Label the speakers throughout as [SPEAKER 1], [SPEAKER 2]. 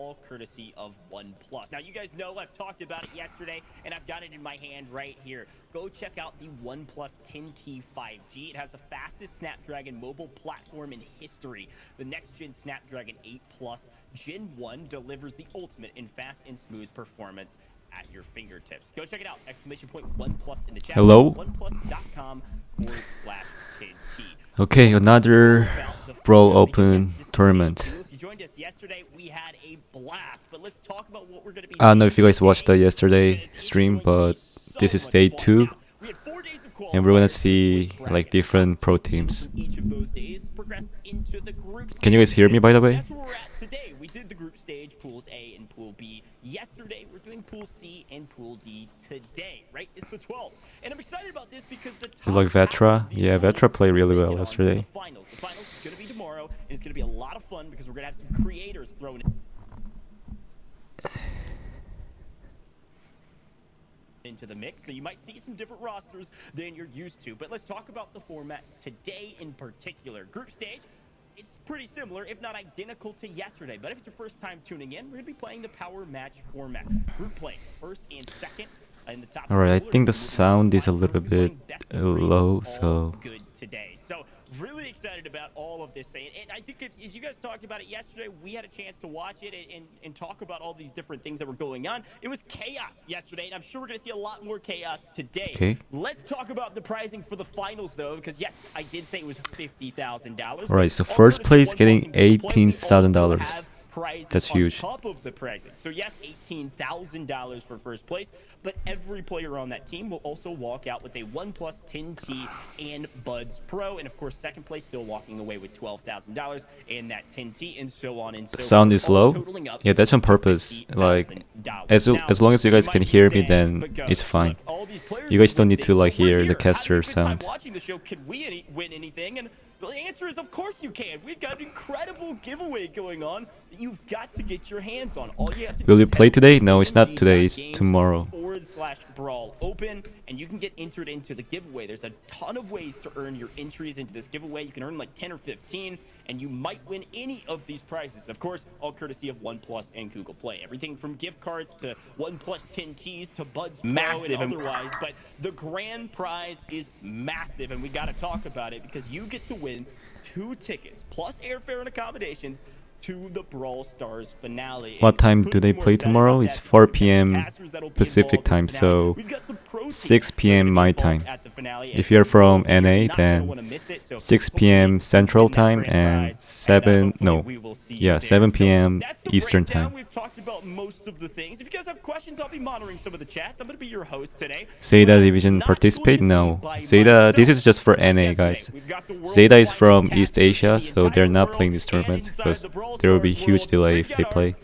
[SPEAKER 1] all courtesy of OnePlus. Now, you guys know I've talked about it yesterday, and I've got it in my hand right here. Go check out the OnePlus 10T 5G. It has the fastest Snapdragon mobile platform in history. The next-gen Snapdragon 8 Plus Gen 1 delivers the ultimate in fast and smooth performance at your fingertips. Go check it out. Exclamation point OnePlus in the chat.
[SPEAKER 2] Hello?
[SPEAKER 1] OnePlus.com/10T.
[SPEAKER 2] Okay, another Brawl Open tournament.
[SPEAKER 1] If you joined us yesterday, we had a blast. But let's talk about what we're going to be.
[SPEAKER 2] I don't know if you guys watched the yesterday stream, but this is day 2, and we're gonna see like different pro teams. Can you guys hear me, by the way?
[SPEAKER 1] That's where we're at today. We did the group stage, pools A and pool B yesterday. We're doing pool C and pool D today, right? It's the 12th. And I'm excited about this because the
[SPEAKER 2] You like Vetra? Yeah, Vetra played really well yesterday.
[SPEAKER 1] The finals is going to be tomorrow, and it's going to be a lot of fun because we're going to have some creators thrown into the mix, so you might see some different rosters than you're used to. But let's talk about the format today in particular. Group stage, it's pretty similar, if not identical to yesterday. But if it's your first time tuning in, we're going to be playing the power match format. Group play, first and second. In the top
[SPEAKER 2] Alright, I think the sound is a little bit low, so
[SPEAKER 1] good today. So really excited about all of this. And I think as you guys talked about it yesterday, we had a chance to watch it and talk about all these different things that were going on. It was chaos yesterday, and I'm sure we're going to see a lot more chaos today.
[SPEAKER 2] Okay.
[SPEAKER 1] Let's talk about the pricing for the finals, though, because yes, I did say it was $50,000.
[SPEAKER 2] Alright, so first place getting $18,000. That's huge.
[SPEAKER 1] On top of the pricing. So yes, $18,000 for first place, but every player on that team will also walk out with a OnePlus 10T and Buds Pro, and of course second place still walking away with $12,000 and that 10T, and so on and so
[SPEAKER 2] The sound
[SPEAKER 1] forth,
[SPEAKER 2] is
[SPEAKER 1] all
[SPEAKER 2] low?
[SPEAKER 1] totaling up
[SPEAKER 2] Yeah, that's on
[SPEAKER 1] to
[SPEAKER 2] purpose. Like,
[SPEAKER 1] $50,000.
[SPEAKER 2] as long as you guys
[SPEAKER 1] Now,
[SPEAKER 2] can
[SPEAKER 1] might
[SPEAKER 2] hear
[SPEAKER 1] be
[SPEAKER 2] me, then
[SPEAKER 1] saying, but
[SPEAKER 2] it's fine.
[SPEAKER 1] look, all these players
[SPEAKER 2] You guys
[SPEAKER 1] can
[SPEAKER 2] don't
[SPEAKER 1] win
[SPEAKER 2] need to
[SPEAKER 1] things,
[SPEAKER 2] like
[SPEAKER 1] but we're
[SPEAKER 2] hear the
[SPEAKER 1] here
[SPEAKER 2] caster
[SPEAKER 1] having a good time
[SPEAKER 2] sound.
[SPEAKER 1] watching the show. Can we win anything? And the answer is, of course you can. We've got an incredible giveaway going on that you've got to get your hands on. All you have to do
[SPEAKER 2] Will you
[SPEAKER 1] is
[SPEAKER 2] play
[SPEAKER 1] head
[SPEAKER 2] today?
[SPEAKER 1] to
[SPEAKER 2] No, it's not today, it's tomorrow.
[SPEAKER 1] /Brawl Open, and you can get entered into the giveaway. There's a ton of ways to earn your entries into this giveaway. You can earn like 10 or 15, and you might win any of these prizes. Of course, all courtesy of OnePlus and Google Play. Everything from gift cards to OnePlus 10Ts to Buds Pro and otherwise. But the grand prize is massive, and we got to talk about it because you get to win 2 tickets plus airfare and accommodations to the Brawl Stars finale.
[SPEAKER 2] What time do they play tomorrow? It's 4 p.m. Pacific time, so 6 p.m. my time. If you're from NA, then 6 p.m. Central time and 7 p.m. Eastern time.
[SPEAKER 1] We've talked about most of the things. If you guys have questions, I'll be monitoring some of the chats. I'm going to be your host today.
[SPEAKER 2] Zeta Division participate? No. Zeta, this is just for NA, guys. Zeta is from East Asia, so they're not playing this tournament because there will be huge delay if they play.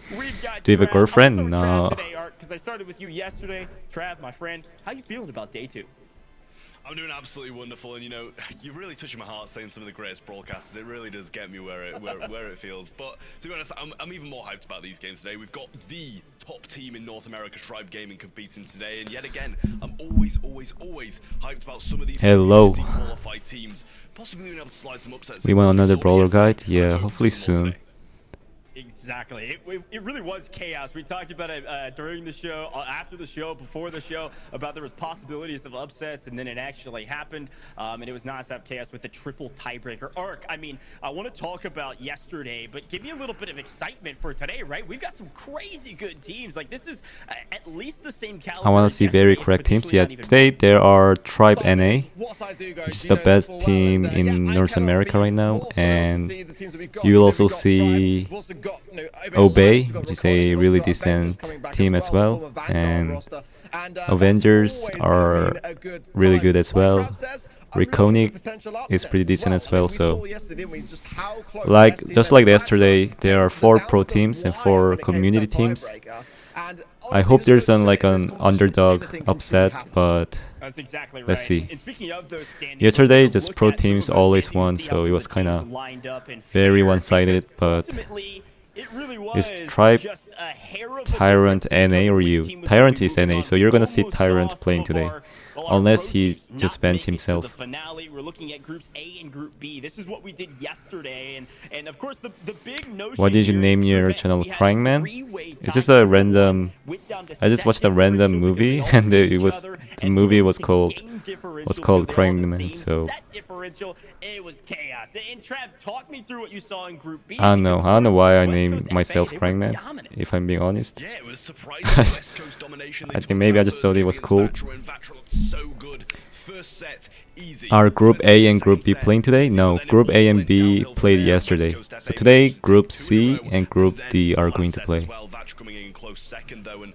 [SPEAKER 2] Do you have a girlfriend? No.
[SPEAKER 1] Because I started with you yesterday. Trav, my friend, how you feeling about day 2?
[SPEAKER 3] I'm doing absolutely wonderful, and you know, you're really touching my heart saying some of the greatest broadcasters. It really does get me where it feels. But to be honest, I'm even more hyped about these games today. We've got the top team in North America, Tribe Gaming, competing today, and yet again, I'm always hyped about some of these qualified teams, possibly being able to slide some upsets.
[SPEAKER 2] We want another brawler guide? Yeah, hopefully soon.
[SPEAKER 1] Exactly. It really was chaos. We talked about it during the show, after the show, before the show, about there was possibilities of upsets, and then it actually happened. And it was nonstop chaos with the triple tiebreaker arc. I mean, I want to talk about yesterday, but give me a little bit of excitement for today, right? We've got some crazy good teams. Like, this is at least the same caliber.
[SPEAKER 2] I want to see very correct teams. Yeah, today there are Tribe NA, which is the best team in North America right now, and you will also see Obey, which is a really decent team as well, and Avengers are really good as well. Reconic is pretty decent as well, so just like yesterday, there are 4 pro teams and 4 community teams. I hope there's an underdog upset, but let's see. Yesterday, just pro teams always won, so it was kind of very one-sided, but is Tribe Tyrant NA or you? Tyrant is NA, so you're gonna see Tyrant playing today.
[SPEAKER 1] Well, our
[SPEAKER 2] unless
[SPEAKER 1] pro
[SPEAKER 2] he
[SPEAKER 1] teams not
[SPEAKER 2] just bans
[SPEAKER 1] make it to
[SPEAKER 2] himself.
[SPEAKER 1] The finale. We're looking at groups A and Group B. This is what we did yesterday, and of course the big notion.
[SPEAKER 2] Why did you
[SPEAKER 1] here
[SPEAKER 2] name
[SPEAKER 1] is
[SPEAKER 2] your
[SPEAKER 1] Group A.
[SPEAKER 2] channel
[SPEAKER 1] We had a
[SPEAKER 2] CryingMan?
[SPEAKER 1] three-way
[SPEAKER 2] It's
[SPEAKER 1] tie
[SPEAKER 2] just a
[SPEAKER 1] for 1-1,
[SPEAKER 2] random.
[SPEAKER 1] went down to
[SPEAKER 2] I just
[SPEAKER 1] set
[SPEAKER 2] watched a random
[SPEAKER 1] differential because
[SPEAKER 2] movie,
[SPEAKER 1] they all
[SPEAKER 2] and
[SPEAKER 1] knew
[SPEAKER 2] it
[SPEAKER 1] each
[SPEAKER 2] was
[SPEAKER 1] other,
[SPEAKER 2] the
[SPEAKER 1] and
[SPEAKER 2] movie
[SPEAKER 1] turned
[SPEAKER 2] was
[SPEAKER 1] into
[SPEAKER 2] called
[SPEAKER 1] game differential
[SPEAKER 2] was called
[SPEAKER 1] because they're all on the
[SPEAKER 2] CryingMan.
[SPEAKER 1] same
[SPEAKER 2] So
[SPEAKER 1] set differential. It was chaos. And Trav, talk me through what you saw in Group B.
[SPEAKER 2] I don't know.
[SPEAKER 1] because,
[SPEAKER 2] I don't know
[SPEAKER 1] of course,
[SPEAKER 2] why I
[SPEAKER 1] West
[SPEAKER 2] named
[SPEAKER 1] Coast
[SPEAKER 2] myself
[SPEAKER 1] FA, they were
[SPEAKER 2] CryingMan.
[SPEAKER 1] dominant.
[SPEAKER 2] If I'm being honest.
[SPEAKER 3] Yeah, it was surprising. West Coast domination.
[SPEAKER 2] I think maybe I just thought it was cool.
[SPEAKER 3] Vatra looked so good. First set, easy.
[SPEAKER 2] Are Group
[SPEAKER 3] First
[SPEAKER 2] A
[SPEAKER 3] set,
[SPEAKER 2] and Group B
[SPEAKER 3] second set,
[SPEAKER 2] playing today?
[SPEAKER 3] easy,
[SPEAKER 2] No,
[SPEAKER 3] but then
[SPEAKER 2] Group
[SPEAKER 3] it
[SPEAKER 2] A
[SPEAKER 3] all
[SPEAKER 2] and
[SPEAKER 3] went
[SPEAKER 2] B
[SPEAKER 3] downhill from
[SPEAKER 2] played
[SPEAKER 3] there.
[SPEAKER 2] yesterday.
[SPEAKER 3] West Coast
[SPEAKER 2] So
[SPEAKER 3] FA
[SPEAKER 2] today
[SPEAKER 3] lost
[SPEAKER 2] Group
[SPEAKER 3] 2
[SPEAKER 2] C
[SPEAKER 3] in a row.
[SPEAKER 2] and Group
[SPEAKER 3] Then
[SPEAKER 2] D are
[SPEAKER 3] last
[SPEAKER 2] going to
[SPEAKER 3] set
[SPEAKER 2] play.
[SPEAKER 3] as well, Vatra coming in close second though, and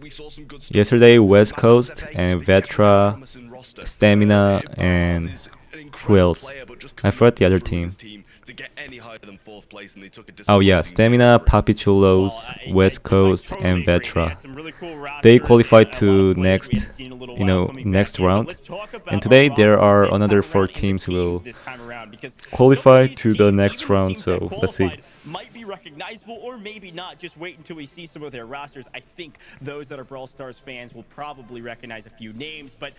[SPEAKER 3] we saw some good stuff.
[SPEAKER 2] Yesterday West
[SPEAKER 3] Vatra
[SPEAKER 2] Coast
[SPEAKER 3] FA,
[SPEAKER 2] and
[SPEAKER 3] they definitely have a
[SPEAKER 2] Vetra,
[SPEAKER 3] promising roster.
[SPEAKER 2] Stamina,
[SPEAKER 3] Bars
[SPEAKER 2] and
[SPEAKER 3] is an
[SPEAKER 2] who
[SPEAKER 3] incredible
[SPEAKER 2] else?
[SPEAKER 3] player, but just
[SPEAKER 2] I
[SPEAKER 3] couldn't
[SPEAKER 2] forgot the other
[SPEAKER 3] through with
[SPEAKER 2] team.
[SPEAKER 3] his to get any higher than 4th place, and they took a
[SPEAKER 2] Oh yeah,
[SPEAKER 3] disappointing
[SPEAKER 2] Stamina,
[SPEAKER 3] 0-3.
[SPEAKER 2] Papichulos, West Coast,
[SPEAKER 1] totally
[SPEAKER 2] and
[SPEAKER 1] agree. They
[SPEAKER 2] Vetra.
[SPEAKER 1] had some really cool
[SPEAKER 2] They
[SPEAKER 1] rosters,
[SPEAKER 2] qualified
[SPEAKER 1] and a lot
[SPEAKER 2] to
[SPEAKER 1] of players we
[SPEAKER 2] next,
[SPEAKER 1] hadn't seen in a little while coming
[SPEAKER 2] next
[SPEAKER 1] back in. But
[SPEAKER 2] round.
[SPEAKER 1] let's talk about
[SPEAKER 2] And
[SPEAKER 1] our
[SPEAKER 2] today there
[SPEAKER 1] rosters
[SPEAKER 2] are
[SPEAKER 1] this
[SPEAKER 2] another
[SPEAKER 1] time
[SPEAKER 2] 4
[SPEAKER 1] around and the
[SPEAKER 2] teams who will
[SPEAKER 1] this time around, because some of
[SPEAKER 2] qualify
[SPEAKER 1] these
[SPEAKER 2] to the
[SPEAKER 1] teams,
[SPEAKER 2] next
[SPEAKER 1] even the
[SPEAKER 2] round.
[SPEAKER 1] teams that
[SPEAKER 2] So let's see.
[SPEAKER 1] qualified, might be recognizable or maybe not. Just wait until we see some of their rosters. I think those that are Brawl Stars fans will probably recognize a few names. But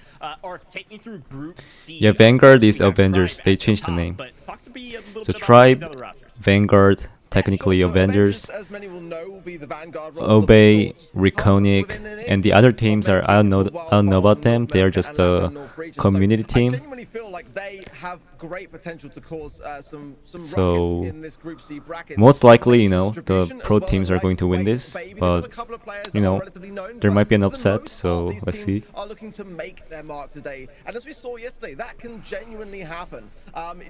[SPEAKER 1] Ark, take me through Group C.
[SPEAKER 2] Yeah,
[SPEAKER 1] Of
[SPEAKER 2] Vanguard
[SPEAKER 1] course,
[SPEAKER 2] is
[SPEAKER 1] we have
[SPEAKER 2] Avengers.
[SPEAKER 1] Tribe
[SPEAKER 2] They
[SPEAKER 1] at the
[SPEAKER 2] changed the
[SPEAKER 1] top,
[SPEAKER 2] name.
[SPEAKER 1] but talk to me a little
[SPEAKER 2] So
[SPEAKER 1] bit about these
[SPEAKER 2] Tribe,
[SPEAKER 1] other rosters.
[SPEAKER 2] Vanguard, technically
[SPEAKER 4] Sure, so
[SPEAKER 2] Avengers,
[SPEAKER 4] as many will know, will be the Vanguard roster
[SPEAKER 2] Obey,
[SPEAKER 4] of sorts,
[SPEAKER 2] Reconic,
[SPEAKER 4] within an
[SPEAKER 2] and the
[SPEAKER 4] inch
[SPEAKER 2] other
[SPEAKER 4] of
[SPEAKER 2] teams are
[SPEAKER 4] making
[SPEAKER 2] I
[SPEAKER 4] it to
[SPEAKER 2] don't know about
[SPEAKER 4] wildfire
[SPEAKER 2] them.
[SPEAKER 4] North
[SPEAKER 2] They are
[SPEAKER 4] America
[SPEAKER 2] just
[SPEAKER 4] and LATAM
[SPEAKER 2] a
[SPEAKER 4] North region.
[SPEAKER 2] community
[SPEAKER 4] I
[SPEAKER 2] team.
[SPEAKER 4] genuinely feel like they have great potential to cause some
[SPEAKER 2] So,
[SPEAKER 4] ruckus in this Group C bracket.
[SPEAKER 2] Most likely,
[SPEAKER 4] Maybe
[SPEAKER 2] you know, the
[SPEAKER 4] distribution as
[SPEAKER 2] pro
[SPEAKER 4] well,
[SPEAKER 2] teams are
[SPEAKER 4] like
[SPEAKER 2] going to win
[SPEAKER 4] Wake
[SPEAKER 2] this,
[SPEAKER 4] Baby. They've
[SPEAKER 2] but
[SPEAKER 4] got a couple of players
[SPEAKER 2] you
[SPEAKER 4] that are
[SPEAKER 2] know,
[SPEAKER 4] relatively known,
[SPEAKER 2] there
[SPEAKER 4] but
[SPEAKER 2] might be an
[SPEAKER 4] for the
[SPEAKER 2] upset.
[SPEAKER 4] most
[SPEAKER 2] So
[SPEAKER 4] part, these
[SPEAKER 2] let's
[SPEAKER 4] teams
[SPEAKER 2] see.
[SPEAKER 4] are looking to make their mark today, and as we saw yesterday, that can genuinely happen.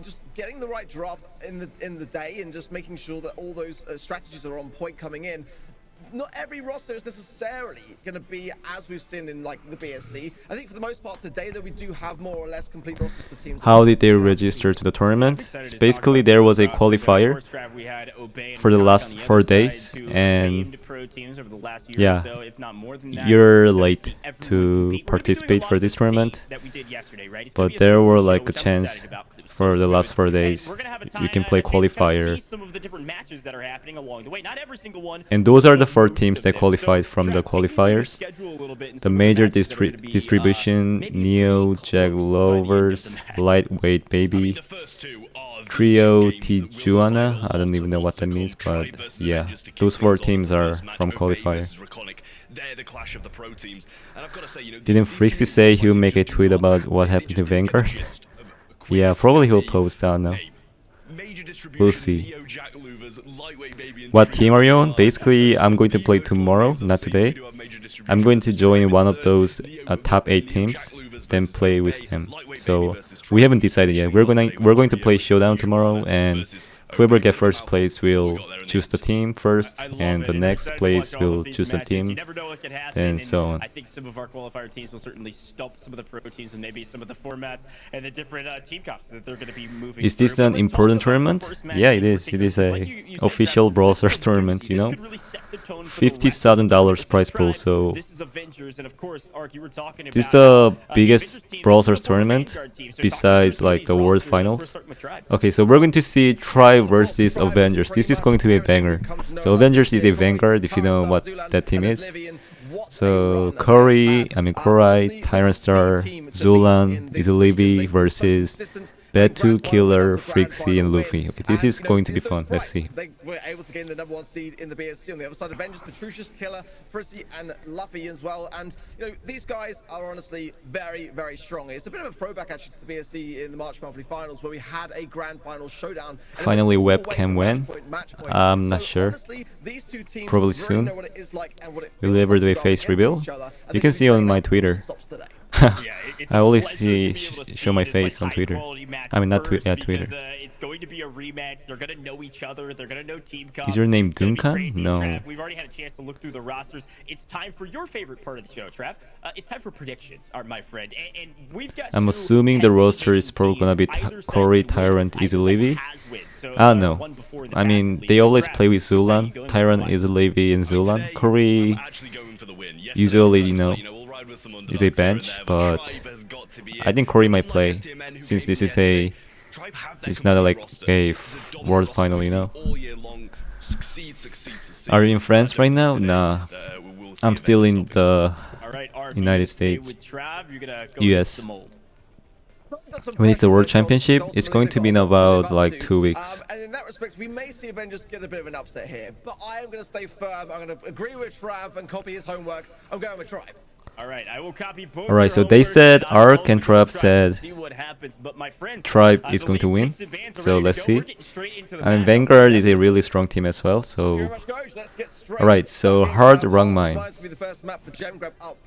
[SPEAKER 4] Just getting the right draft in the day and just making sure that all those strategies are on point coming in. Not every roster is necessarily going to be as we've seen in like the BSC. I think for the most part today that we do have more or less complete rosters for teams.
[SPEAKER 2] How did they register to the tournament? So basically, there was a qualifier for the last 4 days, and yeah, you're late to participate for this tournament, but there were like a chance for the last 4 days you can play qualifier, and those are the 4 teams that qualified from the qualifiers. The major distribution, Neo, Jaglovers, Lightweight Baby, Trio, Tijuana, I don't even know what that means, but yeah, those 4 teams are from qualifier. Didn't Frixie say he'll make a tweet about what happened to Vanguard? Yeah, probably he'll post, I don't know. We'll see. What team are you on? Basically, I'm going to play tomorrow, not today. I'm going to join one of those top 8 teams, then play with them. So we haven't decided yet. We're going to play showdown tomorrow, and whoever gets first place will choose the team first, and the next place will choose the team, and so on.
[SPEAKER 1] I think some of our qualifier teams will certainly stump some of the pro teams and maybe some of the formats and the different team comps that they're going to be moving.
[SPEAKER 2] Is this an important tournament? Yeah, it is. It is a official Brawl Stars tournament, you know. $50,000 prize pool, so this is the biggest Brawl Stars tournament besides like the World Finals. Okay, so we're going to see Tribe versus Avengers. This is going to be a banger. So Avengers is a Vanguard, if you know what that team is. So Corey, Tyrant Star, Zulan, Izolivi versus Betu, Killer, Frixie, and Luffy. Okay, this is going to be fun. Let's see.
[SPEAKER 4] They were able to gain the #1 seed in the BSC. On the other side, Avengers, Petrucius, Killer, Frixie, and Luffy as well. And you know, these guys are honestly very, very strong. It's a bit of a throwback actually to the BSC in the March monthly finals, where we had a grand final showdown.
[SPEAKER 2] Finally, webcam when? I'm not sure.
[SPEAKER 4] Honestly, these two teams
[SPEAKER 2] Probably
[SPEAKER 4] really
[SPEAKER 2] soon.
[SPEAKER 4] know what it is like and what it
[SPEAKER 2] Will
[SPEAKER 4] feels
[SPEAKER 2] we ever
[SPEAKER 4] like
[SPEAKER 2] do a
[SPEAKER 4] to go
[SPEAKER 2] face
[SPEAKER 4] against
[SPEAKER 2] reveal?
[SPEAKER 4] each other. And
[SPEAKER 2] You
[SPEAKER 4] this
[SPEAKER 2] can
[SPEAKER 4] is
[SPEAKER 2] see on
[SPEAKER 4] great
[SPEAKER 2] my
[SPEAKER 4] that
[SPEAKER 2] Twitter.
[SPEAKER 4] stops today.
[SPEAKER 2] I always show my face on Twitter. I mean, not Twitter. Yeah, Twitter.
[SPEAKER 1] It's going to be a rematch. They're going to know each other. They're going to know team comp.
[SPEAKER 2] Is your name
[SPEAKER 1] It's gonna be
[SPEAKER 2] Duncan?
[SPEAKER 1] crazy.
[SPEAKER 2] No.
[SPEAKER 1] Trav, we've already had a chance to look through the rosters. It's time for your favorite part of the show, Trav. It's time for predictions, my friend. And we've got.
[SPEAKER 2] I'm assuming the roster is probably gonna be Corey, Tyrant, Izolivi. I don't know. I mean, they always play with Zulan. Tyrant, Izolivi, and Zulan. Corey usually, you know, is a bench, but I think Corey might play since this is it's not like a world final, you know. Are you in France right now? Nah, I'm still in the United States,
[SPEAKER 1] With Trav, you're gonna go
[SPEAKER 2] US.
[SPEAKER 1] the mold.
[SPEAKER 2] When it's the World Championship, it's going to be in about like 2 weeks.
[SPEAKER 4] And in that respect, we may see Avengers get a bit of an upset here. But I am going to stay firm. I'm going to agree with Trav and copy his homework. I'm going with Tribe.
[SPEAKER 1] All right, I will copy both.
[SPEAKER 2] Alright, so they said Ark and Trav said Tribe is going to win. So let's see. And Vanguard is a really strong team as well. So alright, so hard CryingMan.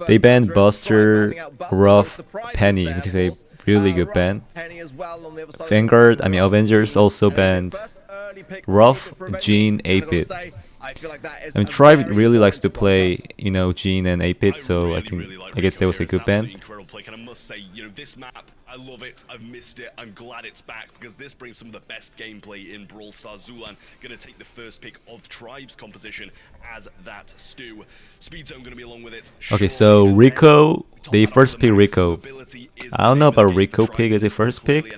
[SPEAKER 2] They banned Buster, Ruff, Penny, which is a really good ban. Vanguard, I mean Avengers also banned Ruff, Jean, 8-bit. I mean Tribe really likes to play, you know, Jean and 8-bit, so I guess that was a good ban.
[SPEAKER 3] And I must say, you know, this map, I love it. I've missed it. I'm glad it's back because this brings some of the best gameplay in Brawl Stars. Zulan gonna take the first pick of Tribe's composition as that stew. Speed Zone gonna be along with it.
[SPEAKER 2] Okay, so Rico, they first pick Rico. I don't know about Rico pick as a first pick.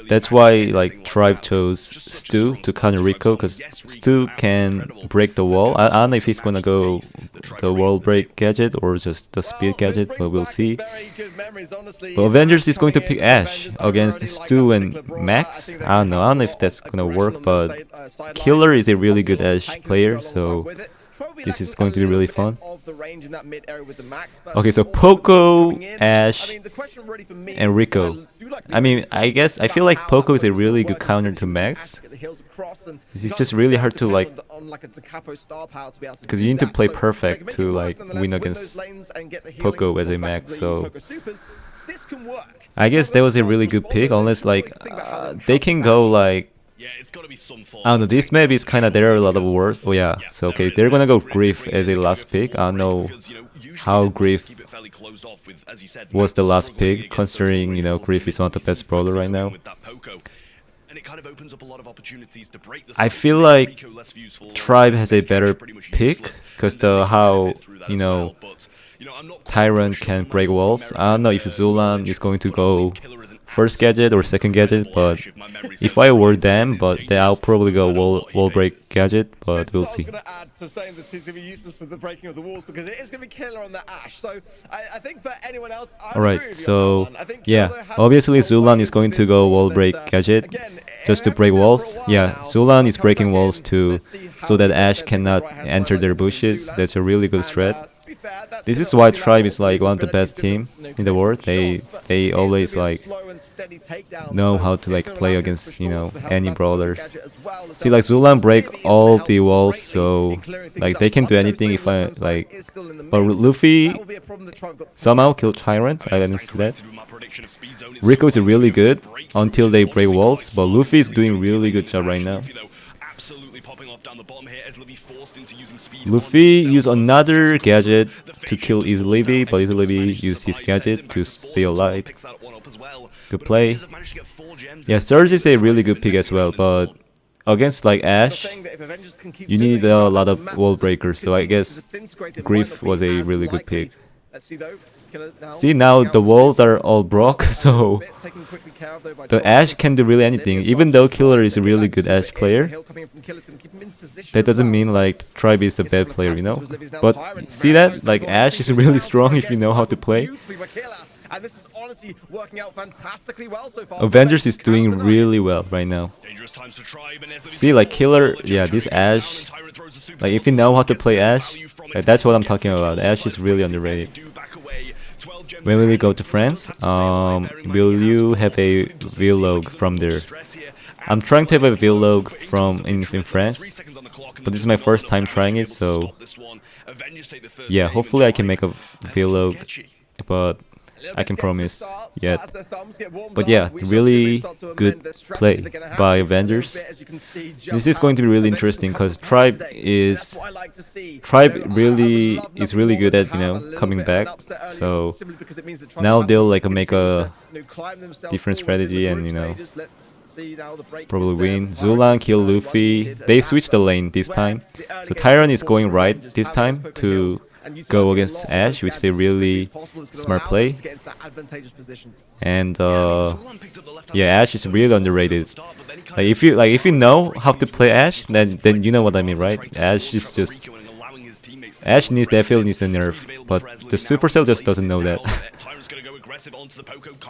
[SPEAKER 2] That's why like Tribe chose Stu to counter Rico, because Stu can break the wall. I don't know if he's gonna go the wall break gadget or just the speed gadget, but we'll see. But Avengers is going to pick Ashe against Stu and Max. I don't know if that's gonna work, but Killer is a really good Ashe player, so this is going to be really fun. Okay, so Poco, Ashe, and Rico. I mean, I feel like Poco is a really good counter to Max. This is just really hard to like, because you need to play perfect to like win against Poco as a Max. So I guess that was a really good pick, unless like they can go like, I don't know, this map is kinda, there are a lot of words. Oh yeah, so okay, they're gonna go Griff as a last pick. I don't know how Griff was the last pick, considering, you know, Griff is one of the best brawler right now. I feel like Tribe has a better pick, because how, you know, Tyrant can break walls. I don't know if Zulan is going to go first gadget or second gadget, but if I were them, but then I'll probably go wall break gadget, but we'll see. Alright, so yeah, obviously Zulan is going to go wall break gadget just to break walls. Yeah, Zulan is breaking walls too, so that Ashe cannot enter their bushes. That's a really good strat. This is why Tribe is like one of the best team in the world. They always like know how to like play against, you know, any brawler. See, like Zulan break all the walls, so like they can do anything if I like. But Luffy somehow killed Tyrant. I didn't see that. Rico is really good until they break walls, but Luffy is doing really good job right now. Luffy used another gadget to kill EasyLibby, but EasyLibby used his gadget to stay alive. Good play. Yeah, Surge is a really good pick as well, but against like Ashe, you need a lot of wall breakers, so I guess Griff was a really good pick. See, now the walls are all broke, so the Ashe can do really anything. Even though Killer is a really good Ashe player, that doesn't mean like Tribe is the bad player, you know? But see that? Like Ashe is really strong if you know how to play. Avengers is doing really well right now. See, like Killer, yeah, this Ashe, like if you know how to play Ashe, like, that's what I'm talking about. Ashe is really underrated. When will we go to France? Will you have a vlog from there? I'm trying to have a vlog from in France, but this is my first time trying it, so yeah, hopefully I can make a vlog, but I can promise yet. But yeah, really good play by Avengers. This is going to be really interesting because Tribe really is really good at, you know, coming back. So now they'll like make a different strategy and, you know, probably win. Zulan kill Luffy. They switched the lane this time. So Tyrant is going right this time to go against Ashe, which is a really smart play. And yeah, Ashe is really underrated. Like if you know how to play Ashe, then you know what I mean, right? Ashe is just
[SPEAKER 3] his teammates.
[SPEAKER 2] Ash definitely needs a nerf, but the Supercell just doesn't know that.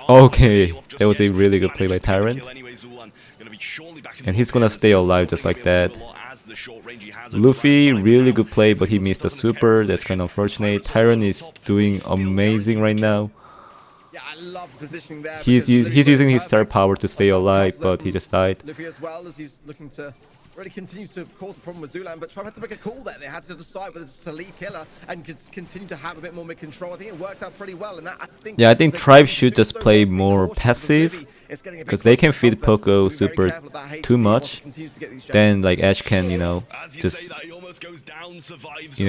[SPEAKER 2] Okay, that was a really good play by Tyrant. And he's gonna stay alive just like that. Luffy, really good play, but he missed the super. That's kind of unfortunate. Tyrant is doing amazing right now.
[SPEAKER 4] Yeah, I love the positioning there.
[SPEAKER 2] He's using his star power to stay alive, but he just died.
[SPEAKER 4] Luffy as well, as he's looking to really continue to cause a problem with Zulan, but Tribe had to make a call there. They had to decide whether to leave Killer and just continue to have a bit more mid-control. I think it worked out pretty well, and that,
[SPEAKER 2] I think Tribe should just play more passive, because they can feed Poco super too much. Then like Ash can, you know, just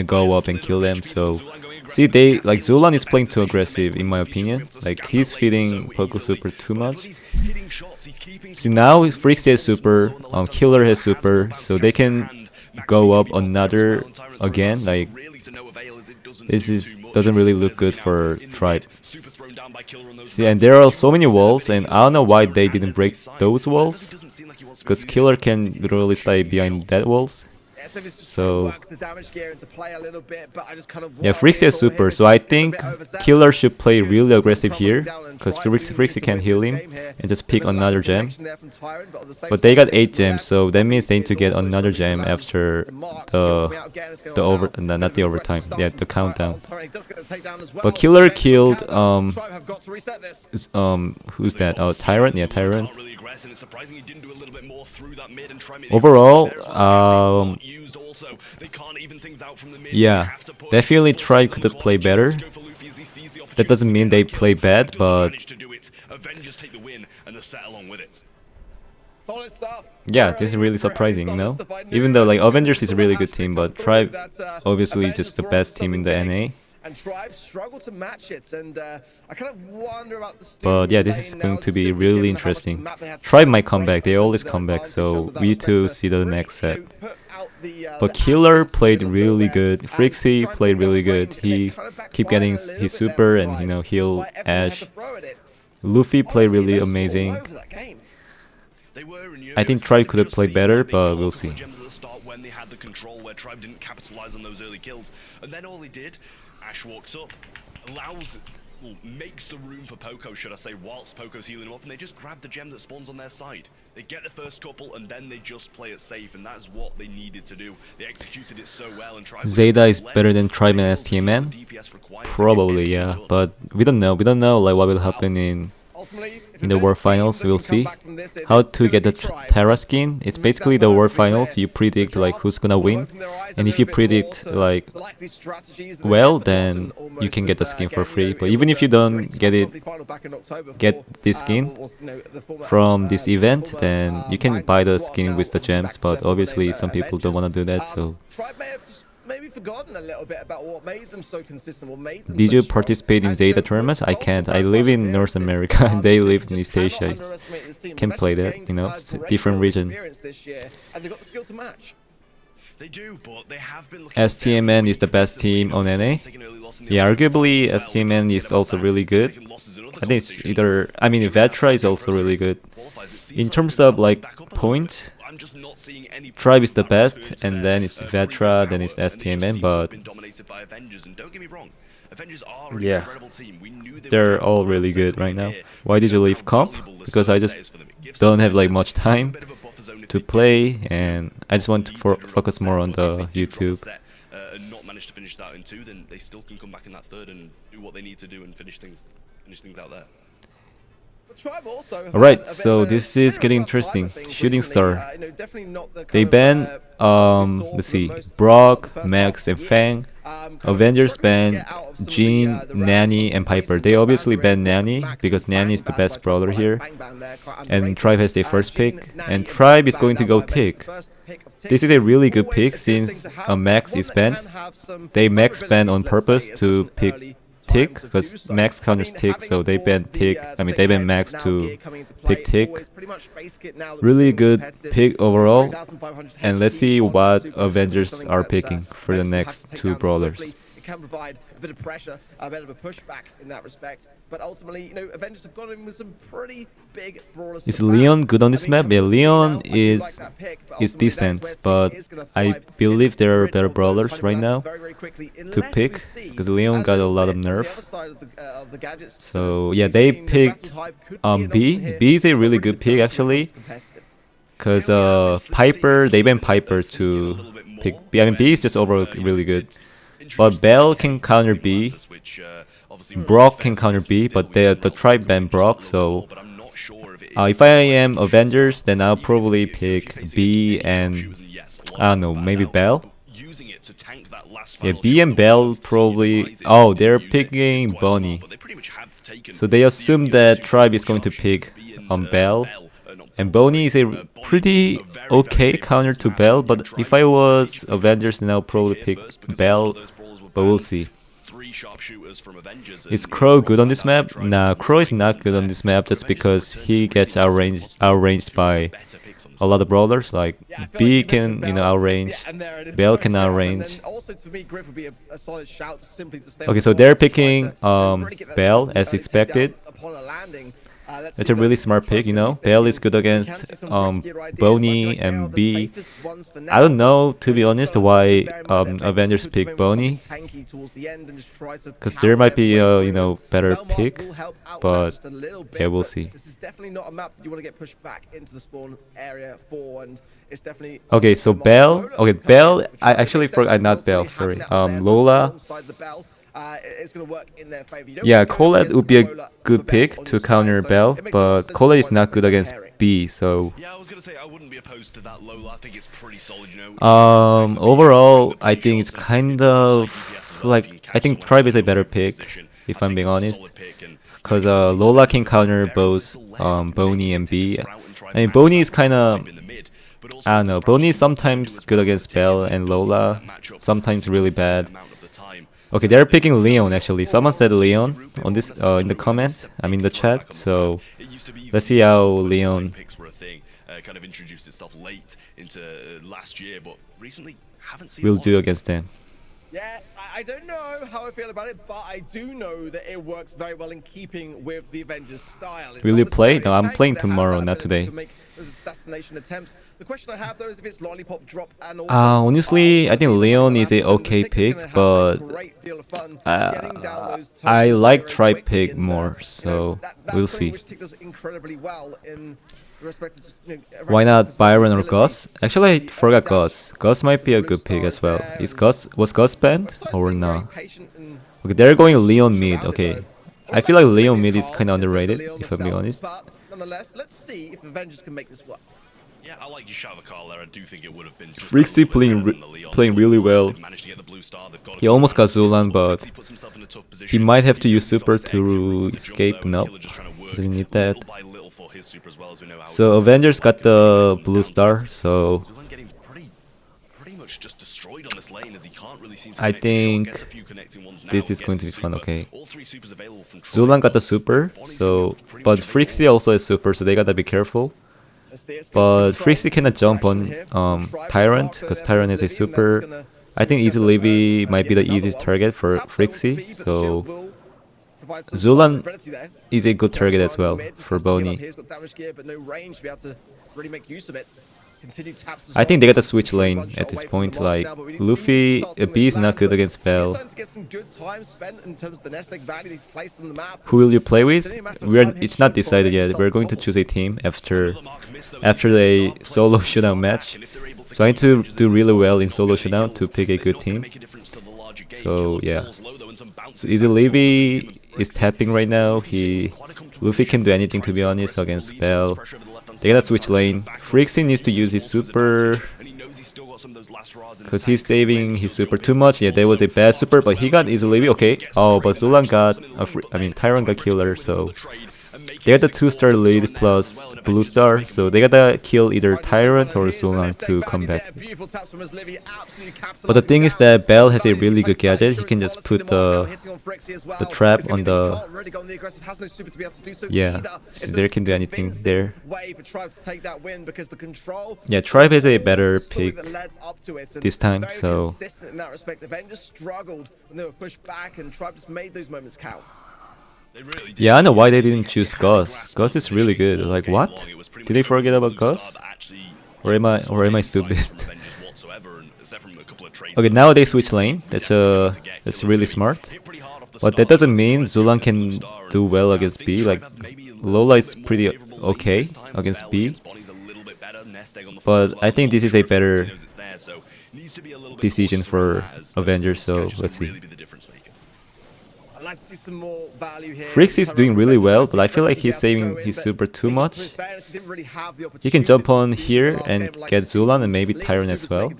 [SPEAKER 2] go up and kill them. So see, they like Zulan is playing too aggressive in my opinion. Like he's feeding Poco super too much. See now Frixie has super, Killer has super, so they can go up another again. Like this doesn't really look good for Tribe. See, and there are so many walls, and I don't know why they didn't break those walls, because Killer can literally stay behind that walls. So yeah, Frixie has super, so I think Killer should play really aggressive here, because Frixie can heal him and just pick another gem. But they got 8 gems, so that means they need to get another gem after the overtime, yeah, the countdown. But Killer killed who's that? Oh, Tyrant, yeah, Tyrant. Overall, yeah, definitely Tribe could have played better. That doesn't mean they play bad, but yeah, this is really surprising, you know? Even though like Avengers is a really good team, but Tribe obviously is just the best team in the NA.
[SPEAKER 4] And Tribe struggle to match it, and I kind of wonder about the.
[SPEAKER 2] But yeah, this is going to be really interesting. Tribe might come back, they always come back, so we need to see the next set. But Killer played really good, Frixie played really good, he keep getting his super and, you know, heal Ash. Luffy played really amazing. I think Tribe could have played better, but we'll see.
[SPEAKER 3] When they had the control, where Tribe didn't capitalize on those early kills, and then all he did, Ash walks up, makes the room for Poco, should I say, whilst Poco's healing him up, and they just grab the gem that spawns on their side. They get the first couple, and then they just play it safe, and that's what they needed to do. They executed it so well, and Tribe
[SPEAKER 2] Zeta is better than Tribe and STMN? Probably, yeah, but we don't know. We don't know like what will happen in the World Finals. We'll see. How to get the Terra skin? It's basically the World Finals. You predict like who's gonna win, and if you predict like well, then you can get the skin for free. But even if you don't get this skin from this event, then you can buy the skin with the gems. But obviously, some people don't want to do that. So
[SPEAKER 4] maybe forgotten a little bit about what made them so consistent, what made them
[SPEAKER 2] did
[SPEAKER 4] so
[SPEAKER 2] you
[SPEAKER 4] strong.
[SPEAKER 2] participate in Zeta tournaments? I can't. I live in North America and they live in East Asia. Can't play that, you know, it's a different region.
[SPEAKER 4] And they've got the skill to match.
[SPEAKER 3] They do, but they have been
[SPEAKER 2] STMN is the best team on NA. Yeah, arguably STMN is also really good. I think it's either, I mean, Vetra is also really good. In terms of like points, Tribe is the best, and then it's Vetra, then it's STMN, but yeah, they're all really good right now. Why did you leave comp? Because I just don't have like much time to play, and I just want to focus more on the YouTube.
[SPEAKER 3] And not manage to finish that in 2, then they still can come back in that 3rd and do what they need to do and finish things out there.
[SPEAKER 2] Alright, so this is getting interesting. Shooting Star. They ban, let's see, Brock, Max, and Fang. Avengers ban Jean, Nanny, and Piper. They obviously ban Nanny because Nanny is the best brawler here. And Tribe has their first pick. And Tribe is going to go Tick. This is a really good pick since Max is banned. They max ban on purpose to pick Tick, because Max counters Tick, so they ban Tick. I mean, they ban Max to pick Tick. Really good pick overall. And let's see what Avengers are picking for the next 2 brawlers.
[SPEAKER 4] can provide a bit of pressure, a bit of a pushback in that respect. But ultimately, you know, Avengers have gone in with some pretty big brawlers.
[SPEAKER 2] Is Leon good on this map? Yeah, Leon is decent, but I believe there are better brawlers right now to pick, because Leon got a lot of nerf. So yeah, they picked B. B is a really good pick actually, because Piper, they banned Piper to pick B. I mean, B is just overall really good, but Bell can counter B. Brock can counter B, but the tribe banned Brock, so if I am Avengers, then I'll probably pick B and, I don't know, maybe Bell. Yeah, B and Bell probably. Oh, they're picking Bonnie. So they assume that tribe is going to pick Bell. And Bonnie is a pretty okay counter to Bell, but if I was Avengers, then I'll probably pick Bell, but we'll see. Is Crow good on this map? Nah, Crow is not good on this map just because he gets outranged by a lot of brawlers. Like B can, you know, outrange, Bell can outrange. Okay, so they're picking Bell as expected. It's a really smart pick, you know. Bell is good against Bonnie and B. I don't know, to be honest, why Avengers pick Bonnie, because there might be a, you know, better pick, but yeah, we'll see. Okay, so Bell. Okay, Bell. I actually forgot. Not Bell. Sorry. Lola. Yeah, Colette would be a good pick to counter Bell, but Colette is not good against B, so.
[SPEAKER 3] Yeah, I was gonna say I wouldn't be opposed to that, Lola. I think it's pretty solid, you know.
[SPEAKER 2] Overall, I think it's kind of like, I think Tribe is a better pick, if I'm being honest, because Lola can counter both Bonnie and B. I mean, Bonnie is kind of, I don't know, Bonnie is sometimes good against Bell and Lola, sometimes really bad. Okay, they're picking Leon actually. Someone said Leon on this in the comments. I mean the chat. So let's see how Leon
[SPEAKER 3] kind of introduced itself late into last year, but recently haven't seen
[SPEAKER 2] will do against them.
[SPEAKER 4] Yeah, I don't know how I feel about it, but I do know that it works very well in keeping with the Avengers style.
[SPEAKER 2] Will you play? No, I'm playing tomorrow, not today.
[SPEAKER 4] Assassination attempts. The question I have though is if it's lollipop drop and also,
[SPEAKER 2] honestly, I think Leon is a okay pick, but I like Tribe pick more, so we'll see. Why not Byron or Gus? Actually, I forgot Gus. Gus might be a good pick as well. Was Gus banned or not? Okay, they're going Leon mid. Okay, I feel like Leon mid is kind of underrated, if I'm being honest.
[SPEAKER 4] Nonetheless, let's see if Avengers can make this work.
[SPEAKER 3] Yeah, I like your shout of Carl there. I do think it would have been
[SPEAKER 2] Frixie playing really well. He almost got Zulan, but he might have to use super to escape. Nope, doesn't need that. So Avengers got the blue star, so I think this is going to be fun. Okay, Zulan got the super, so but Frixie also has super, so they gotta be careful. But Frixie cannot jump on Tyrant, because Tyrant is a super. I think Easy Levy might be the easiest target for Frixie, so Zulan is a good target as well for Bonnie. I think they gotta switch lane at this point. Like Luffy, B is not good against Bell. Who will you play with? It's not decided yet. We're going to choose a team after the solo shootout match. So I need to do really well in solo shootout to pick a good team. So yeah. So Easy Levy is tapping right now. Luffy can do anything, to be honest, against Bell. They gotta switch lane. Frixie needs to use his super, because he's saving his super too much. Yeah, there was a bad super, but he got Easy Levy. Okay. Oh, but Zulan got Tyrant got killer, so They got the 2-star lead plus blue star, so they gotta kill either Tyrant or Zulan to come back. But the thing is that Bell has a really good gadget. He can just put the trap on the... Yeah, so they can do anything there. Yeah, Tribe has a better pick this time, so... Yeah, I know why they didn't choose Gus. Gus is really good. Like, what? Did they forget about Gus? Or am I stupid? Okay, now they switch lane. That's really smart. But that doesn't mean Zulan can do well against B. Like, Lola is pretty okay against B. But I think this is a better decision for Avengers, so let's see. Frix is doing really well, but I feel like he's saving his super too much. He can jump on here and get Zulan and maybe Tyrant as well.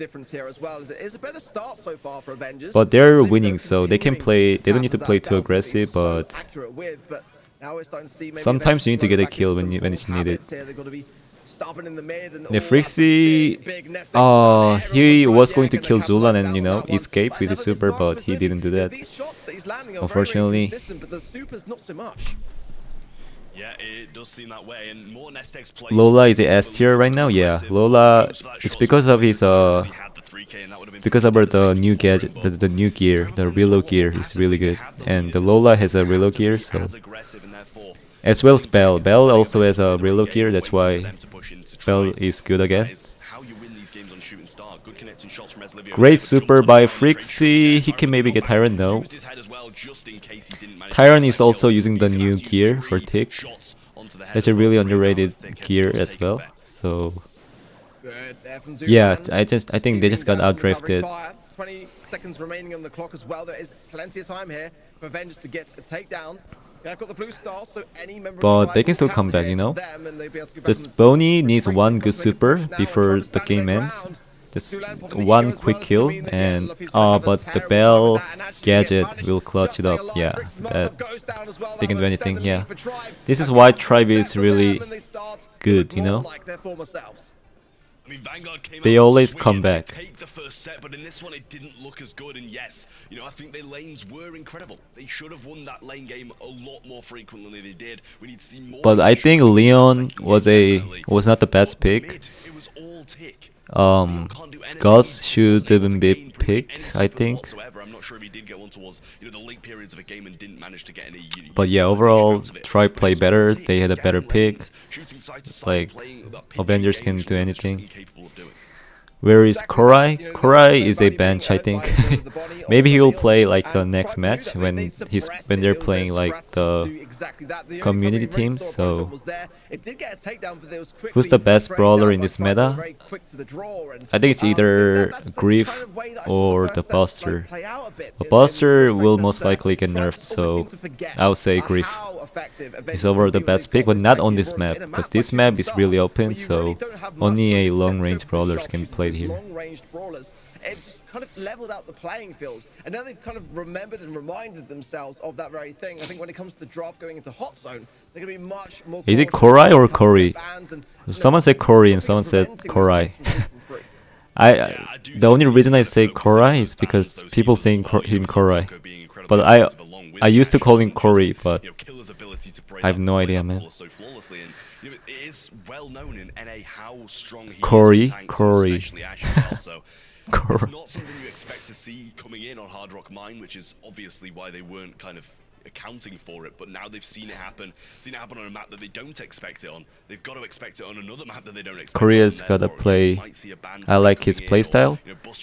[SPEAKER 2] But they're winning, so they can play. They don't need to play too aggressive, but sometimes you need to get a kill when it's needed. The Frixie, he was going to kill Zulan and, you know, escape with his super, but he didn't do that, unfortunately.
[SPEAKER 3] Yeah, it does seem that way, and more Nestex plays.
[SPEAKER 2] Lola is a S tier right now. Yeah, Lola is because of his because of the new gadget, the new gear, the reload gear is really good, and the Lola has a reload gear, so as well as Bell. Bell also has a reload gear, that's why Bell is good again. Great super by Frixie. He can maybe get Tyrant, no. Tyrant is also using the new gear for Tick. That's a really underrated gear as well. So yeah, I think they just got outdrafted.
[SPEAKER 4] 20 seconds remaining on the clock as well. There is plenty of time here for Avengers to get a takedown. I've got the blue star, so any member
[SPEAKER 2] but they can still come back, you know. Just Boney needs one good super before the game ends. Just one quick kill, and but the Bell gadget will clutch it up. Yeah, they can do anything. Yeah, this is why Tribe is really good, you know.
[SPEAKER 3] I mean, Vanguard came
[SPEAKER 2] They
[SPEAKER 3] out
[SPEAKER 2] always
[SPEAKER 3] swinging,
[SPEAKER 2] come back.
[SPEAKER 3] Take the first set, but in this one it didn't look as good. And yes, you know, I think their lanes were incredible. They should have won that lane game a lot more frequently than they did. We need to see more.
[SPEAKER 2] But I think Leon was not the best pick.
[SPEAKER 3] It was all Tick.
[SPEAKER 2] Gus should have been picked, I think.
[SPEAKER 3] I'm not sure if he did get one towards, you know, the late periods of a game and didn't manage to get any.
[SPEAKER 2] But yeah, overall, Tribe play better. They had a better pick. Like, Avengers can do anything. Where is Korai? Korai is a bench, I think. Maybe he will play like the next match when they're playing like the community teams. So who's the best brawler in this meta? I think it's either Grief or the Buster. The Buster will most likely get nerfed, so I would say Grief is overall the best pick, but not on this map, because this map is really open, so only a long-range brawlers can be played here.
[SPEAKER 4] Long-range brawlers. It just kind of leveled out the playing field, and now they've kind of remembered and reminded themselves of that very thing. I think when it comes to the draft going into Hot Zone, they're going to be much more.
[SPEAKER 2] Is it Korai or Corey? Someone said Corey and someone said Korai. The only reason I say Korai is because people saying him Korai, but I used to call him Corey, but I have no idea, man.
[SPEAKER 3] It is well known in NA how strong he
[SPEAKER 2] Corey.
[SPEAKER 3] is with tanks, especially Ashe as well, so it's not something you expect to see coming in on Hard Rock Mine, which is obviously why they weren't kind of accounting for it, but now they've seen it happen on a map that they don't expect it on. They've got to expect it on another map that they don't expect.
[SPEAKER 2] Korea's gotta play. I like his playstyle.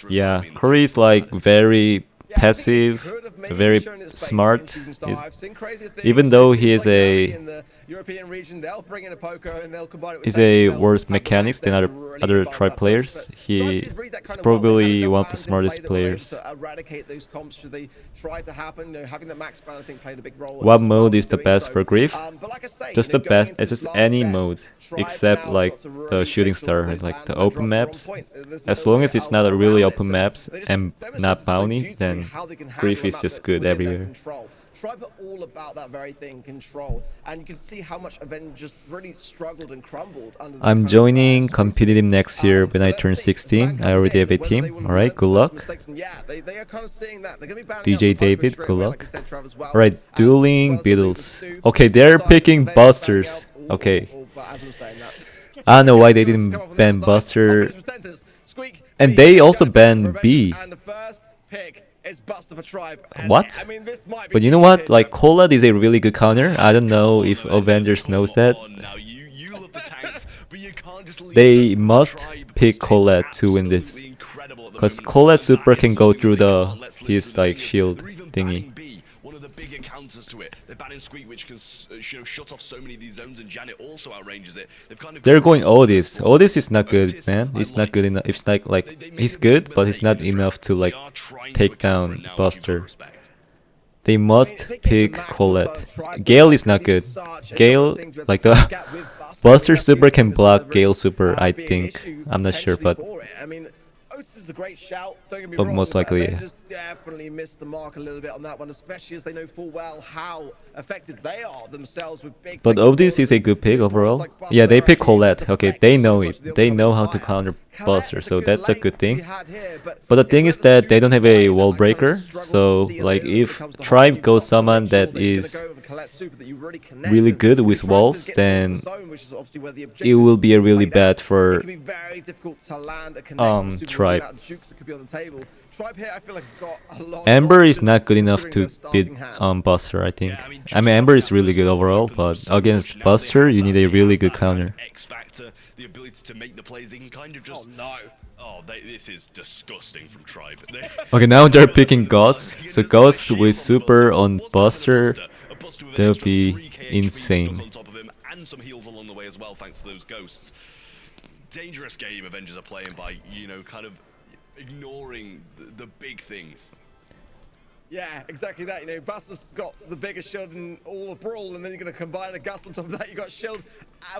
[SPEAKER 2] Yeah, Korea's like very passive, very smart. Even though he is a worse mechanics than other Tribe players, he is probably one of the smartest players. What mode is the best for Grief? Just the best, it's just any mode except like the shooting star, like the open maps. As long as it's not a really open maps and not bounty, then Grief is just good everywhere.
[SPEAKER 4] Tribe are all about that very thing, control, and you can see how much Avengers really struggled and crumbled under.
[SPEAKER 2] I'm joining competitive next year when I turn 16. I already have a team. Alright, good luck.
[SPEAKER 4] They are kind of seeing that. They're going to be
[SPEAKER 2] DJ David, good luck. Alright, dueling Beatles. Okay, they're picking Busters. Okay. I don't know why they didn't ban Buster. And they also banned B. What? But you know what? Like, Colette is a really good counter. I don't know if Avengers knows that. They must pick Colette to win this. Because Colette super can go through his like shield thingy.
[SPEAKER 3] Bigger counters to it. They're banning Squeak, which can shut off so many of these zones, and Janet also outranges it.
[SPEAKER 2] They're going Otis. Otis is not good, man. It's not good enough. It's like he's good, but he's not enough to like take down Buster. They must pick Colette. Gale is not good. Gale, like the Buster super can block Gale super, I think. I'm not sure, but
[SPEAKER 4] Otis is a great shout. Don't get me
[SPEAKER 2] but
[SPEAKER 4] wrong,
[SPEAKER 2] most likely,
[SPEAKER 4] they just definitely missed the mark a little bit on that one, especially as they know full well how effective they are themselves with big.
[SPEAKER 2] But Otis is a good pick overall. Yeah, they pick Colette. Okay, they know it. They know how to counter Buster, so that's a good thing. But the thing is that they don't have a wall breaker, so like if Tribe goes someone that is really good with walls, then it will be a really bad for Tribe. Amber is not good enough to beat Buster, I think. I mean, Amber is really good overall, but against Buster, you need a really good counter.
[SPEAKER 3] The ability to make the plays, they can kind of just. This is disgusting from Tribe.
[SPEAKER 2] Okay, now they're picking Gus. So Gus with super on Buster, that would be insane.
[SPEAKER 3] On top of him, and some heals along the way as well, thanks to those ghosts. Dangerous game Avengers are playing by, kind of ignoring the big things.
[SPEAKER 4] Yeah, exactly that. Buster's got the biggest shield in all of Brawl, and then you're going to combine a Gus on top of that. You got shield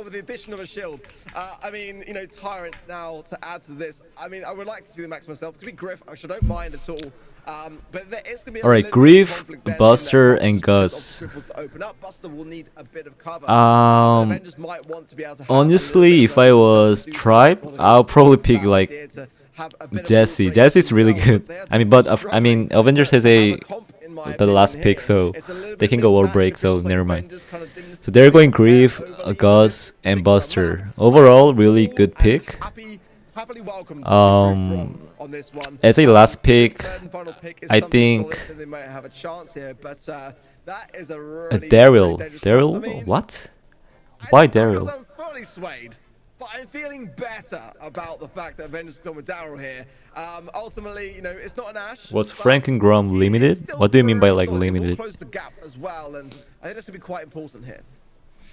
[SPEAKER 4] with the addition of a shield. I mean, Tyrant now to add to this. I mean, I would like to see the max myself. It could be Griff, which I don't mind at all. But there is going to be
[SPEAKER 2] alright, Griff, Buster, and Gus.
[SPEAKER 4] Buster will need a bit of cover.
[SPEAKER 2] Honestly, if I was Tribe, I'll probably pick like Jesse. Jesse's really good. I mean, Avengers has the last pick, so they can go wall break. So never mind. So they're going Grief, Gus, and Buster. Overall, really good pick. As a last pick, I think Daryl. Daryl? What? Why Daryl?
[SPEAKER 4] But I'm feeling better about the fact that Avengers gone with Daryl here. Ultimately, it's not an Ash.
[SPEAKER 2] Was Frank and Grom limited? What do you mean by like limited?
[SPEAKER 4] Close the gap as well, and I think that's gonna be quite important here.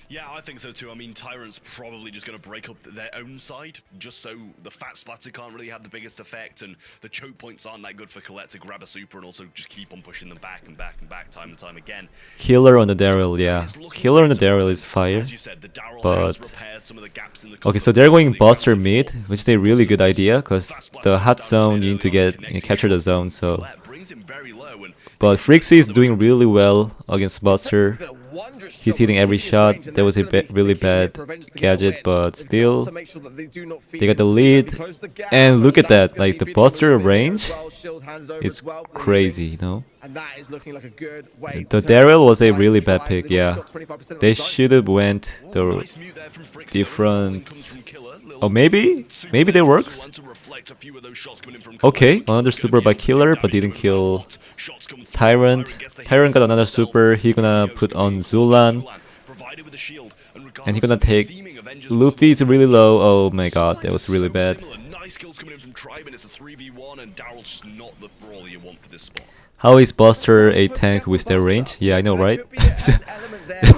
[SPEAKER 3] Yeah, I think so too. I mean, Tyrant's probably just going to break up their own side, just so the Fat Splatter can't really have the biggest effect, and the choke points aren't that good for Colette to grab a super and also just keep on pushing them back and back and back time and time again.
[SPEAKER 2] Healer on the Daryl, yeah. Healer on the Daryl is fire. But okay, so they're going Buster mid, which is a really good idea, because the hot zone, you need to capture the zone, so. But Frixie is doing really well against Buster. He's hitting every shot. That was a really bad gadget, but still, they got the lead. And look at that, like the Buster range is crazy, The Daryl was a really bad pick, yeah. They should have went the different. Oh, maybe that works. Okay, another super by Killer, but didn't kill Tyrant. Tyrant got another super. He gonna put on Zulan, and he gonna take. Luffy's really low. Oh my god, that was really bad. How is Buster a tank with their range? Yeah, I know, right?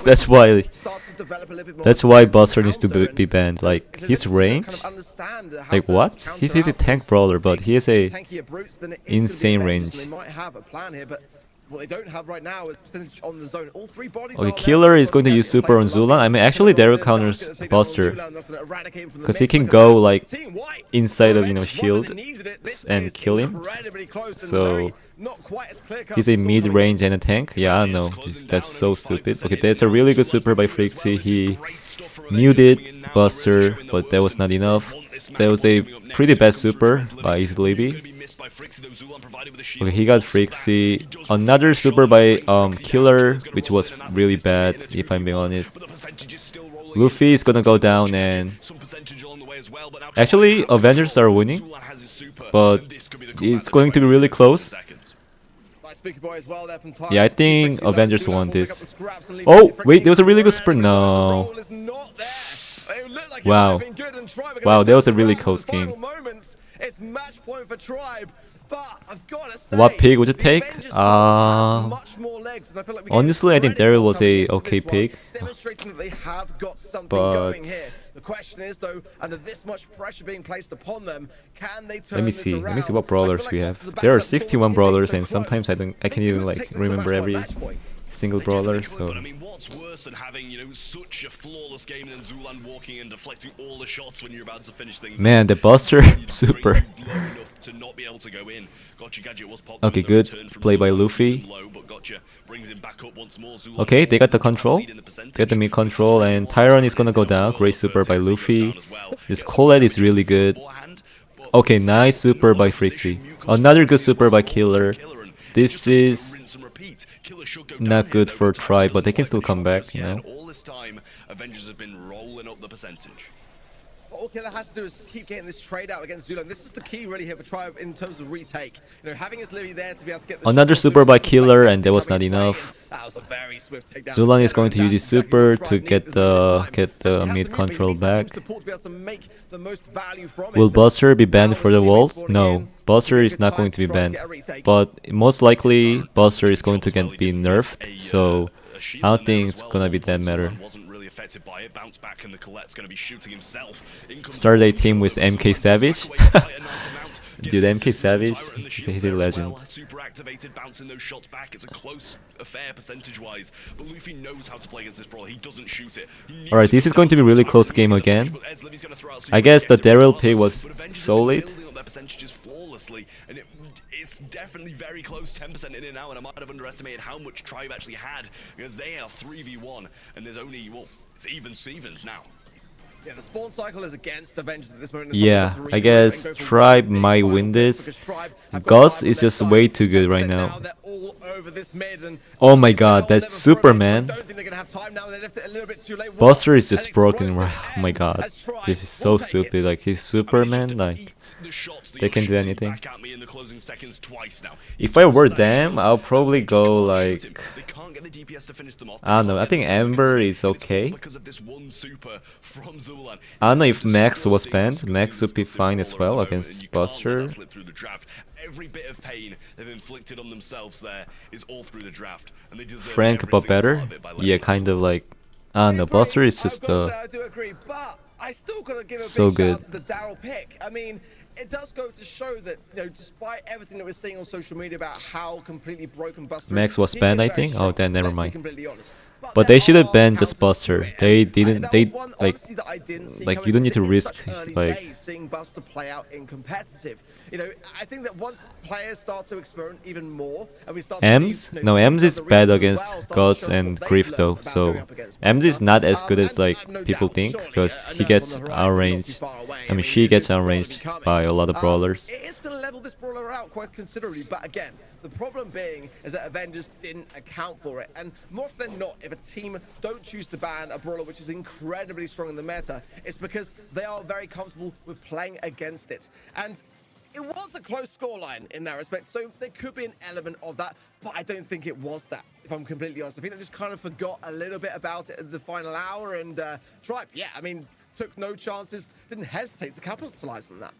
[SPEAKER 2] That's why Buster needs to be banned. Like, his range? Like, what? He's a tank brawler, but he has a insane range.
[SPEAKER 4] what they don't have right now is percentage on the zone. All 3 bodies
[SPEAKER 2] Okay,
[SPEAKER 4] are
[SPEAKER 2] Killer
[SPEAKER 4] left.
[SPEAKER 2] is going to use super on Zulan. I mean, actually, Daryl counters Buster because he can go like inside of, you know, shield and kill him. So he's a mid-range and a tank. Yeah, I know. That's so stupid. Okay, that's a really good super by Frixie. He muted Buster, but that was not enough. That was a pretty bad super by Easy. Okay, he got Frixie. Another super by Killer, which was really bad, if I'm being honest. Luffy is gonna go down, and actually Avengers are winning, but it's going to be really close. Yeah, I think Avengers won this. Oh, wait, there was a really good super. No. Wow. Wow, that was a really close game. What pick would you take? Honestly, I think Daryl was a okay pick. But
[SPEAKER 4] the question is, though, under this much pressure being placed upon them, can they turn
[SPEAKER 2] let me
[SPEAKER 4] this
[SPEAKER 2] see.
[SPEAKER 4] around?
[SPEAKER 2] Let me see what brawlers we have. There are 61 brawlers, and sometimes I can't even like remember every single brawler. So
[SPEAKER 3] I mean, what's worse than having, you know, such a flawless game and then Zulan walking and deflecting all the shots when you're about to finish things?
[SPEAKER 2] Man, the Buster super. Okay, good play by Luffy. Okay, they got the control. Get the mid control, and Tyron is gonna go down. Great super by Luffy. This Colette is really good. Okay, nice super by Frixie. Another good super by Killer. This is not good for Tribe, but they can still come back, you know.
[SPEAKER 3] All this time, Avengers have been rolling up the percentage.
[SPEAKER 4] All Killer has to do is keep getting this trade out against Zulan. This is the key really here for Tribe in terms of retake. You know, having his Livy there to be able to get the
[SPEAKER 2] another super by Killer, and that was not enough.
[SPEAKER 4] That was a very swift takedown.
[SPEAKER 2] Zulan is going to use his super to get the mid control back. Will Buster be banned for the walls? No, Buster is not going to be banned. But most likely, Buster is going to be nerfed, so I don't think it's gonna be that matter. Start a team with MK Savage? Dude, MK Savage, he's a legend.
[SPEAKER 3] Super activated, bouncing those shots back. It's a close affair percentage-wise, but Luffy knows how to play against this Brawl. He doesn't shoot it.
[SPEAKER 2] Alright, this is going to be a really close game again. I guess the Daryl pick was solid.
[SPEAKER 3] It's definitely very close, 10% in and out, and I might have underestimated how much Tribe actually had, because they are 3v1, and there's only, well, it's Stevens now.
[SPEAKER 4] Yeah, the spawn cycle is against Avengers at this moment.
[SPEAKER 2] Yeah, I guess Tribe might win this. Gus is just way too good right now. Oh my god, that's Superman. Buster is just broken. Oh my god, this is so stupid. Like, he's Superman, like, they can do anything. If I were them, I'll probably go like, I don't know, I think Amber is okay. I don't know if Max was banned. Max would be fine as well against Buster.
[SPEAKER 3] Every bit of pain they've inflicted on themselves there is all through the draft, and they deserve
[SPEAKER 2] Frank, but better. Yeah, kind of like, I don't know. Buster is just so good.
[SPEAKER 4] I mean, it does go to show that, you know, despite everything that we're seeing on social media about how completely broken Buster is,
[SPEAKER 2] Max was banned, I think. Oh, then never mind. But they should have banned just Buster. They didn't. They like you don't need to risk like
[SPEAKER 4] seeing Buster play out in competitive. You know, I think that once players start to experiment even more, and we start
[SPEAKER 2] Ems? No, Ems is bad against Gus and Griff though. So Ems is not as good as like people think, because he gets outranged. I mean, she gets outranged by a lot of brawlers.
[SPEAKER 4] It is going to level this brawler out quite considerably, but again, the problem being is that Avengers didn't account for it. And more often than not, if a team don't choose to ban a brawler which is incredibly strong in the meta, it's because they are very comfortable with playing against it. And it was a close scoreline in that respect, so there could be an element of that, but I don't think it was that, if I'm completely honest. I think they just kind of forgot a little bit about it at the final hour, and Tribe, yeah, I mean, took no chances, didn't hesitate to capitalize on that.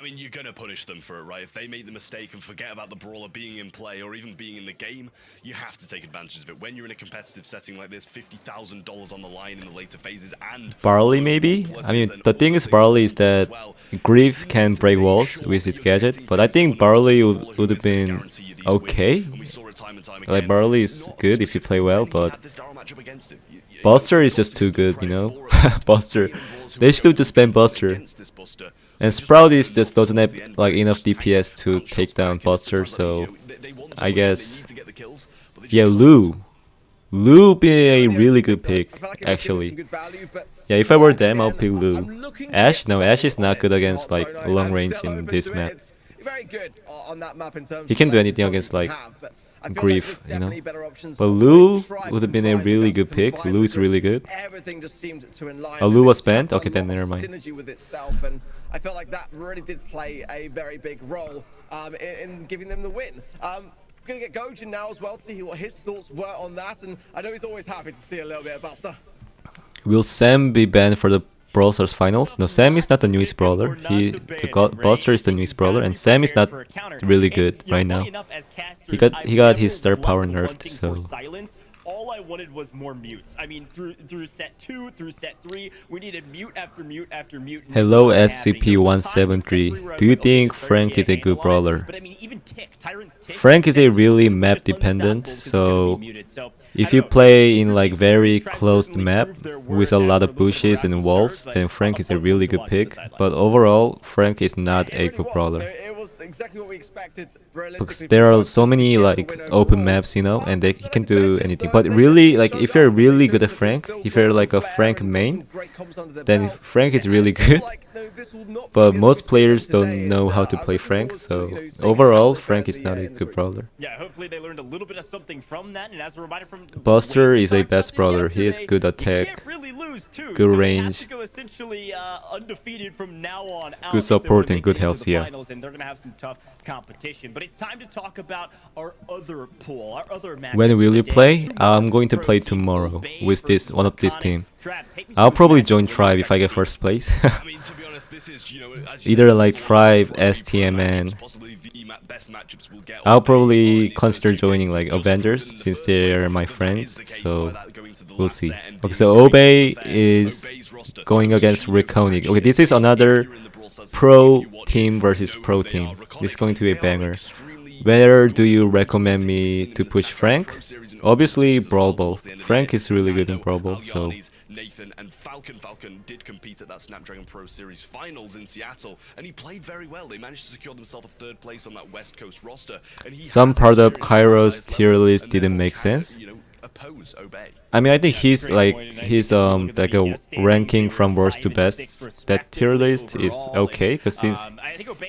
[SPEAKER 3] I mean, you're going to punish them for it, right? If they make the mistake and forget about the brawler being in play or even being in the game, you have to take advantage of it. When you're in a competitive setting like this, $50,000 on the line in the later phases and...
[SPEAKER 2] Barley maybe? I mean, the thing is Barley is that Grief can break walls with his gadget, but I think Barley would have been okay. Like, Barley is good if you play well, but Buster is just too good, you know? Buster. They should just ban Buster. And Sprout is just doesn't have like enough DPS to take down Buster, so I guess yeah, Lu be a really good pick actually. Yeah, if I were them, I'll pick Lu. Ash? No, Ash is not good against like long range in this map. He can do anything against like Grief, you know. But Lu would have been a really good pick. Lu is really good. Oh, Lu was banned? Okay, then never mind.
[SPEAKER 4] I felt like that really did play a very big role in giving them the win. We're going to get Gojin now as well to see what his thoughts were on that, and I know he's always happy to see a little bit of Buster.
[SPEAKER 2] Will Sam be banned for the Brawl Stars finals? No, Sam is not the newest brawler. Buster is the newest brawler, and Sam is not really good right now. He got his star power nerfed, so.
[SPEAKER 1] All I wanted was more mutes. I mean, through set 2, through set 3, we needed mute after mute after mute.
[SPEAKER 2] Hello SCP-173. Do you think Frank is a good brawler? Frank is a really map dependent, so if you play in like very closed map with a lot of bushes and walls, then Frank is a really good pick. But overall, Frank is not a good brawler.
[SPEAKER 4] Exactly what we expected.
[SPEAKER 2] Because there are so many like open maps, you know, and he can do anything. But really, like if you're really good at Frank, if you're like a Frank main, then Frank is really good. But most players don't know how to play Frank, so overall, Frank is not a good brawler.
[SPEAKER 1] Yeah, hopefully they learned a little bit of something from that. And as a reminder from
[SPEAKER 2] Buster is a best brawler. He is good attack, good range,
[SPEAKER 1] undefeated from now on out.
[SPEAKER 2] good support and good health. Yeah.
[SPEAKER 1] And they're gonna have some tough competition. But it's time to talk about our other pool, our other match.
[SPEAKER 2] When will you play? I'm going to play tomorrow with one of this team. I'll probably join Tribe if I get first place. Either like Tribe, STMN. I'll probably consider joining like Avengers since they're my friends, so we'll see. Okay, so Obey is going against Reconic. Okay, this is another pro team versus pro team. This is going to be a banger. Where do you recommend me to push Frank? Obviously Brawl Ball. Frank is really good in Brawl Ball, so
[SPEAKER 3] Nathan and Falcon did compete at that Snapdragon Pro Series finals in Seattle, and he played very well. They managed to secure themselves a 3rd place on that West Coast roster. And
[SPEAKER 2] some part of Kairo's tier list didn't make sense. I mean, I think he's like a ranking from worst to best. That tier list is okay, because since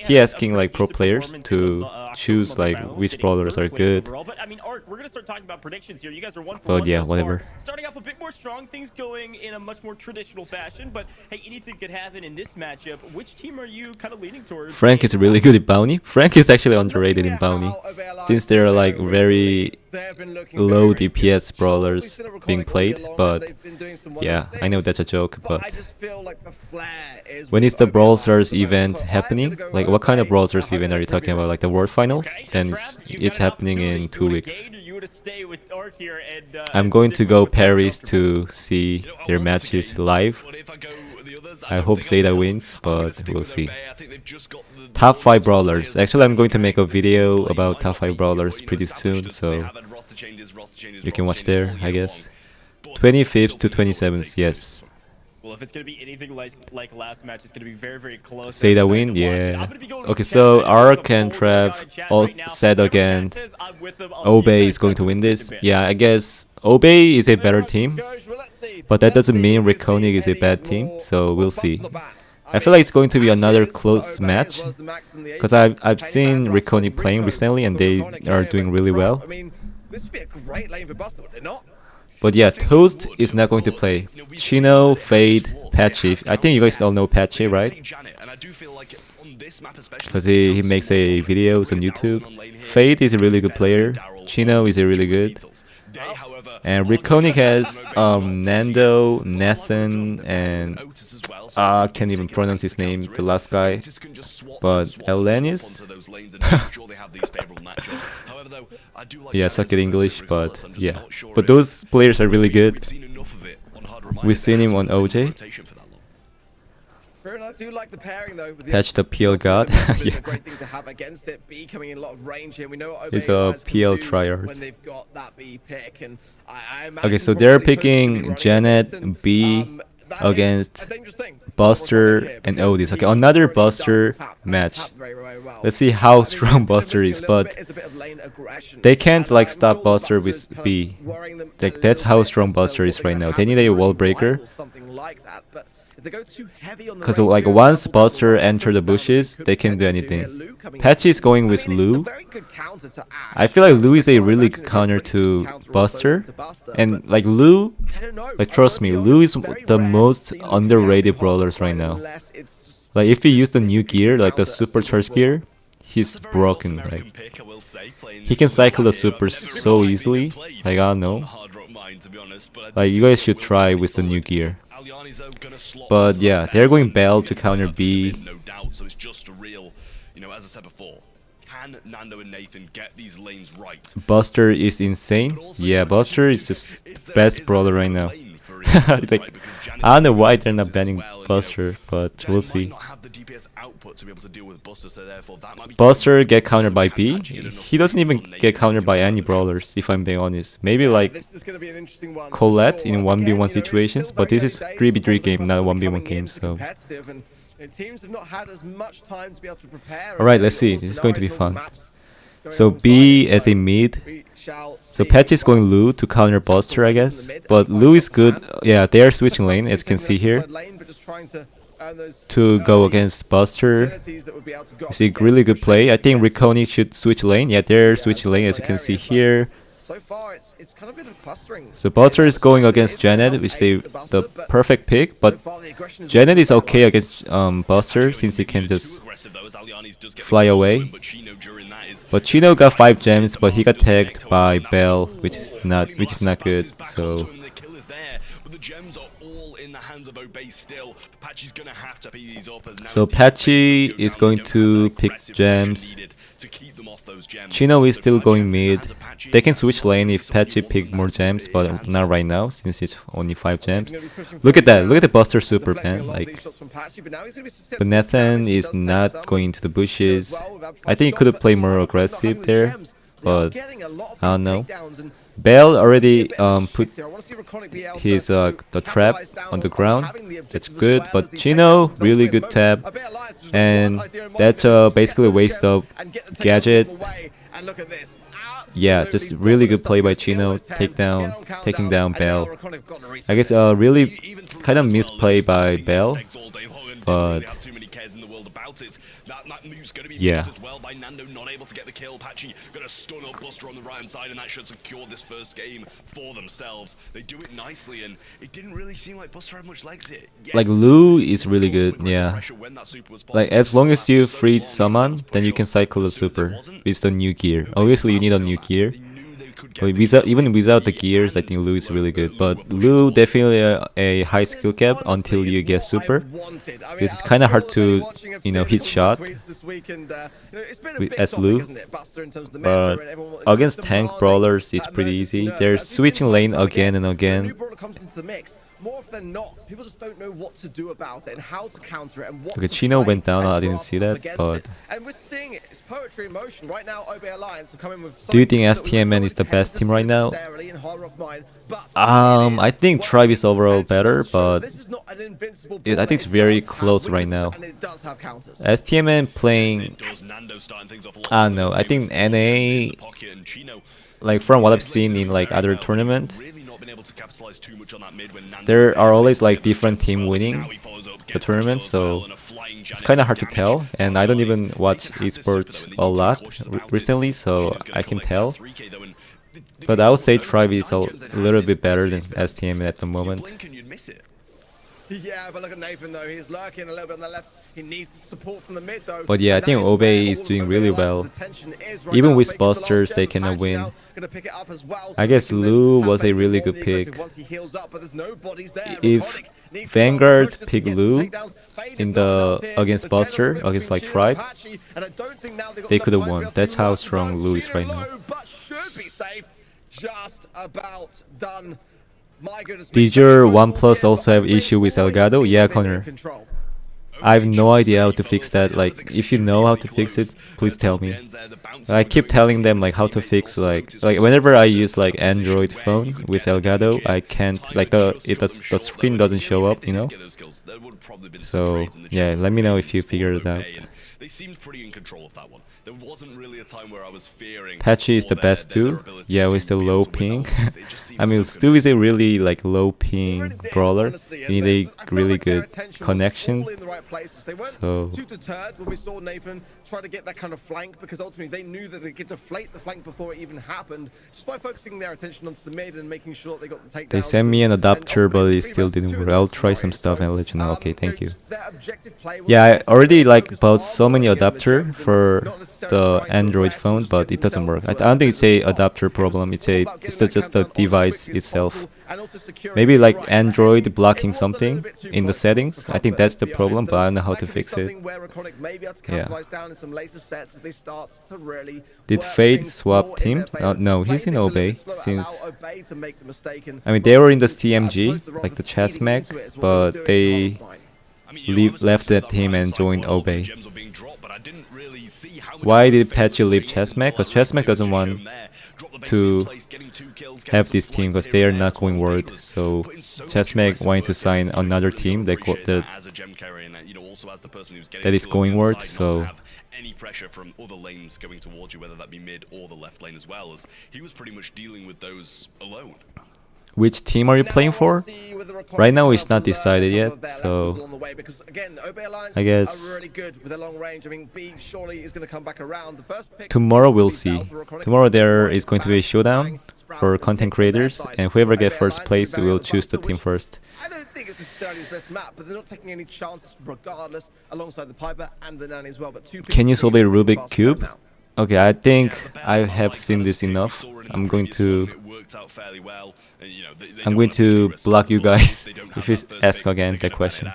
[SPEAKER 2] he asking like pro players to choose like which brawlers are good.
[SPEAKER 1] But I mean, Ark, we're gonna start talking about predictions here. You guys are 1 for 1.
[SPEAKER 2] But yeah, whatever.
[SPEAKER 1] Starting off a bit more strong, things going in a much more traditional fashion. But hey, anything could happen in this matchup. Which team are you kind of leaning towards?
[SPEAKER 2] Frank is really good at Bounty. Frank is actually underrated in Bounty, since they're like very low DPS brawlers being played. But yeah, I know that's a joke, but when is the Brawl Stars event happening? Like, what kind of Brawl Stars event are you talking about? Like the World Finals? Then it's happening in 2 weeks. I'm going to go Paris to see their matches live. I hope Zeta wins, but we'll see. Top 5 brawlers. Actually, I'm going to make a video about top 5 brawlers pretty soon, so you can watch there, I guess. 25th to 27th, yes.
[SPEAKER 1] Well, if it's going to be anything like last match, it's going to be very, very close.
[SPEAKER 2] Zeta win? Yeah. Okay, so Ark and Trav all said again. Obey is going to win this. Yeah, I guess Obey is a better team, but that doesn't mean Reconic is a bad team, so we'll see. I feel like it's going to be another close match, because I've seen Reconic playing recently and they are doing really well. But yeah, Toast is not going to play. Chino, Fade, Patchy. I think you guys all know Patchy, right? because he makes a videos on YouTube. Fate is a really good player. Chino is a really good. And Riconic has Nando, Nathan, and I can't even pronounce his name, the last guy. But Elenis? Yeah, I suck at English, but yeah. But those players are really good. We've seen him on OJ.
[SPEAKER 4] I do like the pairing though.
[SPEAKER 2] Patch the PL god. Yeah.
[SPEAKER 4] Great thing to have against it. B coming in a lot of range here. We know what
[SPEAKER 2] He's a PL tryhard.
[SPEAKER 4] when they've got that B pick, and I
[SPEAKER 2] Okay, so they're picking Janet B against Buster and Otis. Okay, another Buster match. Let's see how strong Buster is, but they can't like stop Buster with B. Like that's how strong Buster is right now. They need a wall breaker. Because like once Buster enter the bushes, they can do anything. Patchy is going with Lu. I feel like Lu is a really good counter to Buster. And like Lu, like trust me, Lu is the most underrated brawlers right now. Like if you use the new gear, like the supercharged gear, he's broken. Like he can cycle the super so easily. Like I don't know. Like you guys should try with the new gear. But yeah, they're going Bell to counter B.
[SPEAKER 3] No doubt, so it's just a real, as I said before, can Nando and Nathan get these lanes right?
[SPEAKER 2] Buster is insane. Yeah, Buster is just best brawler right now. Like, I don't know why they're not banning Buster, but we'll see. Buster get countered by B. He doesn't even get countered by any brawlers, if I'm being honest. Maybe like Colette in 1v1 situations, but this is 3v3 game, not a 1v1 game, so. Alright, let's see. This is going to be fun. So B as a mid. So Patch is going Lu to counter Buster, I guess. But Lu is good. Yeah, they are switching lane, as you can see here, to go against Buster. It's a really good play. I think Riconi should switch lane. Yeah, they're switching lane, as you can see here. So Buster is going against Janet, which is the perfect pick, but Janet is okay against Buster since he can just fly away. But Chino got 5 gems, but he got tagged by Bell, which is not good. So Patchy is going to pick gems. Chino is still going mid. They can switch lane if Patchy pick more gems, but not right now since it's only 5 gems. Look at that! Look at the Buster super, man. Like, but Nathan is not going into the bushes. I think he could have played more aggressive there, but I don't know. Bell already put his the trap on the ground. That's good, but Chino really good tap, and that's basically a waste of gadget. Yeah, just really good play by Chino, taking down Bell. I guess really kind of misplay by Bell, but yeah.
[SPEAKER 3] Nando not able to get the kill. Patchy gonna stun up Buster on the right hand side, and that should secure this first game for themselves. They do it nicely, and it didn't really seem like Buster had much legs here. Yes,
[SPEAKER 2] like Lu is really good, yeah. Like as long as you freeze someone, then you can cycle the super with the new gear. Obviously you need a new gear. But even without the gears, I think Lu is really good. But Lu definitely a high skill cap until you get super. Because it's kind of hard to, hit shot as Lu. But against tank brawlers, it's pretty easy. They're switching lane again and again.
[SPEAKER 4] More often than not, people just don't know what to do about it and how to counter it and what
[SPEAKER 2] okay, Chino went down, I didn't see that, but...
[SPEAKER 4] And we're seeing it, it's poetry in motion. Right now, OB Alliance have come in with...
[SPEAKER 2] Do you think STMN is the best team right now? I think Tribe is overall better, but... I think it's very close right now. STMN playing... I don't know, I think NA... Like from what I've seen in like other tournaments, there are always like different team winning the tournament, so it's kind of hard to tell. And I don't even watch esports a lot recently, so I can tell. But I would say Tribe is a little bit better than STM at the moment.
[SPEAKER 4] Yeah, but look at Nathan though. He's lurking a little bit on the left. He needs support from the mid though.
[SPEAKER 2] But yeah, I think Obe is doing really well. Even with Busters, they cannot win. I guess Lu was a really good pick. If Vanguard picked Lu in the against Buster, against like Tribe, they could have won. That's how strong Lu is right now.
[SPEAKER 4] Just about done.
[SPEAKER 2] Did your OnePlus also have issue with Elgato? Yeah, Connor. I have no idea how to fix that. Like, if you know how to fix it, please tell me. I keep telling them like how to fix like whenever I use like Android phone with Elgato, I can't like the screen doesn't show up, you know. So yeah, let me know if you figure it out.
[SPEAKER 3] They seemed pretty in control of that one. There wasn't really a time where I was fearing.
[SPEAKER 2] Patchy is the best too. Yeah, with the low ping. I mean, Stu is a really like low ping brawler. You need a really good connection. So
[SPEAKER 4] when we saw Nathan try to get that kind of flank, because ultimately they knew that they could deflate the flank before it even happened, just by focusing their attention onto the mid and making sure that they got the takedown.
[SPEAKER 2] they sent me an adapter, but it still didn't work. I'll try some stuff and let you know. Okay, thank you. Yeah, I already like bought so many adapter for the Android phone, but it doesn't work. I don't think it's a adapter problem. It's just the device itself. Maybe like Android blocking something in the settings. I think that's the problem, but I don't know how to fix it. Yeah. Did Fade swap teams? No, he's in Obey since. I mean, they were in the CMG, like the chess mag, but they left that team and joined Obey. Why did Patchy leave Chessmac? Because Chessmac doesn't want to have this team because they are not going world. So Chessmac wanted to sign another team that is going world. So
[SPEAKER 3] any pressure from other lanes going towards you, whether that be mid or the left lane as well, as he was pretty much dealing with those alone.
[SPEAKER 2] Which team are you playing for? Right now it's not decided yet, so I guess tomorrow we'll see. Tomorrow there is going to be a showdown for content creators, and whoever gets first place will choose the team first.
[SPEAKER 4] I don't think it's necessarily the best map, but they're not taking any chances regardless, alongside the Piper and the Nanny as well. But
[SPEAKER 2] can you solve a Rubik Cube? Okay, I think I have seen this enough. I'm going to block you guys if you ask again that question.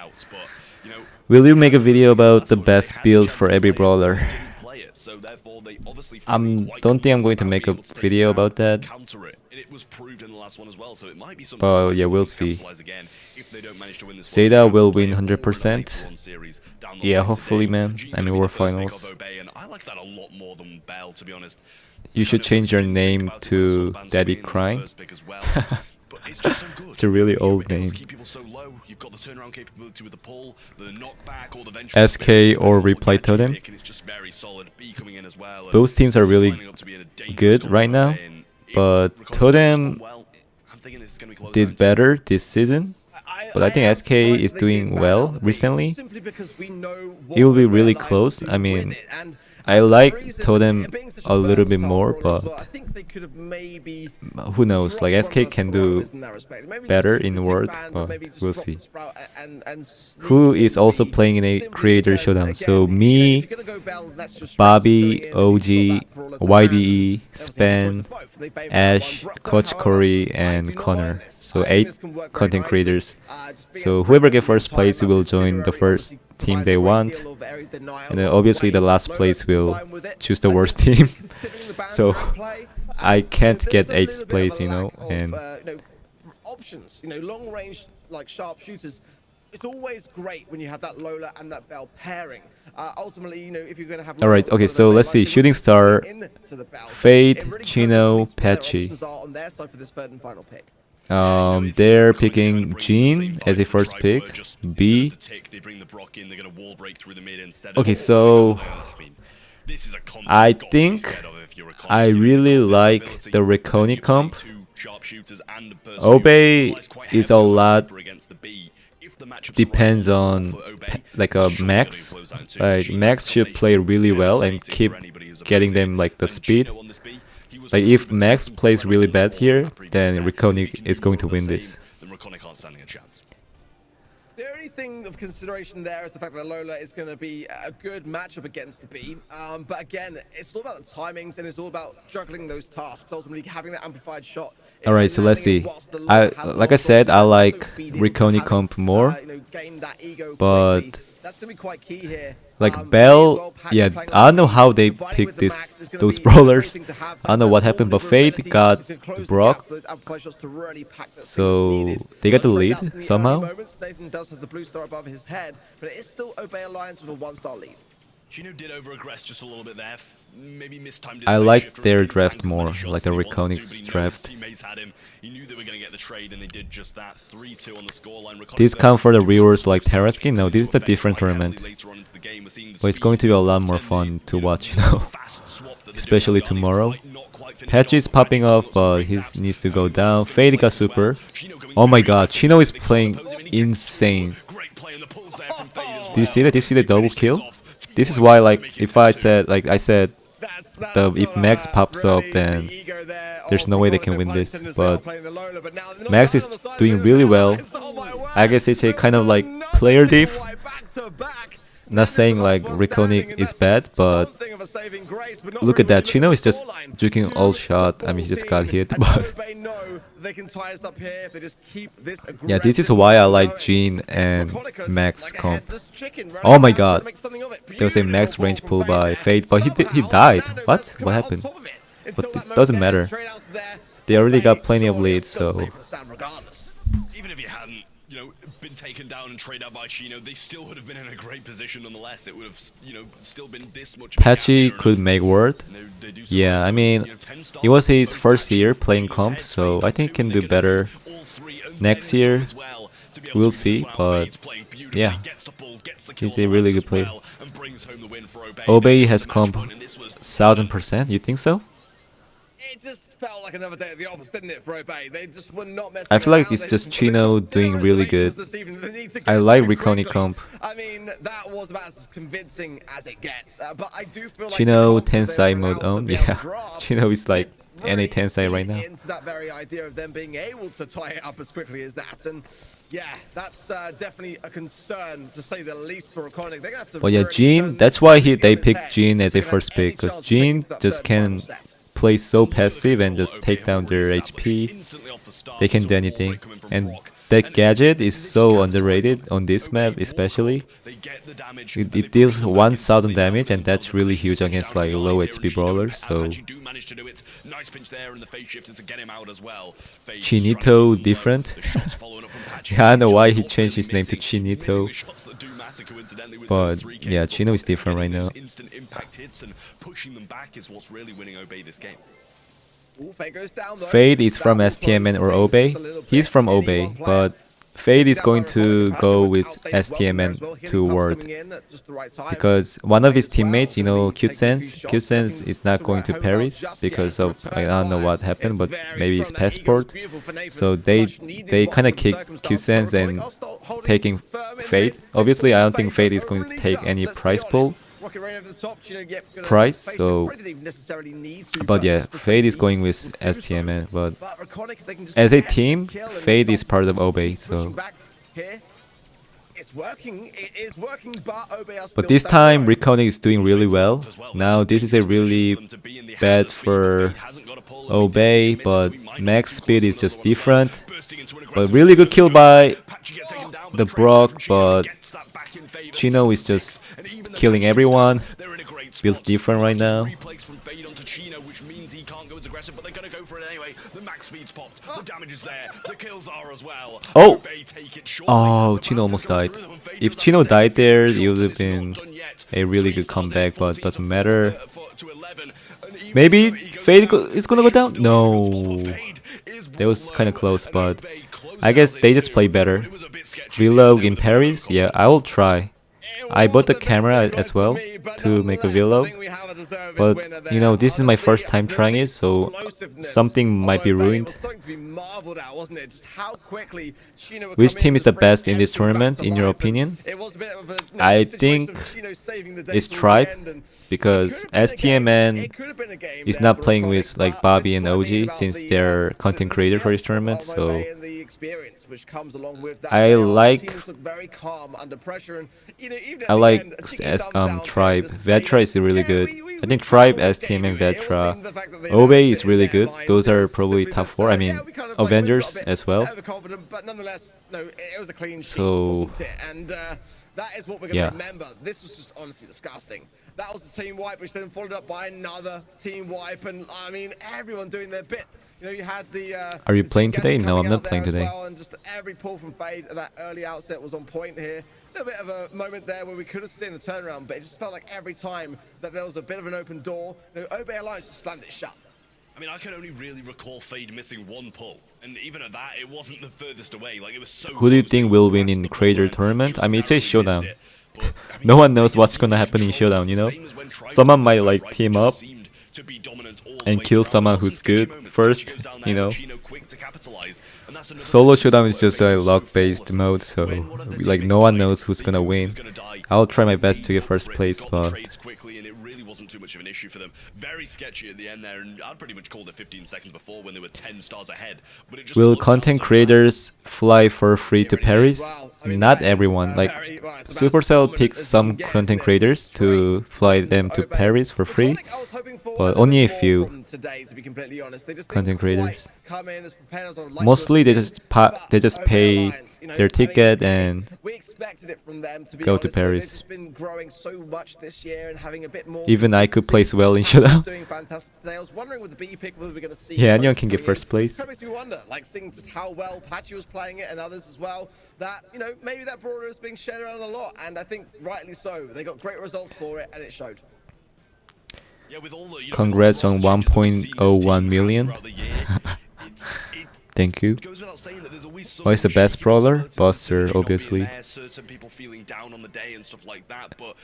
[SPEAKER 2] Will you make a video about the best build for every brawler? Don't think I'm going to make a video about that. But yeah, we'll see. Zeta will win 100%. Yeah, hopefully, man. I mean, we're finals. You should change your name to Daddy Crying. It's a really old name. SK or Reply Totem. Those teams are really good right now, but Totem did better this season. But I think SK is doing well recently. It will be really close. I mean, I like Totem a little bit more, but who knows? Like SK can do better in the world, but we'll see. Who is also playing in a creator showdown? So me, Bobby, OG, YDE, Span, Ash, Coach Corey, and Connor. So 8 content creators. So whoever gets first place will join the first team they want, and then obviously the last place will choose the worst team. So I can't get 8th place, you know. And
[SPEAKER 4] options, long range like sharpshooters. It's always great when you have that Lola and that Bell pairing. Ultimately, if you're going to have.
[SPEAKER 2] All right, okay. So let's see. Shooting Star, Fade, Chino, Patchy. They're picking Jean as a first pick. B. Okay, so I think I really like the Reconi comp. Obey is a lot. Depends on like a Max. Like Max should play really well and keep getting them like the speed. Like if Max plays really bad here, then Reconic is going to win this.
[SPEAKER 4] thing of consideration there is the fact that Lola is going to be a good matchup against the B. But again, it's all about the timings and it's all about juggling those tasks. Ultimately, having that amplified shot.
[SPEAKER 2] All right, so let's see. Like I said, I like Reconi comp more, but
[SPEAKER 4] that's going to be quite key here.
[SPEAKER 2] like Bell, yeah, I don't know how they picked those brawlers. I don't know what happened, but Fade got Brock, so they got the lead somehow.
[SPEAKER 4] Nathan does have the blue star above his head, but it is still Obey Alliance with a 1-star lead.
[SPEAKER 3] Chino did over-aggress just a little bit there. Maybe mistimed his
[SPEAKER 2] I
[SPEAKER 3] phase
[SPEAKER 2] like
[SPEAKER 3] shift
[SPEAKER 2] their
[SPEAKER 3] really
[SPEAKER 2] draft
[SPEAKER 3] tanked as
[SPEAKER 2] more,
[SPEAKER 3] many shots
[SPEAKER 2] like the
[SPEAKER 3] as he wanted to,
[SPEAKER 2] Reconics
[SPEAKER 3] but he knew his
[SPEAKER 2] draft.
[SPEAKER 3] teammates had him. He knew they were going to get the trade, and they did just that. 3-2 on the scoreline.
[SPEAKER 2] This come for the viewers like Terraskin? No, this is a different tournament. But it's going to be a lot more fun to watch, you know. Especially tomorrow. Patch is popping off, but he needs to go down. Fade got super. Oh my god, Chino is playing insane. Do you see that? Do you see the double kill? This is why, like, if I said, like I said, if Max pops up, then there's no way they can win this. But Max is doing really well. I guess it's a kind of like player diff. Not saying like Reconic is bad, but look at that. Chino is just juking all shot. I mean, he just got hit. But yeah, this is why I like Jean and Max comp. Oh my god. There was a max range pull by Fade, but he died. What? What happened? But it doesn't matter. They already got plenty of leads, so...
[SPEAKER 3] Even if you hadn't, you know, been taken down and traded out by Chino, they still would have been in a great position nonetheless. It would have, you know, still been this much.
[SPEAKER 2] Patchy could make word. Yeah, I mean, it was his first year playing comp, so I think he can do better next year. We'll see, but yeah, he's a really good player. Obey has comp 1000%. You think so?
[SPEAKER 4] It just felt like another day at the office, didn't it, for Obey? They just were not messing
[SPEAKER 2] I feel like
[SPEAKER 4] around.
[SPEAKER 2] it's just Chino doing really good. I like Reconi comp.
[SPEAKER 4] I mean, that was about as convincing as it gets. But I do feel like
[SPEAKER 2] Chino Tensai mode on. Yeah, Chino is like NA Tensai right now.
[SPEAKER 4] Into that very idea of them being able to tie it up as quickly as that, and yeah, that's definitely a concern to say the least for Reconic. They're gonna have to.
[SPEAKER 2] But yeah, Jean. That's why they picked Jean as a first pick, because Jean just can play so passive and just take down their HP. They can do anything, and that gadget is so underrated on this map, especially. It deals 1000 damage, and that's really huge against like low HP brawlers. So Chinito different. Yeah, I don't know why he changed his name to Chinito. But yeah, Chino is different right now. Fade is from STMN or Obey. He's from Obey, but Fade is going to go with STMN to World. Because one of his teammates, you know, Qsense is not going to Paris because of, I don't know what happened, but maybe his passport. So they kind of kick Qsense and taking Fade. Obviously, I don't think Fade is going to take any prize pool. Price, so but yeah, Fade is going with STMN, but as a team, Fade is part of Obey, so but this time Reconic is doing really well. Now this is a really bad for Obey, but max speed is just different. But really good kill by the Brock, but Chino is just killing everyone. Feels different right now. Oh! Oh, Chino almost died. If Chino died there, it would have been a really good comeback, but doesn't matter. Maybe Fade is gonna go down? No. That was kind of close, but I guess they just play better. Vlog in Paris? Yeah, I will try. I bought the camera as well. to make a vlog, but you know, this is my first time trying it, so something might be ruined. Which team is the best in this tournament, in your opinion? I think it's Tribe, because STMN is not playing with like Bobby and OG since they're content creator for this tournament, so I like Tribe. Vetra is really good. I think Tribe, STMN, Vetra, Obey is really good. Those are probably top 4. I mean, Avengers as well. So
[SPEAKER 4] that is what we're going to remember. This was just honestly disgusting. That was the team wipe, which then followed up by another team wipe, and I mean, everyone doing their bit. You know, you had the.
[SPEAKER 2] Are you playing today? No, I'm not playing today.
[SPEAKER 4] Well, and just every pull from Fade at that early outset was on point here. A little bit of a moment there where we could have seen the turnaround, but it just felt like every time that there was a bit of an open door, you know, Obey Alliance just slammed it shut.
[SPEAKER 3] I mean, I can only really recall Fade missing one pull, and even at that, it wasn't the furthest away. Like, it was so.
[SPEAKER 2] Who do you think will win in Creator Tournament? I mean, it's a showdown. No one knows what's gonna happen in showdown, you know? Someone might like team up and kill someone who's good first, you know? Solo showdown is just a luck-based mode, so like no one knows who's gonna win. I'll try my best to get first place, but
[SPEAKER 3] wasn't too much of an issue for them. Very sketchy at the end there, and I'd pretty much called it 15 seconds before when they were 10 stars ahead. But it just
[SPEAKER 2] will content creators fly for free to Paris? Not everyone. Like Supercell picks some content creators to fly them to Paris for free, but only a few content creators. Mostly they just pay their ticket and go to Paris. Even I could place well in showdown. Yeah, anyone can get first place.
[SPEAKER 4] Makes me wonder, like seeing just how well Patchy was playing it and others as well. That, you know, maybe that brawler is being shared around a lot, and I think rightly so. They got great results for it, and it showed.
[SPEAKER 3] Yeah, with all the,
[SPEAKER 2] congrats on 1.01 million. Thank you. Oh, it's the best brawler? Buster, obviously.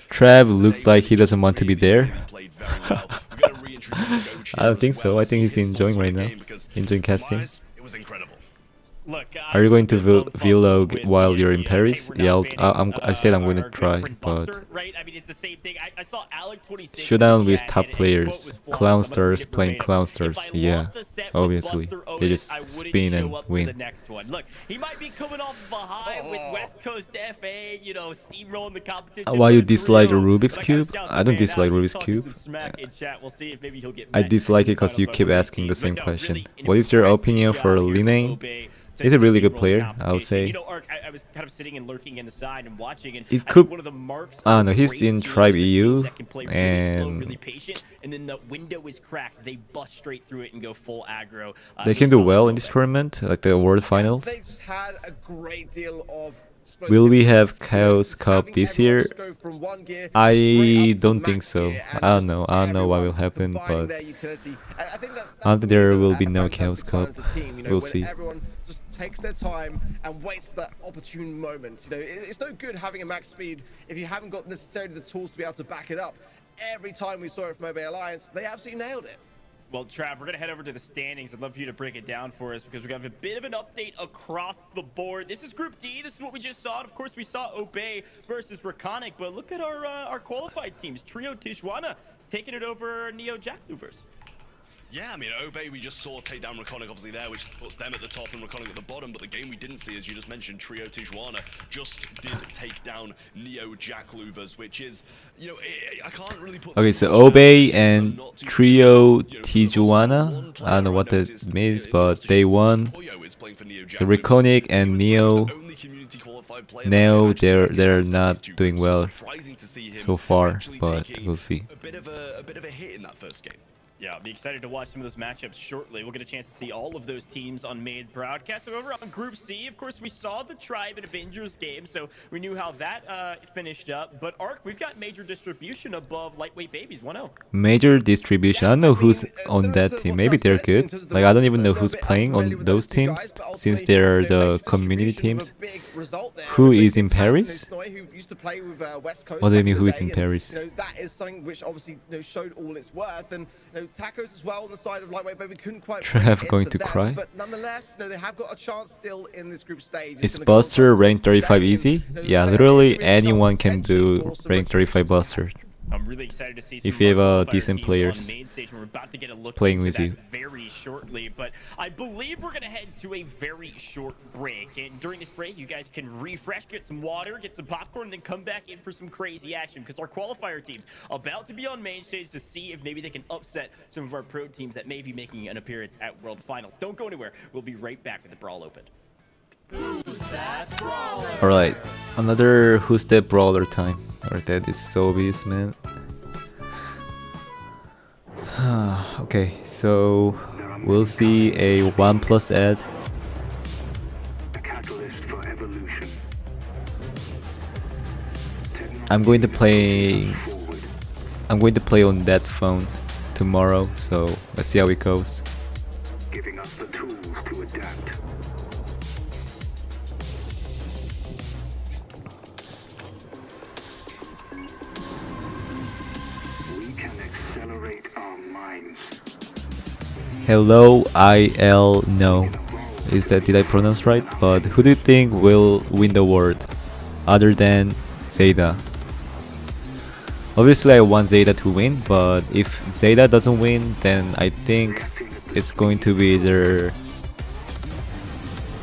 [SPEAKER 2] Trav looks like he doesn't want to be there. I don't think so. I think he's enjoying right now. Enjoying casting.
[SPEAKER 1] Look,
[SPEAKER 2] are you going to vlog while you're in Paris? Yeah, I said I'm going to try, but
[SPEAKER 1] right? I mean, it's the same thing. I saw Alec 26
[SPEAKER 2] showdown with top players, Clown Stars playing Clown Stars. Yeah, obviously they just spin and win.
[SPEAKER 1] Look, he might be coming off of a high with West Coast FA, you know, steamrolling the competition.
[SPEAKER 2] Why you dislike Rubik's Cube? I don't dislike Rubik's Cube. I dislike it because you keep asking the same question. What is your opinion for Linane? He's a really good player, I would say.
[SPEAKER 1] You know, Ark, I was kind of sitting and lurking in the side and watching, and
[SPEAKER 2] it could.
[SPEAKER 1] One of the marks
[SPEAKER 2] No, he's in Tribe EU, and
[SPEAKER 1] really patient, and then the window is cracked. They bust straight through it and go full aggro.
[SPEAKER 2] They can do well in this tournament, like the World Finals.
[SPEAKER 4] They just had a great deal of.
[SPEAKER 2] Will we have Chaos Cup this year? I don't think so. I don't know. I don't know what will happen, but I think there will be no Chaos Cup. We'll see.
[SPEAKER 4] Takes their time and waits for that opportune moment. You know, it's no good having a max speed if you haven't got necessarily the tools to be able to back it up. Every time we saw it from Obey Alliance, they absolutely nailed it.
[SPEAKER 1] Well, Trav, we're going to head over to the standings. I'd love for you to break it down for us because we have a bit of an update across the board. This is Group D. This is what we just saw. And of course, we saw Obey versus Raconic, but look at our qualified teams. Trio Tijuana taking it over Neo Jack Louvers.
[SPEAKER 3] Yeah, I mean, Obey, we just saw take down Raconic obviously there, which puts them at the top and Raconic at the bottom, but the game we didn't see, as you just mentioned, Trio Tijuana just did take down Neo Jack Louvers, which is, you know, I can't really put...
[SPEAKER 2] Okay, so Obey and Trio Tijuana, I don't know what that means, but they won. So Raconic and Neo, they're not doing well so far, but we'll see.
[SPEAKER 3] A bit of a hit in that first game.
[SPEAKER 1] Yeah, I'll be excited to watch some of those matchups shortly. We'll get a chance to see all of those teams on main broadcast. So over on Group C, of course, we saw the Tribe and Avengers game, so we knew how that finished up. But Ark, we've got Major Distribution above Lightweight Babies 1-0.
[SPEAKER 2] Major Distribution. I don't know who's on that team. Maybe they're good. Like, I don't even know who's playing on those teams since they're the community teams. Who is in Paris? What do you mean, who is in Paris?
[SPEAKER 4] That is something which obviously showed all its worth, and Tacos as well on the side of Lightweight Baby couldn't quite.
[SPEAKER 2] Trav going to cry.
[SPEAKER 4] But nonetheless, they have got a chance still in this group stage.
[SPEAKER 2] Is Buster rank 35 easy? Yeah, literally anyone can do rank 35 Buster.
[SPEAKER 1] I'm really excited to see some
[SPEAKER 2] if you have
[SPEAKER 1] qualifier
[SPEAKER 2] decent
[SPEAKER 1] teams
[SPEAKER 2] players
[SPEAKER 1] on main stage, and we're about to get a look
[SPEAKER 2] playing
[SPEAKER 1] into
[SPEAKER 2] with
[SPEAKER 1] that
[SPEAKER 2] you.
[SPEAKER 1] very shortly. But I believe we're gonna head to a very short break, and during this break, you guys can refresh, get some water, get some popcorn, and then come back in for some crazy action because our qualifier teams about to be on main stage to see if maybe they can upset some of our pro teams that may be making an appearance at World Finals. Don't go anywhere. We'll be right back with the Brawl Open.
[SPEAKER 2] Alright, another Who's That Brawler time. Alright, that is so obvious, man. Okay, so we'll see a 1+ ad. I'm going to play on that phone tomorrow, so let's see how it goes.
[SPEAKER 5] Giving us the tools to adapt. We can accelerate our minds.
[SPEAKER 2] Hello, IL no. Did I pronounce right? But who do you think will win the world other than Zeta? Obviously I want Zeta to win, but if Zeta doesn't win, then I think it's going to be either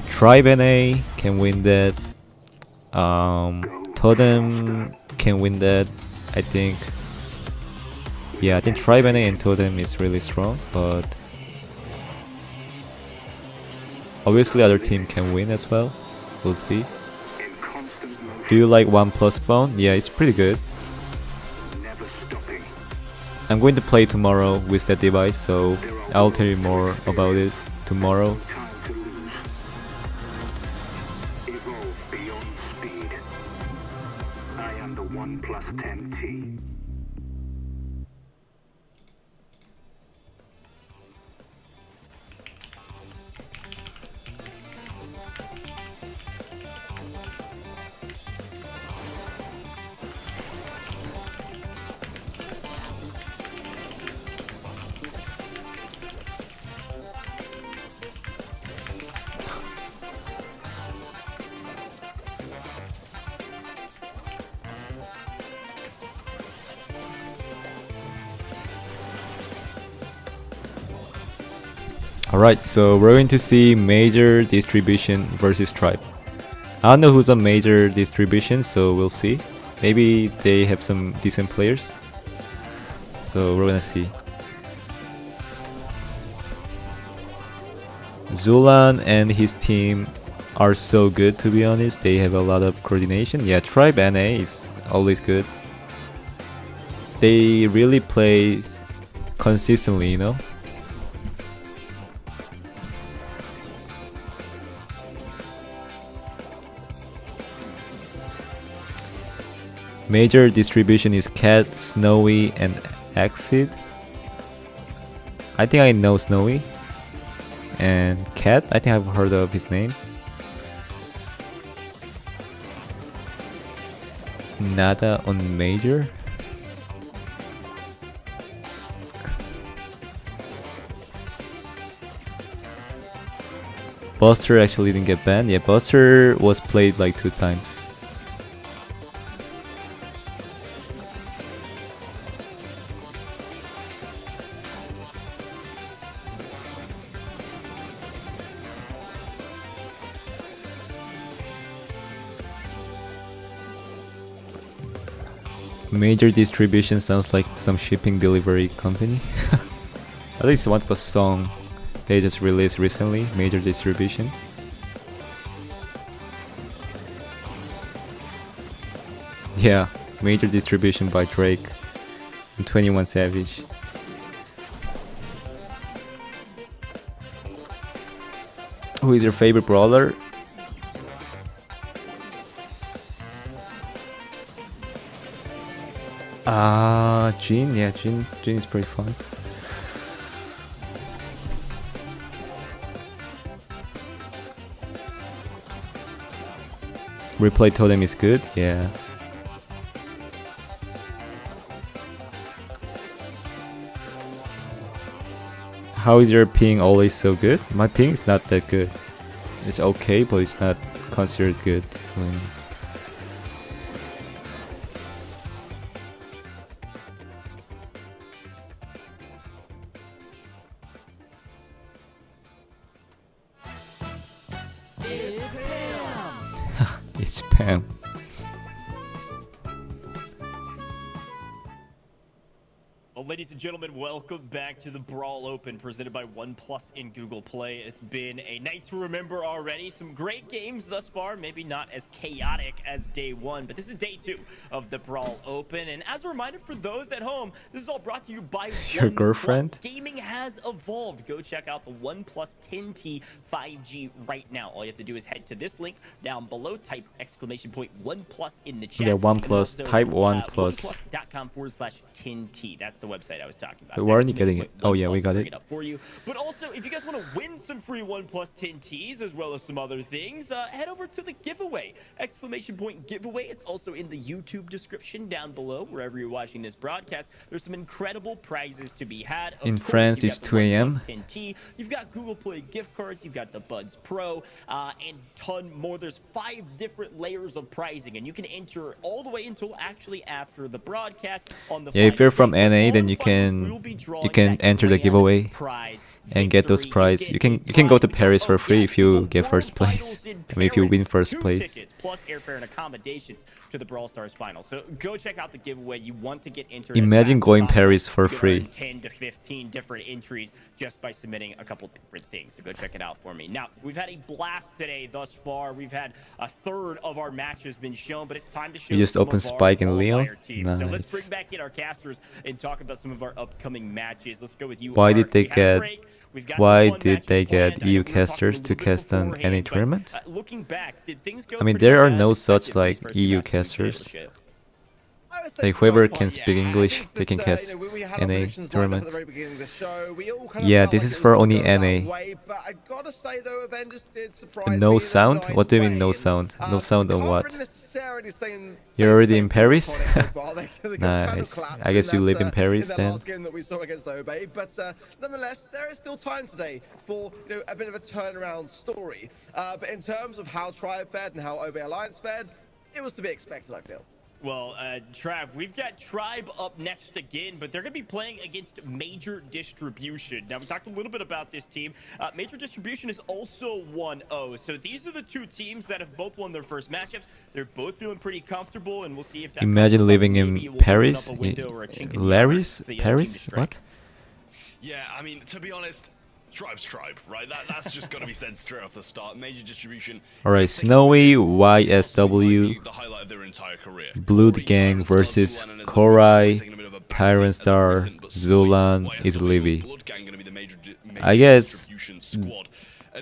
[SPEAKER 2] Tribe NA can win that, Totem can win that, I think. Yeah, I think Tribe NA and Totem is really strong, but obviously other team can win as well. We'll see. Do you like 1+ phone? Yeah, it's pretty good. I'm going to play tomorrow with that device, so I'll tell you more about it tomorrow.
[SPEAKER 5] Evolve beyond speed. I am the 1+10T.
[SPEAKER 2] Alright, so we're going to see Major Distribution versus Tribe. I don't know who's on Major Distribution, so we'll see. Maybe they have some decent players. So we're gonna see. Zulan and his team are so good, to be honest. They have a lot of coordination. Yeah, Tribe NA is always good. They really play consistently, you know. Major Distribution is Cat, Snowy, and Exit. I think I know Snowy. And Cat, I think I've heard of his name. Nada on Major. Buster actually didn't get banned. Yeah, Buster was played like 2 times. Major Distribution sounds like some shipping delivery company. At least once a song they just released recently, Major Distribution. Yeah, Major Distribution by Drake and 21 Savage. Who is your favorite brawler? Jhin. Yeah, Jhin is pretty fun. Replay totem is good. Yeah. How is your ping always so good? My ping is not that good. It's okay, but it's not considered good. It's spam.
[SPEAKER 1] Well, ladies and gentlemen, welcome back to the Brawl Open presented by OnePlus in Google Play. It's been a night to remember already. Some great games thus far, maybe not as chaotic as day one, but this is day two of the Brawl Open. And as a reminder for those at home, this is all brought to you by
[SPEAKER 2] Your girlfriend?
[SPEAKER 1] Gaming has evolved. Go check out the OnePlus 10T 5G right now. All you have to do is head to this link down below, type !OnePlus in the chat.
[SPEAKER 2] Yeah, OnePlus, type OnePlus.
[SPEAKER 1] OnePlus.com/10T. That's the website I was talking about.
[SPEAKER 2] Wait, why aren't you getting it? Oh yeah, we got it.
[SPEAKER 1] Up for you. But also, if you guys want to win some free OnePlus 10Ts as well as some other things, head over to the giveaway. !Giveaway. It's also in the YouTube description down below, wherever you're watching this broadcast. There's some incredible prizes to be had.
[SPEAKER 2] In France, it's 2 a.m.
[SPEAKER 1] You've got Google Play gift cards. You've got the Buds Pro, and ton more. There's 5 different layers of pricing, and you can enter all the way until actually after the broadcast on the.
[SPEAKER 2] Yeah, if you're from NA, then you can enter the giveaway and get those prizes. You can go to Paris for free if you get first place. I mean, if you win first place.
[SPEAKER 1] Plus airfare and accommodations to the Brawl Stars final. So go check out the giveaway. You want to get entered.
[SPEAKER 2] Imagine going Paris for free.
[SPEAKER 1] 10 to 15 different entries just by submitting a couple different things. So go check it out for me. Now, we've had a blast today thus far. We've had a third of our matches been shown, but it's time to show.
[SPEAKER 2] You just open Spike and Leo.
[SPEAKER 1] Nice. So let's bring back in our casters and talk about some of our upcoming matches. Let's go with you.
[SPEAKER 2] Why did they get EU casters to cast on NA tournament? I mean, there are no such like EU casters. Like whoever can speak English, they can cast NA tournament. Yeah, this is for only NA. No sound? What do you mean no sound? No sound on what? You're already in Paris? Nice. I guess you live in Paris then.
[SPEAKER 4] But nonetheless, there is still time today for a bit of a turnaround story. But in terms of how Tribe fared and how OB Alliance fared, it was to be expected, I feel.
[SPEAKER 1] Well, Trav, we've got Tribe up next again, but they're going to be playing against Major Distribution. Now, we talked a little bit about this team. Major Distribution is also 1-0. So these are the two teams that have both won their first matchups. They're both feeling pretty comfortable, and we'll see if that.
[SPEAKER 2] Imagine living in Paris. Larry's? Paris? What?
[SPEAKER 3] Yeah, I mean, to be honest, Tribe's Tribe, right? That's just got to be said straight off the start. Major Distribution.
[SPEAKER 2] Alright, Snowy, YSW,
[SPEAKER 3] the highlight of their entire career.
[SPEAKER 2] Blood Gang versus Korai, Tyrant Star, Zulan, is Livy. I guess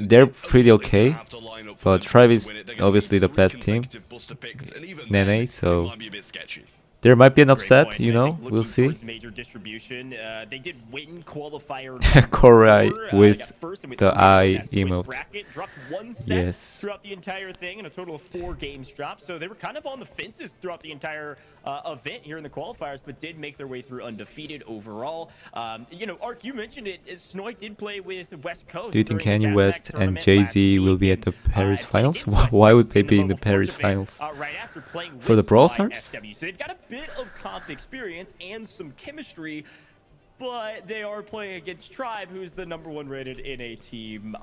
[SPEAKER 2] they're pretty okay, but Tribe is obviously the best team in NA, so there might be an upset, you know, we'll see.
[SPEAKER 1] Major Distribution. They did win qualifier.
[SPEAKER 2] Korai with the eye emote.
[SPEAKER 1] Dropped 1 set throughout the entire thing, and a total of 4 games dropped. So they were kind of on the fences throughout the entire event here in the qualifiers, but did make their way through undefeated overall. You know, Ark, you mentioned it. Snoy did play with West Coast.
[SPEAKER 2] Do you think Kanye West and Jay-Z will be at the Paris finals? Why would they be in the Paris finals?
[SPEAKER 1] Right after playing
[SPEAKER 2] for the Brawl Stars?
[SPEAKER 1] So they've got a bit of comp experience and some chemistry, but they are playing against Tribe, who's the #1 rated NA team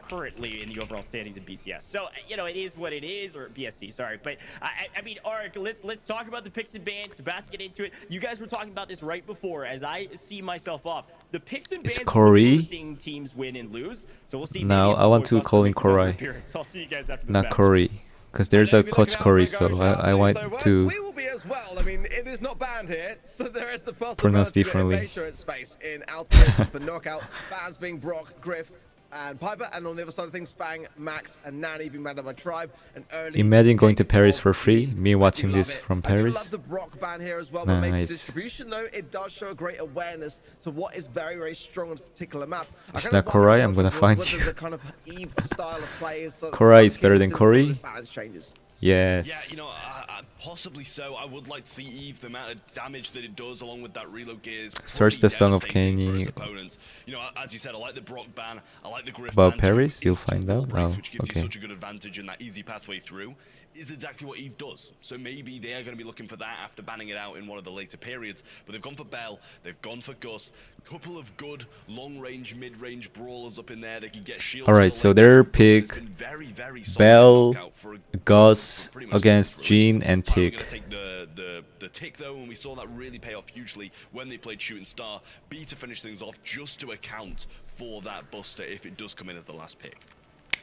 [SPEAKER 1] currently in the overall standings in BCS. So, you know, it is what it is, or BSC, sorry. But, I mean, Ark, let's talk about the picks and bans. It's about to get into it. You guys were talking about this right before, as I see myself off. The picks and bans are seeing teams win and lose. So we'll see.
[SPEAKER 2] Now, I want to call in Korai,
[SPEAKER 1] I'll see you guys after this
[SPEAKER 2] not
[SPEAKER 1] match.
[SPEAKER 2] Corey. Because there's a Coach Corey, so I want to
[SPEAKER 4] we will be as well. I mean, it is not banned here, so there is the
[SPEAKER 2] pronounce differently.
[SPEAKER 4] Space in Ultimate for knockout. Bans being Brock, Griff, and Piper, and on the other side of things, Fang, Max, and Nani being banned by Tribe. And early
[SPEAKER 2] Imagine going to
[SPEAKER 4] kick
[SPEAKER 2] Paris
[SPEAKER 4] of
[SPEAKER 2] for free.
[SPEAKER 4] the-
[SPEAKER 2] Me
[SPEAKER 4] I
[SPEAKER 2] watching
[SPEAKER 4] do
[SPEAKER 2] this
[SPEAKER 4] love it.
[SPEAKER 2] from
[SPEAKER 4] I do
[SPEAKER 2] Paris.
[SPEAKER 4] love the Brock ban here as well, but maybe
[SPEAKER 2] Nice.
[SPEAKER 4] distribution though, it does show a great awareness to what is very, very strong on this particular map. I
[SPEAKER 2] It's
[SPEAKER 4] kind of
[SPEAKER 2] not
[SPEAKER 4] wonder
[SPEAKER 2] Korai, I'm gonna find
[SPEAKER 4] whether
[SPEAKER 2] you.
[SPEAKER 4] the kind of Eve style of play is sort of
[SPEAKER 2] Korai is
[SPEAKER 4] sunk
[SPEAKER 2] better
[SPEAKER 4] in
[SPEAKER 2] than
[SPEAKER 4] since some of
[SPEAKER 2] Corey?
[SPEAKER 4] this balance changes.
[SPEAKER 3] Yeah,
[SPEAKER 2] Yes.
[SPEAKER 3] you know, possibly so. I would like to see Eve, the amount of damage that it does along with that reload gear is
[SPEAKER 2] Search
[SPEAKER 3] pretty
[SPEAKER 2] the Song of
[SPEAKER 3] devastating for
[SPEAKER 2] Kenny.
[SPEAKER 3] his opponents. You know, as you said, I like the Brock ban, I like the Griff
[SPEAKER 2] About
[SPEAKER 3] ban too.
[SPEAKER 2] Paris? You'll
[SPEAKER 3] Instant
[SPEAKER 2] find
[SPEAKER 3] wall
[SPEAKER 2] out?
[SPEAKER 3] breaks,
[SPEAKER 2] Oh,
[SPEAKER 3] which gives
[SPEAKER 2] okay.
[SPEAKER 3] you such a good advantage and that easy pathway through is exactly what Eve does. So maybe they are going to be looking for that after banning it out in one of the later periods. But they've gone for Bell, they've gone for Gus. Couple of good long-range, mid-range brawlers up in there. They can get shields.
[SPEAKER 2] Alright, so their pick Bell, Gus against Jean and Tick.
[SPEAKER 3] Take the Tick though, and we saw that really pay off hugely when they played Shooting Star. B to finish things off, just to account for that Buster if it does come in as the last pick.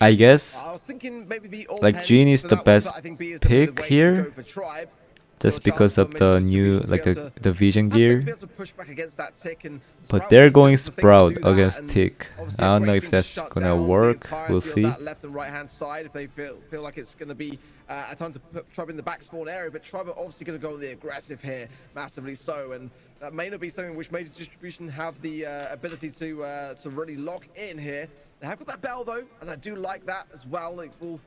[SPEAKER 2] I guess
[SPEAKER 4] I was thinking maybe be all
[SPEAKER 2] like
[SPEAKER 4] pen
[SPEAKER 2] Jean is
[SPEAKER 4] for
[SPEAKER 2] the
[SPEAKER 4] that one,
[SPEAKER 2] best
[SPEAKER 4] but I think B is definitely the
[SPEAKER 2] pick
[SPEAKER 4] way to
[SPEAKER 2] here,
[SPEAKER 4] go for Tribe.
[SPEAKER 2] just because of the new like the vision gear. But they're going Sprout against Tick. I don't know if that's gonna work. We'll see.
[SPEAKER 4] Left and right hand side if they feel like it's gonna be a time to put Tribe in the back spawn area, but Tribe are obviously gonna go on the aggressive here, massively so, and that may not be something which Major Distribution have the ability to really lock in here. They have got that Bell though, and I do like that as well. It will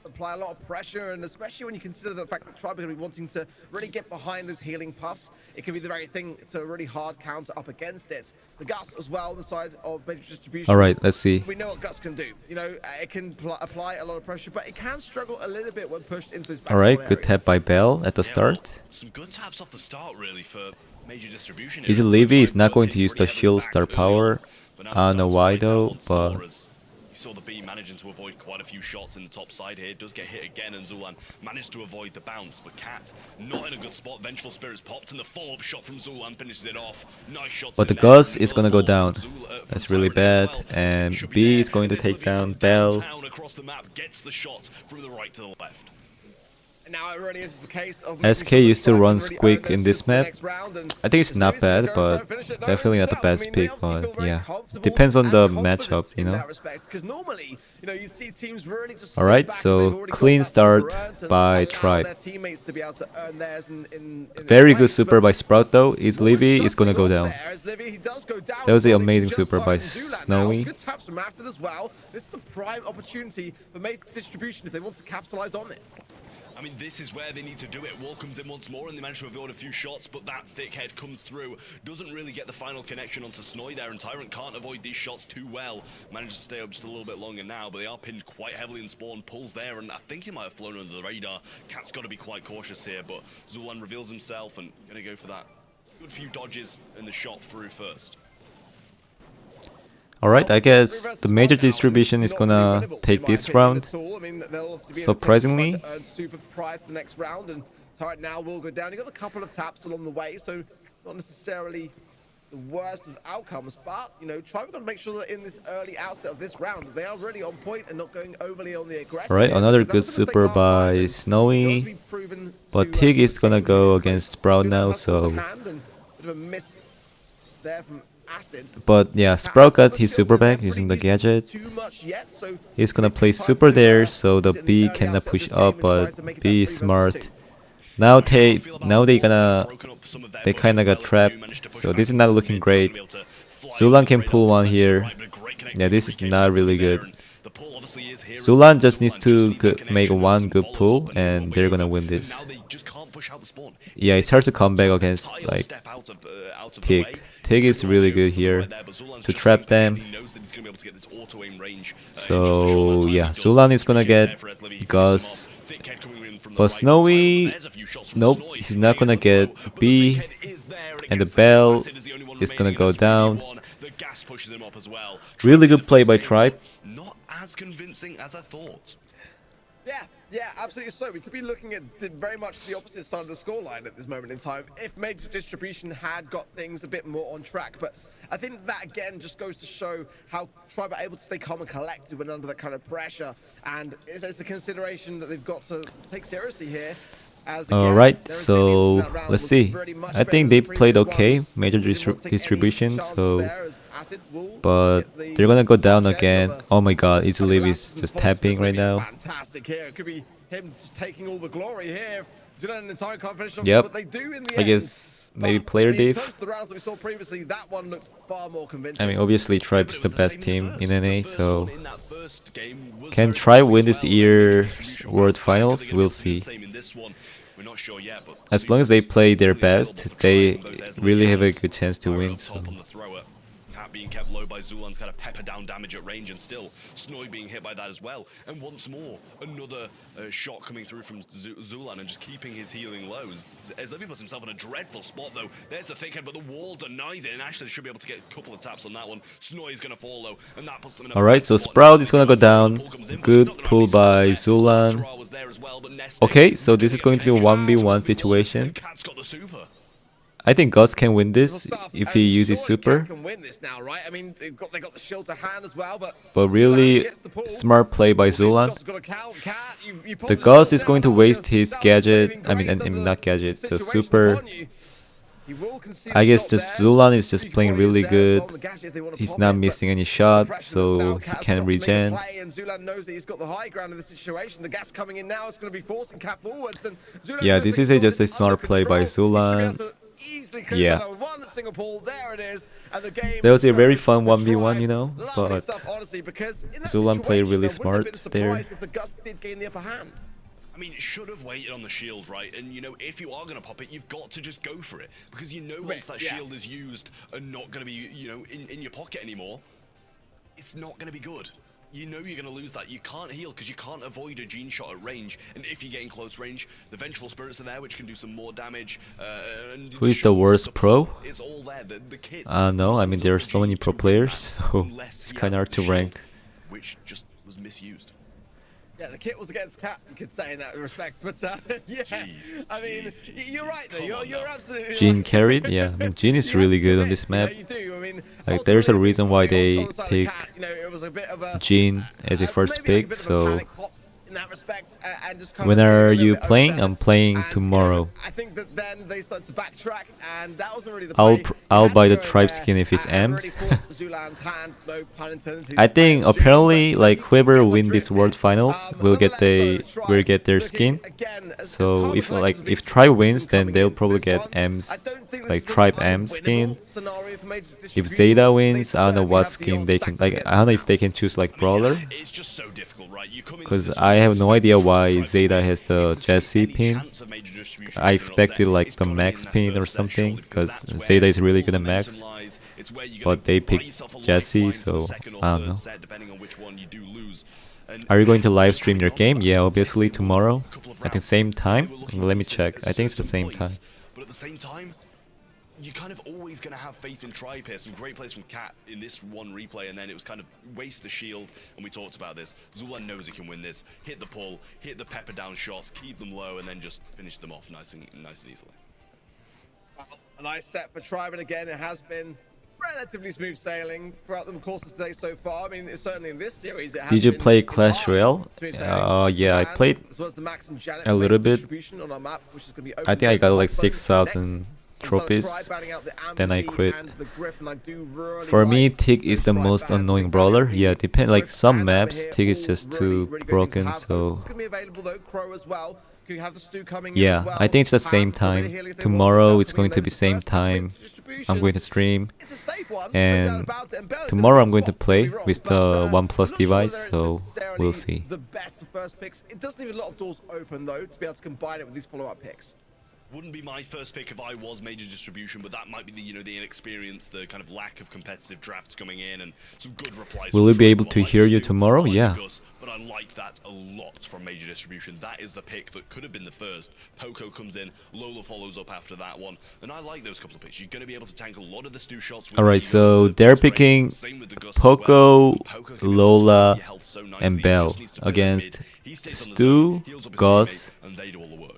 [SPEAKER 4] apply a lot of pressure, and especially when you consider the fact that Tribe are going to be wanting to really get behind those healing puffs, it can be the very thing to really hard counter up against it. The Gus as well on the side of Major Distribution.
[SPEAKER 2] All right, let's see.
[SPEAKER 4] We know what Gus can do. You know, it can apply a lot of pressure, but it can struggle a little bit when pushed into those back
[SPEAKER 2] All right,
[SPEAKER 4] spawn
[SPEAKER 2] good
[SPEAKER 4] areas.
[SPEAKER 2] tap by Bell at the start.
[SPEAKER 3] Some good taps off the start really for Major Distribution.
[SPEAKER 2] Easy Levy is not going to use the shield star power. I don't know why though, but
[SPEAKER 3] you saw the B managing to avoid quite a few shots in the top side here. Does get hit again, and Zulan managed to avoid the bounce. But Cat not in a good spot. Vengeful Spirits popped, and the follow-up shot from Zulan finishes it off. Nice shots.
[SPEAKER 2] but the
[SPEAKER 3] in there.
[SPEAKER 2] Gus is gonna go down. That's really bad. And B is going to take down Bell.
[SPEAKER 3] Across the map, gets the shot from the right to the left.
[SPEAKER 4] Now it really is the case of
[SPEAKER 2] SK used to run Squeak in this map. I think it's not bad, but definitely not the best pick. But yeah, depends on the matchup, you know. Alright, so clean start by Tribe. Very good super by Sprout though. Is Libby is gonna go down. That was an amazing super by Snowy.
[SPEAKER 4] Good taps from Acid as well. This is a prime opportunity for Major Distribution if they want to capitalize on it.
[SPEAKER 3] I mean, this is where they need to do it. Wall comes in once more, and they manage to avoid a few shots, but that thick head comes through. Doesn't really get the final connection onto Snowy there, and Tyrant can't avoid these shots too well. Manages to stay up just a little bit longer now, but they are pinned quite heavily in spawn. Pulls there, and I think he might have flown under the radar. Cat's got to be quite cautious here, but Zulan reveals himself, and going to go for that good few dodges and the shot through first.
[SPEAKER 2] Alright, I guess the Major Distribution is gonna take this round. Surprisingly.
[SPEAKER 4] Super prior to the next round, and Tyrant now will go down. He got a couple of taps along the way, so not necessarily the worst of outcomes, but you know, Tribe got to make sure that in this early outset of this round, they are really on point and not going overly on the aggressive.
[SPEAKER 2] Alright, another good super by Snowy. But Tig is gonna go against Sprout now, so. But yeah, Sprout got his super back using the gadget. He's gonna play super there, so the B cannot push up, but B is smart. Now they kinda got trapped, so this is not looking great. Zulan can pull one here. Yeah, this is not really good. Zulan just needs to make one good pull, and they're gonna win this. Yeah, it's hard to come back against like Tig. Tig is really good here to trap them. So yeah, Zulan is gonna get Gus. But Snowy, nope, he's not gonna get B. And the Bell is gonna go down. Really good play by Tribe.
[SPEAKER 3] Not as convincing as I thought.
[SPEAKER 4] Yeah, absolutely so. We could be looking at very much the opposite side of the scoreline at this moment in time if Major Distribution had got things a bit more on track. But I think that again just goes to show how Tribe are able to stay calm and collected when under that kind of pressure. And it's the consideration that they've got to take seriously here.
[SPEAKER 2] Alright, so let's see. I think they played okay, Major Distribution, so
[SPEAKER 4] Acid will
[SPEAKER 2] but
[SPEAKER 4] get the
[SPEAKER 2] they're gonna go down again.
[SPEAKER 4] another-
[SPEAKER 2] Oh my god, Easy Live
[SPEAKER 4] another
[SPEAKER 2] is
[SPEAKER 4] blast
[SPEAKER 2] just
[SPEAKER 4] of the
[SPEAKER 2] tapping
[SPEAKER 4] Pulse.
[SPEAKER 2] right
[SPEAKER 4] This
[SPEAKER 2] now.
[SPEAKER 4] would be fantastic here. It could be him just taking all the glory here. Zulan and the entire can't finish off,
[SPEAKER 2] Yep.
[SPEAKER 4] but they do in the
[SPEAKER 2] I
[SPEAKER 4] end.
[SPEAKER 2] guess maybe
[SPEAKER 4] But,
[SPEAKER 2] player
[SPEAKER 4] I mean, in
[SPEAKER 2] diff.
[SPEAKER 4] terms of the rounds that we saw previously, that one looked far more convincing.
[SPEAKER 2] I mean, obviously Tribe
[SPEAKER 3] But
[SPEAKER 2] is
[SPEAKER 3] it
[SPEAKER 2] the
[SPEAKER 3] was
[SPEAKER 2] best
[SPEAKER 3] same
[SPEAKER 2] team
[SPEAKER 3] the
[SPEAKER 2] in
[SPEAKER 3] first.
[SPEAKER 2] NA,
[SPEAKER 3] The first
[SPEAKER 2] so
[SPEAKER 3] one in that first game was
[SPEAKER 2] can
[SPEAKER 3] very
[SPEAKER 2] Tribe
[SPEAKER 3] convincing
[SPEAKER 2] win
[SPEAKER 3] as
[SPEAKER 2] this
[SPEAKER 3] well.
[SPEAKER 2] year
[SPEAKER 3] Distribution
[SPEAKER 2] World
[SPEAKER 3] back. Are they
[SPEAKER 2] Finals?
[SPEAKER 3] gonna be
[SPEAKER 2] We'll
[SPEAKER 3] able to do the
[SPEAKER 2] see.
[SPEAKER 3] same in this one? We're not sure yet, but
[SPEAKER 2] As long as they play their
[SPEAKER 3] really available
[SPEAKER 2] best,
[SPEAKER 3] for
[SPEAKER 2] they
[SPEAKER 3] Tribe, and those
[SPEAKER 2] really have a
[SPEAKER 3] Ezreal
[SPEAKER 2] good chance to
[SPEAKER 3] Pyro
[SPEAKER 2] win.
[SPEAKER 3] up
[SPEAKER 2] So
[SPEAKER 3] top on the thrower. Cat being kept low by Zulan's kind of pepper down damage at range, and still Snoy being hit by that as well. And once more, another shot coming through from Zulan and just keeping his healing lows. As Livy puts himself in a dreadful spot though. There's the thickhead, but the wall denies it, and actually should be able to get a couple of taps on that one. Snoy is going to fall low, and that puts them in a
[SPEAKER 2] alright,
[SPEAKER 3] bad
[SPEAKER 2] so
[SPEAKER 3] spot.
[SPEAKER 2] Sprout is gonna go down.
[SPEAKER 3] The pull comes in, but
[SPEAKER 2] Good
[SPEAKER 3] he's not gonna
[SPEAKER 2] pull
[SPEAKER 3] have any
[SPEAKER 2] by
[SPEAKER 3] support there.
[SPEAKER 2] Zulan.
[SPEAKER 3] Sarah was there as well, but Nesting
[SPEAKER 2] Okay, so
[SPEAKER 3] doing
[SPEAKER 2] this is going to be a
[SPEAKER 3] okay.
[SPEAKER 2] 1v1
[SPEAKER 3] And
[SPEAKER 2] situation.
[SPEAKER 3] Cat's got the super.
[SPEAKER 2] I think Gus can win
[SPEAKER 4] Little
[SPEAKER 2] this
[SPEAKER 4] stuff,
[SPEAKER 2] if
[SPEAKER 4] and
[SPEAKER 2] he uses
[SPEAKER 4] surely
[SPEAKER 2] super.
[SPEAKER 4] Cat can win this now, right? I mean, they got the shield to hand as well, but
[SPEAKER 2] Really
[SPEAKER 4] Zulan gets the pull.
[SPEAKER 2] smart play by
[SPEAKER 4] All these
[SPEAKER 2] Zulan.
[SPEAKER 4] shots gotta count. Cat, you pulled
[SPEAKER 2] The
[SPEAKER 4] the
[SPEAKER 2] Gus
[SPEAKER 4] shield
[SPEAKER 2] is going to
[SPEAKER 4] down,
[SPEAKER 2] waste
[SPEAKER 4] that
[SPEAKER 2] his
[SPEAKER 4] was
[SPEAKER 2] gadget.
[SPEAKER 4] saving
[SPEAKER 2] I mean,
[SPEAKER 4] grace
[SPEAKER 2] I mean
[SPEAKER 4] under
[SPEAKER 2] not gadget, the
[SPEAKER 4] situation
[SPEAKER 2] super.
[SPEAKER 4] upon you. You will concede
[SPEAKER 2] I
[SPEAKER 4] a
[SPEAKER 2] guess
[SPEAKER 4] shot
[SPEAKER 2] just
[SPEAKER 4] there.
[SPEAKER 2] Zulan is just
[SPEAKER 4] You can
[SPEAKER 2] playing
[SPEAKER 4] probably use
[SPEAKER 2] really
[SPEAKER 4] there as well
[SPEAKER 2] good.
[SPEAKER 4] on the gadget if they wanna
[SPEAKER 2] He's
[SPEAKER 4] pop
[SPEAKER 2] not
[SPEAKER 4] it, but
[SPEAKER 2] missing any
[SPEAKER 4] the
[SPEAKER 2] shots,
[SPEAKER 4] pressure that
[SPEAKER 2] so
[SPEAKER 4] now
[SPEAKER 2] he
[SPEAKER 4] Cat's
[SPEAKER 2] can
[SPEAKER 4] got to make a
[SPEAKER 2] regen.
[SPEAKER 4] play, and Zulan knows that he's got the high ground in this situation. The gas coming in now is going to be forcing Cat forwards. And Zulan
[SPEAKER 2] Yeah,
[SPEAKER 4] knows
[SPEAKER 2] this
[SPEAKER 4] that
[SPEAKER 2] is
[SPEAKER 4] he's got
[SPEAKER 2] just a
[SPEAKER 4] this
[SPEAKER 2] smart
[SPEAKER 4] under
[SPEAKER 2] play by
[SPEAKER 4] control. He should be
[SPEAKER 2] Zulan.
[SPEAKER 4] able to easily clear
[SPEAKER 2] Yeah.
[SPEAKER 4] that with one single pull. There it is. And the game
[SPEAKER 2] That was a very
[SPEAKER 4] goes
[SPEAKER 2] fun
[SPEAKER 4] to
[SPEAKER 2] 1v1,
[SPEAKER 4] Tribe.
[SPEAKER 2] you know,
[SPEAKER 4] Lovely
[SPEAKER 2] but
[SPEAKER 4] stuff, honestly, because in that
[SPEAKER 2] Zulan played
[SPEAKER 4] situation,
[SPEAKER 2] really
[SPEAKER 4] I wouldn't have been
[SPEAKER 2] smart there.
[SPEAKER 4] surprised if the Gus did gain the upper hand.
[SPEAKER 3] I mean, it should have waited on the shield, right? And, you know, if you are going to pop it, you've got to just go for it. Because you know once that
[SPEAKER 4] Yeah.
[SPEAKER 3] shield is used and not going to be, you know, in your pocket anymore, it's not going to be good. You know you're going to lose that. You can't heal because you can't avoid a gene shot at range. And if you get in close range, the Vengeful Spirits are there, which can do some more damage. And
[SPEAKER 2] Who is the worst pro?
[SPEAKER 3] It's all there. The kit.
[SPEAKER 2] No, I mean there are so many pro players, so it's kind of hard to rank.
[SPEAKER 3] Which just was misused.
[SPEAKER 4] Yeah, the kit was against Cat, you could say in that respect, but yeah,
[SPEAKER 3] Jeez,
[SPEAKER 4] I mean,
[SPEAKER 3] jeez.
[SPEAKER 4] you're right though,
[SPEAKER 3] Come on
[SPEAKER 4] you're
[SPEAKER 3] now.
[SPEAKER 4] absolutely
[SPEAKER 2] Jean
[SPEAKER 4] right.
[SPEAKER 2] carried, yeah. I mean Jean is
[SPEAKER 4] You
[SPEAKER 2] really
[SPEAKER 4] have to
[SPEAKER 2] good on
[SPEAKER 4] admit,
[SPEAKER 2] this map.
[SPEAKER 4] you know, you do. I mean,
[SPEAKER 2] Like there's a
[SPEAKER 4] ultimately,
[SPEAKER 2] reason why
[SPEAKER 4] on
[SPEAKER 2] they
[SPEAKER 4] the side of
[SPEAKER 2] pick
[SPEAKER 4] Cat, you know, it was a bit of a
[SPEAKER 2] Jean as a first
[SPEAKER 4] maybe like a
[SPEAKER 2] pick,
[SPEAKER 4] bit of a
[SPEAKER 2] so
[SPEAKER 4] panic pop in that respect, and just kind
[SPEAKER 2] when
[SPEAKER 4] of being a
[SPEAKER 2] are
[SPEAKER 4] little
[SPEAKER 2] you
[SPEAKER 4] bit
[SPEAKER 2] playing? I'm
[SPEAKER 4] overzealous.
[SPEAKER 2] playing
[SPEAKER 4] And, you know,
[SPEAKER 2] tomorrow.
[SPEAKER 4] I think that then they started to backtrack, and that wasn't really the
[SPEAKER 2] I'll
[SPEAKER 4] play.
[SPEAKER 2] pr-
[SPEAKER 4] You
[SPEAKER 2] I'll
[SPEAKER 4] had to
[SPEAKER 2] buy the
[SPEAKER 4] go in
[SPEAKER 2] tribe
[SPEAKER 4] there
[SPEAKER 2] skin if it's
[SPEAKER 4] and
[SPEAKER 2] Ams.
[SPEAKER 4] really force Zulan's hand, no pun intended.
[SPEAKER 2] I think
[SPEAKER 4] Jean,
[SPEAKER 2] apparently
[SPEAKER 4] but
[SPEAKER 2] like
[SPEAKER 4] you
[SPEAKER 2] whoever
[SPEAKER 4] get my
[SPEAKER 2] win this
[SPEAKER 4] drift.
[SPEAKER 2] World Finals will get will get their skin. So if like if Tribe wins, then they'll probably get M's, like Tribe M skin. If Zeta wins, I don't know what skin they can like. I don't know if they can choose like Brawler,
[SPEAKER 3] It's just so difficult, right? You come into
[SPEAKER 2] because
[SPEAKER 3] this
[SPEAKER 2] I have no idea why
[SPEAKER 3] try to
[SPEAKER 2] Zeta
[SPEAKER 3] win.
[SPEAKER 2] has the
[SPEAKER 3] If there's
[SPEAKER 2] Jesse
[SPEAKER 3] any
[SPEAKER 2] pin.
[SPEAKER 3] chance of major distribution
[SPEAKER 2] I
[SPEAKER 3] being
[SPEAKER 2] expected
[SPEAKER 3] upset,
[SPEAKER 2] like
[SPEAKER 3] it's
[SPEAKER 2] the
[SPEAKER 3] gotta be in
[SPEAKER 2] max
[SPEAKER 3] that
[SPEAKER 2] pin or
[SPEAKER 3] first
[SPEAKER 2] something,
[SPEAKER 3] shoulder,
[SPEAKER 2] because
[SPEAKER 3] that's where
[SPEAKER 2] Zeta is really
[SPEAKER 3] all
[SPEAKER 2] good
[SPEAKER 3] the
[SPEAKER 2] at max.
[SPEAKER 3] momentum lies. It's where you're
[SPEAKER 2] But
[SPEAKER 3] gonna
[SPEAKER 2] they
[SPEAKER 3] buy
[SPEAKER 2] picked
[SPEAKER 3] yourself a
[SPEAKER 2] Jesse,
[SPEAKER 3] lifeline for the
[SPEAKER 2] so
[SPEAKER 3] second or
[SPEAKER 2] I don't
[SPEAKER 3] third
[SPEAKER 2] know.
[SPEAKER 3] set, depending on which one you do lose. And
[SPEAKER 2] Are you going to live
[SPEAKER 3] just
[SPEAKER 2] stream your
[SPEAKER 3] coming
[SPEAKER 2] game?
[SPEAKER 3] off
[SPEAKER 2] Yeah,
[SPEAKER 3] that,
[SPEAKER 2] obviously
[SPEAKER 3] wasting
[SPEAKER 2] tomorrow
[SPEAKER 3] a couple of
[SPEAKER 2] at the
[SPEAKER 3] rounds.
[SPEAKER 2] same time.
[SPEAKER 3] They were looking
[SPEAKER 2] Let
[SPEAKER 3] to
[SPEAKER 2] me
[SPEAKER 3] sit
[SPEAKER 2] check.
[SPEAKER 3] at
[SPEAKER 2] I think it's the
[SPEAKER 3] certain
[SPEAKER 2] same time.
[SPEAKER 3] points, but at the same time, you're kind of always going to have faith in Tribe here. Some great plays from Cat in this one replay, and then it was kind of waste the shield, and we talked about this. Zulan knows he can win this. Hit the pull, hit the pepper down shots, keep them low, and then just finish them off nice and easily.
[SPEAKER 4] A nice set for Tribe, and again, it has been relatively smooth sailing throughout the course of today so far. I mean, certainly in this series, it has
[SPEAKER 2] Did you
[SPEAKER 4] been
[SPEAKER 2] play Clash
[SPEAKER 4] entirely
[SPEAKER 2] Royale?
[SPEAKER 4] smooth sailing.
[SPEAKER 2] Yeah, I
[SPEAKER 4] And
[SPEAKER 2] played
[SPEAKER 4] as well as the Max and Janet
[SPEAKER 2] a little bit.
[SPEAKER 4] distribution on our map, which is gonna be
[SPEAKER 2] I think I
[SPEAKER 4] open
[SPEAKER 2] got
[SPEAKER 4] to
[SPEAKER 2] like
[SPEAKER 4] both
[SPEAKER 2] 6,000
[SPEAKER 4] next.
[SPEAKER 2] trophies.
[SPEAKER 4] Tribe batting out the
[SPEAKER 2] Then I
[SPEAKER 4] Amberly
[SPEAKER 2] quit.
[SPEAKER 4] and the Griffin. I do really
[SPEAKER 2] For me,
[SPEAKER 4] like
[SPEAKER 2] Tick is
[SPEAKER 4] those
[SPEAKER 2] the
[SPEAKER 4] Tribe
[SPEAKER 2] most
[SPEAKER 4] bans.
[SPEAKER 2] annoying
[SPEAKER 4] Big
[SPEAKER 2] brawler.
[SPEAKER 4] Bang,
[SPEAKER 2] Yeah, depend like
[SPEAKER 4] Griff
[SPEAKER 2] some
[SPEAKER 4] and Amber
[SPEAKER 2] maps,
[SPEAKER 4] here,
[SPEAKER 2] Tick is
[SPEAKER 4] all
[SPEAKER 2] just
[SPEAKER 4] really,
[SPEAKER 2] too
[SPEAKER 4] really good things to
[SPEAKER 2] broken.
[SPEAKER 4] have.
[SPEAKER 2] So
[SPEAKER 4] It's gonna be available though. Crow as well. You have the Stu coming in
[SPEAKER 2] yeah,
[SPEAKER 4] as well.
[SPEAKER 2] I think it's the same
[SPEAKER 4] Pam, already
[SPEAKER 2] time.
[SPEAKER 4] healing if they want
[SPEAKER 2] Tomorrow
[SPEAKER 4] to.
[SPEAKER 2] it's going to be
[SPEAKER 4] That's gonna
[SPEAKER 2] same
[SPEAKER 4] the first
[SPEAKER 2] time.
[SPEAKER 4] quick distribution.
[SPEAKER 2] I'm going to stream.
[SPEAKER 4] It's a safe one,
[SPEAKER 2] And
[SPEAKER 4] no doubt about it. And Bella's in a
[SPEAKER 2] tomorrow
[SPEAKER 4] good
[SPEAKER 2] I'm going to
[SPEAKER 4] spot,
[SPEAKER 2] play
[SPEAKER 4] don't be wrong,
[SPEAKER 2] with
[SPEAKER 4] but,
[SPEAKER 2] the OnePlus
[SPEAKER 4] I'm not sure
[SPEAKER 2] device,
[SPEAKER 4] whether it's
[SPEAKER 2] so
[SPEAKER 4] necessarily
[SPEAKER 2] we'll see.
[SPEAKER 4] The best of first picks. It does leave a lot of doors open though to be able to combine it with these follow-up picks.
[SPEAKER 3] Wouldn't be my first pick if I was major distribution, but that might be the, you know, the inexperience, the kind of lack of competitive drafts coming in, and some good replies.
[SPEAKER 2] Will
[SPEAKER 3] from
[SPEAKER 2] we be
[SPEAKER 3] Tribe,
[SPEAKER 2] able
[SPEAKER 3] what
[SPEAKER 2] to
[SPEAKER 3] I like
[SPEAKER 2] hear you
[SPEAKER 3] do.
[SPEAKER 2] tomorrow?
[SPEAKER 3] I like
[SPEAKER 2] Yeah.
[SPEAKER 3] Gus, but I like that a lot from major distribution. That is the pick that could have been the first. Poco comes in, Lola follows up after that one, and I like those couple of picks. You're going to be able to tank a lot of the Stu shots. With
[SPEAKER 2] Alright,
[SPEAKER 3] the,
[SPEAKER 2] so
[SPEAKER 3] the
[SPEAKER 2] they're
[SPEAKER 3] first range.
[SPEAKER 2] picking
[SPEAKER 3] Same with the Gus as well.
[SPEAKER 2] Poco,
[SPEAKER 3] Poco can be able to
[SPEAKER 2] Lola,
[SPEAKER 3] top your health so nicely.
[SPEAKER 2] and
[SPEAKER 3] He
[SPEAKER 2] Bell
[SPEAKER 3] just needs to play the
[SPEAKER 2] against
[SPEAKER 3] mid. He stays on the
[SPEAKER 2] Stu,
[SPEAKER 3] zone, heals up his
[SPEAKER 2] Gus,
[SPEAKER 3] teammates, and they do all the work.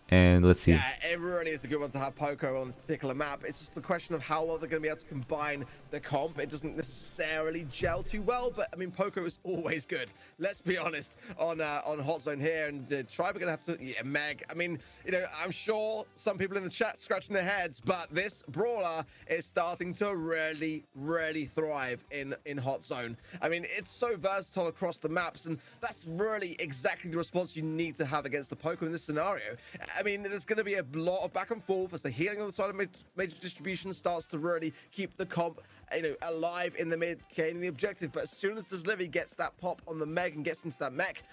[SPEAKER 2] And let's see.
[SPEAKER 4] Yeah, it really is a good one to have Poco on this particular map. It's just the question of how well they're going to be able to combine the comp. It doesn't necessarily gel too well, but I mean, Poco is always good. Let's be honest on Hot Zone here, and Tribe are going to have to, yeah, Meg. I mean, you know, I'm sure some people in the chat scratching their heads, but this brawler is starting to really, really thrive in Hot Zone. I mean, it's so versatile across the maps, and that's really exactly the response you need to have against the Poco in this scenario. I mean, there's going to be a lot of back and forth as the healing on the side of major distribution starts to really keep the comp, you know, alive in the mid, gaining the objective. But as soon as this Livy gets that pop on the Meg and gets into that mech,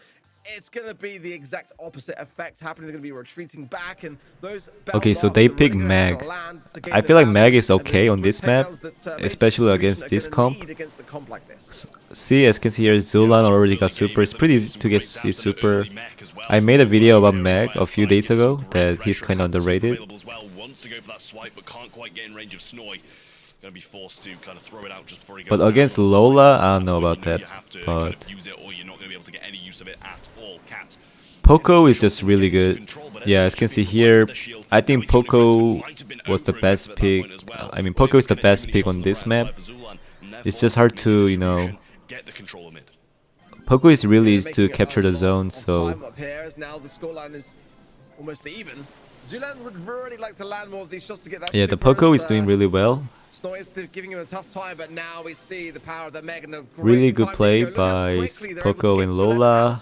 [SPEAKER 4] it's going to be the exact opposite effect happening. They're going to be retreating back, and those
[SPEAKER 2] Okay, so they pick Meg. I feel like Meg is okay on this map, especially against this comp. See, as you can see here, Zulan already got super. It's pretty easy to get his super. I made a video about Meg a few days ago that he's kind of underrated. But against Lola, I don't know about that. But Poco is just really good. Yeah, as you can see here, I think Poco was the best pick. I mean, Poco is the best pick on this map. It's just hard to, you know. Poco is really easy to capture the zone, so. Yeah, the Poco is doing really well.
[SPEAKER 4] Giving him a tough time, but now we see the power of the Meg and a
[SPEAKER 2] really good play by Poco and Lola.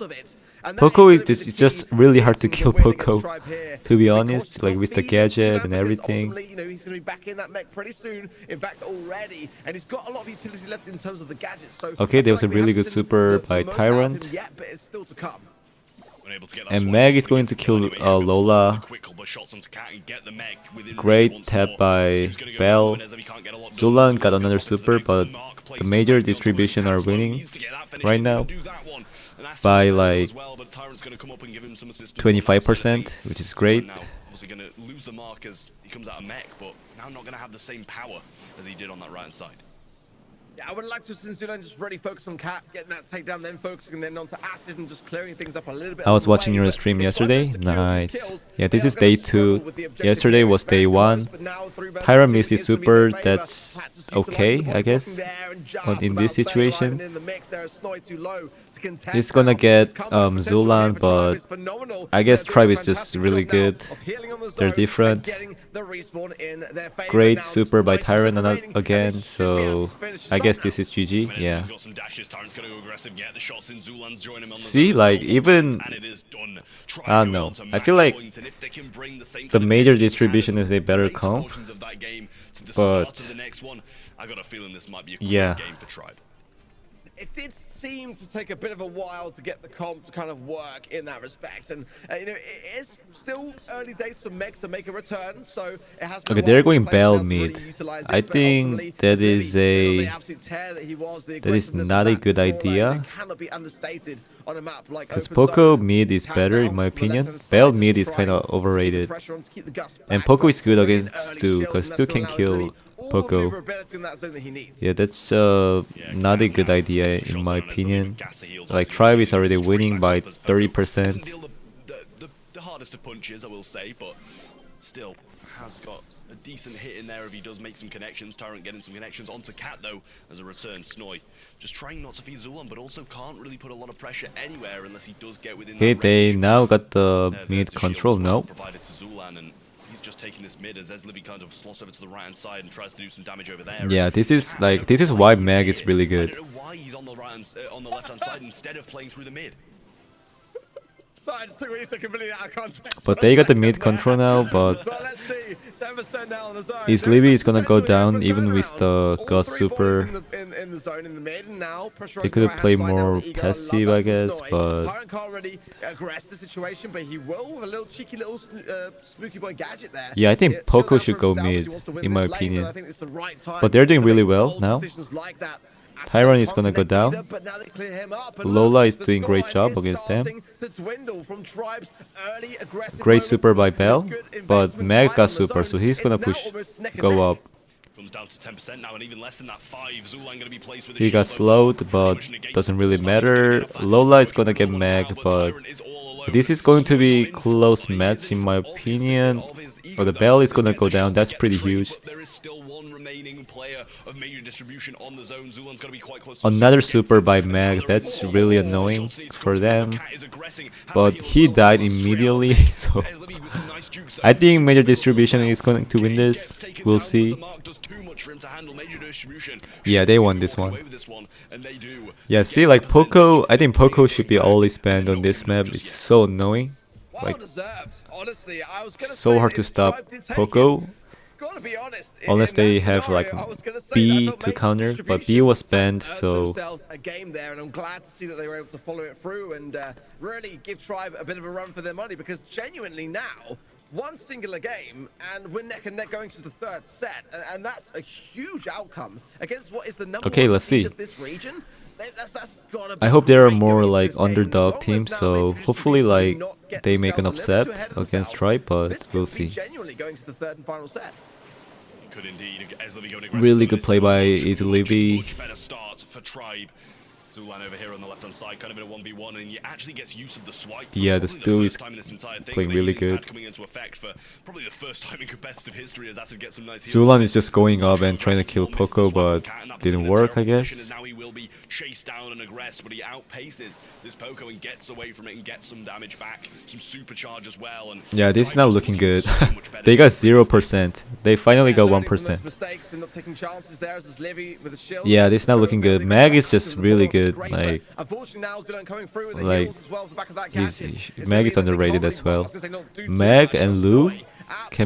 [SPEAKER 2] Poco is just really hard to kill Poco, to be honest, like with the gadget and everything.
[SPEAKER 4] You know, he's going to be back in that mech pretty soon, in fact already, and he's got a lot of utility left in terms of the gadgets. So
[SPEAKER 2] okay, there was a really good super by Tyrant. And Meg is going to kill Lola. Great tap by Bell. Zulan got another super, but the major distribution are winning right now by like 25%, which is great.
[SPEAKER 4] Yeah, I would like to see Zulan just really focus on Cat, getting that takedown, then focusing then onto Acid and just clearing things up a little bit.
[SPEAKER 2] I was watching your stream yesterday. Nice. Yeah, this is day 2. Yesterday was day 1. Tyra missed his super. That's okay, I guess. But in this situation, he's gonna get Zulan, but I guess Tribe is just really good. They're different. Great super by Tyrant again, so I guess this is GG, yeah. See, like, even, I don't know, I feel like the major distribution is a better comp, but yeah.
[SPEAKER 4] It did seem to take a bit of a while to get the comp to kind of work in that respect, and you know, it is still early days for Meg to make a return, so it has been.
[SPEAKER 2] Okay, they're going Bell mid. I think that is not a good idea. Because Poco mid is better in my opinion. Bell mid is kind of overrated, and Poco is good against Stu, because Stu can kill Poco. Yeah, that's not a good idea in my opinion. Like, Tribe is already winning by 30%.
[SPEAKER 3] The hardest of punches, I will say, but still has got a decent hit in there if he does make some connections. Tyrant getting some connections onto Cat though as a return. Snoy just trying not to feed Zulan, but also can't really put a lot of pressure anywhere unless he does get within.
[SPEAKER 2] Okay, they now got the mid control. No.
[SPEAKER 3] Provided to Zulan, and he's just taking this mid as Livy kind of slots over to the right hand side and tries to do some damage over there.
[SPEAKER 2] Yeah, this is why Meg is really good.
[SPEAKER 3] I don't know why he's on the left hand side instead of playing through the mid.
[SPEAKER 2] But they got the mid control now, but his Livy is gonna go down even with the God super. They could have played more passive, I guess, but yeah, I think Poco should go mid, in my opinion. But they're doing really well now. Tyrant is gonna go down. Lola is doing great job against them. Great super by Bell, but Meg got super, so he's gonna go up. He got slowed, but doesn't really matter. Lola is gonna get Meg, but This is going to be close match in my opinion. Oh, the bell is gonna go down. That's pretty huge.
[SPEAKER 3] There is still one remaining player of major distribution on the zone. Zulan's gonna be quite close.
[SPEAKER 2] Another super by Mag. That's really annoying for them. But he died immediately, so I think major distribution is going to win this. We'll see. Yeah, they won this one. Yeah, see, like Poco, I think Poco should be always banned on this map. It's so annoying. Like,
[SPEAKER 4] Honestly, I was gonna
[SPEAKER 2] so
[SPEAKER 4] say
[SPEAKER 2] hard to
[SPEAKER 4] if
[SPEAKER 2] stop
[SPEAKER 4] Tribe did take
[SPEAKER 2] Poco.
[SPEAKER 4] it, gotta be honest,
[SPEAKER 2] Unless
[SPEAKER 4] in
[SPEAKER 2] they
[SPEAKER 4] that
[SPEAKER 2] have like
[SPEAKER 4] scenario, I was gonna say
[SPEAKER 2] B
[SPEAKER 4] that
[SPEAKER 2] to
[SPEAKER 4] Major
[SPEAKER 2] counter, but B
[SPEAKER 4] Distribution
[SPEAKER 2] was banned,
[SPEAKER 4] earned
[SPEAKER 2] so
[SPEAKER 4] themselves a game there, and I'm glad to see that they were able to follow it through and really give Tribe a bit of a run for their money, because genuinely now, one singular game and we're neck and neck going to the third set, and that's a huge outcome against what is the number
[SPEAKER 2] okay,
[SPEAKER 4] one
[SPEAKER 2] let's
[SPEAKER 4] seed
[SPEAKER 2] see.
[SPEAKER 4] of this region. That's gotta be
[SPEAKER 2] I hope there are
[SPEAKER 4] great
[SPEAKER 2] more
[SPEAKER 4] going
[SPEAKER 2] like
[SPEAKER 4] into this game.
[SPEAKER 2] underdog
[SPEAKER 4] As long
[SPEAKER 2] teams,
[SPEAKER 4] as now
[SPEAKER 2] so
[SPEAKER 4] Major
[SPEAKER 2] hopefully
[SPEAKER 4] Distribution
[SPEAKER 2] like
[SPEAKER 4] do not get
[SPEAKER 2] they make an
[SPEAKER 4] themselves a little
[SPEAKER 2] upset
[SPEAKER 4] too ahead of
[SPEAKER 2] against
[SPEAKER 4] themselves,
[SPEAKER 2] Tribe, but
[SPEAKER 4] this
[SPEAKER 2] we'll
[SPEAKER 4] could be
[SPEAKER 2] see.
[SPEAKER 4] genuinely going to the third and final set.
[SPEAKER 3] Could indeed. Eslivy going aggressive
[SPEAKER 2] Really
[SPEAKER 3] on
[SPEAKER 2] good
[SPEAKER 3] this
[SPEAKER 2] play by
[SPEAKER 3] much,
[SPEAKER 2] Easy Livy.
[SPEAKER 3] much better start for Tribe. Zulan over here on the left-hand side, kind of in a 1v1, and he actually gets use of the swipe. for
[SPEAKER 2] Yeah, the
[SPEAKER 3] probably
[SPEAKER 2] Stu
[SPEAKER 3] first
[SPEAKER 2] is
[SPEAKER 3] time in this entire thing
[SPEAKER 2] playing
[SPEAKER 3] that
[SPEAKER 2] really
[SPEAKER 3] he's
[SPEAKER 2] good.
[SPEAKER 3] had coming into effect for probably the first time in competitive history, as Acid gets some nice
[SPEAKER 2] Zulan is just going up and trying to kill Poco, but didn't work, I guess.
[SPEAKER 3] Now he will be chased down and aggressed, but he outpaces this Poco and gets away from it and gets some damage back, some supercharge as well. And
[SPEAKER 2] Yeah, this is
[SPEAKER 3] Tribe
[SPEAKER 2] not
[SPEAKER 3] just
[SPEAKER 2] looking
[SPEAKER 3] looking
[SPEAKER 2] good.
[SPEAKER 3] so much better
[SPEAKER 2] They
[SPEAKER 3] than
[SPEAKER 2] got
[SPEAKER 3] the previous
[SPEAKER 2] 0%. They finally got
[SPEAKER 4] Learning from those
[SPEAKER 2] 1%.
[SPEAKER 4] mistakes and not taking chances there as Livy with a shield.
[SPEAKER 2] Yeah, this is not looking good. Mag is just really good. Like,
[SPEAKER 4] unfortunately now Zulan coming through with the
[SPEAKER 2] like,
[SPEAKER 4] heals as well at the back of that
[SPEAKER 2] he's-
[SPEAKER 4] gadget. It's
[SPEAKER 2] Mag
[SPEAKER 4] gonna
[SPEAKER 2] is
[SPEAKER 4] be that they
[SPEAKER 2] underrated
[SPEAKER 4] can't
[SPEAKER 2] as
[SPEAKER 4] really-
[SPEAKER 2] well.
[SPEAKER 4] I was gonna say not do too
[SPEAKER 2] Mag
[SPEAKER 4] much,
[SPEAKER 2] and
[SPEAKER 4] but
[SPEAKER 2] Lou
[SPEAKER 4] Snowy
[SPEAKER 2] can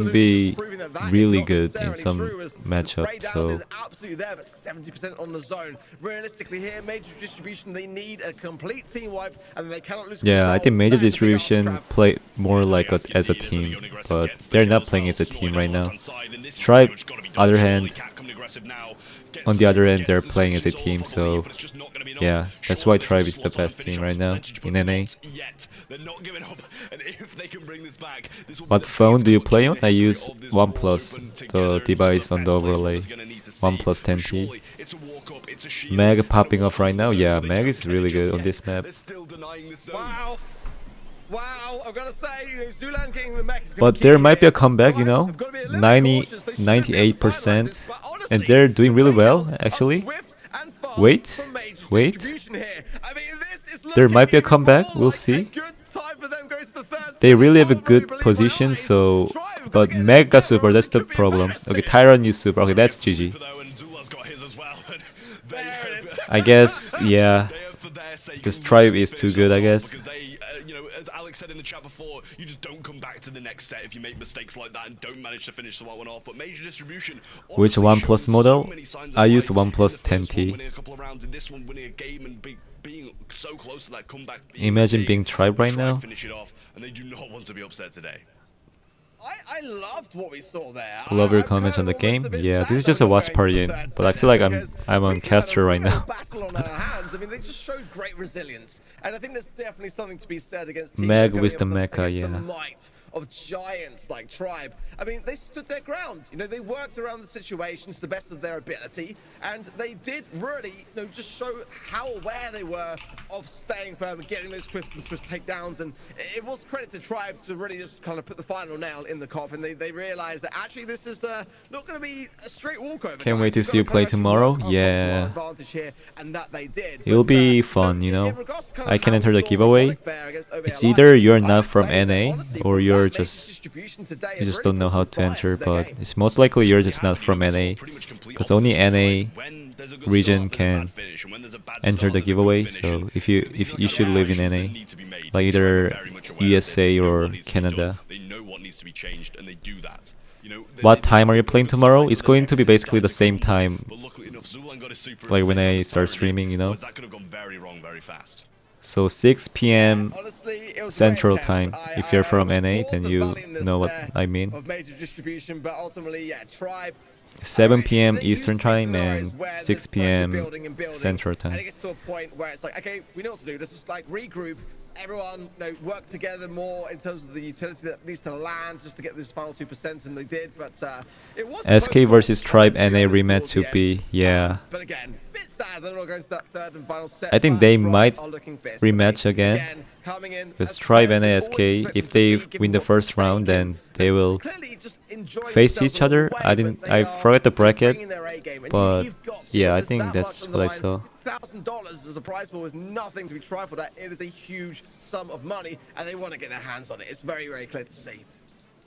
[SPEAKER 4] absolutely
[SPEAKER 2] be
[SPEAKER 4] just proving that that
[SPEAKER 2] really
[SPEAKER 4] is not
[SPEAKER 2] good in
[SPEAKER 4] necessarily
[SPEAKER 2] some
[SPEAKER 4] true, as the
[SPEAKER 2] matchup,
[SPEAKER 4] breakdown
[SPEAKER 2] so-
[SPEAKER 4] is absolutely there, but 70% on the zone. Realistically here, major distribution, they need a complete team wipe, and they cannot lose
[SPEAKER 2] yeah, I
[SPEAKER 4] control.
[SPEAKER 2] think major
[SPEAKER 4] That is a big
[SPEAKER 2] distribution
[SPEAKER 4] upstrap.
[SPEAKER 2] play more like as a team, but they're not playing as a team right now. Tribe, other hand, on the other end, they're playing as a team, so yeah, that's why Tribe is the best team right now in NA. What phone do you play on? I use OnePlus, the device on the overlay, OnePlus 10T. Mag popping off right now? Yeah, Mag is really good on this map.
[SPEAKER 4] Wow. Wow, I've got to say, you know, Zulan getting the mech is gonna
[SPEAKER 2] But
[SPEAKER 4] keep
[SPEAKER 2] there
[SPEAKER 4] it
[SPEAKER 2] might be
[SPEAKER 4] here.
[SPEAKER 2] a comeback, you
[SPEAKER 4] Tribe
[SPEAKER 2] know,
[SPEAKER 4] have got to be a little
[SPEAKER 2] 90,
[SPEAKER 4] cautious. They should be able to
[SPEAKER 2] 98%,
[SPEAKER 4] finalize this, but honestly,
[SPEAKER 2] and they're doing really well,
[SPEAKER 4] the
[SPEAKER 2] actually.
[SPEAKER 4] swift and fast
[SPEAKER 2] Wait,
[SPEAKER 4] from Major
[SPEAKER 2] wait.
[SPEAKER 4] Distribution here. I mean, this is
[SPEAKER 2] There
[SPEAKER 4] looking
[SPEAKER 2] might be a
[SPEAKER 4] even
[SPEAKER 2] comeback,
[SPEAKER 4] more
[SPEAKER 2] we'll
[SPEAKER 4] like
[SPEAKER 2] see.
[SPEAKER 4] a good time for them going to the third
[SPEAKER 2] They
[SPEAKER 4] set.
[SPEAKER 2] really have a
[SPEAKER 4] Can't really
[SPEAKER 2] good
[SPEAKER 4] believe my
[SPEAKER 2] position,
[SPEAKER 4] eyes.
[SPEAKER 2] so...
[SPEAKER 4] Tribe have got to
[SPEAKER 2] But
[SPEAKER 4] get
[SPEAKER 2] Meg got
[SPEAKER 4] this
[SPEAKER 2] super,
[SPEAKER 4] round.
[SPEAKER 2] that's
[SPEAKER 4] It
[SPEAKER 2] the
[SPEAKER 4] could be
[SPEAKER 2] problem.
[SPEAKER 4] embarrassing.
[SPEAKER 2] Okay, Tyron used super, okay, that's GG.
[SPEAKER 4] There it is.
[SPEAKER 2] I guess, yeah. Just Tribe is too good, I guess.
[SPEAKER 3] Because they, you know, as Alex said in the chat before, you just don't come back to the next set if you make mistakes like that and don't manage to finish the one off. But major distribution.
[SPEAKER 2] Which
[SPEAKER 3] honestly
[SPEAKER 2] OnePlus
[SPEAKER 3] showed so
[SPEAKER 2] model?
[SPEAKER 3] many signs of
[SPEAKER 2] I use
[SPEAKER 3] life. In
[SPEAKER 2] OnePlus
[SPEAKER 3] the first
[SPEAKER 2] 10T.
[SPEAKER 3] one, winning a couple of rounds, in this one, winning a game and being so close to that comeback.
[SPEAKER 2] Imagine being Tribe right now.
[SPEAKER 3] Finish it off, and they do not want to be upset today.
[SPEAKER 4] I loved what we saw there.
[SPEAKER 2] Love your
[SPEAKER 4] I'm
[SPEAKER 2] comments on
[SPEAKER 4] kind
[SPEAKER 2] the
[SPEAKER 4] of
[SPEAKER 2] game.
[SPEAKER 4] almost a bit
[SPEAKER 2] Yeah,
[SPEAKER 4] sad
[SPEAKER 2] this is
[SPEAKER 4] that
[SPEAKER 2] just a
[SPEAKER 4] we're
[SPEAKER 2] watch
[SPEAKER 4] going
[SPEAKER 2] party,
[SPEAKER 4] to the third
[SPEAKER 2] but I
[SPEAKER 4] set
[SPEAKER 2] feel like
[SPEAKER 4] now,
[SPEAKER 2] I'm
[SPEAKER 4] because
[SPEAKER 2] on
[SPEAKER 4] we had a
[SPEAKER 2] caster right
[SPEAKER 4] real
[SPEAKER 2] now.
[SPEAKER 4] battle on our hands. I mean, they just showed great resilience, and I think there's definitely something to be said against teams
[SPEAKER 2] Meg
[SPEAKER 4] going
[SPEAKER 2] with
[SPEAKER 4] up
[SPEAKER 2] the
[SPEAKER 4] against
[SPEAKER 2] mecha,
[SPEAKER 4] the
[SPEAKER 2] yeah.
[SPEAKER 4] might of giants like Tribe. I mean, they stood their ground. You know, they worked around the situation to the best of their ability, and they did really, you know, just show how aware they were of staying firm and getting those swift takedowns. And it was credit to Tribe to really just kind of put the final nail in the coffin. They realized that actually this is not going to be a straight walkover.
[SPEAKER 2] Can't
[SPEAKER 4] guys.
[SPEAKER 2] wait to
[SPEAKER 4] You've
[SPEAKER 2] see you
[SPEAKER 4] gotta
[SPEAKER 2] play
[SPEAKER 4] kind of actually
[SPEAKER 2] tomorrow.
[SPEAKER 4] work on
[SPEAKER 2] Yeah.
[SPEAKER 4] advantage here, and that they did.
[SPEAKER 2] It'll
[SPEAKER 4] But,
[SPEAKER 2] be
[SPEAKER 4] you
[SPEAKER 2] fun, you know.
[SPEAKER 4] in regards to kind of
[SPEAKER 2] I can
[SPEAKER 4] how
[SPEAKER 2] enter
[SPEAKER 4] we
[SPEAKER 2] the
[SPEAKER 4] saw
[SPEAKER 2] giveaway.
[SPEAKER 4] Robotic Bear against OBA
[SPEAKER 2] It's
[SPEAKER 4] Alliance,
[SPEAKER 2] either you're
[SPEAKER 4] I
[SPEAKER 2] not
[SPEAKER 4] would
[SPEAKER 2] from
[SPEAKER 4] say that
[SPEAKER 2] NA
[SPEAKER 4] honestly,
[SPEAKER 2] or
[SPEAKER 4] from
[SPEAKER 2] you're
[SPEAKER 4] that
[SPEAKER 2] just
[SPEAKER 4] distribution today,
[SPEAKER 2] you
[SPEAKER 4] it
[SPEAKER 2] just
[SPEAKER 4] really
[SPEAKER 2] don't know
[SPEAKER 4] brought
[SPEAKER 2] how
[SPEAKER 4] some
[SPEAKER 2] to
[SPEAKER 4] bias
[SPEAKER 2] enter,
[SPEAKER 4] their
[SPEAKER 2] but
[SPEAKER 4] game.
[SPEAKER 2] it's most likely you're just not from NA, because only NA region can enter the giveaway. So if you should live in NA, like either USA or Canada. What time are you playing tomorrow? It's going to be basically the same time, like when I start streaming, you know. So 6 p.m.
[SPEAKER 4] Honestly, it was a
[SPEAKER 2] Central
[SPEAKER 4] great attempt.
[SPEAKER 2] time. If you're from NA,
[SPEAKER 4] applaud
[SPEAKER 2] then
[SPEAKER 4] the
[SPEAKER 2] you
[SPEAKER 4] valiantness
[SPEAKER 2] know what
[SPEAKER 4] there
[SPEAKER 2] I mean.
[SPEAKER 4] of major distribution, but ultimately, yeah, Tribe.
[SPEAKER 2] 7 p.m.
[SPEAKER 4] They used
[SPEAKER 2] Eastern
[SPEAKER 4] to be
[SPEAKER 2] time
[SPEAKER 4] scenarios
[SPEAKER 2] and
[SPEAKER 4] where
[SPEAKER 2] 6
[SPEAKER 4] there's pressure
[SPEAKER 2] p.m.
[SPEAKER 4] building and building,
[SPEAKER 2] Central
[SPEAKER 4] and
[SPEAKER 2] time.
[SPEAKER 4] it gets to a point where it's like, okay, we know what to do. Let's just like regroup. Everyone, you know, work together more in terms of the utility that needs to land just to get this final 2%, and they did. But it was
[SPEAKER 2] SK versus Tribe NA rematch to be, yeah.
[SPEAKER 4] But again, bit sad they're not going to that third and final set.
[SPEAKER 2] I think
[SPEAKER 4] but
[SPEAKER 2] they
[SPEAKER 4] Tribe
[SPEAKER 2] might
[SPEAKER 4] are looking fierce.
[SPEAKER 2] rematch
[SPEAKER 4] I mean,
[SPEAKER 2] again.
[SPEAKER 4] coming in.
[SPEAKER 2] Because Tribe and ASK, if they win the first round, then they will face each other. I forgot the bracket, but yeah, I think that's what I saw.
[SPEAKER 4] $1,000 as a prize pool is nothing to be trifled at. It is a huge sum of money, and they want to get their hands on it. It's very, very clear to see.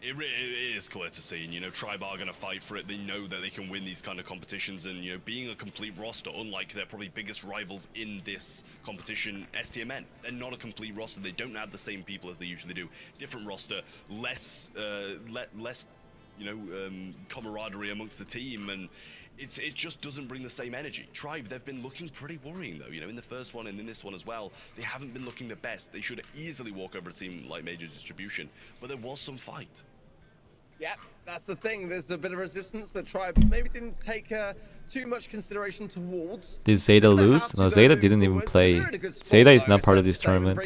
[SPEAKER 3] It is clear to see, and you know, Tribe are going to fight for it. They know that they can win these kind of competitions, and you know, being a complete roster, unlike their probably biggest rivals in this competition, STMN, they're not a complete roster. They don't have the same people as they usually do. Different roster, less, you know, camaraderie amongst the team, and it just doesn't bring the same energy. Tribe, they've been looking pretty worrying though, you know, in the first one and in this one as well. They haven't been looking the best. They should easily walk over a team like Major Distribution, but there was some fight.
[SPEAKER 4] Yeah, that's the thing. There's a bit of resistance that Tribe maybe didn't take too much consideration towards.
[SPEAKER 2] Did Zeta lose? No, Zeta didn't even play. Zeta is not part of this tournament.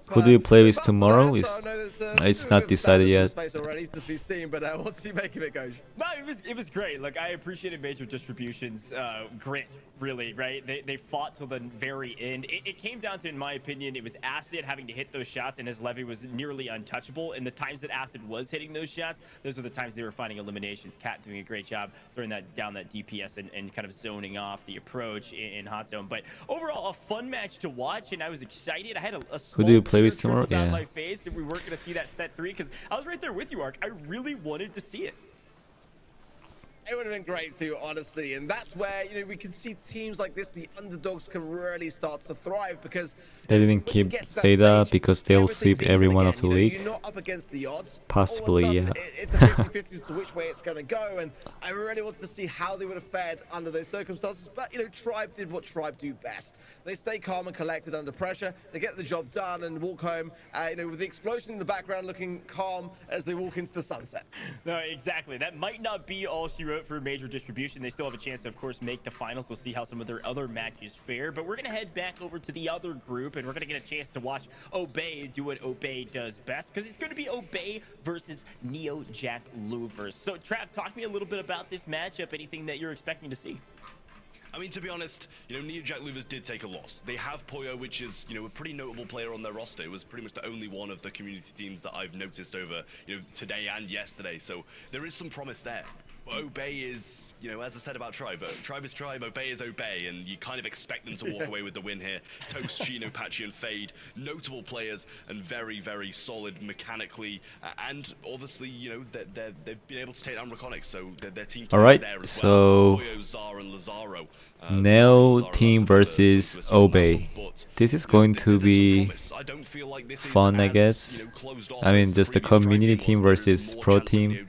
[SPEAKER 2] Who do you play with tomorrow? It's not decided yet.
[SPEAKER 4] What do you make of it, Goj?
[SPEAKER 1] No, it was great. Like, I appreciated Major Distribution's grit, really, right? They fought till the very end. It came down to, in my opinion, it was Acid having to hit those shots, and his Levy was nearly untouchable. And the times that Acid was hitting those shots, those were the times they were finding eliminations. Cat doing a great job throwing that down that DPS and kind of zoning off the approach in hot zone. But overall, a fun match to watch, and I was excited. I had a small
[SPEAKER 2] Who do you play with tomorrow?
[SPEAKER 1] down
[SPEAKER 2] Yeah.
[SPEAKER 1] my face that we weren't going to see that set 3, because I was right there with you, Ark. I really wanted to see it.
[SPEAKER 4] It would have been great too, honestly, and that's where, you know, we can see teams like this, the underdogs, can really start to thrive, because
[SPEAKER 2] They didn't keep Zeta because they'll sweep every one of the league.
[SPEAKER 4] You're not up against the odds.
[SPEAKER 2] Possibly,
[SPEAKER 4] All of a
[SPEAKER 2] yeah.
[SPEAKER 4] sudden, it's a 50-50 as to which way it's going to go, and I really wanted to see how they would have fared under those circumstances. But, you know, Tribe did what Tribe do best. They stay calm and collected under pressure. They get the job done and walk home, you know, with the explosion in the background looking calm as they walk into the sunset.
[SPEAKER 1] No, exactly. That might not be all she wrote for Major Distribution. They still have a chance to, of course, make the finals. We'll see how some of their other matches fare. But we're going to head back over to the other group, and we're going to get a chance to watch Obey do what Obey does best, because it's going to be Obey versus Neo Jack Louvers. So, Trav, talk to me a little bit about this matchup. Anything that you're expecting to see?
[SPEAKER 3] I mean, to be honest, you know, Neo Jack Louvers did take a loss. They have Poyo, which is, you know, a pretty notable player on their roster. It was pretty much the only one of the community teams that I've noticed over, you know, today and yesterday. So there is some promise there. But Obey is, you know, as I said about Tribe, Tribe is Tribe, Obey is Obey, and you kind of expect them to walk away with the win here. Toast, Chino, Patchy, and Fade, notable players and very, very solid mechanically, and obviously, you know, they've been able to take down Reconic, so their team players there as well. Poyo, Zara, and Lazaro.
[SPEAKER 2] Neo team versus Obey. This is going to be fun, I guess. I mean, just the community team versus pro team.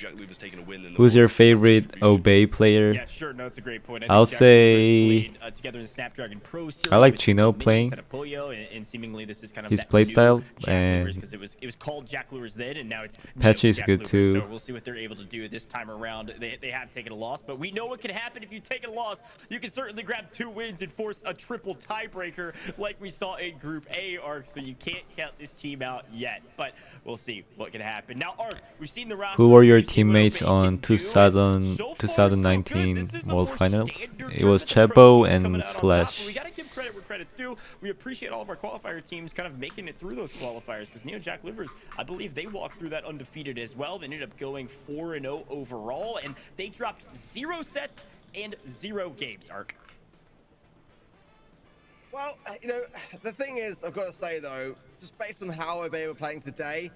[SPEAKER 2] Who's your favorite Obey player?
[SPEAKER 1] Yeah, sure. No, it's a great point.
[SPEAKER 2] I'll say
[SPEAKER 1] together in the Snapdragon Pro series,
[SPEAKER 2] I like Chino playing.
[SPEAKER 1] And seemingly this is kind of
[SPEAKER 2] His playstyle, and
[SPEAKER 1] because it was called Jack Lures then, and now it's
[SPEAKER 2] Patchy is
[SPEAKER 1] Jack
[SPEAKER 2] good
[SPEAKER 1] Lures.
[SPEAKER 2] too.
[SPEAKER 1] So we'll see what they're able to do this time around. They have taken a loss, but we know what can happen if you take a loss. You can certainly grab 2 wins and force a triple tiebreaker like we saw in Group A, Arc. So you can't count this team out yet, but we'll see what can happen. Now, Arc, we've seen the roster.
[SPEAKER 2] who were your teammates on 2019 World Finals? It was Chebo and Slash.
[SPEAKER 1] We gotta give credit where credit's due. We appreciate all of our qualifier teams kind of making it through those qualifiers, because Neo Jack Livers, I believe they walked through that undefeated as well. They ended up going 4-0 overall, and they dropped 0 sets and 0 games, Arc.
[SPEAKER 4] Well, you know, the thing is, I've got to say, though, just based on how Obey were playing today,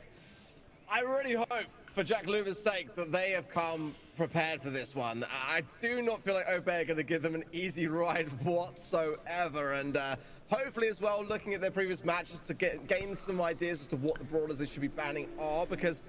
[SPEAKER 4] I really hope, for Jack Luver's sake, that they have come prepared for this one. I do not feel like Obey are going to give them an easy ride whatsoever, and hopefully as well, looking at their previous matches to gain some ideas as to what the brawlers they should be banning are, because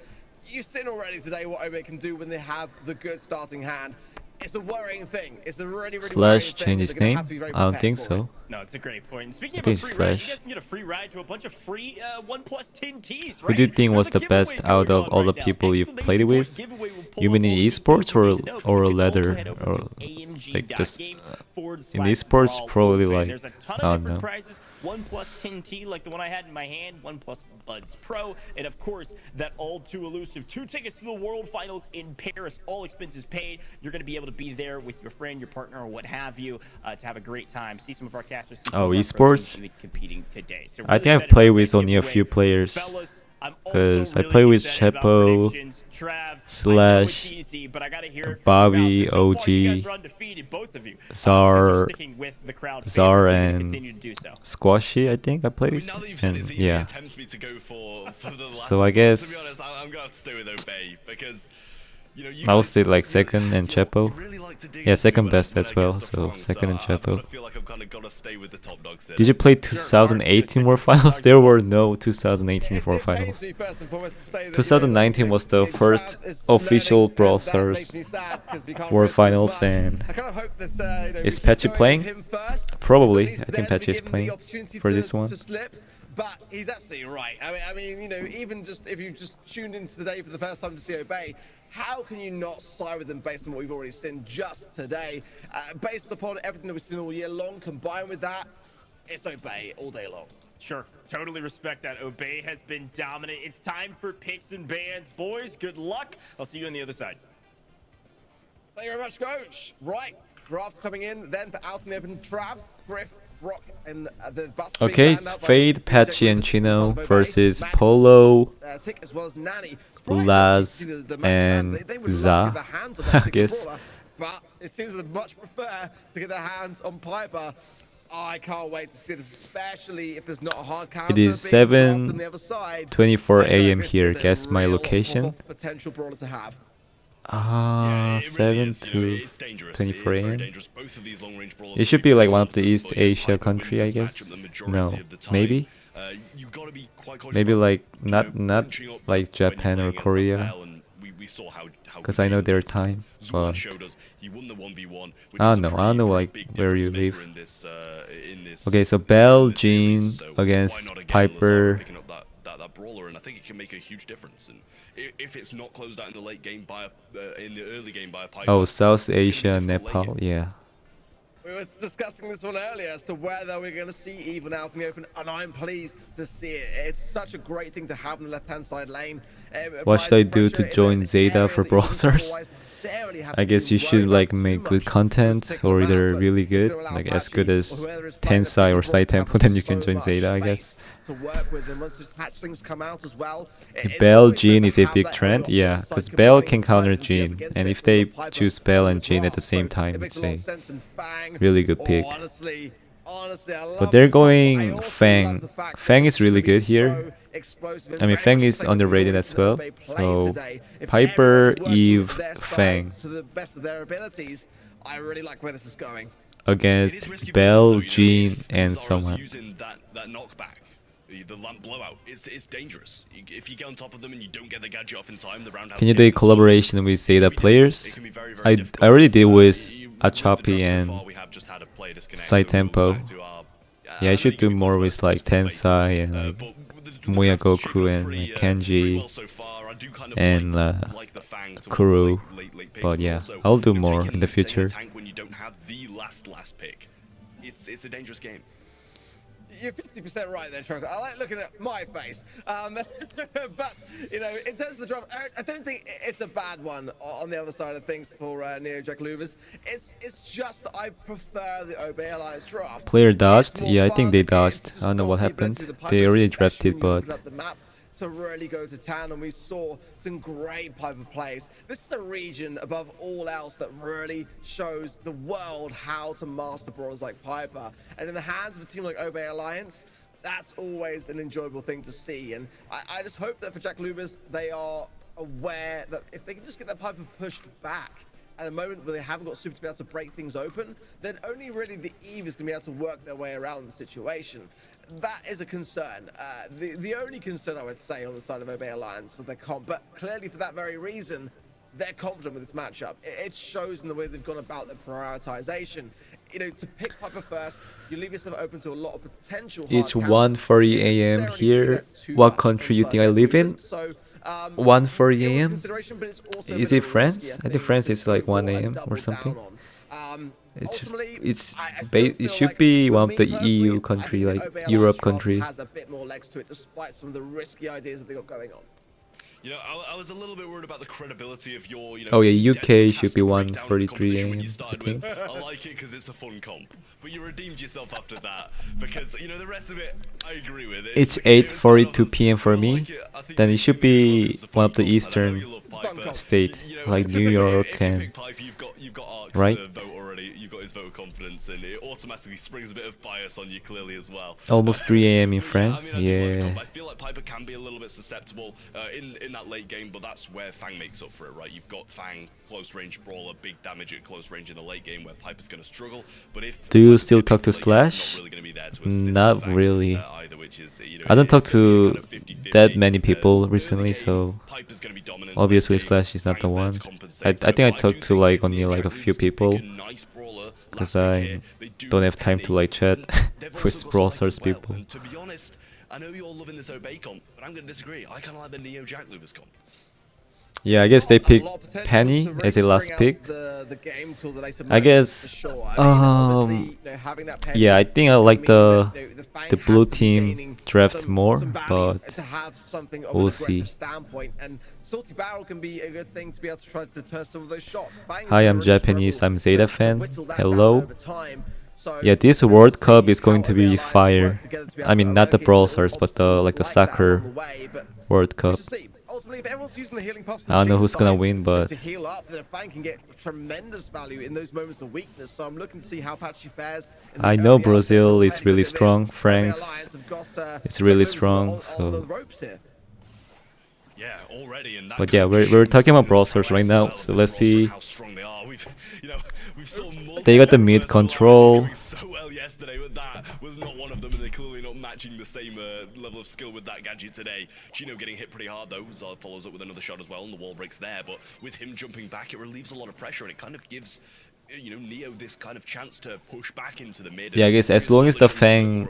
[SPEAKER 4] you've seen already today what Obey can do when they have the good starting hand. It's a worrying thing. It's a really, really
[SPEAKER 2] Slash
[SPEAKER 4] worrying
[SPEAKER 2] change his
[SPEAKER 4] thing.
[SPEAKER 2] name? I don't think so.
[SPEAKER 1] No, it's a great point. And speaking
[SPEAKER 2] I
[SPEAKER 1] of a
[SPEAKER 2] think
[SPEAKER 1] free ride,
[SPEAKER 2] Slash.
[SPEAKER 1] you guys can get a free ride to a bunch of free 1+10 tees, right?
[SPEAKER 2] Who do you think was the
[SPEAKER 1] There's a
[SPEAKER 2] best
[SPEAKER 1] giveaway
[SPEAKER 2] out
[SPEAKER 1] going
[SPEAKER 2] of
[SPEAKER 1] on
[SPEAKER 2] all the
[SPEAKER 1] right now.
[SPEAKER 2] people you've played
[SPEAKER 1] Exclamation
[SPEAKER 2] with?
[SPEAKER 1] point giveaway will pull
[SPEAKER 2] You
[SPEAKER 1] up
[SPEAKER 2] mean in
[SPEAKER 1] all the
[SPEAKER 2] esports
[SPEAKER 1] information you need to know.
[SPEAKER 2] or
[SPEAKER 1] You can also
[SPEAKER 2] leather
[SPEAKER 1] head over
[SPEAKER 2] or
[SPEAKER 1] to AMG
[SPEAKER 2] like just
[SPEAKER 1] games /
[SPEAKER 2] in esports
[SPEAKER 1] Brawl
[SPEAKER 2] probably
[SPEAKER 1] Open.
[SPEAKER 2] like
[SPEAKER 1] There's a ton
[SPEAKER 2] I
[SPEAKER 1] of
[SPEAKER 2] don't
[SPEAKER 1] different
[SPEAKER 2] know.
[SPEAKER 1] prizes. 1+10T like the one I had in my hand, 1+ Buds Pro, and of course that all too elusive 2 tickets to the World Finals in Paris, all expenses paid. You're going to be able to be there with your friend, your partner, or what have you, to have a great time. See some of our casters. See some
[SPEAKER 2] Oh,
[SPEAKER 1] of our pro
[SPEAKER 2] esports?
[SPEAKER 1] teams competing today. day. So
[SPEAKER 2] I
[SPEAKER 1] really
[SPEAKER 2] think I've
[SPEAKER 1] excited
[SPEAKER 2] played
[SPEAKER 1] about
[SPEAKER 2] with
[SPEAKER 1] that
[SPEAKER 2] only a
[SPEAKER 1] giveaway.
[SPEAKER 2] few players.
[SPEAKER 1] Fellas, I'm also
[SPEAKER 2] 'Cause I
[SPEAKER 1] really
[SPEAKER 2] play with
[SPEAKER 1] excited about
[SPEAKER 2] Chepo,
[SPEAKER 1] predictions. Trav, I know
[SPEAKER 2] Slash,
[SPEAKER 1] it's easy, but I gotta hear it from
[SPEAKER 2] Bobby,
[SPEAKER 1] your mouth. So far, you guys
[SPEAKER 2] OG,
[SPEAKER 1] are undefeated, both of you. Because
[SPEAKER 2] Zar,
[SPEAKER 1] you're sticking with the crowd
[SPEAKER 2] Zar,
[SPEAKER 1] favorites, and
[SPEAKER 2] and
[SPEAKER 1] continue to do so.
[SPEAKER 2] Squashy. I think I play
[SPEAKER 3] I mean,
[SPEAKER 2] with.
[SPEAKER 3] now that you've said
[SPEAKER 2] And
[SPEAKER 3] it's easy,
[SPEAKER 2] yeah.
[SPEAKER 3] it tempts me to go for the latter.
[SPEAKER 2] So I
[SPEAKER 3] but to be
[SPEAKER 2] guess
[SPEAKER 3] honest, I'm gonna have to stay with Obey because you know you
[SPEAKER 2] I would
[SPEAKER 3] guys-
[SPEAKER 2] say like
[SPEAKER 3] you-
[SPEAKER 2] second and
[SPEAKER 3] you know,
[SPEAKER 2] Chepo.
[SPEAKER 3] you really like to dig
[SPEAKER 2] Yeah,
[SPEAKER 3] into
[SPEAKER 2] second
[SPEAKER 3] when
[SPEAKER 2] best
[SPEAKER 3] when
[SPEAKER 2] as
[SPEAKER 3] I
[SPEAKER 2] well.
[SPEAKER 3] get stuff
[SPEAKER 2] So
[SPEAKER 3] wrong,
[SPEAKER 2] second and
[SPEAKER 3] I kinda
[SPEAKER 2] Chepo.
[SPEAKER 3] feel like I'm kind of gotta stay with the top dogs there.
[SPEAKER 2] Did you play 2018 World Finals? There were no 2018 World Finals. 2019 was the first official Brawl Stars World Finals, and is Patchy playing? Probably. I think Patchy is playing for this one.
[SPEAKER 4] But he's absolutely right. I mean, you know, even just if you've just tuned into the day for the first time to see Obey, how can you not side with them based on what we've already seen just today? Based upon everything that we've seen all year long, combined with that, it's Obey all day long.
[SPEAKER 1] Sure, totally respect that. Obey has been dominant. It's time for picks and bans. Boys, good luck. I'll see you on the other side.
[SPEAKER 4] Thank you very much, Coach. Right, draft coming in, then out in the open, Trav, Griff, Brock, and the bus.
[SPEAKER 2] Okay, it's Fade, Patchy, and Chino versus Polo,
[SPEAKER 4] Tick, as well as Nanny.
[SPEAKER 2] Laz, and Za, I guess.
[SPEAKER 4] But it seems they much prefer to get their hands on Piper. I can't wait to see this, especially if there's not a hard counter.
[SPEAKER 2] It is 7:24 a.m. here. Guess my location.
[SPEAKER 4] Potential brawler to have.
[SPEAKER 3] Yeah, it
[SPEAKER 2] 7
[SPEAKER 3] really is, you know,
[SPEAKER 2] to
[SPEAKER 3] it's dangerous.
[SPEAKER 2] 24
[SPEAKER 3] It is very
[SPEAKER 2] a.m.
[SPEAKER 3] dangerous. Both of these long-range brawlers
[SPEAKER 2] It should
[SPEAKER 3] can
[SPEAKER 2] be like one of
[SPEAKER 3] close,
[SPEAKER 2] the East
[SPEAKER 3] but, yeah,
[SPEAKER 2] Asia
[SPEAKER 3] Piper
[SPEAKER 2] country, I
[SPEAKER 3] wins this
[SPEAKER 2] guess.
[SPEAKER 3] matchup the majority
[SPEAKER 2] No,
[SPEAKER 3] of the time.
[SPEAKER 2] maybe.
[SPEAKER 3] You gotta be quite conscious
[SPEAKER 2] Maybe
[SPEAKER 3] about,
[SPEAKER 2] like
[SPEAKER 3] you
[SPEAKER 2] not
[SPEAKER 3] know, punching up
[SPEAKER 2] like
[SPEAKER 3] when
[SPEAKER 2] Japan
[SPEAKER 3] you're
[SPEAKER 2] or
[SPEAKER 3] playing against
[SPEAKER 2] Korea,
[SPEAKER 3] Lapel, and we saw how
[SPEAKER 2] because
[SPEAKER 3] good
[SPEAKER 2] I know
[SPEAKER 3] Jalen
[SPEAKER 2] their
[SPEAKER 3] was.
[SPEAKER 2] time.
[SPEAKER 3] Zuan
[SPEAKER 2] But
[SPEAKER 3] showed us he won the 1v1, which
[SPEAKER 2] I
[SPEAKER 3] is
[SPEAKER 2] don't
[SPEAKER 3] a
[SPEAKER 2] know. I don't know
[SPEAKER 3] pretty
[SPEAKER 2] like
[SPEAKER 3] big
[SPEAKER 2] where you
[SPEAKER 3] difference
[SPEAKER 2] live.
[SPEAKER 3] maker in this,
[SPEAKER 2] Okay, so
[SPEAKER 3] in
[SPEAKER 2] Bell,
[SPEAKER 3] this series.
[SPEAKER 2] Jean
[SPEAKER 3] So why
[SPEAKER 2] against
[SPEAKER 3] not again
[SPEAKER 2] Piper.
[SPEAKER 3] Lazaro picking up that brawler, and I think it can make a huge difference. And if it's not closed out in the late game by in the early game by a Piper,
[SPEAKER 2] Oh, South
[SPEAKER 3] it's gonna be
[SPEAKER 2] Asia,
[SPEAKER 3] difficult late
[SPEAKER 2] Nepal.
[SPEAKER 3] game.
[SPEAKER 2] Yeah.
[SPEAKER 4] We were discussing this one earlier as to whether we're going to see even out in the open, and I'm pleased to see it. It's such a great thing to have in the left-hand side lane.
[SPEAKER 2] What should I do to join Zeta for Brawl Stars? I guess you should like make good content, or either really good, like as good as Tensai or Sai Tempo, then you can join Zeta, I guess.
[SPEAKER 4] To work with, and once those hatchlings come out as well,
[SPEAKER 2] Bell Jean is a big trend, yeah, because Bell can counter Jean, and if they choose Bell and Jean at the same time, it's a really good pick. But they're going Fang. Fang is really good here. I mean, Fang is underrated as well. So Piper, Eve, Fang
[SPEAKER 4] I really like where this is going.
[SPEAKER 2] against Bell, Jean, and someone.
[SPEAKER 3] Using that knockback, the lamp blowout, it's dangerous. If you get on top of them and you don't get the gadget off in time, the roundhouse.
[SPEAKER 2] Can you do a collaboration with Zeta players? I already did with Achapi and Sai Tempo. Yeah, I should do more with like Tensai and like Muya Goku and like Kenji and Kuro. But yeah, I'll do more in the future.
[SPEAKER 3] When you don't have the last pick, it's a dangerous game.
[SPEAKER 4] You're 50% right there, Trunk. I like looking at my face. But, you know, in terms of the draft, I don't think it's a bad one on the other side of things for Neo Jack Louvers. It's just that I prefer the Obey Alliance draft.
[SPEAKER 2] Player dodged? Yeah, I think they dodged. I don't know what happened. They already drafted, but
[SPEAKER 4] to really go to town, and we saw some great Piper plays. This is a region above all else that really shows the world how to master brawlers like Piper, and in the hands of a team like Obey Alliance, that's always an enjoyable thing to see. And I just hope that for Jack Lubers, they are aware that if they can just get that Piper pushed back at a moment where they haven't got super to be able to break things open, then only really the Eve is going to be able to work their way around the situation. That is a concern. The only concern I would say on the side of Obey Alliance is their comp, but clearly for that very reason, they're confident with this matchup. It shows in the way they've gone about their prioritization. You know, to pick Piper first, you leave yourself open to a lot of potential.
[SPEAKER 2] it's 1:40 a.m. here. What country you think I live in? 1:40 a.m. Is it France? I think France is like 1 a.m. or something. It should be one of the EU country, like Europe country.
[SPEAKER 4] Has a bit more legs to it, despite some of the risky ideas that they got going on.
[SPEAKER 3] You know, I was a little bit worried about the credibility of your,
[SPEAKER 2] Oh yeah, UK
[SPEAKER 3] deadly
[SPEAKER 2] should be
[SPEAKER 3] task breakdown of the
[SPEAKER 2] 1:43
[SPEAKER 3] competition when
[SPEAKER 2] AM,
[SPEAKER 3] you
[SPEAKER 2] I
[SPEAKER 3] started
[SPEAKER 2] think.
[SPEAKER 3] with. I like it because it's a fun comp, but you redeemed yourself after that because you know the rest of it I agree with.
[SPEAKER 2] It's
[SPEAKER 3] it started off
[SPEAKER 2] 8:42
[SPEAKER 3] as,
[SPEAKER 2] p.m. for
[SPEAKER 3] I
[SPEAKER 2] me.
[SPEAKER 3] like it. I think
[SPEAKER 2] Then
[SPEAKER 3] the
[SPEAKER 2] it should
[SPEAKER 3] Jimmy Brothers
[SPEAKER 2] be
[SPEAKER 3] is a
[SPEAKER 2] one
[SPEAKER 3] fun
[SPEAKER 2] of the
[SPEAKER 3] comp, and I know
[SPEAKER 2] Eastern
[SPEAKER 3] you love Piper.
[SPEAKER 2] state,
[SPEAKER 3] You know,
[SPEAKER 2] like New York
[SPEAKER 3] if you
[SPEAKER 2] and
[SPEAKER 3] pick Piper, you've got Ark's
[SPEAKER 2] right?
[SPEAKER 3] vote already. You've got his vote of confidence, and it automatically springs a bit of bias on you clearly as well.
[SPEAKER 2] Almost 3 AM in
[SPEAKER 3] But
[SPEAKER 2] France.
[SPEAKER 3] I mean, I do like the
[SPEAKER 2] Yeah.
[SPEAKER 3] comp. I feel like Piper can be a little bit susceptible in that late game, but that's where Fang makes up for it, right? You've got Fang, close range brawler, big damage at close range in the late game, where Piper's going to struggle. But if
[SPEAKER 2] Do you
[SPEAKER 3] Piper's
[SPEAKER 2] still
[SPEAKER 3] getting
[SPEAKER 2] talk to
[SPEAKER 3] into the late game, he's
[SPEAKER 2] Slash?
[SPEAKER 3] not really going to be there to assist
[SPEAKER 2] Not
[SPEAKER 3] Fang,
[SPEAKER 2] really.
[SPEAKER 3] either, which is, you know,
[SPEAKER 2] I don't talk
[SPEAKER 3] it's gonna be
[SPEAKER 2] to
[SPEAKER 3] kind of 50-50.
[SPEAKER 2] that many people
[SPEAKER 3] Early
[SPEAKER 2] recently,
[SPEAKER 3] game,
[SPEAKER 2] so
[SPEAKER 3] Piper's gonna be dominant.
[SPEAKER 2] obviously
[SPEAKER 3] Late game,
[SPEAKER 2] Slash is not the
[SPEAKER 3] Fang's there
[SPEAKER 2] one.
[SPEAKER 3] to
[SPEAKER 2] I
[SPEAKER 3] compensate for
[SPEAKER 2] I
[SPEAKER 3] it,
[SPEAKER 2] think I
[SPEAKER 3] but
[SPEAKER 2] talked
[SPEAKER 3] do
[SPEAKER 2] to
[SPEAKER 3] think
[SPEAKER 2] like
[SPEAKER 3] if the
[SPEAKER 2] only like a
[SPEAKER 3] Jack
[SPEAKER 2] few
[SPEAKER 3] Leaders pick
[SPEAKER 2] people
[SPEAKER 3] a nice brawler
[SPEAKER 2] because
[SPEAKER 3] last week
[SPEAKER 2] I
[SPEAKER 3] here, they do
[SPEAKER 2] don't have time to
[SPEAKER 3] Penny,
[SPEAKER 2] like chat
[SPEAKER 3] and they've also
[SPEAKER 2] with
[SPEAKER 3] got
[SPEAKER 2] Brawl
[SPEAKER 3] Spikes as
[SPEAKER 2] Stars
[SPEAKER 3] well,
[SPEAKER 2] people.
[SPEAKER 3] and to be honest, I know you're all loving this Obey comp, but I'm gonna disagree. I kind of like the Neo Jack Luvas comp.
[SPEAKER 2] Yeah, I guess they
[SPEAKER 4] A
[SPEAKER 2] picked
[SPEAKER 4] lot of potential
[SPEAKER 2] Penny
[SPEAKER 4] to
[SPEAKER 2] as a
[SPEAKER 4] really
[SPEAKER 2] last
[SPEAKER 4] bring out
[SPEAKER 2] pick.
[SPEAKER 4] the game till the later
[SPEAKER 2] I
[SPEAKER 4] moments,
[SPEAKER 2] guess,
[SPEAKER 4] for sure. I mean, obviously, you know, having that Penny
[SPEAKER 2] yeah, I think I
[SPEAKER 4] is gonna
[SPEAKER 2] like
[SPEAKER 4] mean
[SPEAKER 2] the
[SPEAKER 4] that, you know, Fang
[SPEAKER 2] the
[SPEAKER 4] has
[SPEAKER 2] blue
[SPEAKER 4] to be
[SPEAKER 2] team
[SPEAKER 4] gaining
[SPEAKER 2] draft more,
[SPEAKER 4] some value
[SPEAKER 2] but
[SPEAKER 4] to have something of
[SPEAKER 2] we'll
[SPEAKER 4] an
[SPEAKER 2] see.
[SPEAKER 4] aggressive standpoint, and Salty Barrel can be a good thing to be able to try to deter some of those shots. Fang is
[SPEAKER 2] Hi,
[SPEAKER 4] gonna
[SPEAKER 2] I'm
[SPEAKER 4] really
[SPEAKER 2] Japanese,
[SPEAKER 4] struggle
[SPEAKER 2] I'm Zeta
[SPEAKER 4] to
[SPEAKER 2] fan.
[SPEAKER 4] whittle that down
[SPEAKER 2] Hello.
[SPEAKER 4] over time. So
[SPEAKER 2] Yeah, this
[SPEAKER 4] we'll
[SPEAKER 2] World
[SPEAKER 4] see
[SPEAKER 2] Cup is
[SPEAKER 4] how
[SPEAKER 2] going to
[SPEAKER 4] Obey
[SPEAKER 2] be
[SPEAKER 4] Alliance
[SPEAKER 2] fire.
[SPEAKER 4] work together to be
[SPEAKER 2] I
[SPEAKER 4] able
[SPEAKER 2] mean,
[SPEAKER 4] to
[SPEAKER 2] not the
[SPEAKER 4] eradicate
[SPEAKER 2] Brawl
[SPEAKER 4] little
[SPEAKER 2] Stars, but
[SPEAKER 4] obstacles
[SPEAKER 2] like the
[SPEAKER 4] like that along
[SPEAKER 2] soccer
[SPEAKER 4] the way, but
[SPEAKER 2] World
[SPEAKER 4] we
[SPEAKER 2] Cup.
[SPEAKER 4] shall see. Ultimately, if everyone's using the healing puffs
[SPEAKER 2] I don't know who's gonna
[SPEAKER 4] side
[SPEAKER 2] win, but
[SPEAKER 4] to heal up, then Fang can get tremendous value in those moments of weakness. So I'm looking to see how Patchy fares. In the
[SPEAKER 2] I know
[SPEAKER 4] early
[SPEAKER 2] Brazil
[SPEAKER 4] outset,
[SPEAKER 2] is
[SPEAKER 4] but
[SPEAKER 2] really
[SPEAKER 4] look at this,
[SPEAKER 2] strong.
[SPEAKER 4] Obey
[SPEAKER 2] France
[SPEAKER 4] Alliance have got,
[SPEAKER 2] is really
[SPEAKER 4] Jack Lewis
[SPEAKER 2] strong,
[SPEAKER 4] on
[SPEAKER 2] so.
[SPEAKER 4] the ropes here.
[SPEAKER 3] Yeah, already, and that
[SPEAKER 2] But yeah,
[SPEAKER 3] kind of
[SPEAKER 2] we're
[SPEAKER 3] shows
[SPEAKER 2] talking
[SPEAKER 3] the
[SPEAKER 2] about Brawl Stars right
[SPEAKER 3] prowess
[SPEAKER 2] now,
[SPEAKER 3] as well
[SPEAKER 2] so
[SPEAKER 3] of
[SPEAKER 2] let's
[SPEAKER 3] this roster and
[SPEAKER 2] see.
[SPEAKER 3] how strong they are. We've saw
[SPEAKER 2] They got the mid
[SPEAKER 3] multiple
[SPEAKER 2] control.
[SPEAKER 3] personalities going so well yesterday, but that was not one of them, and they're clearly not matching the same level of skill with that gadget today. Chino getting hit pretty hard though. Zard follows up with another shot as well, and the wall breaks there. But with him jumping back, it relieves a lot of pressure, and it kind of gives, you know, Neo this kind of chance to push back into the mid.
[SPEAKER 2] Yeah, I guess as long as the Fang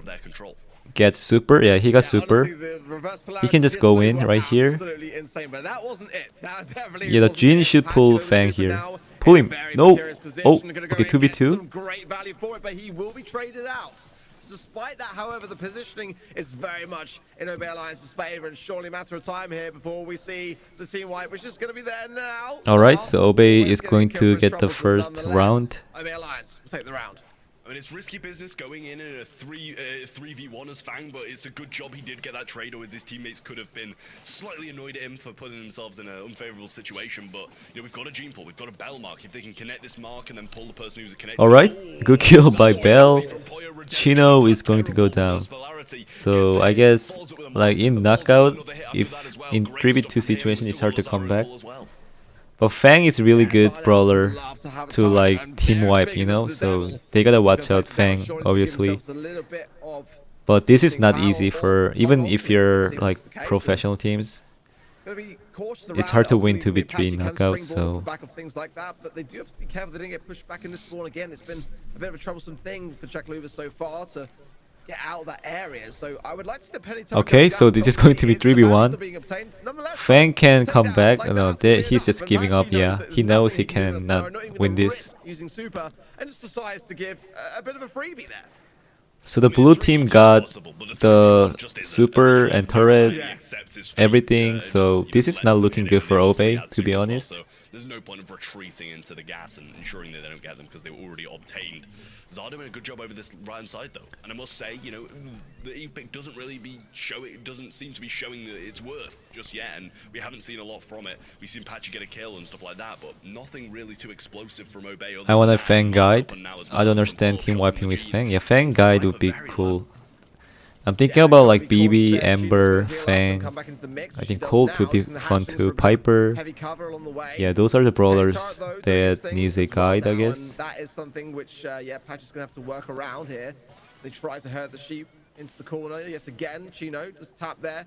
[SPEAKER 2] gets super, yeah, he got super.
[SPEAKER 4] Honestly, the reverse
[SPEAKER 2] He can just
[SPEAKER 4] polarity
[SPEAKER 2] go
[SPEAKER 4] hits
[SPEAKER 2] in
[SPEAKER 4] were
[SPEAKER 2] right here.
[SPEAKER 4] absolutely insane, but that wasn't it. That definitely
[SPEAKER 2] Yeah, the
[SPEAKER 4] wasn't
[SPEAKER 2] Jin
[SPEAKER 4] it.
[SPEAKER 2] should
[SPEAKER 4] Patchy
[SPEAKER 2] pull
[SPEAKER 4] over
[SPEAKER 2] Fang
[SPEAKER 4] super
[SPEAKER 2] here.
[SPEAKER 4] now,
[SPEAKER 2] Pull
[SPEAKER 4] in a
[SPEAKER 2] him.
[SPEAKER 4] very
[SPEAKER 2] No.
[SPEAKER 4] precarious position,
[SPEAKER 2] Oh,
[SPEAKER 4] gonna go
[SPEAKER 2] okay,
[SPEAKER 4] and get
[SPEAKER 2] 2v2.
[SPEAKER 4] some great value for it, but he will be traded out. Despite that, however, the positioning is very much in Obey Alliance's favor, and surely a matter of time here before we see the team wipe, which is going to be there now.
[SPEAKER 2] Alright, so Obey
[SPEAKER 4] Always
[SPEAKER 2] is
[SPEAKER 4] gonna
[SPEAKER 2] going
[SPEAKER 4] be killed
[SPEAKER 2] to
[SPEAKER 4] for his
[SPEAKER 2] get the
[SPEAKER 4] troubles, but
[SPEAKER 2] first
[SPEAKER 4] nonetheless,
[SPEAKER 2] round.
[SPEAKER 4] Obey Alliance will take the round.
[SPEAKER 3] I mean, it's risky business going in a 3v1 as Fang, but it's a good job he did get that trade, or his teammates could have been slightly annoyed at him for putting themselves in an unfavorable situation. But you know, we've got a Gene pull, we've got a Bell mark. If they can connect this mark and then pull the person who's connected.
[SPEAKER 2] Alright, good kill by
[SPEAKER 3] That's what we
[SPEAKER 2] Bell.
[SPEAKER 3] see from Poyo Redemption.
[SPEAKER 2] Chino is
[SPEAKER 3] That
[SPEAKER 2] going to go
[SPEAKER 3] terrible
[SPEAKER 2] down.
[SPEAKER 3] reverse polarity.
[SPEAKER 2] So
[SPEAKER 3] Gets
[SPEAKER 2] I
[SPEAKER 3] it,
[SPEAKER 2] guess
[SPEAKER 3] follows it with a
[SPEAKER 2] like
[SPEAKER 3] mark,
[SPEAKER 2] in
[SPEAKER 3] but
[SPEAKER 2] knockout,
[SPEAKER 3] follows it with another hit after
[SPEAKER 2] if
[SPEAKER 3] that as well.
[SPEAKER 2] in
[SPEAKER 3] Great
[SPEAKER 2] 3v2
[SPEAKER 3] stuff from him,
[SPEAKER 2] situation
[SPEAKER 3] but
[SPEAKER 2] it's
[SPEAKER 3] still
[SPEAKER 2] hard to
[SPEAKER 3] was
[SPEAKER 2] come back.
[SPEAKER 3] as well.
[SPEAKER 2] But Fang is really good
[SPEAKER 4] Yes,
[SPEAKER 2] brawler
[SPEAKER 4] love to have
[SPEAKER 2] to
[SPEAKER 4] time,
[SPEAKER 2] like
[SPEAKER 4] and
[SPEAKER 2] team
[SPEAKER 4] very
[SPEAKER 2] wipe,
[SPEAKER 4] big
[SPEAKER 2] you
[SPEAKER 4] of
[SPEAKER 2] know,
[SPEAKER 4] the
[SPEAKER 2] so
[SPEAKER 4] devil.
[SPEAKER 2] they gotta watch
[SPEAKER 4] Because
[SPEAKER 2] out
[SPEAKER 4] they're
[SPEAKER 2] Fang,
[SPEAKER 4] surely to give
[SPEAKER 2] obviously.
[SPEAKER 4] themselves a little bit of
[SPEAKER 2] But this is not
[SPEAKER 4] power
[SPEAKER 2] easy
[SPEAKER 4] or
[SPEAKER 2] for even
[SPEAKER 4] hold
[SPEAKER 2] if
[SPEAKER 4] on,
[SPEAKER 2] you're
[SPEAKER 4] it seems
[SPEAKER 2] like
[SPEAKER 4] the case.
[SPEAKER 2] professional teams.
[SPEAKER 4] Gonna be cautious
[SPEAKER 2] It's
[SPEAKER 4] around
[SPEAKER 2] hard
[SPEAKER 4] it.
[SPEAKER 2] to win
[SPEAKER 4] Ultimately,
[SPEAKER 2] 2v3
[SPEAKER 4] Patchy can
[SPEAKER 2] knockouts,
[SPEAKER 4] springboard
[SPEAKER 2] so
[SPEAKER 4] off the back of things like that, but they do have to be careful they didn't get pushed back in this spawn again. It's been a bit of a troublesome thing for Jack Luva so far to get out of that area. So I would like to see the penny token
[SPEAKER 2] Okay,
[SPEAKER 4] go
[SPEAKER 2] so
[SPEAKER 4] down.
[SPEAKER 2] this is going to be
[SPEAKER 4] The values
[SPEAKER 2] 3v1.
[SPEAKER 4] are being obtained. Nonetheless,
[SPEAKER 2] Fang can
[SPEAKER 4] take
[SPEAKER 2] come
[SPEAKER 4] down
[SPEAKER 2] back.
[SPEAKER 4] like
[SPEAKER 2] No,
[SPEAKER 4] that will be
[SPEAKER 2] he's just
[SPEAKER 4] enough,
[SPEAKER 2] giving
[SPEAKER 4] and
[SPEAKER 2] up.
[SPEAKER 4] Patchy
[SPEAKER 2] Yeah,
[SPEAKER 4] knows that
[SPEAKER 2] he
[SPEAKER 4] there's
[SPEAKER 2] knows he
[SPEAKER 4] nothing can do, so
[SPEAKER 2] cannot
[SPEAKER 4] not even
[SPEAKER 2] win
[SPEAKER 4] gonna
[SPEAKER 2] this.
[SPEAKER 4] risk using super, and just decides to give a bit of a freebie there.
[SPEAKER 2] So the blue team got the super and turret, everything. So this is not looking good for Obey, to be honest.
[SPEAKER 3] There's no point of retreating into the gas and ensuring that they don't get them because they were already obtained. Zard doing a good job over this right hand side though, and I must say, you know, the Eve pick doesn't really be showing. It doesn't seem to be showing its worth just yet, and we haven't seen a lot from it. We've seen Patchy get a kill and stuff like that, but nothing really too explosive from Obey.
[SPEAKER 2] I want a Fang guide. I don't understand him wiping with Fang. Yeah, Fang guide would be cool. I'm thinking about like BB, Ember, Fang. I think Colt would be fun too. Piper. Yeah, those are the brawlers that needs a guide, I guess.
[SPEAKER 4] That is something which, yeah, Patch is going to have to work around here. They try to herd the sheep into the corner yet again. Chino just tap there.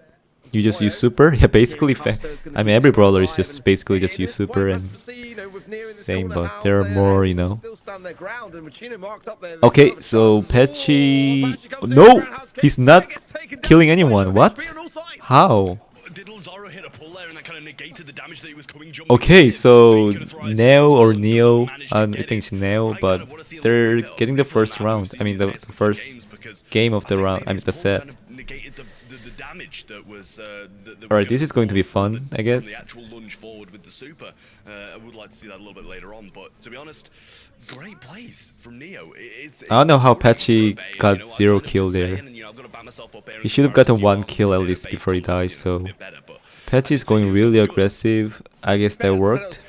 [SPEAKER 2] You just use super? Yeah, basically Fang. I mean, every brawler is just basically just use super and same, but there are more, you know. Okay, so Patchy... No! He's not killing anyone. What? How? Okay, so Neo or Neo, I think it's Neo, but they're getting the first round. I mean, the first game of the round. I mean, the set.
[SPEAKER 3] damage that was.
[SPEAKER 2] Alright, this is going to be fun, I guess.
[SPEAKER 3] The actual lunge forward with the super. I would like to see that a little bit later on, but to be honest, great plays from Neo.
[SPEAKER 2] I don't know how Patchy got 0 kill there. He should have gotten 1 kill at least before he dies, so Patchy is going really aggressive. I guess that worked.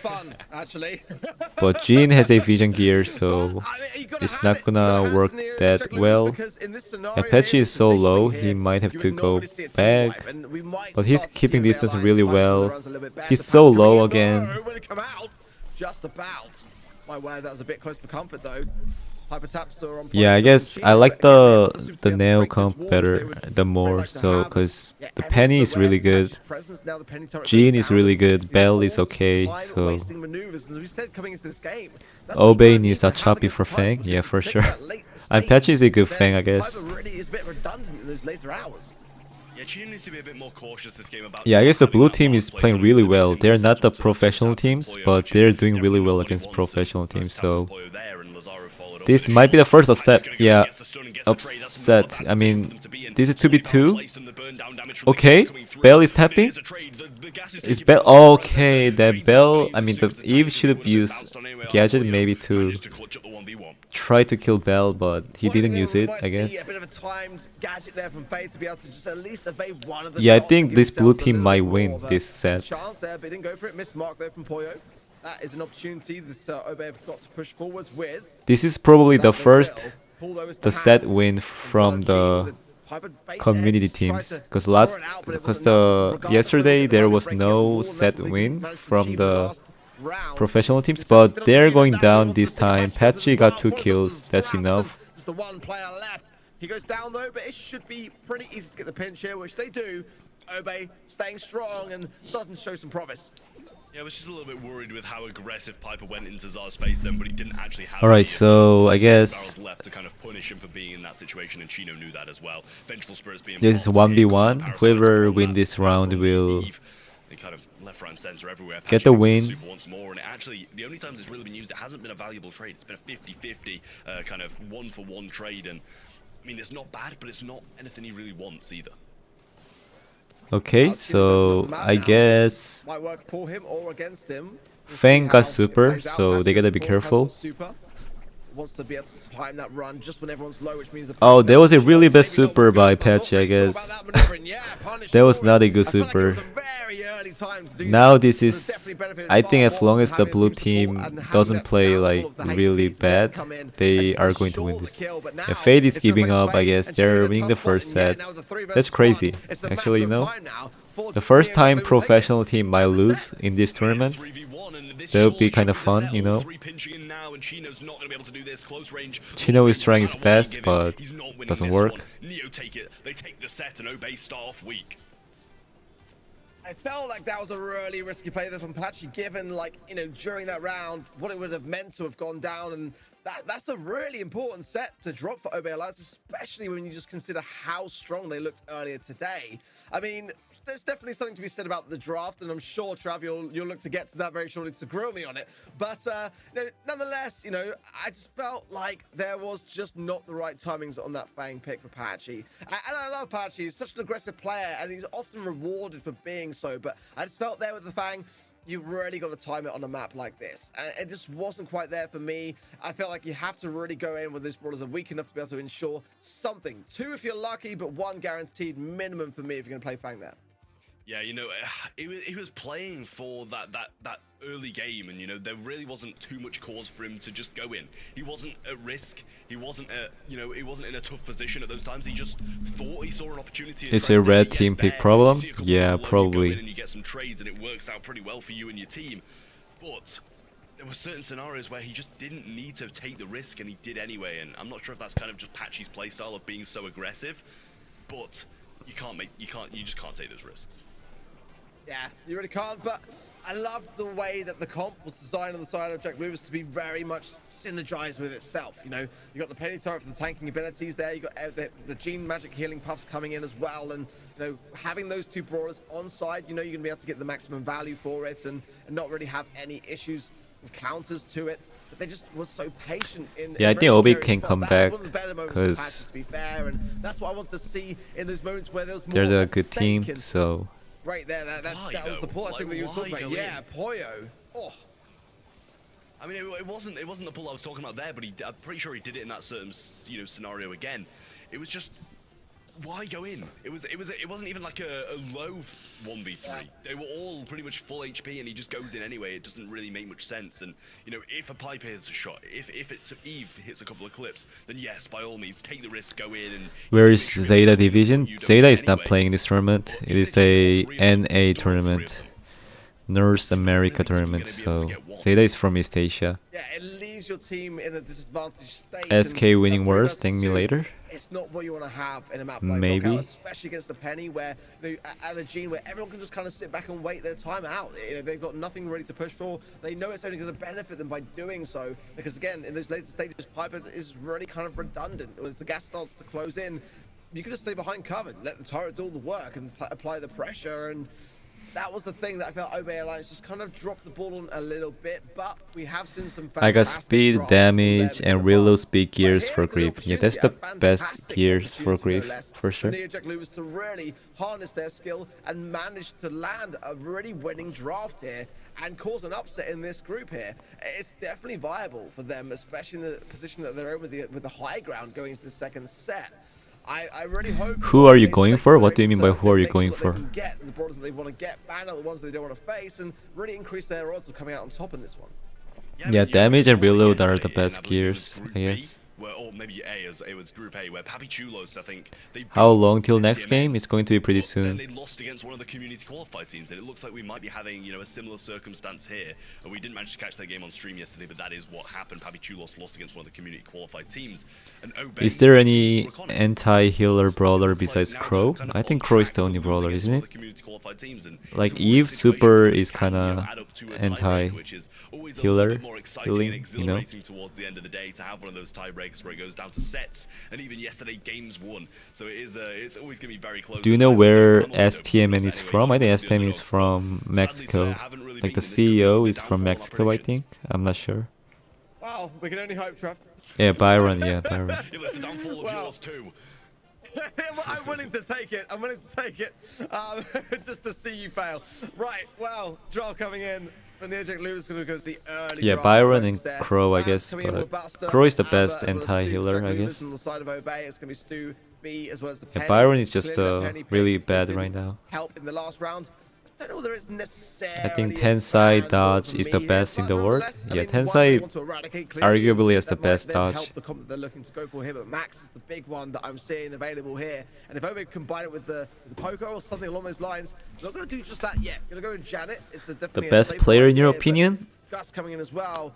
[SPEAKER 2] But Jin has a vision gear, so it's not gonna work that well. And Patchy is so low, he might have to go back. But he's keeping distance really well. He's so low again.
[SPEAKER 4] Just about. My word, that was a bit close for comfort though.
[SPEAKER 2] Yeah, I guess I like the Neo comp better, the more so, because the Penny is really good, Jean is really good, Bell is okay, so Obey needs a choppy for Fang, yeah, for sure. And Patchy is a good Fang, I guess. Yeah, I guess the blue team is playing really well. They're not the professional teams, but they're doing really well against professional teams, so this might be the first upset. Yeah, upset. I mean, this is 2v2. Okay, Bell is tapping. Is Bell okay? That Bell. I mean, the Eve should have used gadget maybe to try to kill Bell, but he didn't use it, I guess. Yeah, I think this blue team might win this set.
[SPEAKER 4] That is an opportunity this Obey have got to push forwards with.
[SPEAKER 2] This is probably the first set win from the community teams, because yesterday there was no set win from the professional teams, but they're going down this time. Patchy got 2 kills, that's enough.
[SPEAKER 4] Just the one player left. He goes down though, but it should be pretty easy to get the pinch here, which they do. Obey staying strong and starting to show some promise.
[SPEAKER 3] Yeah, I was just a little bit worried with how aggressive Piper went into Zar's face then, but he didn't actually have.
[SPEAKER 2] Alright, so I guess
[SPEAKER 3] left to kind of punish him for being in that situation, and Chino knew that as well. Vengeful Spirits being
[SPEAKER 2] this is 1v1. Whoever wins this round will
[SPEAKER 3] kind of left, right, and center everywhere.
[SPEAKER 2] Get the win.
[SPEAKER 3] Once more, and it actually, the only times it's really been used, it hasn't been a valuable trade. It's been a 50-50 kind of 1-for-1 trade, and I mean, it's not bad, but it's not anything he really wants either.
[SPEAKER 2] Okay, so I guess
[SPEAKER 4] might work for him or against him.
[SPEAKER 2] Fang got super, so they gotta be careful.
[SPEAKER 4] Wants to be able to time that run just when everyone's low, which means
[SPEAKER 2] oh, there was a really bad super by Patchy, I guess. That was not a good super. Now this is, I think as long as the blue team doesn't play like really bad, they are going to win this. Yeah, Fade is giving up, I guess. They're winning the first set. That's crazy, actually, you know. The first time professional team might lose in this tournament, that would be kind of fun, you know. Chino is trying his best, but doesn't work.
[SPEAKER 4] I felt like that was a really risky play there from Patchy, given, like, you know, during that round, what it would have meant to have gone down, and that's a really important set to drop for Obey Alliance, especially when you just consider how strong they looked earlier today. I mean, there's definitely something to be said about the draft, and I'm sure, Trav, you'll look to get to that very shortly to grill me on it. But you know, nonetheless, you know, I just felt like there was just not the right timings on that Fang pick for Patchy. And I love Patchy. He's such an aggressive player, and he's often rewarded for being so. But I just felt there with the Fang, you've really got to time it on a map like this, and it just wasn't quite there for me. I felt like you have to really go in when these brawlers are weak enough to be able to ensure something. 2 if you're lucky, but 1 guaranteed minimum for me if you're going to play Fang there.
[SPEAKER 3] Yeah, you know, he was playing for that early game, and you know, there really wasn't too much cause for him to just go in. He wasn't at risk. He wasn't he wasn't in a tough position at those times. He just thought he saw an opportunity.
[SPEAKER 2] It's a red team pick problem. Yeah, probably.
[SPEAKER 3] And you get some trades, and it works out pretty well for you and your team. But there were certain scenarios where he just didn't need to take the risk, and he did anyway. And I'm not sure if that's kind of just Patchy's playstyle of being so aggressive, but you just can't take those risks.
[SPEAKER 4] Yeah, you really can't, but I love the way that the comp was designed on the side of Jack Movers to be very much synergized with itself. You know, you got the Penny Turret for the tanking abilities there, you got the Gene Magic healing puffs coming in as well, and you know, having those 2 brawlers on side, you know, you're gonna be able to get the maximum value for it and not really have any issues with counters to it. But they just were so patient in.
[SPEAKER 2] Yeah, I
[SPEAKER 4] in
[SPEAKER 2] think
[SPEAKER 4] very
[SPEAKER 2] Obi
[SPEAKER 4] various
[SPEAKER 2] can
[SPEAKER 4] spots.
[SPEAKER 2] come
[SPEAKER 4] That
[SPEAKER 2] back
[SPEAKER 4] was one of the better moments of
[SPEAKER 2] because
[SPEAKER 4] Patrick, to be fair, and that's what I wanted to see in those moments where there was more
[SPEAKER 2] they're the
[SPEAKER 4] at
[SPEAKER 2] good
[SPEAKER 4] stake.
[SPEAKER 2] team.
[SPEAKER 4] And
[SPEAKER 2] So
[SPEAKER 4] right there, that was the pull I think that you were talking about. Yeah, Poyo. Oh.
[SPEAKER 3] I mean, it wasn't the pull I was talking about there, but I'm pretty sure he did it in that certain scenario again. It was just, why go in? It wasn't even like a low 1v3. They were all pretty much full HP, and he just goes in anyway. It doesn't really make much sense. And you know, if a pipe hits a shot, if Eve hits a couple of clips, then yes, by all means, take the risk, go in. And
[SPEAKER 2] where is Zeta division? Zeta is not playing this tournament. It is a NA tournament, North America tournament. So Zeta is from East Asia.
[SPEAKER 4] Yeah, it leaves your team in a disadvantaged state.
[SPEAKER 2] SK winning worse, thank me later.
[SPEAKER 4] It's not what you want to have in a map like
[SPEAKER 2] Maybe.
[SPEAKER 4] Knockout, especially against the Penny, where at a Gene where everyone can just kind of sit back and wait their time out. You know, they've got nothing ready to push for. They know it's only going to benefit them by doing so, because again, in those later stages, Piper is really kind of redundant. As the gas starts to close in, you can just stay behind cover, let the turret do all the work and apply the pressure. And that was the thing that I felt Obey Alliance just kind of dropped the ball on a little bit, but we have seen some
[SPEAKER 2] I got
[SPEAKER 4] fantastic
[SPEAKER 2] speed,
[SPEAKER 4] drops
[SPEAKER 2] damage,
[SPEAKER 4] from them in
[SPEAKER 2] and
[SPEAKER 4] the
[SPEAKER 2] real low
[SPEAKER 4] past.
[SPEAKER 2] speed
[SPEAKER 4] But
[SPEAKER 2] gears
[SPEAKER 4] here's
[SPEAKER 2] for
[SPEAKER 4] the
[SPEAKER 2] grip. Yeah, that's
[SPEAKER 4] opportunity,
[SPEAKER 2] the
[SPEAKER 4] a
[SPEAKER 2] best
[SPEAKER 4] fantastic
[SPEAKER 2] gears for
[SPEAKER 4] opportunity,
[SPEAKER 2] grip,
[SPEAKER 4] no less,
[SPEAKER 2] for sure.
[SPEAKER 4] Neojack Lewis to really harness their skill and manage to land a really winning draft here and cause an upset in this group here. It's definitely viable for them, especially in the position that they're in with the high ground going into the second set. I really hope.
[SPEAKER 2] Who are you going for? What do you mean by who are you going for?
[SPEAKER 4] Get the brawlers that they want to get, ban out the ones that they don't want to face, and really increase their odds of coming out on top in this one.
[SPEAKER 2] Yeah, damage and reload are the best gears, I guess.
[SPEAKER 3] Or maybe A, as it was Group A, where Papi Chulos, I think, they
[SPEAKER 2] How
[SPEAKER 3] beat
[SPEAKER 2] long till next
[SPEAKER 3] CMA,
[SPEAKER 2] game? It's going to be pretty
[SPEAKER 3] but then
[SPEAKER 2] soon.
[SPEAKER 3] they lost against one of the community qualified teams, and it looks like we might be having, you know, a similar circumstance here. And we didn't manage to catch that game on stream yesterday, but that is what happened. Papi Chulos lost against one of the community qualified teams. And Obey,
[SPEAKER 2] Is there any anti-healer brawler besides Crow? I think Crow is the only brawler, isn't it? Like Eve Super is kinda anti-healer, healing, you know?
[SPEAKER 3] Towards the end of the day, to have one of those tiebreakers where it goes down to sets, and even yesterday games won. So it is it's always going to be very close.
[SPEAKER 2] Do you know where STMN is from? I think STMN is from Mexico. Like the CEO is from Mexico, I think. I'm not sure.
[SPEAKER 4] Wow, we can only hope, Trev.
[SPEAKER 2] Yeah, Byron, yeah, Byron.
[SPEAKER 3] Yeah, that's the downfall of yours too.
[SPEAKER 4] I'm willing to take it. I'm willing to take it. Just to see you fail. Right, well, draw coming in. Neojack Lewis is going to go to the early
[SPEAKER 2] Yeah,
[SPEAKER 4] draft
[SPEAKER 2] Byron and
[SPEAKER 4] there.
[SPEAKER 2] Crow, I guess,
[SPEAKER 4] Coming in with
[SPEAKER 2] but
[SPEAKER 4] Buster,
[SPEAKER 2] Crow is the
[SPEAKER 4] as
[SPEAKER 2] best
[SPEAKER 3] uh,
[SPEAKER 4] well as Stu.
[SPEAKER 2] anti-healer,
[SPEAKER 4] Neojack
[SPEAKER 2] I
[SPEAKER 4] Lewis
[SPEAKER 2] guess.
[SPEAKER 4] on the side of Obey, it's going to be Stu, B, as well as the
[SPEAKER 2] Yeah,
[SPEAKER 4] Penny.
[SPEAKER 2] Byron is just
[SPEAKER 4] Clearly the Penny
[SPEAKER 2] really
[SPEAKER 4] pick
[SPEAKER 2] bad
[SPEAKER 4] didn't
[SPEAKER 2] right now.
[SPEAKER 4] Help in the last round. I don't know whether it's necessarily
[SPEAKER 2] I think
[SPEAKER 4] a
[SPEAKER 2] Tensai
[SPEAKER 4] bad
[SPEAKER 2] dodge
[SPEAKER 4] for
[SPEAKER 2] is the
[SPEAKER 4] me
[SPEAKER 2] best
[SPEAKER 4] here,
[SPEAKER 2] in the
[SPEAKER 4] but
[SPEAKER 2] world.
[SPEAKER 4] nonetheless,
[SPEAKER 2] Yeah,
[SPEAKER 4] I mean, one they
[SPEAKER 2] Tensai
[SPEAKER 4] want to eradicate clearly,
[SPEAKER 2] arguably has the
[SPEAKER 4] that might
[SPEAKER 2] best
[SPEAKER 4] then
[SPEAKER 2] dodge.
[SPEAKER 4] help the comp that they're looking to go for here, but Max is the big one that I'm seeing available here. And if Obey combine it with the Poco or something along those lines, they're not going to do just that yet. Going to go with Janet. It's a
[SPEAKER 2] The
[SPEAKER 4] definitely a
[SPEAKER 2] best
[SPEAKER 4] safe
[SPEAKER 2] player in
[SPEAKER 4] idea,
[SPEAKER 2] your
[SPEAKER 4] but
[SPEAKER 2] opinion?
[SPEAKER 4] Gus coming in as well.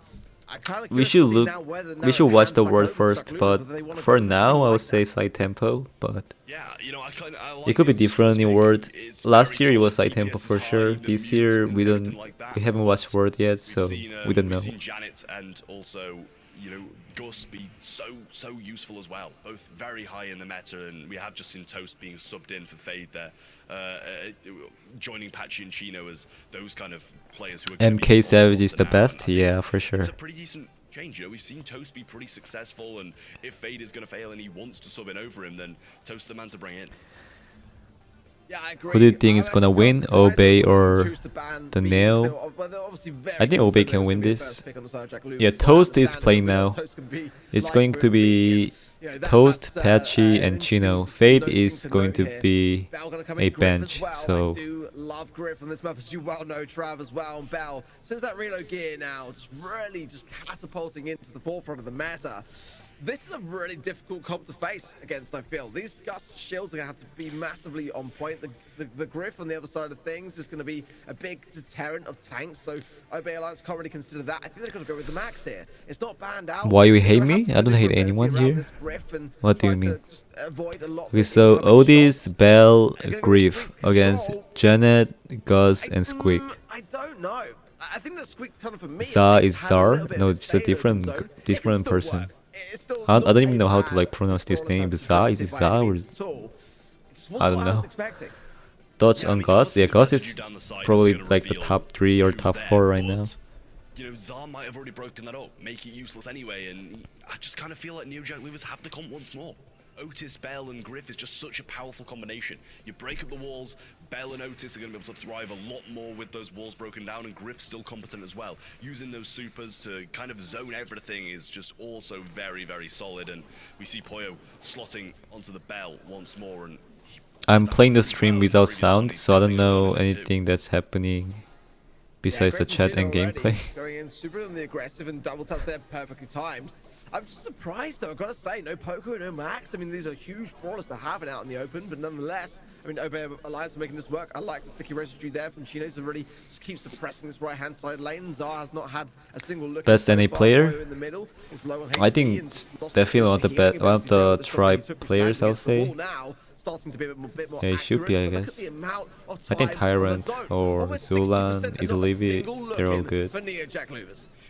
[SPEAKER 2] We should watch the world first, but for now I would say side tempo, but
[SPEAKER 3] Yeah, you know, I like
[SPEAKER 2] it could be
[SPEAKER 3] Young's
[SPEAKER 2] different
[SPEAKER 3] first
[SPEAKER 2] in
[SPEAKER 3] pick.
[SPEAKER 2] World.
[SPEAKER 3] It's
[SPEAKER 2] Last
[SPEAKER 3] very
[SPEAKER 2] year it was
[SPEAKER 3] solid,
[SPEAKER 2] side tempo
[SPEAKER 3] DPS
[SPEAKER 2] for
[SPEAKER 3] is high,
[SPEAKER 2] sure.
[SPEAKER 3] the
[SPEAKER 2] This
[SPEAKER 3] mutes
[SPEAKER 2] year
[SPEAKER 3] and
[SPEAKER 2] we
[SPEAKER 3] everything
[SPEAKER 2] don't,
[SPEAKER 3] like that.
[SPEAKER 2] we haven't watched World yet,
[SPEAKER 3] We've
[SPEAKER 2] so
[SPEAKER 3] seen,
[SPEAKER 2] we don't
[SPEAKER 3] we've
[SPEAKER 2] know.
[SPEAKER 3] seen Janet and also, you know, Gus be so useful as well. Both very high in the meta, and we have just seen Toast being subbed in for Fade there, joining Patchy and Chino as those kind of players who are gonna be
[SPEAKER 2] MK Savage
[SPEAKER 3] involved
[SPEAKER 2] is the
[SPEAKER 3] now,
[SPEAKER 2] best,
[SPEAKER 3] and I think
[SPEAKER 2] yeah, for sure.
[SPEAKER 3] It's a pretty decent change. You know, we've seen Toast be pretty successful, and if Fade is going to fail and he wants to sub in over him, then Toast the man to bring in.
[SPEAKER 4] Yeah, I agree.
[SPEAKER 2] Who do you think is gonna win, Obey or the Neo? I think Obey can win this. Yeah, Toast is playing now. It's going to be Toast, Patchy, and Chino. Fade is going to be a bench, so
[SPEAKER 4] I do love Griff on this map, as you well know, Trav, as well, and Bell. Since that reload gear now, just really just catapulting into the forefront of the meta. This is a really difficult comp to face against, I feel. These Gus shields are going to have to be massively on point. The Griff on the other side of things is going to be a big deterrent of tanks, so Obey Alliance can't really consider that. I think they're going to go with the Max here. It's not banned out.
[SPEAKER 2] Why you
[SPEAKER 4] They're
[SPEAKER 2] hate
[SPEAKER 4] gonna have
[SPEAKER 2] me?
[SPEAKER 4] some
[SPEAKER 2] I don't hate
[SPEAKER 4] maneuverability
[SPEAKER 2] anyone
[SPEAKER 4] around
[SPEAKER 2] here.
[SPEAKER 4] this Griff and
[SPEAKER 2] What do you
[SPEAKER 4] try to
[SPEAKER 2] mean?
[SPEAKER 4] just avoid a lot of
[SPEAKER 2] Okay,
[SPEAKER 4] the
[SPEAKER 2] so
[SPEAKER 4] incoming
[SPEAKER 2] Odis,
[SPEAKER 4] shots.
[SPEAKER 2] Bell,
[SPEAKER 4] They're gonna go
[SPEAKER 2] Griff
[SPEAKER 4] Squeak
[SPEAKER 2] against
[SPEAKER 4] Control.
[SPEAKER 2] Janet, Gus, and Squeak.
[SPEAKER 4] I don't know. I think that Squeak kind of for me.
[SPEAKER 2] Za
[SPEAKER 4] at
[SPEAKER 2] is
[SPEAKER 4] least, had a
[SPEAKER 2] Zar?
[SPEAKER 4] little bit
[SPEAKER 2] No,
[SPEAKER 4] of a
[SPEAKER 2] it's a
[SPEAKER 4] stay open zone. It can
[SPEAKER 2] different
[SPEAKER 4] still
[SPEAKER 2] person.
[SPEAKER 4] work. It's still
[SPEAKER 2] I
[SPEAKER 4] not
[SPEAKER 2] don't even
[SPEAKER 4] a
[SPEAKER 2] know how to
[SPEAKER 4] bad
[SPEAKER 2] like pronounce this
[SPEAKER 4] brawler
[SPEAKER 2] name.
[SPEAKER 4] that's
[SPEAKER 2] Za? Is it
[SPEAKER 4] by
[SPEAKER 2] Za
[SPEAKER 4] any
[SPEAKER 2] or
[SPEAKER 4] means at all. It just wasn't
[SPEAKER 2] I don't
[SPEAKER 4] what I was
[SPEAKER 2] know.
[SPEAKER 4] expecting.
[SPEAKER 2] Dodge
[SPEAKER 3] Yeah, I
[SPEAKER 2] on
[SPEAKER 3] mean,
[SPEAKER 2] Gus? Yeah, Gus
[SPEAKER 3] message
[SPEAKER 2] is
[SPEAKER 3] you down the side is
[SPEAKER 2] probably
[SPEAKER 3] gonna
[SPEAKER 2] like the
[SPEAKER 3] reveal
[SPEAKER 2] top 3 or
[SPEAKER 3] who's
[SPEAKER 2] top
[SPEAKER 3] there,
[SPEAKER 2] 4 right now.
[SPEAKER 3] but you know, Zar might have already broken that up, make it useless anyway, and I just kind of feel like NeoJack Luvas have to comp once more. Otis, Bell, and Griff is just such a powerful combination. You break up the walls, Bell and Otis are going to be able to thrive a lot more with those walls broken down, and Griff's still competent as well. Using those supers to kind of zone everything is just also very, very solid, and we see Poyo slotting onto the Bell once more. And
[SPEAKER 2] I'm playing the stream without sound, so I don't know anything that's happening besides the chat and gameplay.
[SPEAKER 4] Going in super on the aggressive and double taps there perfectly timed. I'm just surprised though, I've got to say, no Poco, no Max. I mean, these are huge brawlers to have it out in the open, but nonetheless, I mean, Obey Alliance are making this work. I like the sticky residue there from Chino to really just keep suppressing this right-hand side lane. Zar has not had a single look.
[SPEAKER 2] Best NA player?
[SPEAKER 4] In the middle.
[SPEAKER 2] I think it's definitely one of the tribe players, I'll say. Yeah, he should be, I guess. I think Tyrant or Zulan, Izolivi, they're all good.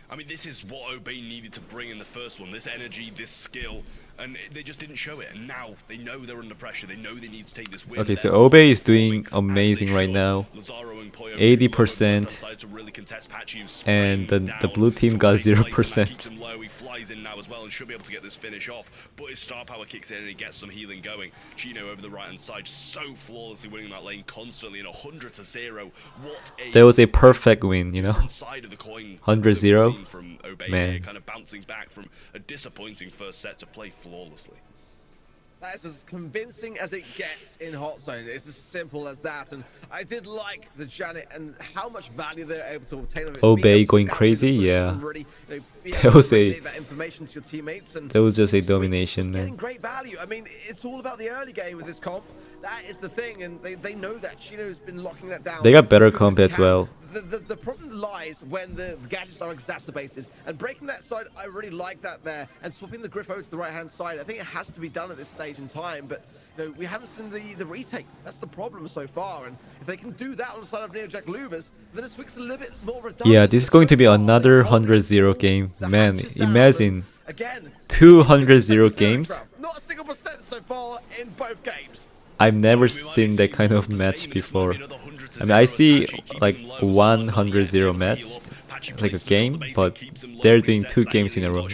[SPEAKER 3] I mean, this is what Obey needed to bring in the first one, this energy, this skill, and they just didn't show it, and now they know they're under pressure, they know they need to take this win.
[SPEAKER 2] Okay, so Obey is doing amazing right now, 80%, and the blue team got 0%.
[SPEAKER 3] He flies in now as well and should be able to get this finish off, but his star power kicks in and he gets some healing going. Chino over the right hand side, so flawlessly winning that lane constantly in 100-0. What a
[SPEAKER 2] That was a perfect win, you know,
[SPEAKER 3] side of the coin
[SPEAKER 2] 100-0.
[SPEAKER 3] from Obey,
[SPEAKER 2] Man,
[SPEAKER 3] kind of bouncing back from a disappointing first set to play flawlessly.
[SPEAKER 4] That is as convincing as it gets in Hot Zone. It's as simple as that. And I did like the Janet and how much value they're able to obtain.
[SPEAKER 2] Obey going crazy, yeah.
[SPEAKER 4] Really,
[SPEAKER 2] That was
[SPEAKER 4] that information to your teammates, and
[SPEAKER 2] that was just a domination, man.
[SPEAKER 4] getting great value. I mean, it's all about the early game with this comp. That is the thing, and they know that. Chino's been locking that down.
[SPEAKER 2] They got better comp as well.
[SPEAKER 4] The problem lies when the gadgets are exacerbated, and breaking that side, I really like that there, and swapping the Griffo to the right-hand side. I think it has to be done at this stage in time, but you know, we haven't seen the retake. That's the problem so far, and if they can do that on the side of NeoJack Luvas, then it swings a little bit more redundant.
[SPEAKER 2] Yeah, this is going to be another 100-0 game. Man, imagine 200-0 games.
[SPEAKER 4] Not a single % so far in both games.
[SPEAKER 2] I've never seen that kind of match before. I mean, I see like 100-0 match, like a game, but they're doing 2 games in a row.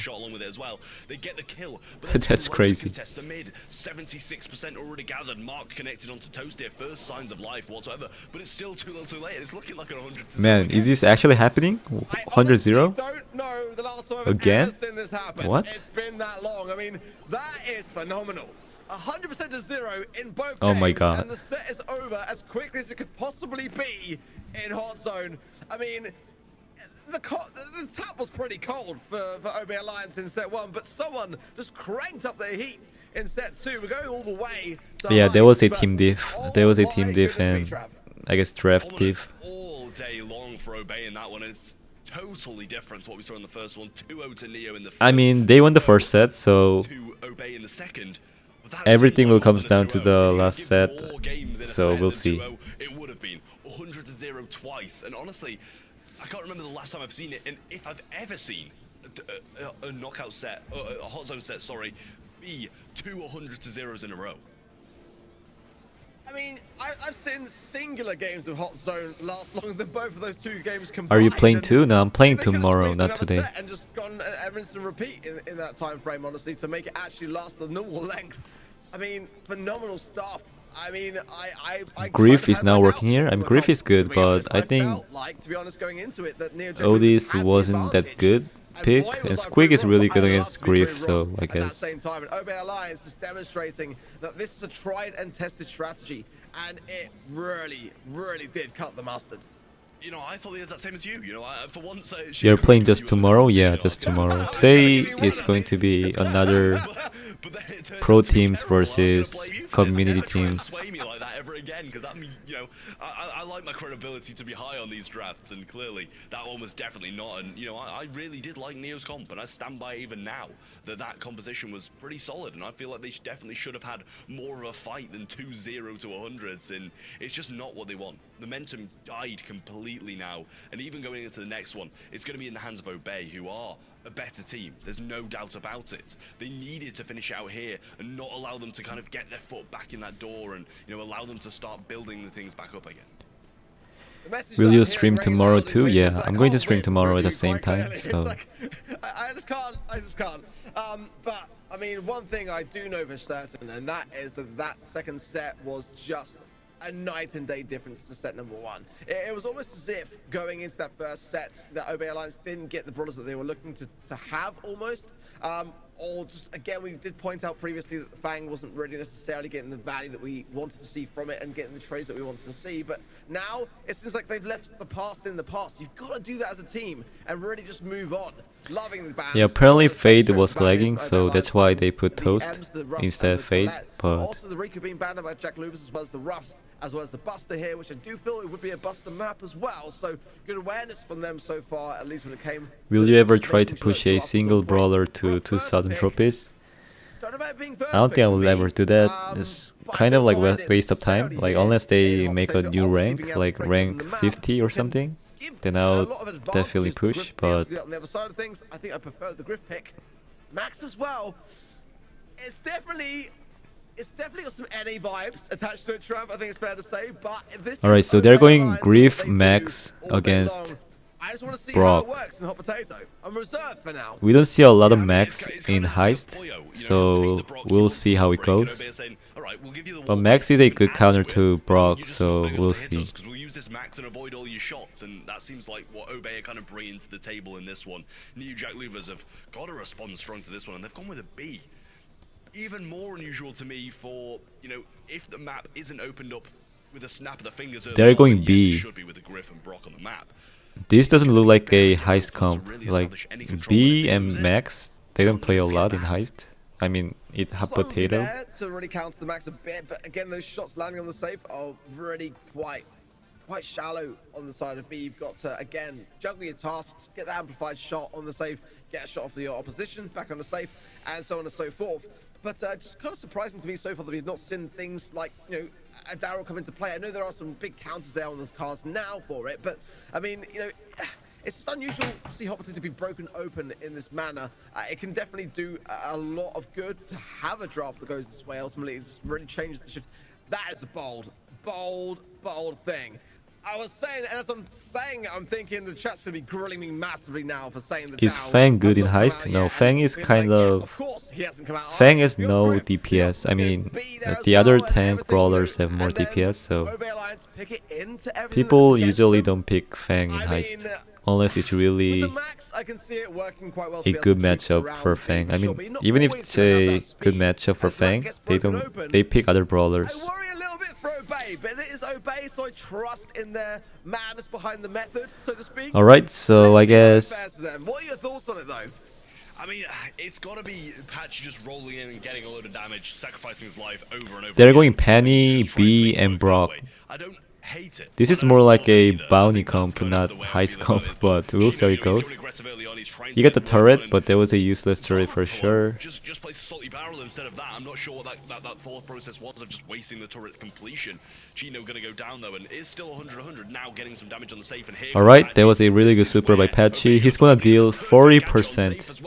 [SPEAKER 2] That's crazy.
[SPEAKER 3] 76% already gathered. Mark connected onto Toast here. First signs of life whatsoever, but it's still too little, too late. It's looking like 100.
[SPEAKER 2] Man, is this actually happening? 100-0?
[SPEAKER 4] Don't know the last time I've
[SPEAKER 2] Again?
[SPEAKER 4] ever seen this happen.
[SPEAKER 2] What?
[SPEAKER 4] It's been that long. I mean, that is phenomenal. 100% to 0 in both
[SPEAKER 2] Oh my
[SPEAKER 4] games,
[SPEAKER 2] god.
[SPEAKER 4] and the set is over as quickly as it could possibly be in Hot Zone. I mean, the tap was pretty cold for OB Alliance in set 1, but someone just cranked up their heat in set 2. We're going all the way to
[SPEAKER 2] Yeah, there was a
[SPEAKER 4] heights,
[SPEAKER 2] team
[SPEAKER 4] but
[SPEAKER 2] diff.
[SPEAKER 4] oh
[SPEAKER 2] There was a
[SPEAKER 4] my
[SPEAKER 2] team diff
[SPEAKER 4] goodness me,
[SPEAKER 2] and
[SPEAKER 4] Trav.
[SPEAKER 2] I guess draft diff.
[SPEAKER 3] All day long for Obey in that one. It's totally different to what we saw in the first one. 2-0 to Neo in the first.
[SPEAKER 2] I mean, they won the first set, so
[SPEAKER 3] to Obey in the second.
[SPEAKER 2] everything will come down to the last set, so we'll see.
[SPEAKER 3] It would have been 100-0 twice, and honestly, I can't remember the last time I've seen it, and if I've ever seen a knockout set, a Hot Zone set, sorry, be 2 100-0s in a row.
[SPEAKER 4] I mean, I've seen singular games of Hot Zone last longer than both of those 2 games combined.
[SPEAKER 2] Are you playing
[SPEAKER 4] and
[SPEAKER 2] too? No, I'm playing
[SPEAKER 4] they could've
[SPEAKER 2] tomorrow,
[SPEAKER 4] squeezed
[SPEAKER 2] not
[SPEAKER 4] another
[SPEAKER 2] today.
[SPEAKER 4] set and just gone and rinse and repeat in that time frame, honestly, to make it actually last the normal length. I mean, phenomenal stuff. I mean, I
[SPEAKER 2] Griff is now working here. I mean, Griff is good, but I think
[SPEAKER 4] felt like, to be honest, going into it, that NeoJack
[SPEAKER 2] Otis
[SPEAKER 4] had the
[SPEAKER 2] wasn't that
[SPEAKER 4] advantage.
[SPEAKER 2] good pick,
[SPEAKER 4] boy, was
[SPEAKER 2] and
[SPEAKER 4] I
[SPEAKER 2] Squig is
[SPEAKER 4] wrong,
[SPEAKER 2] really
[SPEAKER 4] but
[SPEAKER 2] good
[SPEAKER 4] I love
[SPEAKER 2] against
[SPEAKER 4] to be very
[SPEAKER 2] Griff, so
[SPEAKER 4] wrong
[SPEAKER 2] I
[SPEAKER 4] at that
[SPEAKER 2] guess.
[SPEAKER 4] same time, and OB Alliance is demonstrating that this is a tried and tested strategy, and it really, really did cut the mustard.
[SPEAKER 3] You know, I thought the exact same as you. You know, for once,
[SPEAKER 2] You're playing just tomorrow? Yeah, just tomorrow. Today is going to be another pro teams versus community teams.
[SPEAKER 3] Again, because I mean, you know, I like my credibility to be high on these drafts, and clearly that one was definitely not. And you know, I really did like Neo's comp, and I stand by even now that composition was pretty solid, and I feel like they definitely should have had more of a fight than 2-0 to 100s, and it's just not what they want. Momentum died completely now, and even going into the next one, it's going to be in the hands of Obey, who are a better team. There's no doubt about it. They needed to finish out here and not allow them to kind of get their foot back in that door and, you know, allow them to start building the things back up again.
[SPEAKER 2] Will you stream tomorrow too? Yeah, I'm going to stream tomorrow at the same time.
[SPEAKER 4] It's
[SPEAKER 2] So
[SPEAKER 4] like, I just can't. But I mean, one thing I do know for certain, and that is that second set was just a night and day difference to set number one. It was almost as if going into that first set, the OB Alliance didn't get the brawlers that they were looking to have almost. Or just, again, we did point out previously that the Fang wasn't really necessarily getting the value that we wanted to see from it and getting the trades that we wanted to see. But now it seems like they've left the past in the past. You've got to do that as a team and really just move on. Loving the band.
[SPEAKER 2] yeah, apparently Fade was lagging, so that's why they put Toast instead of Fade. But
[SPEAKER 4] also the Riku being banned by Jack Lubis, as well as the Ruffs, as well as the Buster here, which I do feel it would be a Buster map as well. So good awareness from them so far, at least when it came.
[SPEAKER 2] will you ever try to push a single brawler to 2,000 trophies? I don't think I will ever do that. It's kind of like waste of time. Like unless they make a new rank, like rank 50 or something, then I'll definitely push. But
[SPEAKER 4] on the other side of things, I think I prefer the Griff pick. Max as well. It's definitely got some NA vibes attached to it, Trav. I think it's fair to say. But this
[SPEAKER 2] alright, so they're going Griff Max against
[SPEAKER 4] I just want to see
[SPEAKER 2] Brock.
[SPEAKER 4] how it works in Hot Potato. I'm reserved for now.
[SPEAKER 2] we don't see a lot of Max in Heist, so we'll see how it goes. But Max is a good counter to Brock, so we'll see.
[SPEAKER 3] Because we'll use this Max and avoid all your shots, and that seems like what Obey are kind of bringing to the table in this one. New Jack Louvers have got to respond strong to this one, and they've gone with a B. Even more unusual to me for, you know, if the map isn't opened up with a snap of the fingers early
[SPEAKER 2] They're
[SPEAKER 3] on,
[SPEAKER 2] going
[SPEAKER 3] yes,
[SPEAKER 2] B.
[SPEAKER 3] it should be with the Griff and Brock on the map.
[SPEAKER 2] This doesn't look like a Heist comp. Like B and Max, they don't play a lot in Heist. I mean, it Hot
[SPEAKER 4] Slow
[SPEAKER 2] Potato.
[SPEAKER 4] there to really counter the Max a bit, but again, those shots landing on the safe are really quite shallow on the side of B. You've got to, again, juggle your tasks, get the amplified shot on the safe, get a shot off your opposition, back on the safe, and so on and so forth. But just kind of surprising to me so far that we've not seen things like, you know, a Daryl come into play. I know there are some big counters there on the cards now for it, but I mean, you know, it's just unusual to see Hot Potato be broken open in this manner. It can definitely do a lot of good to have a draft that goes this way. Ultimately, it just really changes the shift. That is a bold thing. I was saying, and as I'm saying, I'm thinking the chat's gonna be grilling me massively now for saying that.
[SPEAKER 2] Is Fang good in Heist? No, Fang is kind of... Fang has no DPS. I mean, the other tank brawlers have more DPS, so... People usually don't pick Fang in Heist. Unless it's really a good matchup for Fang. I mean, even if it's a good matchup for Fang, they pick other brawlers.
[SPEAKER 4] But it is Obey, so I trust in their madness behind the method, so to speak.
[SPEAKER 2] Alright, so I guess...
[SPEAKER 4] What are your thoughts on it, though?
[SPEAKER 3] I mean, it's got to be Patchy just rolling in and getting a load of damage, sacrificing his life over and over.
[SPEAKER 2] They're going Penny, B, and Brock.
[SPEAKER 3] I don't hate it.
[SPEAKER 2] This is more like a bounty comp, not heist comp, but we'll see how it goes. You got the turret, but there was a useless turret for sure.
[SPEAKER 3] Just place a salty barrel instead of that. I'm not sure what that thought process was of just wasting the turret completion. Chino gonna go down though, and is still 100 now, getting some damage on the safe. And here
[SPEAKER 2] alright, that was a really good super by Patchy. He's gonna deal 40%.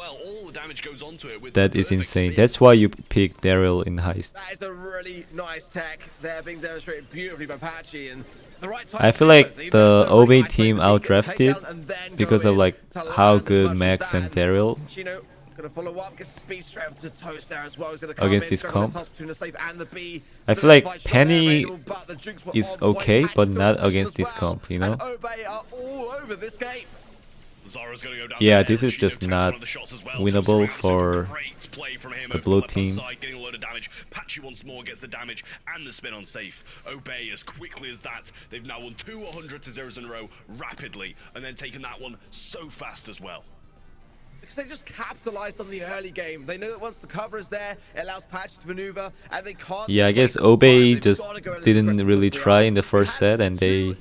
[SPEAKER 2] That is insane. That's why you pick Daryl in Heist.
[SPEAKER 4] That is a really nice tech there being demonstrated beautifully by Patchy, and the right time
[SPEAKER 2] I feel like the OB team outdrafted because of like how good Max and Daryl
[SPEAKER 4] gonna follow up, gets speed strength to Toast there as well. He's gonna
[SPEAKER 2] against this comp.
[SPEAKER 4] between the safe and the B.
[SPEAKER 2] I feel like Penny is okay, but not against this comp, you know?
[SPEAKER 4] Obey are all over this game.
[SPEAKER 2] Yeah, this is just not winnable for the blue team.
[SPEAKER 3] Patchy once more gets the damage and the spin on safe. Obey as quickly as that. They've now won 2 100-0s in a row rapidly, and then taken that one so fast as well.
[SPEAKER 4] Because they just capitalized on the early game. They know that once the cover is there, it allows Patchy to maneuver, and they can't...
[SPEAKER 2] Yeah, I guess Obey just didn't really try in the first set, and they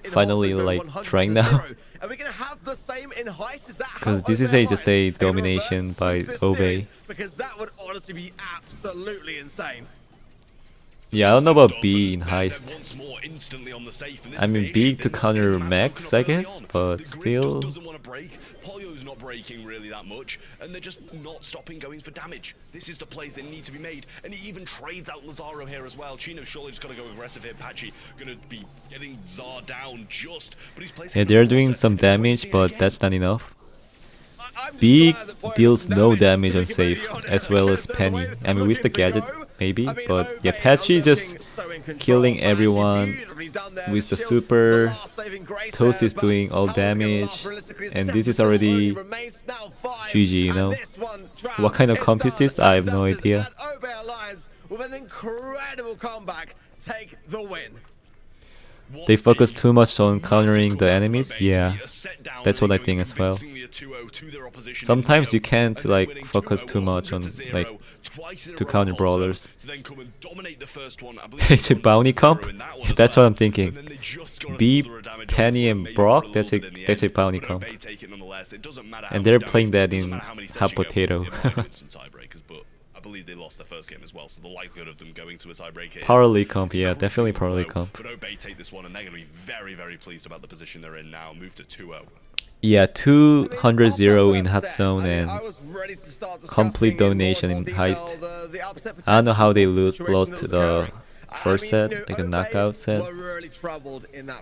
[SPEAKER 2] finally like trying now.
[SPEAKER 4] Are we gonna have the same in Heist? Is that
[SPEAKER 2] because this is just a domination by Obey.
[SPEAKER 4] Because that would honestly be absolutely insane.
[SPEAKER 2] Yeah, I don't know about B in Heist.
[SPEAKER 3] Once more instantly on the safe, and this
[SPEAKER 2] I mean,
[SPEAKER 3] fish
[SPEAKER 2] B
[SPEAKER 3] is
[SPEAKER 2] to
[SPEAKER 3] gonna
[SPEAKER 2] counter
[SPEAKER 3] be
[SPEAKER 2] Max,
[SPEAKER 3] open
[SPEAKER 2] I
[SPEAKER 3] up early
[SPEAKER 2] guess,
[SPEAKER 3] on.
[SPEAKER 2] but
[SPEAKER 3] The Griff
[SPEAKER 2] still.
[SPEAKER 3] just doesn't want to break. Polyo's not breaking really that much, and they're just not stopping going for damage. This is the plays that need to be made, and he even trades out Lazaro here as well. Chino surely just got to go aggressive here. Patchy gonna be getting Zar down just, but he's placing.
[SPEAKER 2] Yeah, they're doing some damage, but that's not enough. B deals no damage on safe, as well as Penny. I mean, with the gadget, maybe, but yeah, Patchy just killing everyone with the super. Toast is doing all damage, and this is already GG, you know. What kind of comp is this? I have no idea.
[SPEAKER 4] With an incredible comeback, take the win.
[SPEAKER 2] They focus too much on countering the enemies. Yeah, that's what I think as well. Sometimes you can't like focus too much on like to counter brawlers. It's a bounty comp. That's what I'm thinking. B, Penny, and Brock. That's a bounty comp. And they're playing that in Hot Potato.
[SPEAKER 3] I believe they lost their first game as well, so the likelihood of them going to a tiebreak is
[SPEAKER 2] Power League comp, yeah, definitely Power League comp.
[SPEAKER 3] But Obey take this one, and they're going to be very, very pleased about the position they're in now. Move to 2-0.
[SPEAKER 2] Yeah, 200-0 in Hot Zone and complete domination in Heist. I don't know how they lost the first set, like a knockout set,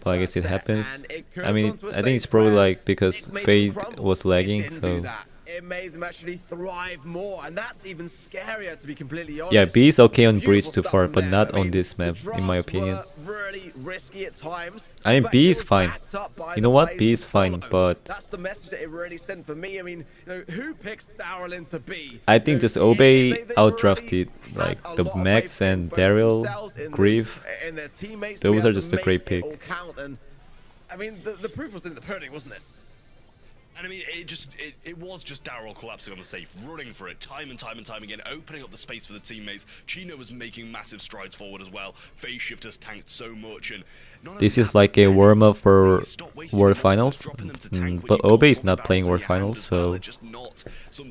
[SPEAKER 2] but I guess it happens. I mean, I think it's probably like because Fade was lagging, so.
[SPEAKER 4] It made them actually thrive more, and that's even scarier, to be completely honest.
[SPEAKER 2] Yeah, B is okay on Breach too far, but not on this map, in my opinion.
[SPEAKER 4] Really risky at times,
[SPEAKER 2] I mean, B is fine. You know what? B is fine, but
[SPEAKER 4] that's the message that it really sent for me. I mean, you know, who picks Daryl into B?
[SPEAKER 2] I think just Obey outdrafted like the Max and Daryl, Grief. Those are just a great pick.
[SPEAKER 4] I mean, the proof was in the pudding, wasn't it?
[SPEAKER 3] And I mean, it was just Daryl collapsing on the safe, running for it time and time again, opening up the space for the teammates. Chino was making massive strides forward as well. Phase shifters tanked so much, and
[SPEAKER 2] this is like a warm-up for World Finals, but Obey is not playing World Finals, so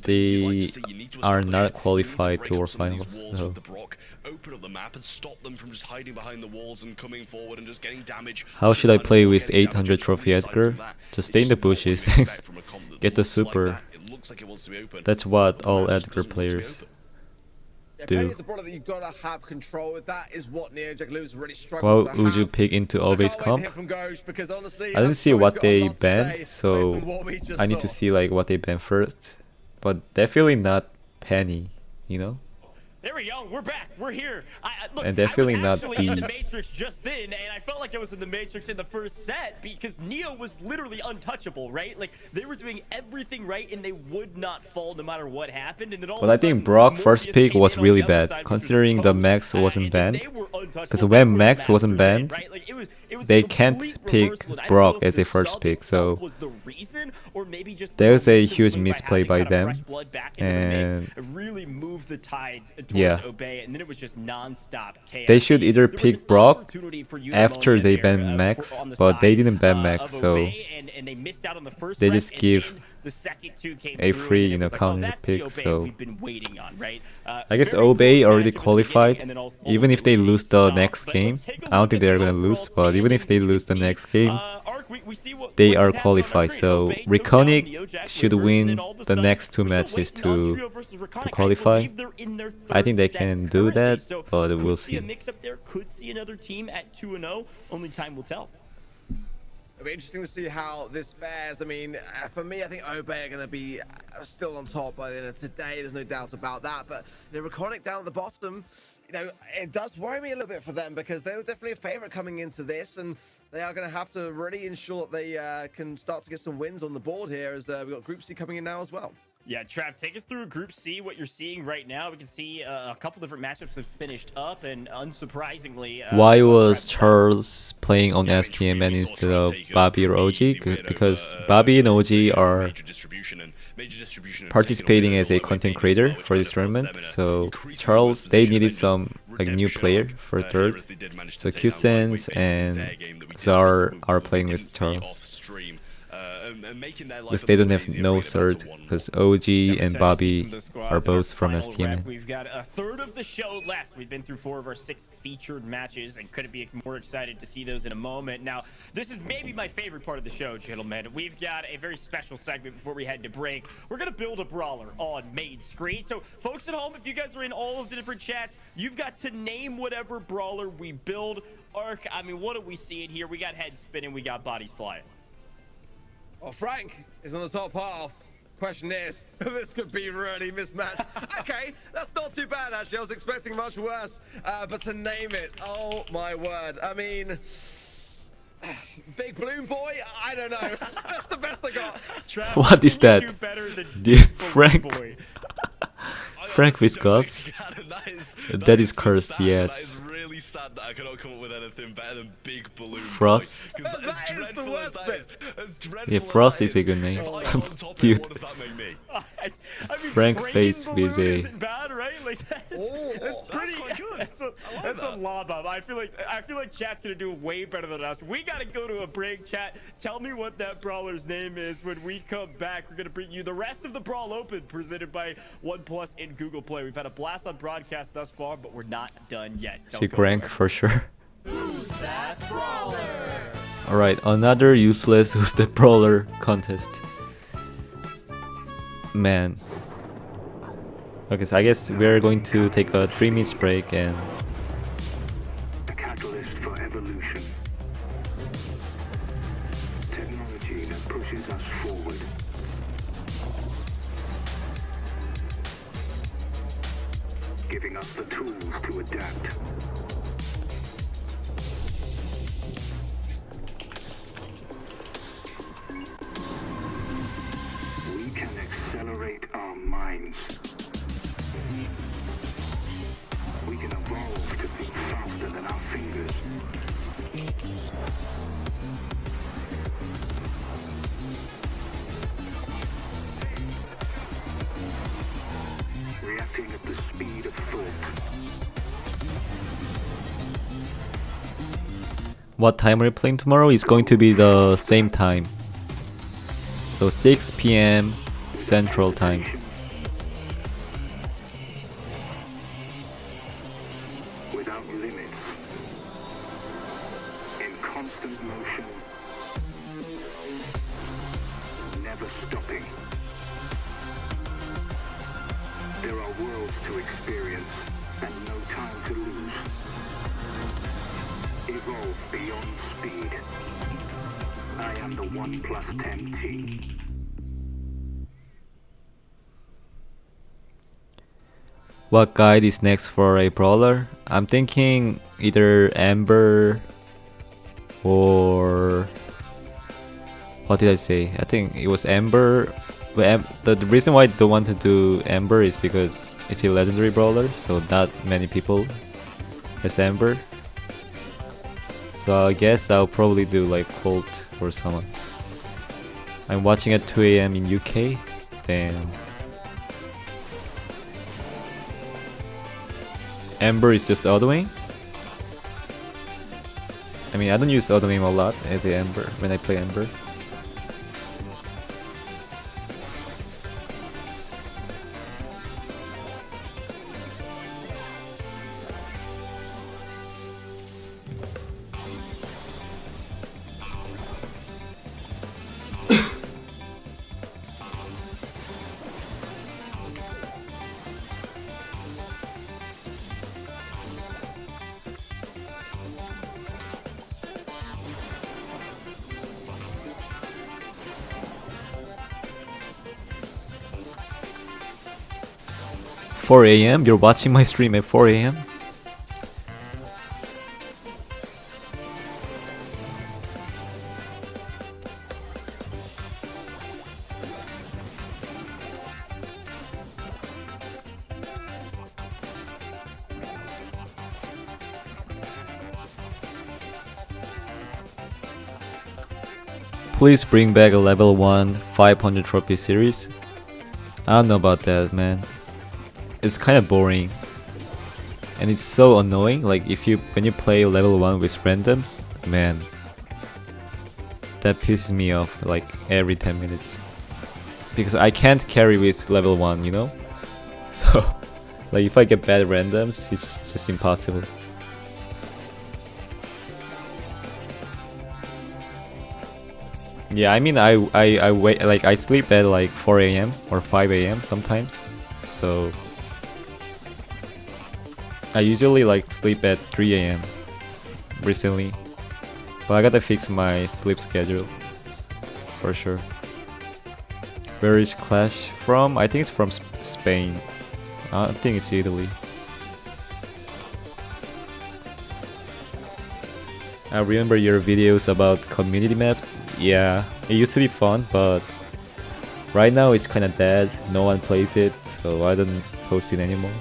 [SPEAKER 2] they are not qualified to World Finals. So.
[SPEAKER 3] Open up the map and stop them from just hiding behind the walls and coming forward and just getting damage.
[SPEAKER 2] How should I play with 800 trophy Edgar? Just stay in the bushes and get the super. That's what all Edgar players do. What would you pick into Obey's comp? I didn't see what they banned, so I need to see like what they banned first. But definitely not Penny, you know?
[SPEAKER 1] There we go. We're back. We're here. Look,
[SPEAKER 2] and definitely
[SPEAKER 1] I was
[SPEAKER 2] not
[SPEAKER 1] actually
[SPEAKER 2] B.
[SPEAKER 1] in the Matrix just then, and I felt like I was in the Matrix in the first set because Neo was literally untouchable, right? Like they were doing everything right, and they would not fall no matter what happened. And then all
[SPEAKER 2] but I think Brock first pick was really bad, considering the Max wasn't banned. Because when Max wasn't banned, they can't pick Brock as a first pick, so there's a huge misplay by them. And
[SPEAKER 1] really moved the tides.
[SPEAKER 2] Yeah,
[SPEAKER 1] Obey, and then it was just non-stop chaos.
[SPEAKER 2] They should either pick Brock after they ban Max, but they didn't ban Max, so they just give a free, you know, counter pick. So I guess Obey already qualified. Even if they lose the next game, I don't think they're gonna lose. But even if they lose the next game, they are qualified. So Reconic should win the next two matches to qualify. I think they can do that, but we'll see.
[SPEAKER 1] Could see another team at 2-0. Only time will tell.
[SPEAKER 4] It'll be interesting to see how this fares. I mean, for me, I think Obey are going to be still on top by the end of today. There's no doubt about that. But you know, Reconic down at the bottom, you know, it does worry me a little bit for them because they were definitely a favorite coming into this, and they are going to have to really ensure that they can start to get some wins on the board here as we've got Group C coming in now as well.
[SPEAKER 1] Yeah, Trav, take us through Group C, what you're seeing right now. We can see a couple different matchups have finished up, and unsurprisingly...
[SPEAKER 2] why was Charles playing on STMN instead of Bobby or OG? Because Bobby and OG are participating as a content creator for this tournament, so Charles, they needed some like new player for third. So QSense and Zar are playing with Charles.
[SPEAKER 3] and making their life
[SPEAKER 2] Because
[SPEAKER 3] a
[SPEAKER 2] they don't
[SPEAKER 3] little
[SPEAKER 2] have
[SPEAKER 3] easier,
[SPEAKER 2] no
[SPEAKER 3] bringing it back to
[SPEAKER 2] third.
[SPEAKER 3] 1-1.
[SPEAKER 2] Because OG
[SPEAKER 1] Yep,
[SPEAKER 2] and
[SPEAKER 1] so
[SPEAKER 2] Bobby
[SPEAKER 1] some of the squads
[SPEAKER 2] are
[SPEAKER 1] in our
[SPEAKER 2] both from
[SPEAKER 1] final
[SPEAKER 2] STM.
[SPEAKER 1] rep. We've got a third of the show left. We've been through 4 of our 6 featured matches, and couldn't be more excited to see those in a moment. Now, this is maybe my favorite part of the show, gentlemen. We've got a very special segment before we head to break. We're going to build a brawler on main screen. So, folks at home, if you guys are in all of the different chats, you've got to name whatever brawler we build. Ark, I mean, what do we see in here? We got heads spinning, we got bodies flying.
[SPEAKER 4] Oh, Frank is on the top half. Question is, this could be really mismatched. Okay, that's not too bad, actually. I was expecting much worse. But to name it, oh my word. I mean, Big Balloon Boy? I don't know. That's the best I got.
[SPEAKER 1] Trav,
[SPEAKER 2] What is
[SPEAKER 1] can you
[SPEAKER 2] that?
[SPEAKER 1] do better than
[SPEAKER 2] Dude,
[SPEAKER 1] Big Balloon
[SPEAKER 2] Frank.
[SPEAKER 1] Boy?
[SPEAKER 2] Frank Viscous. That is cursed,
[SPEAKER 3] That
[SPEAKER 2] yes.
[SPEAKER 3] is really sad that I cannot come up with anything better than Big Balloon
[SPEAKER 2] Frost.
[SPEAKER 3] Boy, 'cause as
[SPEAKER 4] That is the
[SPEAKER 3] dreadful
[SPEAKER 4] worst
[SPEAKER 3] as that
[SPEAKER 4] bit.
[SPEAKER 3] is, as dreadful
[SPEAKER 2] Yeah,
[SPEAKER 3] as
[SPEAKER 2] Frost
[SPEAKER 3] that
[SPEAKER 2] is a good name.
[SPEAKER 3] if I got on top of it,
[SPEAKER 2] Dude.
[SPEAKER 3] what does that make me?
[SPEAKER 1] I mean,
[SPEAKER 2] Frank
[SPEAKER 1] breaking
[SPEAKER 2] face
[SPEAKER 1] balloon
[SPEAKER 2] with a-
[SPEAKER 1] isn't bad, right? Like that's
[SPEAKER 4] Oh,
[SPEAKER 1] pretty
[SPEAKER 3] quite good.
[SPEAKER 1] That's a,
[SPEAKER 3] I like
[SPEAKER 1] that's a
[SPEAKER 3] that.
[SPEAKER 1] lob up. I feel like chat's gonna do way better than us. We gotta go to a break. Chat, tell me what that brawler's name is. When we come back, we're gonna bring you the rest of the Brawl Open presented by OnePlus and Google Play. We've had a blast on broadcast thus far, but we're not done yet. Don't
[SPEAKER 2] Sick
[SPEAKER 1] go
[SPEAKER 2] rank
[SPEAKER 1] anywhere.
[SPEAKER 2] for sure. Alright, another useless Who's the Brawler contest. Man. Okay, so I guess we're going to take a 3 minutes break and
[SPEAKER 5] A catalyst for evolution. Technology that pushes us forward. Giving us the tools to adapt. We can accelerate our minds. We can evolve to think faster than our fingers. Reacting at the speed of thought.
[SPEAKER 2] what time we're playing tomorrow is going to be the same time. So 6 p.m. Central Time.
[SPEAKER 5] Without limits. In constant motion. Never stopping. There are worlds to experience and no time to lose. Evolve beyond speed. I am the 1+10T.
[SPEAKER 2] What guide is next for a brawler? I'm thinking either Amber or what did I say? I think it was Amber. But the reason why I don't want to do Amber is because it's a legendary brawler, so not many people has Amber. So I guess I'll probably do like Colt or someone. I'm watching at 2 a.m. in UK, then Amber is just autoing. I mean, I don't use autoaim a lot as a Amber when I play Amber. Four a.m. You're watching my stream at 4 a.m. Please bring back a level 1 500 trophy series. I don't know about that, man. It's kind of boring. And it's so annoying, like when you play level 1 with randoms, man. That pisses me off like every 10 minutes. Because I can't carry with level 1, you know? So, like if I get bad randoms, it's just impossible. Yeah, I mean I wait, like I sleep at like 4 AM or 5 AM sometimes. So I usually like sleep at 3 AM recently. But I gotta fix my sleep schedule for sure. Where is Clash from? I think it's from Spain. I think it's Italy. I remember your videos about community maps. Yeah, it used to be fun, but right now it's kinda dead. No one plays it, so I don't post it anymore.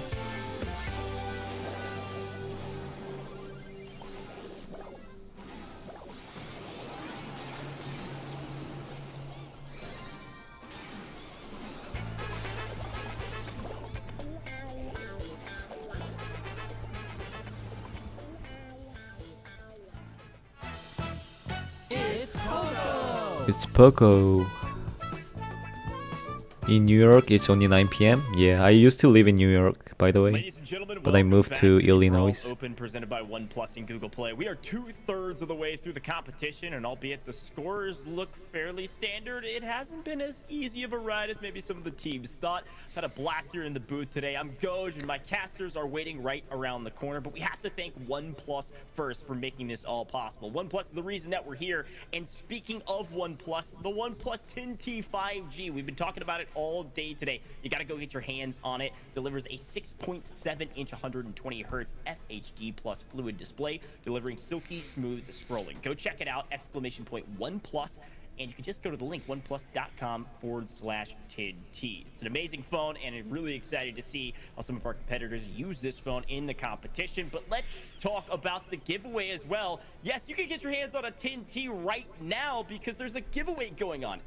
[SPEAKER 2] It's Poco. In New York, it's only 9 PM. Yeah, I used to live in New York, by the way, but I moved to Illinois.
[SPEAKER 1] Open presented by OnePlus and Google Play. We are 2/3 of the way through the competition, and albeit the scores look fairly standard, it hasn't been as easy of a ride as maybe some of the teams thought. Had a blast here in the booth today. I'm Goj, and my casters are waiting right around the corner, but we have to thank OnePlus first for making this all possible. OnePlus is the reason that we're here, and speaking of OnePlus, the OnePlus 10T 5G, we've been talking about it all day today. You got to go get your hands on it. Delivers a 6.7-inch 120 hertz FHD plus fluid display, delivering silky smooth scrolling. Go check it out, !OnePlus, and you can just go to the link oneplus.com/10T. It's an amazing phone, and I'm really excited to see how some of our competitors use this phone in the competition. But let's talk about the giveaway as well. Yes, you can get your hands on a 10T right now because there's a giveaway going on!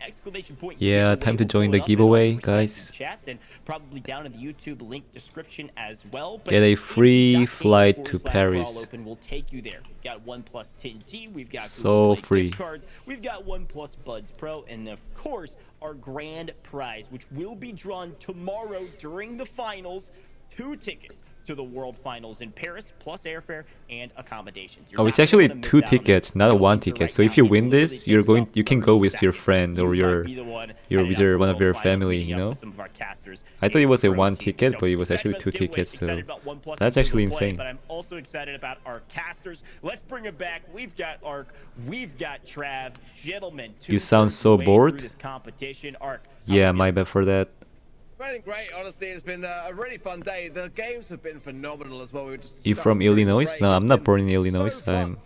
[SPEAKER 2] Yeah, time to join the giveaway, guys.
[SPEAKER 1] Chats and probably down in the YouTube link description as well. But
[SPEAKER 2] get a free flight to Paris.
[SPEAKER 1] Open will take you there. We've got OnePlus 10T, we've got
[SPEAKER 2] so free
[SPEAKER 1] gift cards, we've got OnePlus Buds Pro, and of course our grand prize, which will be drawn tomorrow during the finals, 2 tickets to the World Finals in Paris, plus airfare and accommodations.
[SPEAKER 2] Oh, it's actually 2 tickets, not 1 ticket. So if you win this, you can go with your friend or one of your family, you know. I thought it was a 1 ticket, but it was actually 2 tickets. So that's actually insane.
[SPEAKER 1] But I'm also excited about our casters. Let's bring it back. We've got Ark, we've got Trav, gentlemen.
[SPEAKER 2] You sound so bored. Yeah, my bad for that.
[SPEAKER 4] Great, honestly, it's been a really fun day. The games have been phenomenal as well. We were just
[SPEAKER 2] you from Illinois? No, I'm not born in Illinois. I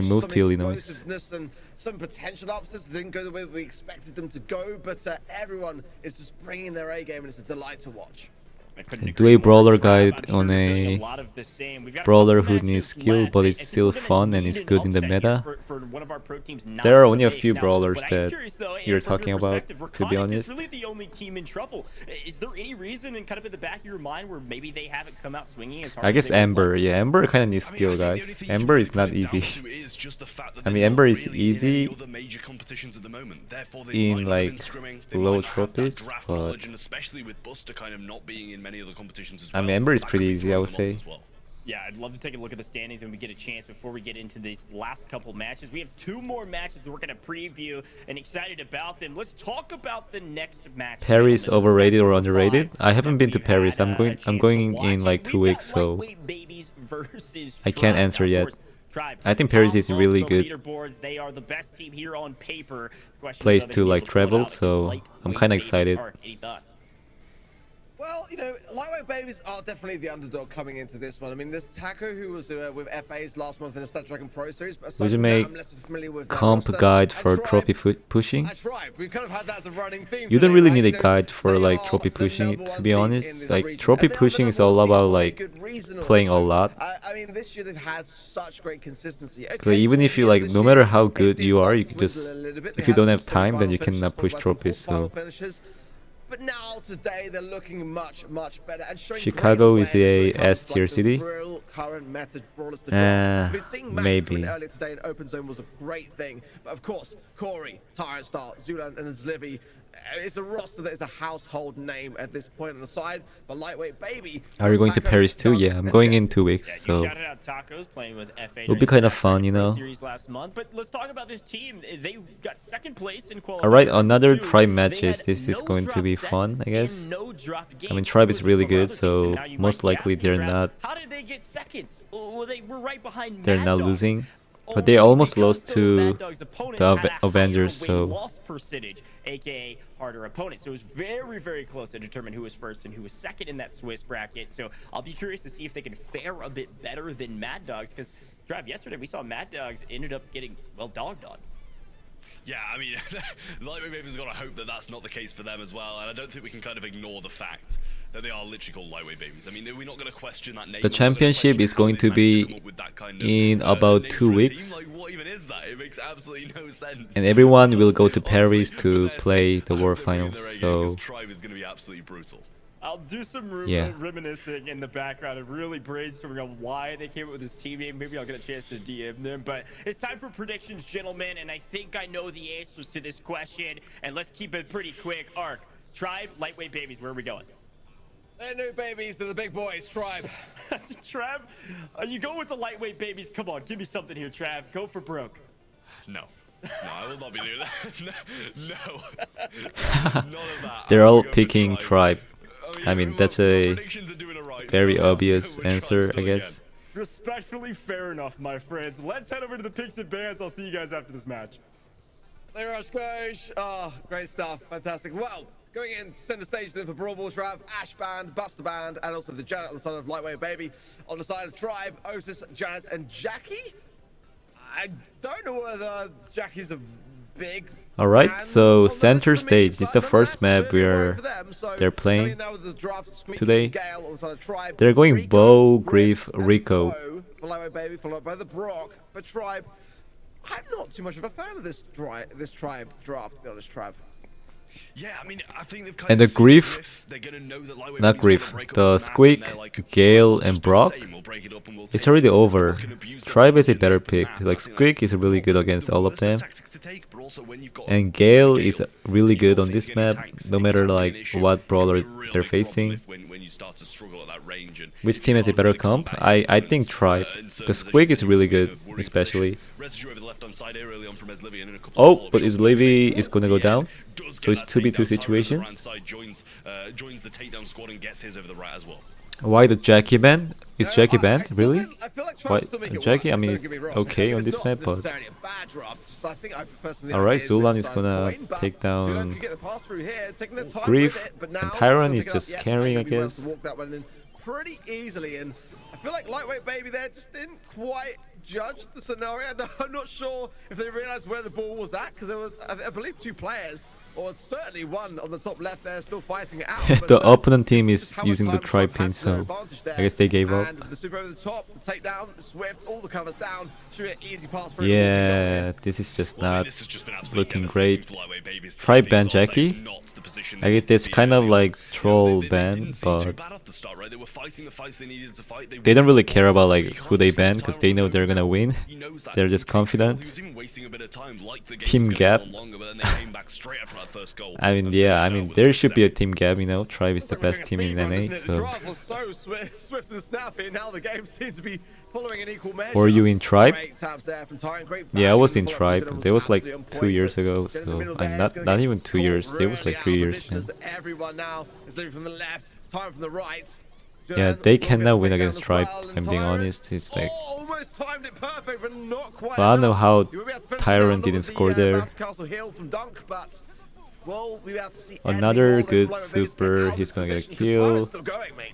[SPEAKER 2] moved to Illinois.
[SPEAKER 4] And some potential upsets that didn't go the way we expected them to go, but everyone is just bringing their A game, and it's a delight to watch.
[SPEAKER 2] Do a brawler guide on a brawler who needs skill, but it's still fun and is good in the meta. There are only a few brawlers that you're talking about, to be honest.
[SPEAKER 1] Really the only team in trouble. Is there any reason, in kind of in the back of your mind, where maybe they haven't come out swinging as hard?
[SPEAKER 2] I guess Ember. Yeah, Ember kind of needs skill, guys. Ember is not easy. I mean, Ember is easy in like low trophies, but I mean, Ember is pretty easy, I would say.
[SPEAKER 1] Yeah, I'd love to take a look at the standings when we get a chance before we get into these last couple matches. We have 2 more matches that we're going to preview and excited about them. Let's talk about the next match.
[SPEAKER 2] Paris overrated or underrated? I haven't been to Paris. I'm going in like 2 weeks, so I can't answer yet. I think Paris is really good
[SPEAKER 1] They are the best team here on paper.
[SPEAKER 2] place to like travel, so I'm kind of excited.
[SPEAKER 4] Well, you know, lightweight babies are definitely the underdog coming into this one. I mean, there's Taco, who was with FA's last month in the Snapdragon Pro Series. But
[SPEAKER 2] would you make comp guide for trophy pushing?
[SPEAKER 4] I tried. We've kind of had that as a running theme.
[SPEAKER 2] You don't really need a guide for like trophy pushing, to be honest. Like trophy pushing is all about like playing a lot.
[SPEAKER 4] I mean, this year they've had such great consistency.
[SPEAKER 2] Like, even if you like, no matter how good you are, you can just, if you don't have time, then you cannot push trophies. So
[SPEAKER 4] but now today they're looking much better and showing
[SPEAKER 2] Chicago
[SPEAKER 4] great
[SPEAKER 2] is a
[SPEAKER 4] awareness when it comes
[SPEAKER 2] S
[SPEAKER 4] to,
[SPEAKER 2] tier
[SPEAKER 4] like, the
[SPEAKER 2] city.
[SPEAKER 4] real current method brawlers to draft. We've been seeing Max
[SPEAKER 2] Maybe.
[SPEAKER 4] coming earlier today in open zone was a great thing, but of course Corey, Tyrant Star, Zulan, and Zlivy. It's a roster that is a household name at this point on the side. But lightweight baby.
[SPEAKER 2] Are you going to Paris too? Yeah, I'm going in 2 weeks,
[SPEAKER 1] Yeah,
[SPEAKER 2] so
[SPEAKER 1] you shouted out Tacos playing with FA.
[SPEAKER 2] it'll be kind of fun, you know.
[SPEAKER 1] Series last month. But let's talk about this team. They got second place in qualifier.
[SPEAKER 2] Alright, another
[SPEAKER 1] two.
[SPEAKER 2] tribe
[SPEAKER 1] They
[SPEAKER 2] matches.
[SPEAKER 1] had
[SPEAKER 2] This is
[SPEAKER 1] no
[SPEAKER 2] going to
[SPEAKER 1] drop
[SPEAKER 2] be
[SPEAKER 1] sets
[SPEAKER 2] fun, I guess.
[SPEAKER 1] and no drop
[SPEAKER 2] I mean,
[SPEAKER 1] games
[SPEAKER 2] tribe is
[SPEAKER 1] similar
[SPEAKER 2] really
[SPEAKER 1] to
[SPEAKER 2] good,
[SPEAKER 1] other teams.
[SPEAKER 2] so
[SPEAKER 1] And now you
[SPEAKER 2] most
[SPEAKER 1] might be
[SPEAKER 2] likely
[SPEAKER 1] asking,
[SPEAKER 2] they're
[SPEAKER 1] Trav,
[SPEAKER 2] not
[SPEAKER 1] how did they get seconds? Well, they were right behind
[SPEAKER 2] they're
[SPEAKER 1] Mad
[SPEAKER 2] not
[SPEAKER 1] Dogs.
[SPEAKER 2] losing. But
[SPEAKER 1] Only
[SPEAKER 2] they almost
[SPEAKER 1] because
[SPEAKER 2] lost
[SPEAKER 1] the
[SPEAKER 2] to
[SPEAKER 1] Mad Dogs opponent
[SPEAKER 2] the
[SPEAKER 1] had a higher
[SPEAKER 2] Avengers,
[SPEAKER 1] win
[SPEAKER 2] so
[SPEAKER 1] loss percentage, aka harder opponent. So it was very close to determine who was first and who was second in that Swiss bracket. So I'll be curious to see if they can fare a bit better than Mad Dogs, because Drive yesterday we saw Mad Dogs ended up getting, well, dogged on.
[SPEAKER 3] Yeah, I mean, Lightweight Babies got to hope that that's not the case for them as well, and I don't think we can kind of ignore the fact that they are literally called Lightweight Babies. I mean, we're not going to question that name.
[SPEAKER 2] the championship is going to be in about 2 weeks.
[SPEAKER 3] Like, what even is that? It makes absolutely no sense.
[SPEAKER 2] And everyone will go to Paris
[SPEAKER 3] Honestly,
[SPEAKER 2] to
[SPEAKER 3] for their
[SPEAKER 2] play
[SPEAKER 3] sake,
[SPEAKER 2] the
[SPEAKER 3] I hope
[SPEAKER 2] World
[SPEAKER 3] they bring in
[SPEAKER 2] Finals,
[SPEAKER 3] the reggae,
[SPEAKER 2] so
[SPEAKER 3] 'cause Tribe is going to be absolutely brutal.
[SPEAKER 1] I'll do some
[SPEAKER 2] Yeah.
[SPEAKER 1] reminiscing in the background and really brainstorming on why they came up with this team name. Maybe I'll get a chance to DM them. But it's time for predictions, gentlemen. And I think I know the answers to this question. And let's keep it pretty quick. Arc, Tribe, Lightweight Babies, where are we going?
[SPEAKER 4] They're new babies. They're the big boys. Tribe.
[SPEAKER 1] Trav, you go with the Lightweight Babies. Come on, give me something here, Trav. Go for broke.
[SPEAKER 3] No. No, I will not be doing that. No. None of that.
[SPEAKER 2] They're
[SPEAKER 3] I'm
[SPEAKER 2] all
[SPEAKER 3] gonna go for
[SPEAKER 2] picking Tribe. I mean, that's a very obvious answer, I guess.
[SPEAKER 1] Respectfully fair enough, my friends. Let's head over to the picks and bans. I'll see you guys after this match.
[SPEAKER 4] They rush coach. Oh, great stuff. Fantastic. Well, going in center stage then for Brawl Balls Rav, Ash Band, Buster Band, and also the Janet on the side of Lightweight Baby. On the side of Tribe, Otis, Janet, and Jackie. I don't know whether Jackie's a big
[SPEAKER 2] Alright,
[SPEAKER 4] fan
[SPEAKER 2] so
[SPEAKER 4] on the
[SPEAKER 2] center
[SPEAKER 4] list for me,
[SPEAKER 2] stage. This is
[SPEAKER 4] but
[SPEAKER 2] the first
[SPEAKER 4] nonetheless,
[SPEAKER 2] map
[SPEAKER 4] they're
[SPEAKER 2] where
[SPEAKER 4] for them. So,
[SPEAKER 2] they're playing
[SPEAKER 4] coming in now with the draft, Squeaky
[SPEAKER 2] today.
[SPEAKER 4] Gale on the side of Tribe,
[SPEAKER 2] They're going
[SPEAKER 4] Rico,
[SPEAKER 2] Bo,
[SPEAKER 4] Griff,
[SPEAKER 2] Griff,
[SPEAKER 4] and
[SPEAKER 2] Rico.
[SPEAKER 4] Bo for Lightweight Baby, followed by the Brock for Tribe. I'm not too much of a fan of this Tribe draft, to be honest, Tribe.
[SPEAKER 3] Yeah, I mean, I think they've kind
[SPEAKER 2] And
[SPEAKER 3] of
[SPEAKER 2] the
[SPEAKER 3] seen
[SPEAKER 2] Griff,
[SPEAKER 3] they're gonna know that Lightweight
[SPEAKER 2] not
[SPEAKER 3] Babies
[SPEAKER 2] Griff,
[SPEAKER 3] wanna break up
[SPEAKER 2] the
[SPEAKER 3] this map,
[SPEAKER 2] Squeak,
[SPEAKER 3] and they're like,
[SPEAKER 2] Gale,
[SPEAKER 3] "We'll
[SPEAKER 2] and
[SPEAKER 3] just do the
[SPEAKER 2] Brock,
[SPEAKER 3] same, we'll break it up and we'll
[SPEAKER 2] it's
[SPEAKER 3] take
[SPEAKER 2] already
[SPEAKER 3] it,
[SPEAKER 2] over.
[SPEAKER 3] we can abuse that
[SPEAKER 2] Tribe is a
[SPEAKER 3] advantage
[SPEAKER 2] better
[SPEAKER 3] in the
[SPEAKER 2] pick.
[SPEAKER 3] map."
[SPEAKER 2] Like,
[SPEAKER 3] I think
[SPEAKER 2] Squeak
[SPEAKER 3] that's
[SPEAKER 2] is really good
[SPEAKER 3] one of
[SPEAKER 2] against
[SPEAKER 3] the
[SPEAKER 2] all of
[SPEAKER 3] worst
[SPEAKER 2] them.
[SPEAKER 3] tactics to take, but also when you've got
[SPEAKER 2] And Gale
[SPEAKER 3] Gale,
[SPEAKER 2] is really good on
[SPEAKER 3] you're
[SPEAKER 2] this
[SPEAKER 3] facing any
[SPEAKER 2] map,
[SPEAKER 3] tanks,
[SPEAKER 2] no
[SPEAKER 3] it
[SPEAKER 2] matter
[SPEAKER 3] can be an
[SPEAKER 2] like
[SPEAKER 3] issue.
[SPEAKER 2] what
[SPEAKER 3] It can
[SPEAKER 2] brawler
[SPEAKER 3] be a real
[SPEAKER 2] they're
[SPEAKER 3] big problem
[SPEAKER 2] facing.
[SPEAKER 3] when you start to struggle at that range and
[SPEAKER 2] Which
[SPEAKER 3] if
[SPEAKER 2] team
[SPEAKER 3] you
[SPEAKER 2] has a
[SPEAKER 3] can't
[SPEAKER 2] better
[SPEAKER 3] really
[SPEAKER 2] comp?
[SPEAKER 3] combat
[SPEAKER 2] I think
[SPEAKER 3] opponents,
[SPEAKER 2] Tribe.
[SPEAKER 3] in certain
[SPEAKER 2] The Squeak
[SPEAKER 3] positions,
[SPEAKER 2] is really
[SPEAKER 3] you're in a
[SPEAKER 2] good,
[SPEAKER 3] worrying
[SPEAKER 2] especially.
[SPEAKER 3] position. Residue over the left-hand side here early on from Eslivy, and then a couple
[SPEAKER 2] Oh,
[SPEAKER 3] of follow-up
[SPEAKER 2] but
[SPEAKER 3] shots.
[SPEAKER 2] Eslivy is gonna go
[SPEAKER 3] DN
[SPEAKER 2] down.
[SPEAKER 3] does
[SPEAKER 2] So
[SPEAKER 3] get
[SPEAKER 2] it's
[SPEAKER 3] that
[SPEAKER 2] 2v2
[SPEAKER 3] takedown. Tyron on the
[SPEAKER 2] situation.
[SPEAKER 3] right side joins the takedown squad and gets his over the right as well.
[SPEAKER 2] Why the Jackie ban? Is Jackie banned? Really?
[SPEAKER 4] I feel like
[SPEAKER 2] Why?
[SPEAKER 4] Tribe still make it
[SPEAKER 2] Jackie,
[SPEAKER 4] work,
[SPEAKER 2] I mean,
[SPEAKER 4] don't
[SPEAKER 2] it's
[SPEAKER 4] get me wrong.
[SPEAKER 2] okay on
[SPEAKER 4] It's
[SPEAKER 2] this
[SPEAKER 4] not
[SPEAKER 2] map, but
[SPEAKER 4] necessarily a bad draft, just I think I personally
[SPEAKER 2] alright,
[SPEAKER 4] like it
[SPEAKER 2] Zulan
[SPEAKER 4] is
[SPEAKER 2] is gonna
[SPEAKER 4] point, but
[SPEAKER 2] take
[SPEAKER 4] Zulan
[SPEAKER 2] down
[SPEAKER 4] could get the pass through here, taking their time
[SPEAKER 2] Griff,
[SPEAKER 4] with it, but
[SPEAKER 2] and
[SPEAKER 4] now
[SPEAKER 2] Tyron
[SPEAKER 4] still
[SPEAKER 2] is
[SPEAKER 4] pick it
[SPEAKER 2] just
[SPEAKER 4] up. Yeah,
[SPEAKER 2] carrying, I
[SPEAKER 4] Tyron will be able to
[SPEAKER 2] guess.
[SPEAKER 4] walk that one in pretty easily, and I feel like Lightweight Baby there just didn't quite judge the scenario. I'm not sure if they realized where the ball was at, because there was, I believe, 2 players, or certainly one on the top left there still fighting it out.
[SPEAKER 2] the
[SPEAKER 4] but,
[SPEAKER 2] opponent team
[SPEAKER 4] this
[SPEAKER 2] is
[SPEAKER 4] just how much
[SPEAKER 2] using the
[SPEAKER 4] time
[SPEAKER 2] Tribe
[SPEAKER 4] Tribe
[SPEAKER 2] pin,
[SPEAKER 4] had to their
[SPEAKER 2] so
[SPEAKER 4] advantage there.
[SPEAKER 2] I guess they gave up.
[SPEAKER 4] And the super over the top, the takedown, Swift, all the covers down. Should be an easy pass for
[SPEAKER 2] Yeah, this is just
[SPEAKER 3] Well, I mean,
[SPEAKER 2] not
[SPEAKER 3] this has just been absolutely
[SPEAKER 2] looking
[SPEAKER 3] devastating
[SPEAKER 2] great.
[SPEAKER 3] for Lightweight Babies to
[SPEAKER 2] Tribe
[SPEAKER 3] kick
[SPEAKER 2] ban
[SPEAKER 3] things off. That is
[SPEAKER 2] Jackie.
[SPEAKER 3] not the position
[SPEAKER 2] I
[SPEAKER 3] they
[SPEAKER 2] guess
[SPEAKER 3] need to
[SPEAKER 2] that's
[SPEAKER 3] be
[SPEAKER 2] kind
[SPEAKER 3] in
[SPEAKER 2] of
[SPEAKER 3] early
[SPEAKER 2] like
[SPEAKER 3] on.
[SPEAKER 2] troll
[SPEAKER 3] They
[SPEAKER 2] ban,
[SPEAKER 3] didn't seem too
[SPEAKER 2] but
[SPEAKER 3] bad off the start, right? They were fighting the fights they needed to fight.
[SPEAKER 2] they don't really care about
[SPEAKER 3] He
[SPEAKER 2] like
[SPEAKER 3] can't
[SPEAKER 2] who they
[SPEAKER 3] just let
[SPEAKER 2] ban because
[SPEAKER 3] Tyron
[SPEAKER 2] they know
[SPEAKER 3] go.
[SPEAKER 2] they're gonna win.
[SPEAKER 3] He knows that.
[SPEAKER 2] They're
[SPEAKER 3] He
[SPEAKER 2] just
[SPEAKER 3] takes the goal.
[SPEAKER 2] confident.
[SPEAKER 3] He was even wasting a bit of time, like the game
[SPEAKER 2] Team
[SPEAKER 3] was gonna
[SPEAKER 2] gap.
[SPEAKER 3] go on longer, but then they came back straight after that first goal.
[SPEAKER 2] I mean,
[SPEAKER 3] and
[SPEAKER 2] yeah,
[SPEAKER 3] finished
[SPEAKER 2] I
[SPEAKER 3] out
[SPEAKER 2] mean,
[SPEAKER 3] with
[SPEAKER 2] there
[SPEAKER 3] a
[SPEAKER 2] should be a
[SPEAKER 3] second.
[SPEAKER 2] team gap, you know. Tribe is the best team in NA,
[SPEAKER 4] The
[SPEAKER 2] so.
[SPEAKER 4] draft was so swift and snappy, and now the game seems to be following an equal measure.
[SPEAKER 2] Were you in Tribe?
[SPEAKER 4] Great taps there from Tyron. Great
[SPEAKER 2] Yeah, I was in
[SPEAKER 4] follow-up
[SPEAKER 2] Tribe.
[SPEAKER 4] consider
[SPEAKER 2] That was like
[SPEAKER 4] absolutely on
[SPEAKER 2] 2
[SPEAKER 4] point,
[SPEAKER 2] years
[SPEAKER 4] but
[SPEAKER 2] ago,
[SPEAKER 4] down the
[SPEAKER 2] so
[SPEAKER 4] middle
[SPEAKER 2] I'm
[SPEAKER 4] there is
[SPEAKER 2] not
[SPEAKER 4] gonna
[SPEAKER 2] not
[SPEAKER 4] get
[SPEAKER 2] even 2 years.
[SPEAKER 4] caught
[SPEAKER 2] That was like
[SPEAKER 4] really
[SPEAKER 2] 3
[SPEAKER 4] out of
[SPEAKER 2] years,
[SPEAKER 4] position
[SPEAKER 2] man.
[SPEAKER 4] as everyone now is living from the left, Tyron from the right.
[SPEAKER 2] Yeah,
[SPEAKER 4] Julian
[SPEAKER 2] they
[SPEAKER 4] will get
[SPEAKER 2] cannot
[SPEAKER 4] the
[SPEAKER 2] win
[SPEAKER 4] takedown
[SPEAKER 2] against
[SPEAKER 4] as
[SPEAKER 2] Tribe.
[SPEAKER 4] well, and
[SPEAKER 2] I'm being
[SPEAKER 4] Tyron-
[SPEAKER 2] honest. It's like,
[SPEAKER 4] Oh, almost timed it perfect, but not quite.
[SPEAKER 2] well, I don't know
[SPEAKER 4] enough.
[SPEAKER 2] how
[SPEAKER 4] You will be able to finish it
[SPEAKER 2] Tyron
[SPEAKER 4] now, not
[SPEAKER 2] didn't
[SPEAKER 4] with the,
[SPEAKER 2] score there.
[SPEAKER 4] bounce castle heel from Dunk, but we'll be able to see
[SPEAKER 2] Another
[SPEAKER 4] anything more
[SPEAKER 2] good
[SPEAKER 4] than Lightweight Babies
[SPEAKER 2] super,
[SPEAKER 4] get out of
[SPEAKER 2] he's gonna get a
[SPEAKER 4] position, 'cause Tyron's
[SPEAKER 2] kill.
[SPEAKER 4] still going, mate.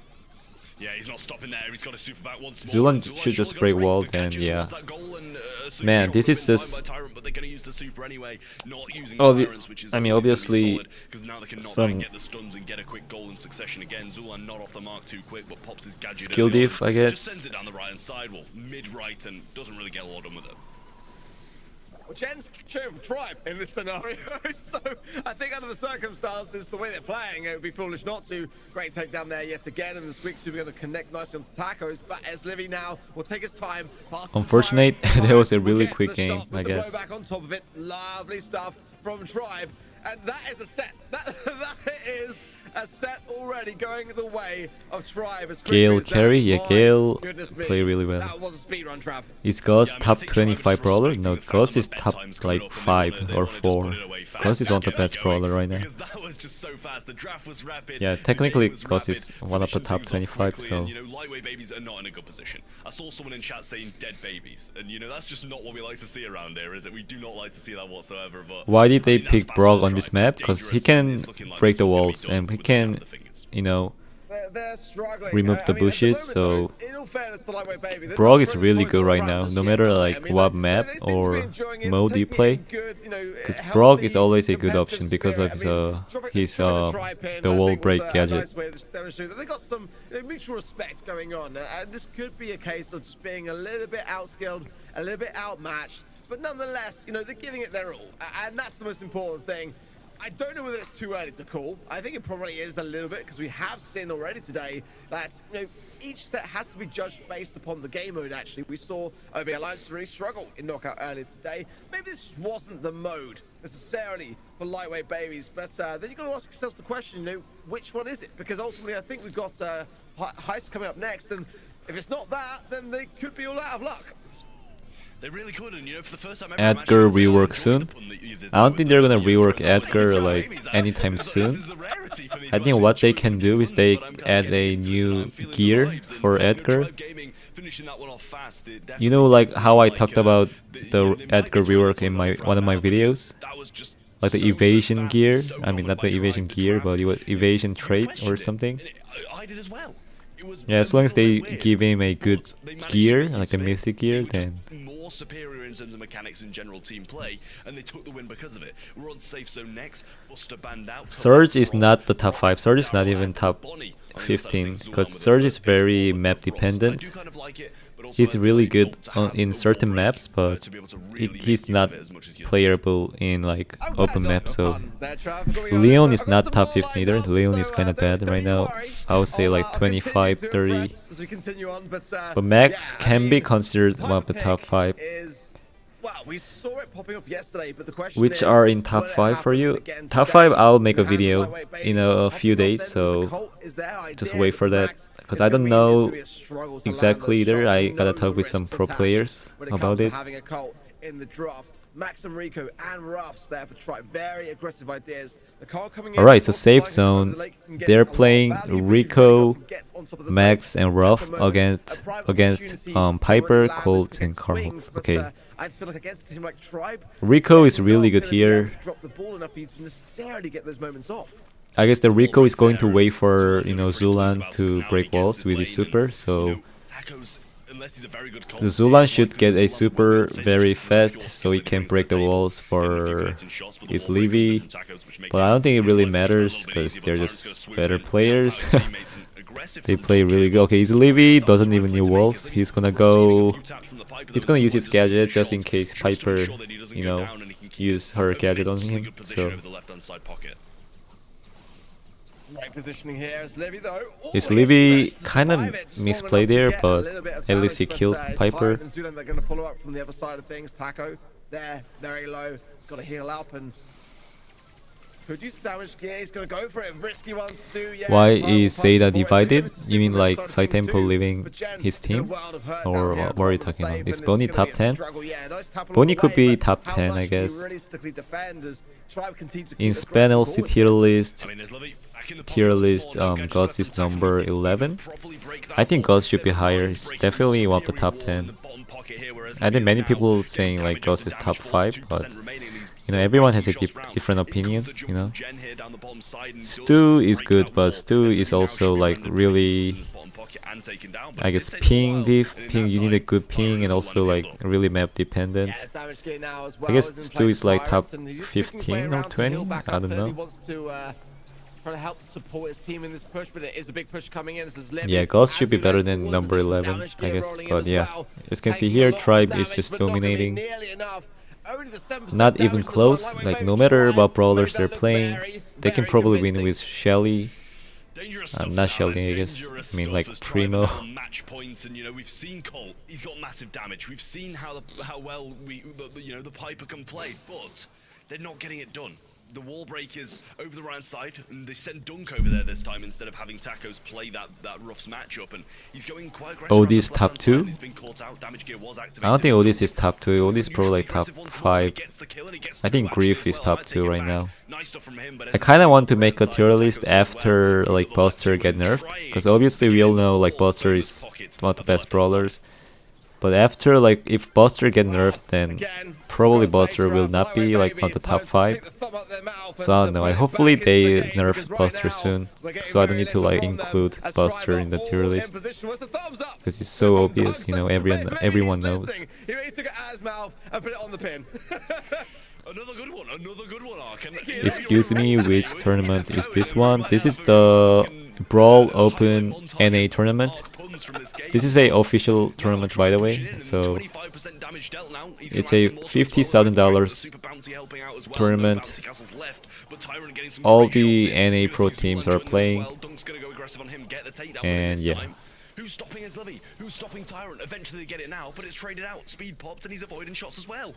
[SPEAKER 3] Yeah, he's not stopping there. He's got a super back once more.
[SPEAKER 2] Zulan should just
[SPEAKER 3] surely
[SPEAKER 2] break
[SPEAKER 3] gonna
[SPEAKER 2] wall,
[SPEAKER 3] the
[SPEAKER 2] then
[SPEAKER 3] catcher
[SPEAKER 2] yeah.
[SPEAKER 3] towards that goal, and, super
[SPEAKER 2] Man,
[SPEAKER 3] shot
[SPEAKER 2] this
[SPEAKER 3] would've
[SPEAKER 2] is
[SPEAKER 3] been
[SPEAKER 2] just-
[SPEAKER 3] fine by Tyrant, but they're gonna use the super anyway, not using
[SPEAKER 2] Obvi-
[SPEAKER 3] Tyrants, which is
[SPEAKER 2] I mean,
[SPEAKER 3] always gonna be
[SPEAKER 2] obviously,
[SPEAKER 3] solid, 'cause now they can knock back
[SPEAKER 2] some
[SPEAKER 3] and get the stuns and get a quick goal in succession again. Zulan not off the mark too quick, but pops his gadget
[SPEAKER 2] Skill
[SPEAKER 3] early
[SPEAKER 2] diff,
[SPEAKER 3] on.
[SPEAKER 2] I guess.
[SPEAKER 3] Just sends it down the right hand side, well, mid right, and doesn't really get a lot done with it.
[SPEAKER 4] Well, Jen's cheering for Tribe in this scenario, so I think under the circumstances, the way they're playing, it would be foolish not to. Great takedown there yet again, and the Squeak Super going to connect nicely onto Tacos, but as Livy now will take his time.
[SPEAKER 2] Unfortunate, that was a really quick game, I guess.
[SPEAKER 4] Back on top of it, lovely stuff from Tribe, and that is a set. That is a set already going the way of Tribe.
[SPEAKER 2] Gale carry, yeah, Gale play really well.
[SPEAKER 4] That was a speed run, Trav.
[SPEAKER 2] Is Ghost top 25 brawler? No, Ghost is top like 5 or 4. Ghost is one of the best brawler right now. Yeah, technically Ghost is one of the top 25, so...
[SPEAKER 3] lightweight babies are not in a good position. I saw someone in chat saying dead babies, and that's just not what we like to see around here, is it? We do not like to see that whatsoever, but...
[SPEAKER 2] Why did they pick Brawl on this map? Because he can break the walls, and he can, remove the bushes, so Brawl is really good right now, no matter like what map or mode you play, because Brawl is always a good option because of his the wall break gadget.
[SPEAKER 4] They got some mutual respect going on, and this could be a case of just being a little bit outskilled, a little bit outmatched, but nonetheless, they're giving it their all, and that's the most important thing. I don't know whether it's too early to call. I think it probably is a little bit, because we have seen already today that each set has to be judged based upon the game mode. Actually, we saw OB Alliance really struggle in knockout earlier today. Maybe this wasn't the mode necessarily for lightweight babies, but then you've got to ask yourselves the question, which one is it? Because ultimately, I think we've got Heist coming up next, and if it's not that, then they could be all out of luck.
[SPEAKER 3] They really could, and for the first time
[SPEAKER 2] Edgar rework soon. I don't think they're gonna rework Edgar like anytime soon. I think what they can do is they add a new gear for Edgar. Like how I talked about the Edgar rework in one of my videos, like the evasion gear. I mean, not the evasion gear, but evasion trait or something. Yeah, as long as they give him a good gear, like a mythic gear, then
[SPEAKER 3] superior in terms of mechanics and general team play, and they took the win because of it. We're on safe zone next. Buster banned out.
[SPEAKER 2] Surge is not the top 5. Surge is not even top 15, because Surge is very map dependent. He's really good in certain maps, but he's not playable in like open maps. So Leon is not top 15 either. Leon is kind of bad right now. I would say like 25, 30. But Max can be considered one of the top 5.
[SPEAKER 4] We saw it popping up yesterday, but the question
[SPEAKER 2] which are in top 5 for you? Top 5, I'll make a video in a few days, so just wait for that. Because I don't know exactly either. I gotta talk with some pro players about it.
[SPEAKER 4] Max and Rico and Ruffs there for try very aggressive ideas.
[SPEAKER 2] Alright, so safe zone. They're playing Rico, Max, and Ruff against Piper, Colt, and Carl. Okay. Rico is really good here. I guess the Rico is going to wait for Zulan to break walls with his super, so the Zulan should get a super very fast so he can break the walls for his Livy, but I don't think it really matters because they're just better players. They play really good. Okay, his Livy doesn't even need walls. He's gonna use his gadget just in case Piper, use her gadget on him. So his Livy kind of misplayed there, but at least he killed Piper.
[SPEAKER 4] They're going to follow up from the other side of things. Taco there, very low. He's got to heal up and could use the damage. Yeah, he's going to go for it. Risky one to do. Yeah,
[SPEAKER 2] why is Zeta divided? You mean like Saitempo leaving his team? Or what are you talking about? Is Bonnie top 10? Bonnie could be top 10, I guess. In Span LC tier list, Gus is number 11. I think Gus should be higher. He's definitely one of the top 10. I think many people saying like Gus is top 5, but everyone has a different opinion. Stu is good, but Stu is also like really, I guess, ping diff. You need a good ping and also like really map dependent. I guess Stu is like top 15 or 20. I don't know.
[SPEAKER 4] To help support his team in this push, but it is a big push coming in.
[SPEAKER 2] Yeah, Ghost should be better than number 11, I guess. But yeah, as you can see here, Tribe is just dominating.
[SPEAKER 4] only the 7%
[SPEAKER 2] not even
[SPEAKER 4] damage to the
[SPEAKER 2] close.
[SPEAKER 4] side.
[SPEAKER 2] Like
[SPEAKER 4] Maybe
[SPEAKER 2] no matter
[SPEAKER 4] Tribe,
[SPEAKER 2] what
[SPEAKER 4] maybe
[SPEAKER 2] brawlers
[SPEAKER 4] that
[SPEAKER 2] they're
[SPEAKER 4] looked
[SPEAKER 2] playing,
[SPEAKER 4] very,
[SPEAKER 2] they can
[SPEAKER 4] very
[SPEAKER 2] probably win
[SPEAKER 4] convincing.
[SPEAKER 2] with Shelly.
[SPEAKER 3] Dangerous stuff
[SPEAKER 2] Not
[SPEAKER 3] from
[SPEAKER 2] Shelly,
[SPEAKER 3] Aaron,
[SPEAKER 2] I guess.
[SPEAKER 3] dangerous
[SPEAKER 2] I mean,
[SPEAKER 3] stuff
[SPEAKER 2] like
[SPEAKER 3] as
[SPEAKER 2] Primo.
[SPEAKER 3] Tribe on match points, and you know we've seen Colt. He's got massive damage. We've seen how well the Piper can play, but they're not getting it done. The wall break is over the right side, and they sent Dunk over there this time instead of having Tacos play that Ruff's matchup, and he's going quite aggressive.
[SPEAKER 2] Odis top 2?
[SPEAKER 3] He's been caught out. Damage gear was activated.
[SPEAKER 2] I don't think Odis is top 2. Odis is probably like top
[SPEAKER 3] Unusually aggressive once more,
[SPEAKER 2] 5.
[SPEAKER 3] he gets the kill, and he gets
[SPEAKER 2] I think
[SPEAKER 3] two
[SPEAKER 2] Grief
[SPEAKER 3] actually
[SPEAKER 2] is
[SPEAKER 3] as well.
[SPEAKER 2] top
[SPEAKER 3] I
[SPEAKER 2] 2
[SPEAKER 3] take it
[SPEAKER 2] right
[SPEAKER 3] back.
[SPEAKER 2] now.
[SPEAKER 3] Nice stuff from him, but
[SPEAKER 2] I
[SPEAKER 3] as
[SPEAKER 2] kind of
[SPEAKER 3] the
[SPEAKER 2] want to
[SPEAKER 3] right
[SPEAKER 2] make a
[SPEAKER 3] side,
[SPEAKER 2] tier list
[SPEAKER 3] Tacos on the
[SPEAKER 2] after
[SPEAKER 3] left,
[SPEAKER 2] like
[SPEAKER 3] goes to the left
[SPEAKER 2] Buster
[SPEAKER 3] two,
[SPEAKER 2] get
[SPEAKER 3] and
[SPEAKER 2] nerfed,
[SPEAKER 3] trying
[SPEAKER 2] because obviously we all know like
[SPEAKER 3] all
[SPEAKER 2] Buster
[SPEAKER 3] over
[SPEAKER 2] is
[SPEAKER 3] the pocket
[SPEAKER 2] one of the
[SPEAKER 3] of the
[SPEAKER 2] best
[SPEAKER 3] left-hand
[SPEAKER 2] brawlers. But after like if Buster get nerfed, then
[SPEAKER 4] Again,
[SPEAKER 2] probably
[SPEAKER 4] gotta say,
[SPEAKER 2] Buster will
[SPEAKER 4] Tribe,
[SPEAKER 2] not be
[SPEAKER 4] lightweight
[SPEAKER 2] like on the
[SPEAKER 4] baby,
[SPEAKER 2] top
[SPEAKER 4] it's
[SPEAKER 2] 5.
[SPEAKER 4] time to take the thumb out their mouth
[SPEAKER 2] So I don't
[SPEAKER 4] and
[SPEAKER 2] know.
[SPEAKER 4] put it
[SPEAKER 2] Hopefully
[SPEAKER 4] back into
[SPEAKER 2] they
[SPEAKER 4] the game,
[SPEAKER 2] nerf
[SPEAKER 4] because right
[SPEAKER 2] Buster
[SPEAKER 4] now,
[SPEAKER 2] soon,
[SPEAKER 4] we're getting
[SPEAKER 2] so I don't
[SPEAKER 4] very
[SPEAKER 2] need to
[SPEAKER 4] little
[SPEAKER 2] like
[SPEAKER 4] from them
[SPEAKER 2] include
[SPEAKER 4] as
[SPEAKER 2] Buster
[SPEAKER 4] Tribe
[SPEAKER 2] in the
[SPEAKER 4] are
[SPEAKER 2] tier
[SPEAKER 4] all
[SPEAKER 2] list.
[SPEAKER 4] in position. Where's the thumbs up?
[SPEAKER 2] Because it's so
[SPEAKER 4] From
[SPEAKER 2] obvious, you know,
[SPEAKER 4] Maybe
[SPEAKER 2] everyone
[SPEAKER 4] he's
[SPEAKER 2] knows.
[SPEAKER 4] listening. He really took it out of his mouth and put it on the pin.
[SPEAKER 3] Another good one, Ark.
[SPEAKER 2] Excuse me, which tournament is this one? This is the Brawl Open NA tournament. This is a official tournament, by the way, so it's a $50,000 tournament. All the NA pro teams are playing, and yeah.
[SPEAKER 3] Who's stopping his Livy? Who's stopping Tyrant? Eventually they get it now, but it's traded out. Speed popped, and he's avoiding shots as well.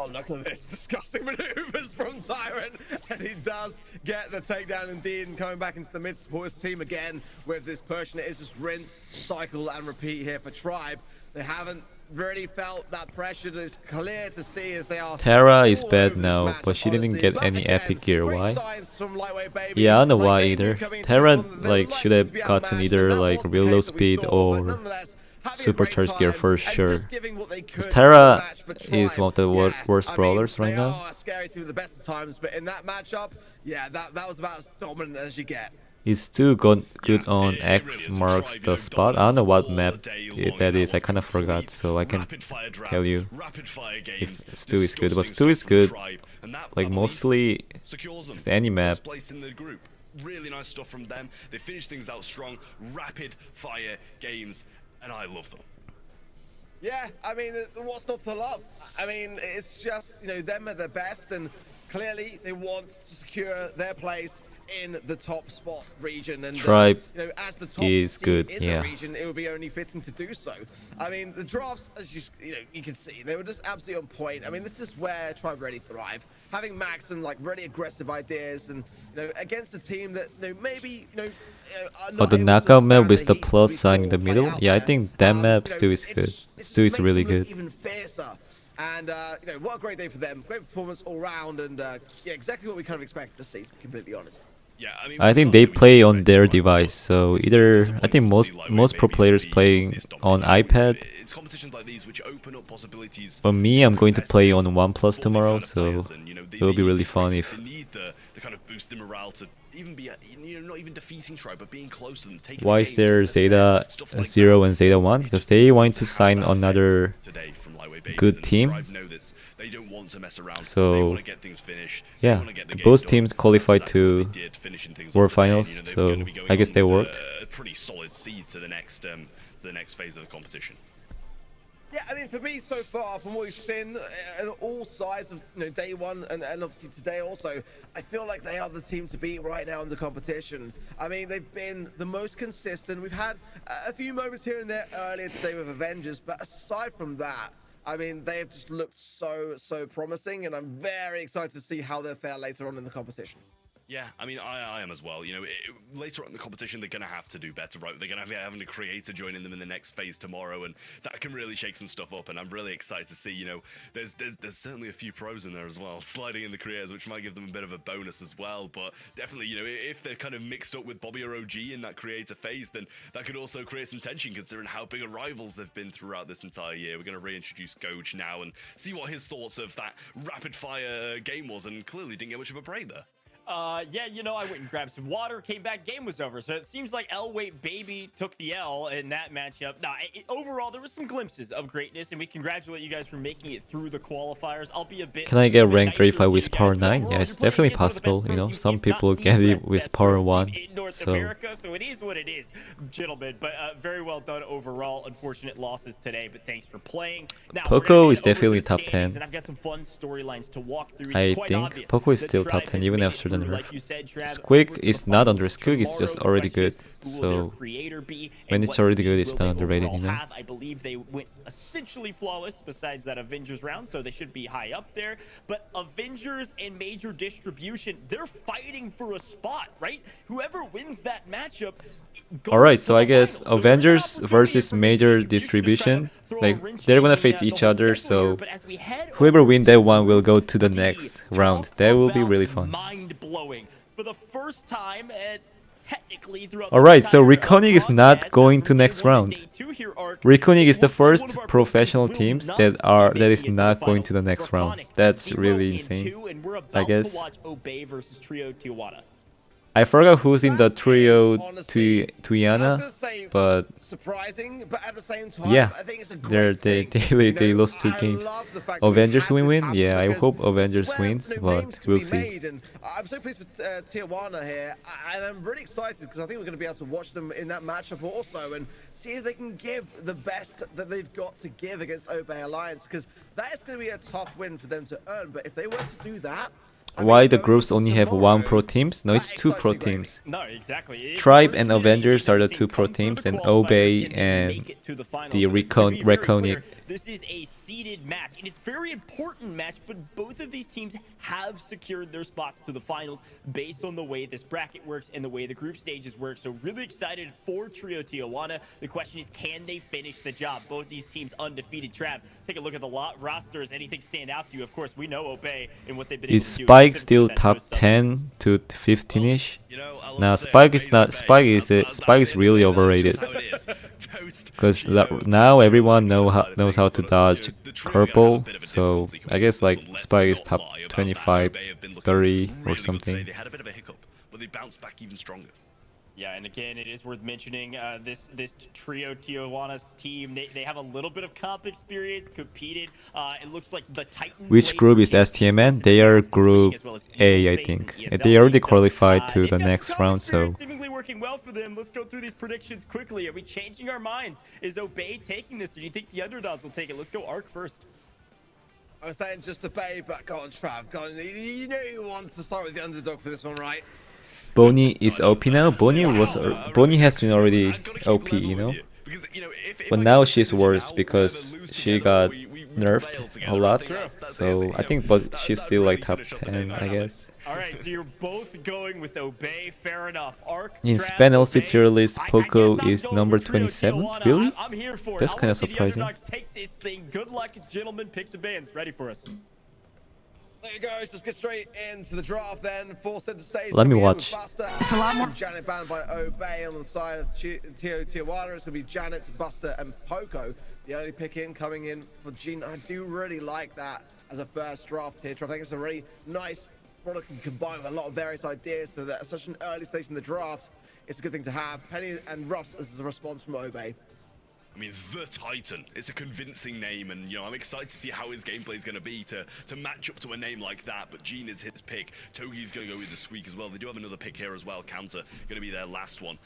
[SPEAKER 4] Oh, look at this disgusting maneuvers from Tyrant, and he does get the takedown indeed, and coming back into the mid supporters team again with this Persian. It is just rinse, cycle, and repeat here for Tribe. They haven't really felt that pressure. It's clear to see as they are.
[SPEAKER 2] Tara is
[SPEAKER 4] all
[SPEAKER 2] bad
[SPEAKER 4] over this
[SPEAKER 2] now,
[SPEAKER 4] match,
[SPEAKER 2] but she didn't
[SPEAKER 4] honestly.
[SPEAKER 2] get
[SPEAKER 4] But
[SPEAKER 2] any
[SPEAKER 4] again,
[SPEAKER 2] epic gear.
[SPEAKER 4] great
[SPEAKER 2] Why?
[SPEAKER 4] signs from Lightweight Baby.
[SPEAKER 2] Yeah, I don't know
[SPEAKER 4] Like,
[SPEAKER 2] why
[SPEAKER 4] they
[SPEAKER 2] either.
[SPEAKER 4] knew coming into
[SPEAKER 2] Tara
[SPEAKER 4] this one that they
[SPEAKER 2] like
[SPEAKER 4] were
[SPEAKER 2] should
[SPEAKER 4] likely
[SPEAKER 2] have
[SPEAKER 4] to be
[SPEAKER 2] gotten
[SPEAKER 4] outmatched,
[SPEAKER 2] either
[SPEAKER 4] and that
[SPEAKER 2] like
[SPEAKER 4] wasn't the
[SPEAKER 2] real low
[SPEAKER 4] case that we
[SPEAKER 2] speed
[SPEAKER 4] saw, but
[SPEAKER 2] or
[SPEAKER 4] nonetheless, having a
[SPEAKER 2] supercharged
[SPEAKER 4] great
[SPEAKER 2] gear
[SPEAKER 4] time
[SPEAKER 2] for
[SPEAKER 4] and
[SPEAKER 2] sure.
[SPEAKER 4] just giving what they could
[SPEAKER 2] Because
[SPEAKER 4] in
[SPEAKER 2] Tara
[SPEAKER 4] the match, but
[SPEAKER 2] is
[SPEAKER 4] Tribe,
[SPEAKER 2] one of the
[SPEAKER 4] yeah,
[SPEAKER 2] worst
[SPEAKER 4] I mean,
[SPEAKER 2] brawlers right
[SPEAKER 4] they
[SPEAKER 2] now.
[SPEAKER 4] are a scary team at the best of times, but in that matchup, yeah, that was about as dominant as you get.
[SPEAKER 2] He's still good on
[SPEAKER 3] it
[SPEAKER 2] X
[SPEAKER 3] really is.
[SPEAKER 2] marks
[SPEAKER 3] Tribe,
[SPEAKER 2] the spot. I don't know what map that is. I kind of forgot, so I can tell you if Stu is good. But Stu is good, like mostly just any map.
[SPEAKER 3] Really nice stuff from them. They finish things out strong, rapid fire games, and I love them.
[SPEAKER 4] Yeah, I mean, what's not to love? I mean, it's just, you know, them at their best, and clearly they want to secure their place in the top spot region, and
[SPEAKER 2] Tribe
[SPEAKER 4] you know, as the top
[SPEAKER 2] is
[SPEAKER 4] seed
[SPEAKER 2] good,
[SPEAKER 4] in
[SPEAKER 2] yeah.
[SPEAKER 4] the region, it would be only fitting to do so. I mean, the drafts, as you can see, they were just absolutely on point. I mean, this is where Tribe really thrive, having Max and like really aggressive ideas, and you know, against a team that maybe are
[SPEAKER 2] But
[SPEAKER 4] not
[SPEAKER 2] the
[SPEAKER 4] able to
[SPEAKER 2] knockout map
[SPEAKER 4] stand
[SPEAKER 2] with the
[SPEAKER 4] heat
[SPEAKER 2] plus
[SPEAKER 4] we
[SPEAKER 2] sign in
[SPEAKER 4] saw
[SPEAKER 2] the
[SPEAKER 4] play
[SPEAKER 2] middle,
[SPEAKER 4] out
[SPEAKER 2] yeah, I
[SPEAKER 4] there.
[SPEAKER 2] think that map
[SPEAKER 4] You know,
[SPEAKER 2] Stu is good.
[SPEAKER 4] it
[SPEAKER 2] Stu is
[SPEAKER 4] just
[SPEAKER 2] really
[SPEAKER 4] makes them look
[SPEAKER 2] good.
[SPEAKER 4] even fiercer. And you know, what a great day for them. Great performance all round, and yeah, exactly what we kind of expected to see, to be completely honest.
[SPEAKER 3] Yeah,
[SPEAKER 2] I think they play on their device, so either I think most pro players playing on iPad.
[SPEAKER 3] It's competitions like these which open up possibilities.
[SPEAKER 2] For me, I'm going to play on OnePlus tomorrow, so it'll be really fun if.
[SPEAKER 3] They need the kind of boost in morale to even be, you know, not even defeating Tribe, but being close to them. Taking
[SPEAKER 2] Why is there Zeta 0 and Zeta 1? Because they want to sign another good team.
[SPEAKER 3] They don't want to mess around.
[SPEAKER 2] So
[SPEAKER 3] they want to get things finished.
[SPEAKER 2] yeah, both teams qualified to World Finals, so I guess they worked.
[SPEAKER 3] A pretty solid seed to the next phase of the competition.
[SPEAKER 4] Yeah, I mean, for me so far, from what we've seen on all sides of day one and obviously today also, I feel like they are the team to beat right now in the competition. I mean, they've been the most consistent. We've had a few moments here and there earlier today with Avengers, but aside from that, I mean, they have just looked so promising, and I'm very excited to see how they'll fare later on in the competition.
[SPEAKER 3] Yeah, I mean, I am as well. You know, later on in the competition, they're going to have to do better, right? They're going to be having a creator joining them in the next phase tomorrow, and that can really shake some stuff up. And I'm really excited to see, you know, there's certainly a few pros in there as well, sliding in the creators, which might give them a bit of a bonus as well. But definitely, you know, if they're kind of mixed up with Bobby or OG in that creator phase, then that could also create some tension, considering how big of rivals they've been throughout this entire year. We're going to reintroduce Goach now and see what his thoughts of that rapid-fire game was, and clearly didn't get much of a break there.
[SPEAKER 1] Yeah, you know, I went and grabbed some water, came back, game was over. So it seems like L-Weight Baby took the L in that matchup. Nah, overall, there was some glimpses of greatness, and we congratulate you guys for making it through the qualifiers. I'll be a bit...
[SPEAKER 2] Can I get rank 35 with power 9? Yeah, it's definitely possible, you know, some people get it with power 1, so...
[SPEAKER 1] So it is what it is, gentlemen, but very well done overall. Unfortunate losses today, but thanks for playing. Now,
[SPEAKER 2] Poco is definitely top 10.
[SPEAKER 1] And I've got some fun storylines to walk through.
[SPEAKER 2] I think Poco is still top 10 even after the nerf. Squeak is not under Squeak, it's just already good. So when it's already good, it's not underrated, you know.
[SPEAKER 1] I believe they went essentially flawless besides that Avengers round, so they should be high up there. But Avengers and Major Distribution, they're fighting for a spot, right? Whoever wins that matchup.
[SPEAKER 2] Alright, so I guess Avengers versus Major Distribution, like they're gonna face each other, so whoever wins that one will go to the next round. That will be really fun.
[SPEAKER 1] Mind-blowing. For the first time,
[SPEAKER 2] alright, so Reconic is not going to next round. Reconic is the first professional teams that is not going to the next round. That's really insane, I guess. I forgot who's in the trio Tuyana, but
[SPEAKER 4] surprising, but at the same time,
[SPEAKER 2] yeah,
[SPEAKER 4] I think it's a great
[SPEAKER 2] they lost 2 games. Avengers win. Yeah, I hope Avengers wins, but we'll see.
[SPEAKER 4] I'm so pleased with Tijuana here, and I'm really excited because I think we're going to be able to watch them in that matchup also and see if they can give the best that they've got to give against Obey Alliance, because that is going to be a tough win for them to earn. But if they were to do that,
[SPEAKER 2] why the groups only have 1 pro teams? No, it's 2 pro teams.
[SPEAKER 1] No, exactly.
[SPEAKER 2] Tribe and Avengers are the 2 pro teams, and Obey and the Reconic.
[SPEAKER 1] This is a seeded match, and it's a very important match, but both of these teams have secured their spots to the finals based on the way this bracket works and the way the group stages work. So really excited for Trio Tijuana. The question is, can they finish the job? Both these teams undefeated. Trav, take a look at the rosters. Anything stand out to you? Of course, we know Obey and what they've been able to do.
[SPEAKER 2] Spike still top 10 to 15ish? Nah, Spike is really overrated. Because now everyone knows how to dodge curveball, so I guess like Spike is top 25, 30 or something.
[SPEAKER 3] They had a bit of a hiccup, but they bounced back even stronger.
[SPEAKER 1] Yeah, and again, it is worth mentioning this Trio Tijuana's team. They have a little bit of comp experience, competed. It looks like the Titan.
[SPEAKER 2] Which group is STMN? They are group A, I think. They already qualified to the next round, so.
[SPEAKER 1] Seemingly working well for them. Let's go through these predictions quickly. Are we changing our minds? Is Obey taking this, or do you think the underdogs will take it? Let's go Arc first.
[SPEAKER 4] I was saying just Obey, but go on, Trav. Go on. You know who wants to start with the underdog for this one, right?
[SPEAKER 2] Bonnie is OP now. Bonnie has been already OP, you know. But now she's worse because she got nerfed a lot. So I think, but she's still like top 10, I guess.
[SPEAKER 1] Alright, so you're both going with Obey, fair enough. Arc,
[SPEAKER 2] in SpanLC tier list, Poco is number 27. Really? That's kind of surprising.
[SPEAKER 1] Take this thing. Good luck, gentlemen. Pick some bands. Ready for us.
[SPEAKER 4] There you go. Let's get straight into the draft then. For center stage.
[SPEAKER 2] Let me watch.
[SPEAKER 4] It's a lot more. Janet banned by Obey on the side of Tijuana. It's going to be Janet, Buster, and Poco. The early pick in coming in for Gene. I do really like that as a first draft here. I think it's a really nice product and combine with a lot of various ideas. So that at such an early stage in the draft, it's a good thing to have. Penny and Russ as a response from Obey.
[SPEAKER 3] I mean, the Titan. It's a convincing name, and I'm excited to see how his gameplay is going to be to match up to a name like that. But Gene is his pick. Togi's going to go with the Squeak as well. They do have another pick here as well. Counter going to be their last one.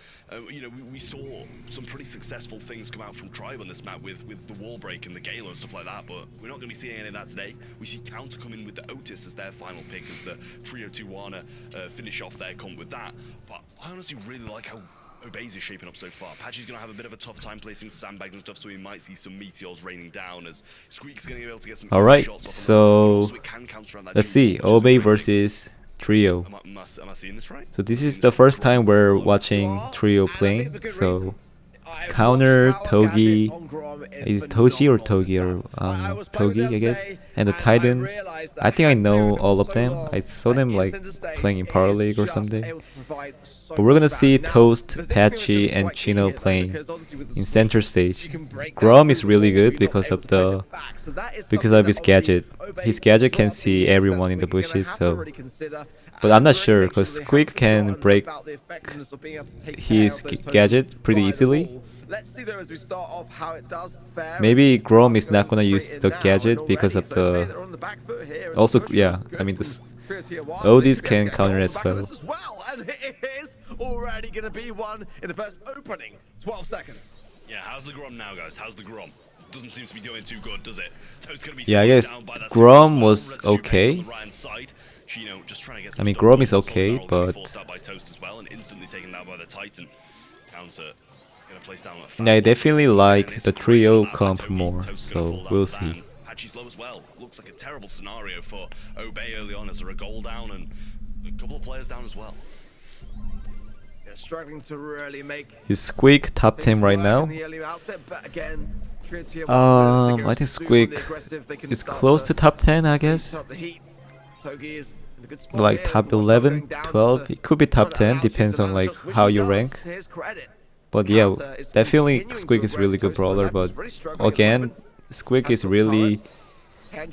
[SPEAKER 3] We saw some pretty successful things come out from Tribe on this map with the wall break and the Gale and stuff like that. But we're not going to be seeing any of that today. We see Counter come in with the Otis as their final pick as the Trio Tijuana finish off their comp with that. But I honestly really like how Obeys is shaping up so far. Patchy's going to have a bit of a tough time placing sandbags and stuff, so we might see some meteors raining down as Squeak's going to be able to get some
[SPEAKER 2] Alright,
[SPEAKER 3] shots off
[SPEAKER 2] so let's see. Obey versus Trio.
[SPEAKER 3] Am I seeing this right?
[SPEAKER 2] So this is the first time we're watching Trio playing, so counter Togi. Is it Toji or Togi or Togi, I guess, and the Titan. I think I know all of them. I saw them like playing in Power League or something. But we're gonna see Toast, Patchy, and Chino playing in center stage. Grom is really good because of his gadget. His gadget can see everyone in the bushes. So, but I'm not sure because Squeak can break his gadget pretty easily.
[SPEAKER 4] Let's see though as we start off how it does fare.
[SPEAKER 2] Maybe Grom is not gonna use the gadget because of the. Also, yeah, I mean this. Odis can counter as well.
[SPEAKER 4] And it is already gonna be one in the first opening 12 seconds.
[SPEAKER 3] Yeah, how's the Grom now, guys? How's the Grom? Doesn't seem to be doing too good, does it?
[SPEAKER 2] Yeah, I guess Grom was okay. I mean, Grom is okay, but yeah, I definitely like the trio comp more, so we'll see.
[SPEAKER 3] Patchy's low as well. Looks like a terrible scenario for Obey early on as there are a goal down and a couple of players down as well.
[SPEAKER 4] They're struggling to really make.
[SPEAKER 2] Is Squeak top 10 right now? I think Squeak is close to top 10, I guess. Like top 11, 12. It could be top 10, depends on like how you rank. But yeah, definitely Squeak is really good brawler, but again, Squeak is really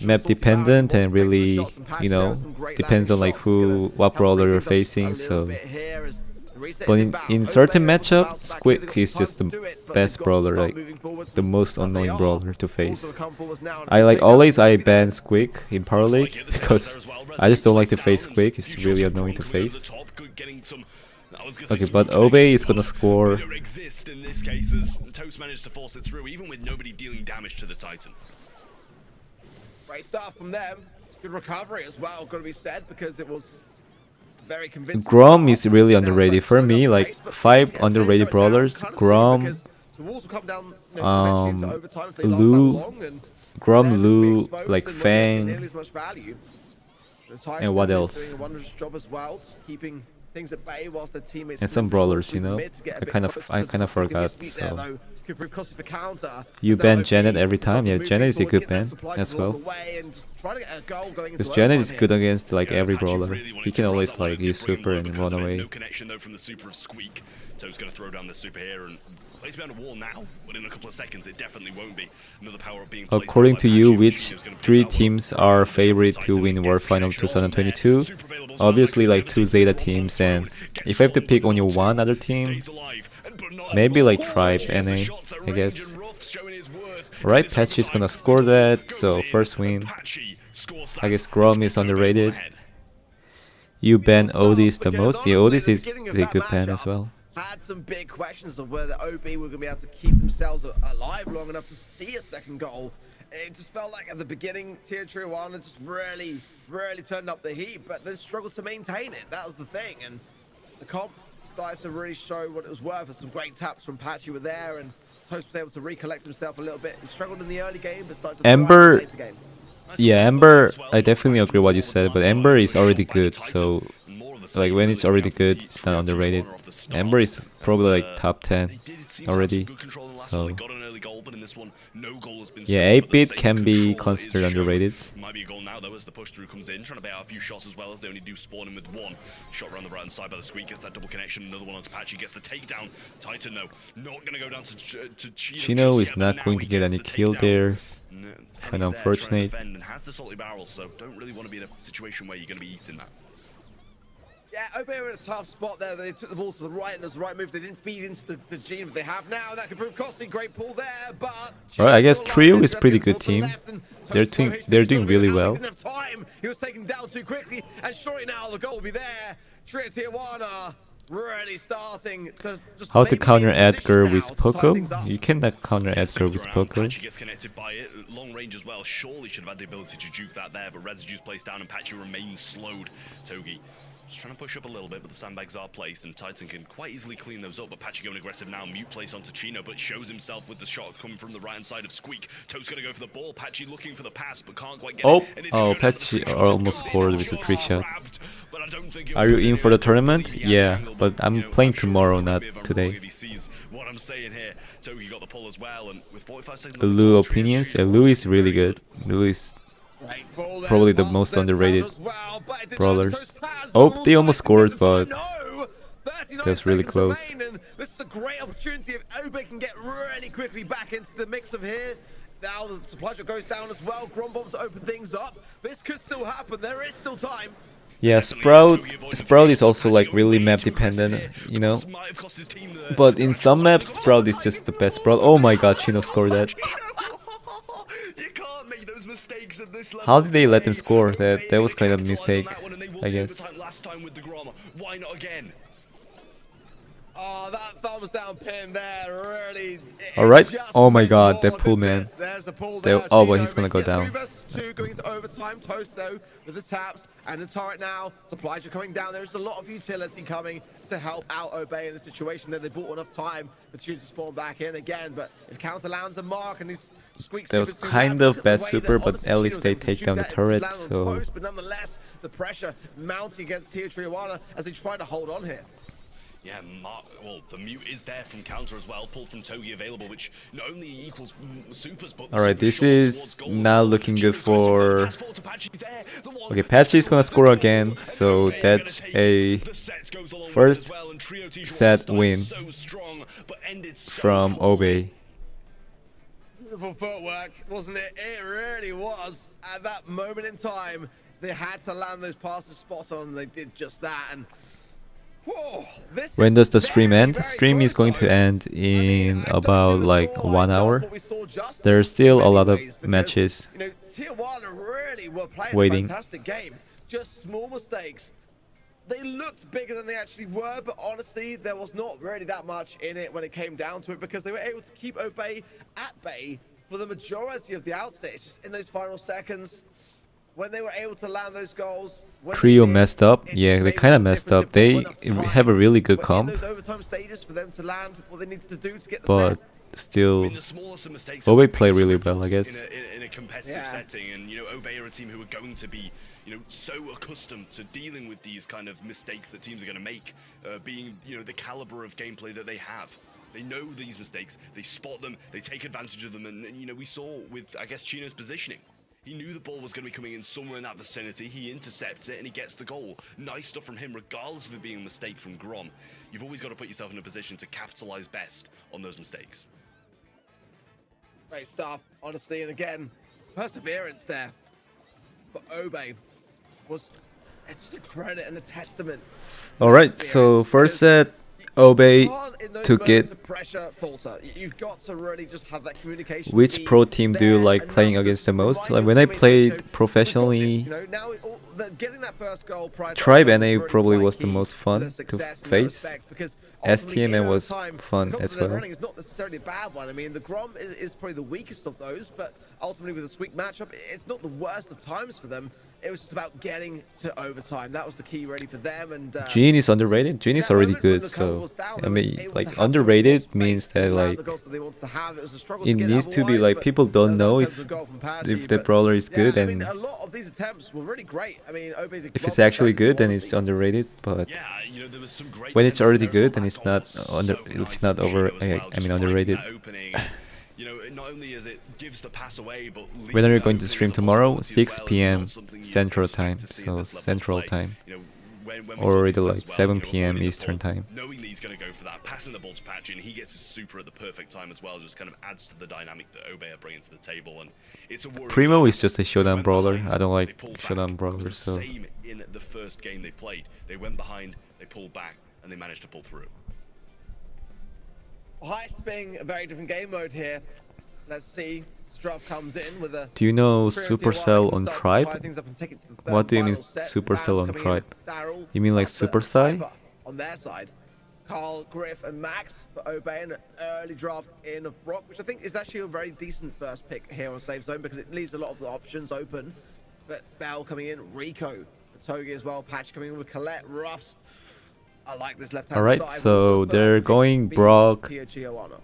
[SPEAKER 2] map dependent and really, you know, depends on like what brawler you're facing. So, but in certain matchup, Squeak is just the best brawler, like the most annoying brawler to face. I ban Squeak in Power League because I just don't like to face Squeak. It's really annoying to face. Okay, but Obey is gonna score.
[SPEAKER 3] Toast managed to force it through, even with nobody dealing damage to the Titan.
[SPEAKER 4] Great start from them. Good recovery as well, gotta be said, because it was very convincing.
[SPEAKER 2] Grom is really underrated for me. Like 5 underrated brawlers: Grom, Lu, like Fang, and what else? And some brawlers, you know. I kind of forgot. So you ban Janet every time. Yeah, Janet is a good ban as well. Because Janet is good against like every brawler. He can always like use super and run away.
[SPEAKER 3] No connection though from the super of Squeak. Toad's gonna throw down the super here and place behind a wall now, but in a couple of seconds it definitely won't be. Another power up being placed.
[SPEAKER 2] According to you, which 3 teams are favorite to win World Final 2022? Obviously like 2 Zeta teams, and if I have to pick only one other team, maybe like Tribe NA, I guess. Right, Patchy's gonna score that, so first win. I guess Grom is underrated. You ban Odis the most? Yeah, Odis is a good ban as well.
[SPEAKER 4] Had some big questions of whether OB were going to be able to keep themselves alive long enough to see a second goal. It just felt like at the beginning, Tier 1 just really turned up the heat, but they struggled to maintain it. That was the thing, and the comp started to really show what it was worth. Some great taps from Patchy were there, and Toast was able to recollect himself a little bit. He struggled in the early game, but started to
[SPEAKER 2] Ember,
[SPEAKER 4] in the later game.
[SPEAKER 2] Yeah, Ember, I definitely agree with what you said, but Ember is already good, so like when it's already good, it's not underrated. Ember is probably like top 10 already, so yeah, 8-bit can be considered underrated.
[SPEAKER 3] Might be a goal now though as the push through comes in, trying to bait out a few shots as well as they only do spawn in with one shot around the right hand side by the Squeak, gets that double connection, another one onto Patchy, gets the takedown. Titan no, not gonna go down to
[SPEAKER 2] Chino is not going to get any kill there. Kind of unfortunate.
[SPEAKER 3] And has the salty barrels, so don't really want to be in a situation where you're going to be eating that.
[SPEAKER 4] Yeah, Obey were in a tough spot there. They took the ball to the right, and as the right move, they didn't feed into the gene that they have now. That could prove costly. Great pull there, but
[SPEAKER 2] alright, I guess Trio is pretty good team. They're doing really well.
[SPEAKER 4] Didn't have time. He was taken down too quickly, and surely now the goal will be there. Trio Tier 1 are really starting to just
[SPEAKER 2] how to counter Edgar with Poco? You cannot counter Edgar with Poco.
[SPEAKER 3] Patchy gets connected by it, long range as well. Surely should have had the ability to juke that there, but Residue's placed down and Patchy remains slowed. Togi just trying to push up a little bit, but the sandbags are placed and Titan can quite easily clean those up. But Patchy going aggressive now, mute place onto Chino, but shows himself with the shot coming from the right hand side of Squeak. Toad's gonna go for the ball. Patchy looking for the pass, but can't quite get it.
[SPEAKER 2] Oh, Patchy almost scored with a trick shot. Are you in for the tournament? Yeah, but I'm playing tomorrow, not today.
[SPEAKER 3] what I'm saying here. Togi got the pull as well, and with 45 seconds.
[SPEAKER 2] Lou opinions? Yeah, Lou is really good. Lou is probably the most underrated brawlers. Oh, they almost scored, but that was really close.
[SPEAKER 4] This is a great opportunity if Obe can get really quickly back into the mix of here. Now the supply drop goes down as well. Grom bomb to open things up. This could still happen. There is still time.
[SPEAKER 2] Yeah, Sprout is also like really map dependent, you know. But in some maps, Sprout is just the best Sprout. Oh my god, Chino scored that. How did they let him score? That was kind of a mistake, I guess.
[SPEAKER 4] Oh, that thumbs down pin there, really.
[SPEAKER 2] Alright. Oh my god, that pull, man.
[SPEAKER 4] There's a pull
[SPEAKER 2] there. Oh, but he's gonna go down.
[SPEAKER 4] 3 versus 2 going into overtime. Toast, though, with the taps and the turret now. Supply just coming down. There's a lot of utility coming to help out Obey in the situation that they bought enough time for Tune to spawn back in again. But if counter lands a mark and these squeaks.
[SPEAKER 2] That was kind of bad super, but at least they take down the turret, so.
[SPEAKER 4] But nonetheless, the pressure mounting against Tijuana as they try to hold on here.
[SPEAKER 3] Yeah, well, the mute is there from counter as well. Pull from Togi available, which not only equals supers, but
[SPEAKER 2] alright, this is not looking good for. Okay, Patchy is gonna score again, so that's a first set win from Obe.
[SPEAKER 4] Beautiful footwork, wasn't it? It really was. At that moment in time, they had to land those passes spot on, and they did just that. And
[SPEAKER 2] when does the stream end? The stream is going to end in about like 1 hour. There's still a lot of matches waiting.
[SPEAKER 4] Fantastic game. Just small mistakes. They looked bigger than they actually were, but honestly, there was not really that much in it when it came down to it because they were able to keep Obey at bay for the majority of the outset. It's just in those final seconds. When they were able to land those goals,
[SPEAKER 2] Trio messed up. Yeah, they kind of messed up. They have a really good comp, but still, Obe play really well, I guess.
[SPEAKER 3] In a competitive setting, and you know, Obe are a team who are going to be, you know, so accustomed to dealing with these kind of mistakes that teams are going to make, being, you know, the caliber of gameplay that they have. They know these mistakes, they spot them, they take advantage of them, and you know, we saw with, I guess, Chino's positioning. He knew the ball was going to be coming in somewhere in that vicinity. He intercepts it and he gets the goal. Nice stuff from him, regardless of it being a mistake from Grom. You've always got to put yourself in a position to capitalize best on those mistakes.
[SPEAKER 4] Great stuff, honestly, and again, perseverance there for Obe was just a credit and a testament.
[SPEAKER 2] All right, so first set, Obe took it.
[SPEAKER 4] You've got to really just have that communication.
[SPEAKER 2] Which pro team do you like playing against the most? Like when I played professionally, CryingMan probably was the most fun to face. STMN was fun as well.
[SPEAKER 4] Running is not necessarily a bad one. I mean, the Grom is probably the weakest of those, but ultimately with a sweet matchup, it's not the worst of times for them. It was just about getting to overtime. That was the key really for them. And
[SPEAKER 2] Jhin is underrated. Jhin is already good, so I mean, like underrated means that like it needs to be like people don't know if the brawler is good, and
[SPEAKER 4] a lot of these attempts were really great. I mean,
[SPEAKER 2] if it's actually good, then it's underrated. But when it's already good, then it's not underrated.
[SPEAKER 3] You know, not only is it gives the pass away, but
[SPEAKER 2] when are you going to stream tomorrow? 6 p.m. Central Time, so Central Time, or either like 7 p.m. Eastern Time.
[SPEAKER 3] Knowing that he's going to go for that, passing the ball to Patchy, and he gets his super at the perfect time as well, just kind of adds to the dynamic that Obe are bringing to the table. And it's a
[SPEAKER 2] Primo is just a showdown brawler. I don't like showdown brawlers, so.
[SPEAKER 3] Same in the first game they played. They went behind, they pulled back, and they managed to pull through.
[SPEAKER 4] Heist being a very different game mode here. Let's see. Struff comes in with a.
[SPEAKER 2] Do you know Supercell on Tribe? What do you mean Supercell on Tribe? You mean like Supercell?
[SPEAKER 4] On their side, Carl, Griff, and Max for Obey, an early draft in of Brock, which I think is actually a very decent first pick here on Safe Zone because it leaves a lot of the options open. But Bell coming in, Rico, Togi as well, Patch coming in with Colette, Ruffs. I like this left-hand
[SPEAKER 2] Alright,
[SPEAKER 4] side.
[SPEAKER 2] so they're going Brock,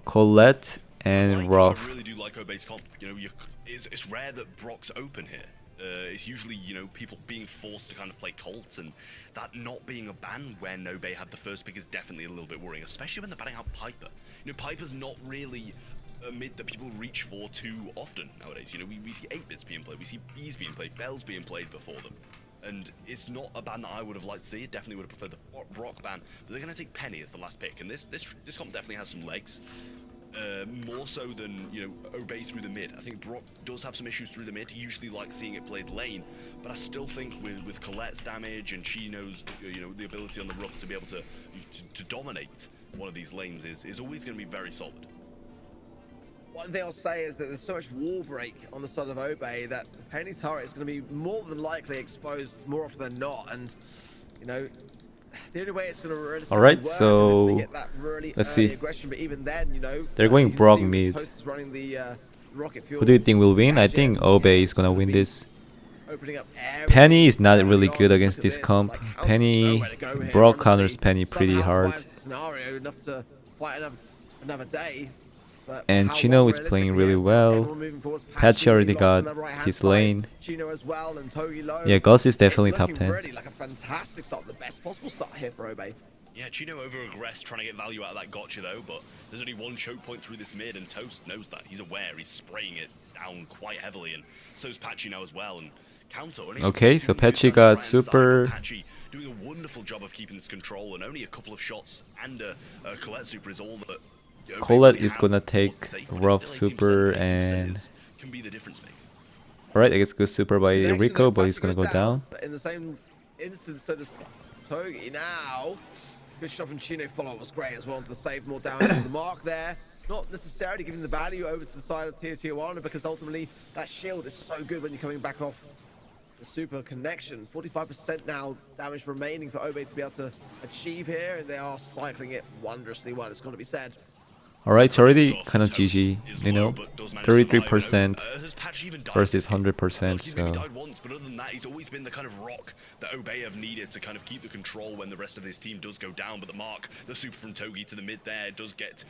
[SPEAKER 2] Colette, and Ruff.
[SPEAKER 3] I really do like Obey's comp. You know, it's rare that Brock's open here. It's usually, you know, people being forced to kind of play Colt, and that not being a ban where Nobe have the first pick is definitely a little bit worrying, especially when they're banning out Piper. You know, Piper's not really a mid that people reach for too often nowadays. You know, we see 8-bits being played, we see B's being played, Bells being played before them. And it's not a ban that I would have liked to see. Definitely would have preferred the Brock ban, but they're going to take Penny as the last pick, and this comp definitely has some legs. More so than, you know, Obey through the mid. I think Brock does have some issues through the mid. He usually likes seeing it played lane, but I still think with Colette's damage and Chino's, you know, the ability on the rough to be able to dominate one of these lanes is always going to be very solid.
[SPEAKER 4] One thing I'll say is that there's so much wall break on the side of Obey that Penny turret is going to be more than likely exposed more often than not, and you know, the only way it's going to really
[SPEAKER 2] Alright,
[SPEAKER 4] work
[SPEAKER 2] so
[SPEAKER 4] is if they get that really
[SPEAKER 2] let's see.
[SPEAKER 4] aggression, but even then, you know,
[SPEAKER 2] They're going
[SPEAKER 4] you
[SPEAKER 2] Brock
[SPEAKER 4] see
[SPEAKER 2] mid.
[SPEAKER 4] Toast is running the, rocket fuel
[SPEAKER 2] Who do you think will win? I think Obey is gonna win this. Penny is not really good against this comp. Penny, Brock counters Penny pretty hard.
[SPEAKER 4] Scenario enough to fight another day.
[SPEAKER 2] And Chino is playing really well. Patchy already got his lane. Yeah, Gus is definitely top 10.
[SPEAKER 4] Really like a fantastic start, the best possible start here for Obey.
[SPEAKER 3] Yeah, Chino over-aggressed, trying to get value out of that gotcha though, but there's only one choke point through this mid, and Toast knows that. He's aware, he's spraying it down quite heavily, and so's Patchy now as well. And Counter,
[SPEAKER 2] okay, so Patchy got super.
[SPEAKER 3] Patchy doing a wonderful job of keeping this control, and only a couple of shots and a Colette super is all that.
[SPEAKER 2] Colette is gonna take rough super and. Alright, I guess good super by Rico, but he's gonna go down.
[SPEAKER 4] But in the same instance, so does Togi now. Good shot from Chino, follow-up was great as well to save more damage on the mark there. Not necessarily giving the value over to the side of Tier 1 because ultimately that shield is so good when you're coming back off the super connection. 45% now damage remaining for Obey to be able to achieve here, and they are cycling it wondrously well, it's got to be said.
[SPEAKER 2] Alright, it's already kind of GG, you know, 33% versus 100%, so...
[SPEAKER 3] But other than that, he's always been the kind of rock that Obey have needed to kind of keep the control when the rest of his team does go down. But the mark, the super from Togi to the mid there, does get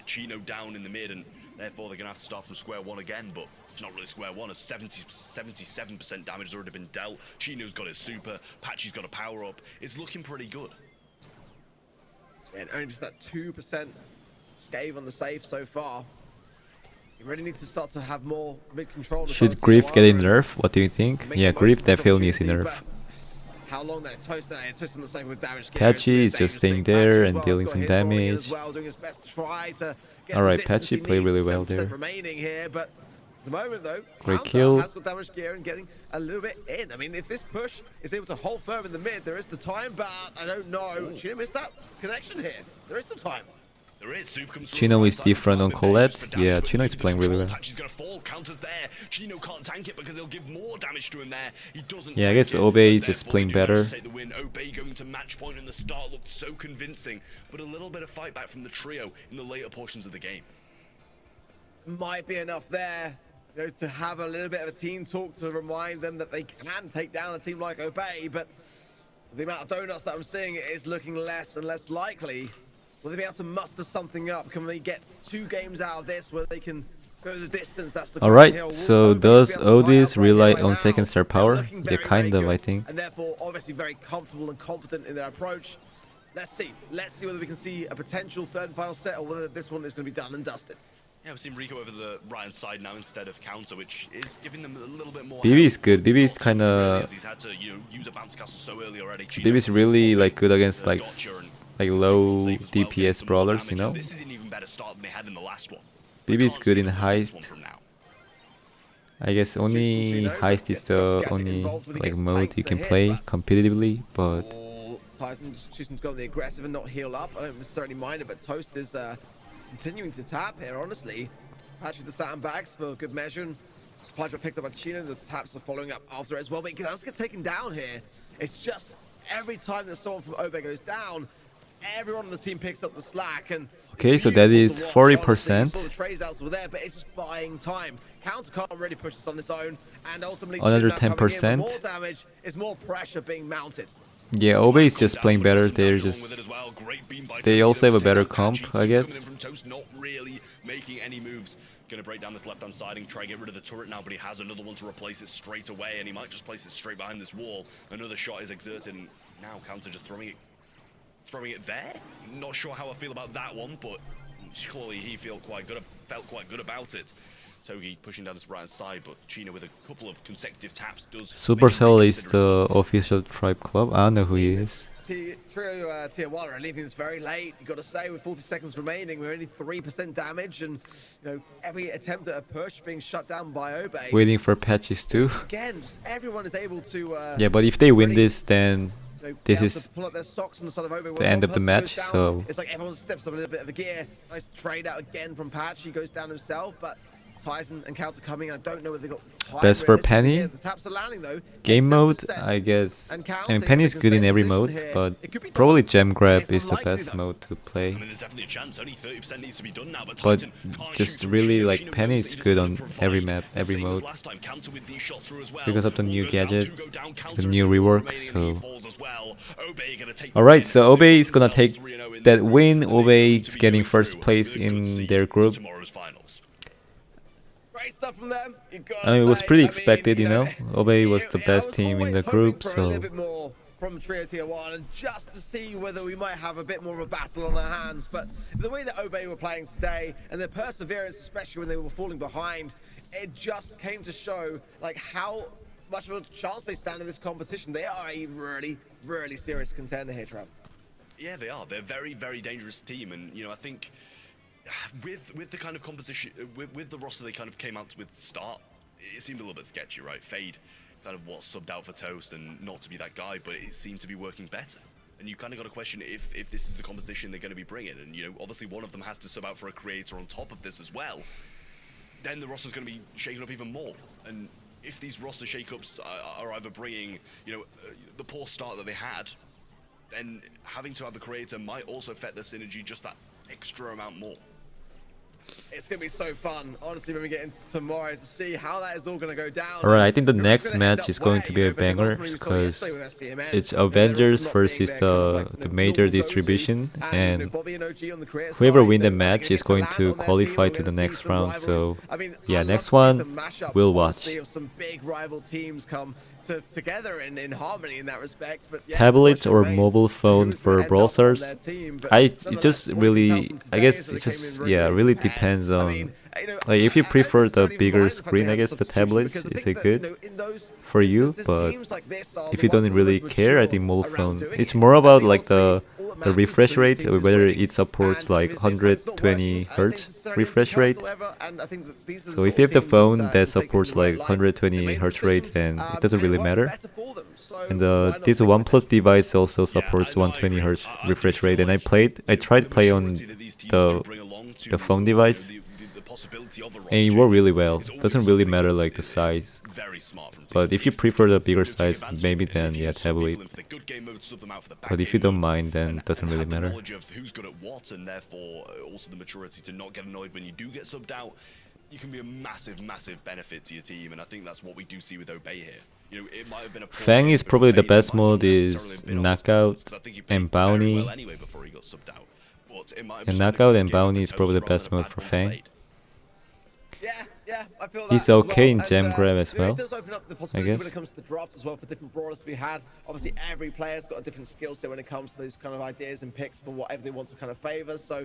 [SPEAKER 3] Chino down in the mid, and therefore they're going to have to start from square one again. But it's not really square one, as 77% damage has already been dealt. Chino's got his super, Patchy's got a power up. It's looking pretty good.
[SPEAKER 4] And only just that 2% scave on the save so far. You really need to start to have more mid-control.
[SPEAKER 2] Should Grief get a nerf? What do you think? Yeah, Grief definitely needs a nerf.
[SPEAKER 4] How long that Toast on the same with damage.
[SPEAKER 2] Patchy is just staying there and dealing some damage. Alright, Patchy played really well there.
[SPEAKER 4] Remaining here, but at the moment though,
[SPEAKER 2] great kill.
[SPEAKER 4] Has got damage gear and getting a little bit in. I mean, if this push is able to hold firm in the mid, there is the time, but I don't know. Chino missed that connection here. There is some time.
[SPEAKER 2] Chino is different on Colette. Yeah, Chino is playing really well. Yeah, I guess Obey is just playing better.
[SPEAKER 3] Obey going to match point in the start looked so convincing, but a little bit of fight back from the trio in the later portions of the game.
[SPEAKER 4] Might be enough there, you know, to have a little bit of a team talk to remind them that they can take down a team like Obey, but the amount of donuts that I'm seeing is looking less and less likely. Will they be able to muster something up? Can they get 2 games out of this where they can go the distance? That's the
[SPEAKER 2] Alright, so does Odis rely on second star power? Yeah, kind of, I think.
[SPEAKER 4] And therefore, obviously very comfortable and confident in their approach. Let's see whether we can see a potential third and final set, or whether this one is going to be done and dusted.
[SPEAKER 3] Yeah, we've seen Rico over the right-hand side now instead of Counter, which is giving them a little bit more...
[SPEAKER 2] BB is good. BB is kind of...
[SPEAKER 3] He's had to, you know, use a bounce castle so early already.
[SPEAKER 2] BB is really like good against like low DPS brawlers, you know.
[SPEAKER 3] This is an even better start than they had in the last one.
[SPEAKER 2] BB is good in Heist. I guess only Heist is the only like mode you can play competitively, but...
[SPEAKER 4] Titan's choosing to go on the aggressive and not heal up. I don't necessarily mind it, but Toast is... continuing to tap here, honestly. Patch with the sandbags for good measure. And supply drop picked up by Chino. The taps are following up after as well. But he does get taken down here. It's just every time that someone from Obey goes down, everyone on the team picks up the slack. And
[SPEAKER 2] okay, so that is 40%.
[SPEAKER 4] The trades outs were there, but it's just buying time. Counter can't really push this on its own, and ultimately
[SPEAKER 2] another 10%.
[SPEAKER 4] More damage is more pressure being mounted.
[SPEAKER 2] Yeah, Obey is just playing better. They're just... They also have a better comp, I guess.
[SPEAKER 3] Not really making any moves. Gonna break down this left-hand side and try to get rid of the turret now, but he has another one to replace it straight away, and he might just place it straight behind this wall. Another shot is exerted, and now Counter just throwing it there. Not sure how I feel about that one, but clearly he felt quite good about it. Togi pushing down this right-hand side, but Chino with a couple of consecutive taps does...
[SPEAKER 2] Supercell is the official tribe club. I don't know who he is.
[SPEAKER 4] Trio Tier 1 are leaving this very late. You got to say, with 40 seconds remaining, we're only 3% damage, and you know every attempt at a push being shut down by Obey.
[SPEAKER 2] Waiting for patches too.
[SPEAKER 4] Again, just everyone is able to.
[SPEAKER 2] Yeah, but if they win this, then this is
[SPEAKER 4] pull up their socks on the side of Obey.
[SPEAKER 2] the end of the match. So
[SPEAKER 4] it's like everyone steps up a little bit of a gear. Nice trade out again from Patch. He goes down himself, but Tyson and Counter coming. I don't know whether they got time.
[SPEAKER 2] Best for Penny.
[SPEAKER 4] The taps are landing though.
[SPEAKER 2] Game mode, I guess. I mean, Penny's good in every mode, but probably Gem Grab is the best mode to play.
[SPEAKER 3] I mean, there's definitely a chance. Only 30% needs to be done now, but
[SPEAKER 2] But
[SPEAKER 3] Titan can't
[SPEAKER 2] just
[SPEAKER 3] shoot him.
[SPEAKER 2] really
[SPEAKER 3] Chino
[SPEAKER 2] like Penny's
[SPEAKER 3] goes, he just
[SPEAKER 2] good
[SPEAKER 3] doesn't
[SPEAKER 2] on
[SPEAKER 3] provide
[SPEAKER 2] every
[SPEAKER 3] the
[SPEAKER 2] map, every
[SPEAKER 3] same as
[SPEAKER 2] mode.
[SPEAKER 3] last time. Counter with these shots through as well.
[SPEAKER 2] Because of the new
[SPEAKER 3] All goes down,
[SPEAKER 2] gadget,
[SPEAKER 3] two go down,
[SPEAKER 2] the
[SPEAKER 3] Counter
[SPEAKER 2] new
[SPEAKER 3] is the
[SPEAKER 2] rework,
[SPEAKER 3] remaining,
[SPEAKER 2] so...
[SPEAKER 3] he falls as well. Obey gonna take
[SPEAKER 2] Alright,
[SPEAKER 3] the
[SPEAKER 2] so
[SPEAKER 3] win.
[SPEAKER 2] Obey is gonna take
[SPEAKER 3] Themselves 3-0 in
[SPEAKER 2] that
[SPEAKER 3] the
[SPEAKER 2] win.
[SPEAKER 3] group, and they
[SPEAKER 2] Obey
[SPEAKER 3] look
[SPEAKER 2] is
[SPEAKER 3] to be
[SPEAKER 2] getting
[SPEAKER 3] going
[SPEAKER 2] first
[SPEAKER 3] through
[SPEAKER 2] place
[SPEAKER 3] with a good
[SPEAKER 2] in
[SPEAKER 3] seed
[SPEAKER 2] their
[SPEAKER 3] to
[SPEAKER 2] group.
[SPEAKER 3] tomorrow's finals.
[SPEAKER 4] Great stuff from them.
[SPEAKER 2] I mean, it was pretty expected, you know. Obey was the best team in the group,
[SPEAKER 4] A
[SPEAKER 2] so
[SPEAKER 4] little bit more from Trio Tier 1, and just to see whether we might have a bit more of a battle on our hands. But the way that Obey were playing today, and their perseverance, especially when they were falling behind, it just came to show like how much of a chance they stand in this competition. They are a really, really serious contender here, Trav.
[SPEAKER 3] Yeah, they are. They're a very, very dangerous team, and you know, I think with the kind of composition, with the roster they kind of came out with at the start, it seemed a little bit sketchy, right? Fade kind of was subbed out for Toast, and not to be that guy, but it seemed to be working better. And you kind of got to question if this is the composition they're going to be bringing, and you know, obviously one of them has to sub out for a creator on top of this as well. Then the roster's going to be shaken up even more, and if these roster shakeups are either bringing, you know, the poor start that they had, then having to have the creator might also affect their synergy just that extra amount more.
[SPEAKER 4] It's going to be so fun, honestly, when we get into tomorrow to see how that is all going to go down.
[SPEAKER 2] alright, I think the
[SPEAKER 4] Who's
[SPEAKER 2] next
[SPEAKER 4] gonna end
[SPEAKER 2] match
[SPEAKER 4] up
[SPEAKER 2] is going to be
[SPEAKER 4] where,
[SPEAKER 2] a banger
[SPEAKER 4] we saw
[SPEAKER 2] because
[SPEAKER 4] yesterday with SCMN,
[SPEAKER 2] it's
[SPEAKER 4] you know,
[SPEAKER 2] Avengers
[SPEAKER 4] not
[SPEAKER 2] versus
[SPEAKER 4] being their kind of,
[SPEAKER 2] the
[SPEAKER 4] like,
[SPEAKER 2] major
[SPEAKER 4] normal go-to,
[SPEAKER 2] distribution,
[SPEAKER 4] you know,
[SPEAKER 2] and
[SPEAKER 4] Bobby and OG on the creator
[SPEAKER 2] whoever
[SPEAKER 4] side,
[SPEAKER 2] win the
[SPEAKER 4] they're
[SPEAKER 2] match
[SPEAKER 4] gonna
[SPEAKER 2] is
[SPEAKER 4] get
[SPEAKER 2] going
[SPEAKER 4] land
[SPEAKER 2] to
[SPEAKER 4] on their team,
[SPEAKER 2] qualify
[SPEAKER 4] we're
[SPEAKER 2] to the
[SPEAKER 4] gonna see
[SPEAKER 2] next
[SPEAKER 4] some
[SPEAKER 2] round,
[SPEAKER 4] rivals.
[SPEAKER 2] so
[SPEAKER 4] I mean,
[SPEAKER 2] yeah,
[SPEAKER 4] I'd
[SPEAKER 2] next
[SPEAKER 4] love to see
[SPEAKER 2] one
[SPEAKER 4] some mashups,
[SPEAKER 2] we'll
[SPEAKER 4] honestly,
[SPEAKER 2] watch.
[SPEAKER 4] of some big rival teams come together in harmony in that respect. But yeah,
[SPEAKER 2] Tablet
[SPEAKER 4] the
[SPEAKER 2] or
[SPEAKER 4] question
[SPEAKER 2] mobile
[SPEAKER 4] remains,
[SPEAKER 2] phone
[SPEAKER 4] who's
[SPEAKER 2] for
[SPEAKER 4] gonna end
[SPEAKER 2] Brawl
[SPEAKER 4] up on their
[SPEAKER 2] Stars.
[SPEAKER 4] team, but
[SPEAKER 2] It
[SPEAKER 4] none of
[SPEAKER 2] just
[SPEAKER 4] that. What we can tell
[SPEAKER 2] really,
[SPEAKER 4] from
[SPEAKER 2] I
[SPEAKER 4] today
[SPEAKER 2] guess
[SPEAKER 4] is that
[SPEAKER 2] it
[SPEAKER 4] they came
[SPEAKER 2] just,
[SPEAKER 4] in
[SPEAKER 2] yeah,
[SPEAKER 4] really
[SPEAKER 2] really
[SPEAKER 4] prepared.
[SPEAKER 2] depends
[SPEAKER 4] I
[SPEAKER 2] on,
[SPEAKER 4] mean, you know,
[SPEAKER 2] like, if you
[SPEAKER 4] I don't
[SPEAKER 2] prefer the
[SPEAKER 4] necessarily
[SPEAKER 2] bigger
[SPEAKER 4] mind the fact
[SPEAKER 2] screen,
[SPEAKER 4] they
[SPEAKER 2] I
[SPEAKER 4] have
[SPEAKER 2] guess the
[SPEAKER 4] substitution,
[SPEAKER 2] tablets
[SPEAKER 4] because I
[SPEAKER 2] is
[SPEAKER 4] think
[SPEAKER 2] a
[SPEAKER 4] that, you
[SPEAKER 2] good
[SPEAKER 4] know, in those
[SPEAKER 2] for you,
[SPEAKER 4] instances,
[SPEAKER 2] but
[SPEAKER 4] teams like this are
[SPEAKER 2] if
[SPEAKER 4] the
[SPEAKER 2] you don't
[SPEAKER 4] ones that are
[SPEAKER 2] really
[SPEAKER 4] most
[SPEAKER 2] care, I
[SPEAKER 4] mature
[SPEAKER 2] think mobile
[SPEAKER 4] around
[SPEAKER 2] phone.
[SPEAKER 4] doing
[SPEAKER 2] It's
[SPEAKER 4] it.
[SPEAKER 2] more
[SPEAKER 4] I
[SPEAKER 2] about
[SPEAKER 4] think
[SPEAKER 2] like
[SPEAKER 4] ultimately all that
[SPEAKER 2] the
[SPEAKER 4] matters is
[SPEAKER 2] refresh
[SPEAKER 4] for these
[SPEAKER 2] rate,
[SPEAKER 4] teams is
[SPEAKER 2] whether
[SPEAKER 4] winning.
[SPEAKER 2] it supports
[SPEAKER 4] And
[SPEAKER 2] like
[SPEAKER 4] obviously, if something's not
[SPEAKER 2] 120
[SPEAKER 4] working, I don't
[SPEAKER 2] hertz
[SPEAKER 4] necessarily
[SPEAKER 2] refresh
[SPEAKER 4] care
[SPEAKER 2] rate.
[SPEAKER 4] whatsoever, and I think that these are the
[SPEAKER 2] So
[SPEAKER 4] sort
[SPEAKER 2] if you have
[SPEAKER 4] of
[SPEAKER 2] the
[SPEAKER 4] teams
[SPEAKER 2] phone
[SPEAKER 4] that
[SPEAKER 2] that
[SPEAKER 4] will take
[SPEAKER 2] supports
[SPEAKER 4] in the right
[SPEAKER 2] like
[SPEAKER 4] light.
[SPEAKER 2] 120
[SPEAKER 4] They made the
[SPEAKER 2] hertz rate,
[SPEAKER 4] decision,
[SPEAKER 2] then it doesn't
[SPEAKER 4] and it
[SPEAKER 2] really
[SPEAKER 4] worked
[SPEAKER 2] matter.
[SPEAKER 4] better for them. So
[SPEAKER 2] And
[SPEAKER 4] why not
[SPEAKER 2] this
[SPEAKER 4] stick with it?
[SPEAKER 2] OnePlus device also
[SPEAKER 3] Yeah,
[SPEAKER 2] supports
[SPEAKER 3] I
[SPEAKER 2] 120
[SPEAKER 3] agree.
[SPEAKER 2] hertz
[SPEAKER 3] I do
[SPEAKER 2] refresh
[SPEAKER 3] feel
[SPEAKER 2] rate, and I
[SPEAKER 3] like
[SPEAKER 2] tried to play on
[SPEAKER 3] majority that these teams do bring along to,
[SPEAKER 2] the phone
[SPEAKER 3] you know,
[SPEAKER 2] device,
[SPEAKER 3] the possibility of a roster
[SPEAKER 2] and it worked
[SPEAKER 3] changes
[SPEAKER 2] really well.
[SPEAKER 3] is always
[SPEAKER 2] Doesn't really
[SPEAKER 3] something
[SPEAKER 2] matter
[SPEAKER 3] that's-
[SPEAKER 2] like the size.
[SPEAKER 3] very smart from
[SPEAKER 2] But
[SPEAKER 3] teams.
[SPEAKER 2] if you
[SPEAKER 3] they
[SPEAKER 2] prefer
[SPEAKER 3] can,
[SPEAKER 2] the bigger
[SPEAKER 3] you know, take
[SPEAKER 2] size,
[SPEAKER 3] advantage
[SPEAKER 2] maybe
[SPEAKER 3] of it.
[SPEAKER 2] then
[SPEAKER 3] If you
[SPEAKER 2] yeah,
[SPEAKER 3] can sub people
[SPEAKER 2] tablet.
[SPEAKER 3] in for the good game mode, sub them out for the bad
[SPEAKER 2] But if
[SPEAKER 3] game
[SPEAKER 2] you don't
[SPEAKER 3] modes,
[SPEAKER 2] mind, then it doesn't
[SPEAKER 3] and
[SPEAKER 2] really
[SPEAKER 3] have the
[SPEAKER 2] matter.
[SPEAKER 3] knowledge of who's good at what, and therefore also the maturity to not get annoyed when you do get subbed out, you can be a massive, massive benefit to your team, and I think that's what we do see with Obey here. You know, it might have been a poor
[SPEAKER 2] Fang
[SPEAKER 3] game
[SPEAKER 2] is
[SPEAKER 3] for
[SPEAKER 2] probably the
[SPEAKER 3] Obey,
[SPEAKER 2] best
[SPEAKER 3] it might not
[SPEAKER 2] mode
[SPEAKER 3] necessarily
[SPEAKER 2] is
[SPEAKER 3] have been on his
[SPEAKER 2] Knockout
[SPEAKER 3] performance, 'cause I think he played
[SPEAKER 2] and
[SPEAKER 3] very
[SPEAKER 2] Bounty.
[SPEAKER 3] well anyway before he got subbed out. But it might have
[SPEAKER 2] And
[SPEAKER 3] just been a
[SPEAKER 2] Knockout
[SPEAKER 3] good
[SPEAKER 2] and
[SPEAKER 3] game for
[SPEAKER 2] Bounty is probably the
[SPEAKER 3] Toast rather
[SPEAKER 2] best
[SPEAKER 3] than a
[SPEAKER 2] mode
[SPEAKER 3] bad
[SPEAKER 2] for
[SPEAKER 3] one
[SPEAKER 2] Fang.
[SPEAKER 3] Fade.
[SPEAKER 4] Yeah, I feel that
[SPEAKER 2] He's
[SPEAKER 4] as well.
[SPEAKER 2] okay in
[SPEAKER 4] And,
[SPEAKER 2] Gem Grab as
[SPEAKER 4] you know,
[SPEAKER 2] well,
[SPEAKER 4] It does open up the possibility
[SPEAKER 2] guess.
[SPEAKER 4] when it comes to the draft as well for different brawlers to be had. Obviously, every player's got a different skill set when it comes to those kind of ideas and picks for whatever they want to kind of favor. So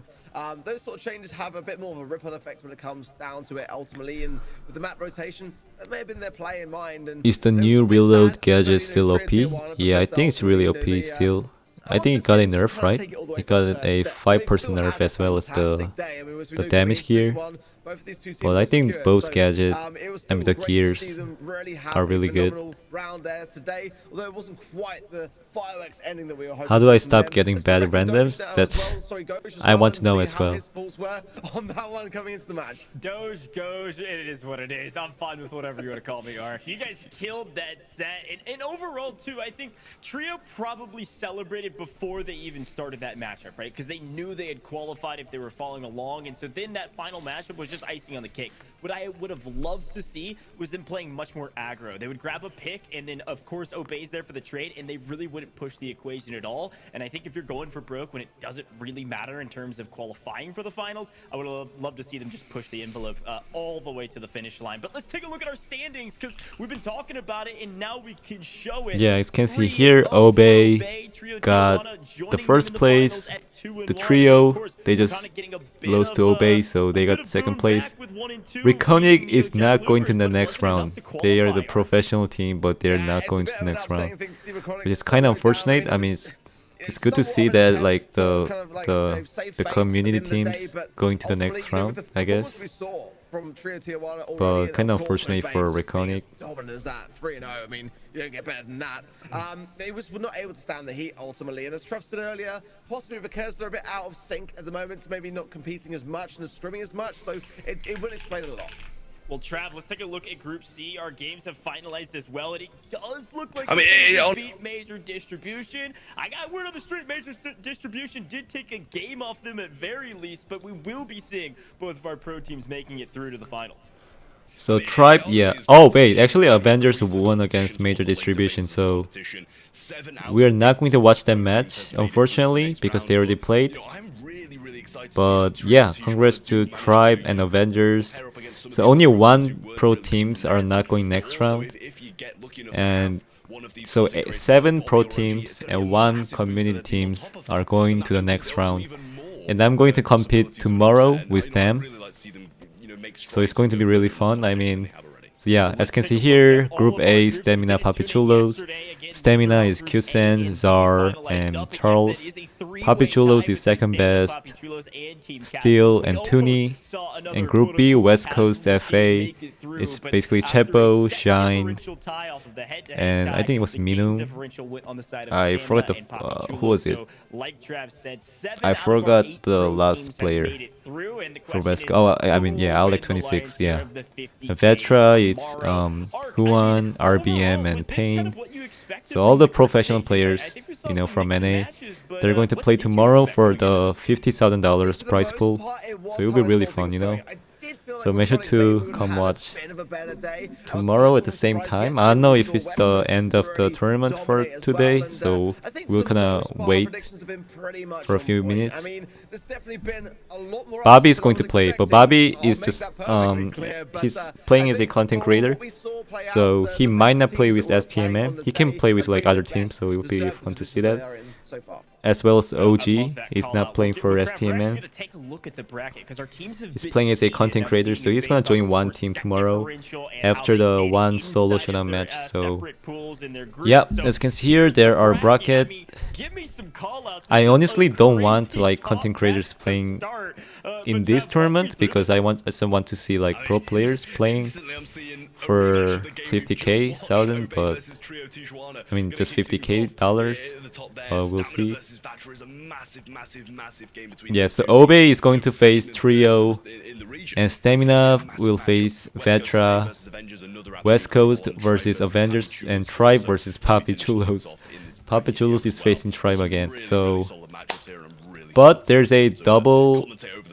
[SPEAKER 4] those sort of changes have a bit more of a ripple effect when it comes down to it ultimately. And with the map rotation, that may have been their play in mind. And
[SPEAKER 2] Is the
[SPEAKER 4] you know,
[SPEAKER 2] new
[SPEAKER 4] it's
[SPEAKER 2] reload
[SPEAKER 4] sad,
[SPEAKER 2] gadget
[SPEAKER 4] you know,
[SPEAKER 2] still
[SPEAKER 4] Trio
[SPEAKER 2] OP?
[SPEAKER 4] Tier 1 and
[SPEAKER 2] Yeah, I
[SPEAKER 4] Professor
[SPEAKER 2] think it's really
[SPEAKER 4] ultimately, you know,
[SPEAKER 2] OP still. I
[SPEAKER 4] love
[SPEAKER 2] think it
[SPEAKER 4] to
[SPEAKER 2] got
[SPEAKER 4] see
[SPEAKER 2] a
[SPEAKER 4] them just
[SPEAKER 2] nerf,
[SPEAKER 4] trying to
[SPEAKER 2] right?
[SPEAKER 4] take it all the way
[SPEAKER 2] It
[SPEAKER 4] to the
[SPEAKER 2] got
[SPEAKER 4] third
[SPEAKER 2] a
[SPEAKER 4] set.
[SPEAKER 2] 5%
[SPEAKER 4] They still
[SPEAKER 2] nerf
[SPEAKER 4] had a
[SPEAKER 2] as well as
[SPEAKER 4] fantastic day. I mean, as we
[SPEAKER 2] the
[SPEAKER 4] know,
[SPEAKER 2] damage
[SPEAKER 4] going into this
[SPEAKER 2] gear.
[SPEAKER 4] one, both of these two teams
[SPEAKER 2] But I
[SPEAKER 4] are
[SPEAKER 2] think
[SPEAKER 4] secured,
[SPEAKER 2] both
[SPEAKER 4] so,
[SPEAKER 2] gadget
[SPEAKER 4] it was
[SPEAKER 2] and
[SPEAKER 4] still
[SPEAKER 2] the
[SPEAKER 4] great to
[SPEAKER 2] gears
[SPEAKER 4] see them really have
[SPEAKER 2] are
[SPEAKER 4] a
[SPEAKER 2] really good.
[SPEAKER 4] phenomenal round there today, although it wasn't quite the fireworks ending that we were hoping.
[SPEAKER 2] How do I
[SPEAKER 4] for from
[SPEAKER 2] stop
[SPEAKER 4] them.
[SPEAKER 2] getting
[SPEAKER 4] Let's
[SPEAKER 2] bad
[SPEAKER 4] bring back
[SPEAKER 2] randoms?
[SPEAKER 4] Doge now as
[SPEAKER 2] That's
[SPEAKER 4] well. Sorry, Goge as
[SPEAKER 2] I
[SPEAKER 4] well,
[SPEAKER 2] want to
[SPEAKER 4] and
[SPEAKER 2] know
[SPEAKER 4] see
[SPEAKER 2] as
[SPEAKER 4] how
[SPEAKER 2] well.
[SPEAKER 4] his thoughts were on that one coming into the match.
[SPEAKER 1] Doge, it is what it is. I'm fine with whatever you want to call me, Ark. You guys killed that set. And overall, too, I think Trio probably celebrated before they even started that matchup, right? Because they knew they had qualified if they were following along. And so then that final matchup was just just icing on the cake. What I would have loved to see was them playing much more aggro. They would grab a pick, and then of course Obey's there for the trade, and they really wouldn't push the equation at all. And I think if you're going for broke when it doesn't really matter in terms of qualifying for the finals, I would have loved to see them just push the envelope all the way to the finish line. But let's take a look at our standings, because we've been talking about it, and now we can show it.
[SPEAKER 2] Yeah, as you can see here, Obey got the first place. The trio, they just lost to Obey, so they got second place. Reconic is not going to the next round. They are the professional team, but they're not going to the next round, which is kind of unfortunate. I mean, it's good to see that like the community teams going to the next round, I guess. But kind of unfortunate for Reconic.
[SPEAKER 4] Dominant as that, 3-0. I mean, you don't get better than that. They were not able to stand the heat ultimately, and as Trev said earlier, possibly because they're a bit out of sync at the moment, maybe not competing as much and streaming as much, so it would explain a lot.
[SPEAKER 1] Well, Trav, let's take a look at Group C. Our games have finalized as well, and it does look like beat Major Distribution. I got word on the street, Major Distribution did take a game off them at very least, but we will be seeing both of our pro teams making it through to the finals.
[SPEAKER 2] So Tribe, yeah. Oh wait, actually Avengers won against Major Distribution, so we are not going to watch that match, unfortunately, because they already played. But yeah, congrats to Tribe and Avengers. So only one pro teams are not going next round, and so 7 pro teams and 1 community teams are going to the next round. And I'm going to compete tomorrow with them, so it's going to be really fun. I mean, so yeah, as you can see here, Group A, Stamina, Papichulos. Stamina is Qsen, Czar, and Charles. Papichulos is second best, Steel and Toonie. And Group B, West Coast FA, is basically Chepo, Shine, and I think it was Minu. I forgot the who was it? I forgot the last player for West. Oh, I mean, yeah, Alec 26. Yeah, Vetra, it's Huan, RBM, and Pain. So all the professional players, you know, from NA, they're going to play tomorrow for the $50,000 prize pool. So it'll be really fun, you know. So make sure to come watch tomorrow at the same time. I don't know if it's the end of the tournament for today, so we'll kind of wait for a few minutes. Bobby is going to play, but Bobby is just he's playing as a content creator, so he might not play with STMM. He can play with like other teams, so it will be fun to see that. As well as OG, he's not playing for STMN. He's playing as a content creator, so he's gonna join one team tomorrow after the one solo showdown match. So yeah, as you can see here, there are bracket. I honestly don't want like content creators playing in this tournament because I want to see like pro players playing for 50k thousand, but I mean just 50k dollars. We'll see. Yeah, so Obey is going to face Trio, and Stamina will face Vetra. West Coast versus Avengers, and Tribe versus Papichulos. Papichulos is facing Tribe again. So, but there's a double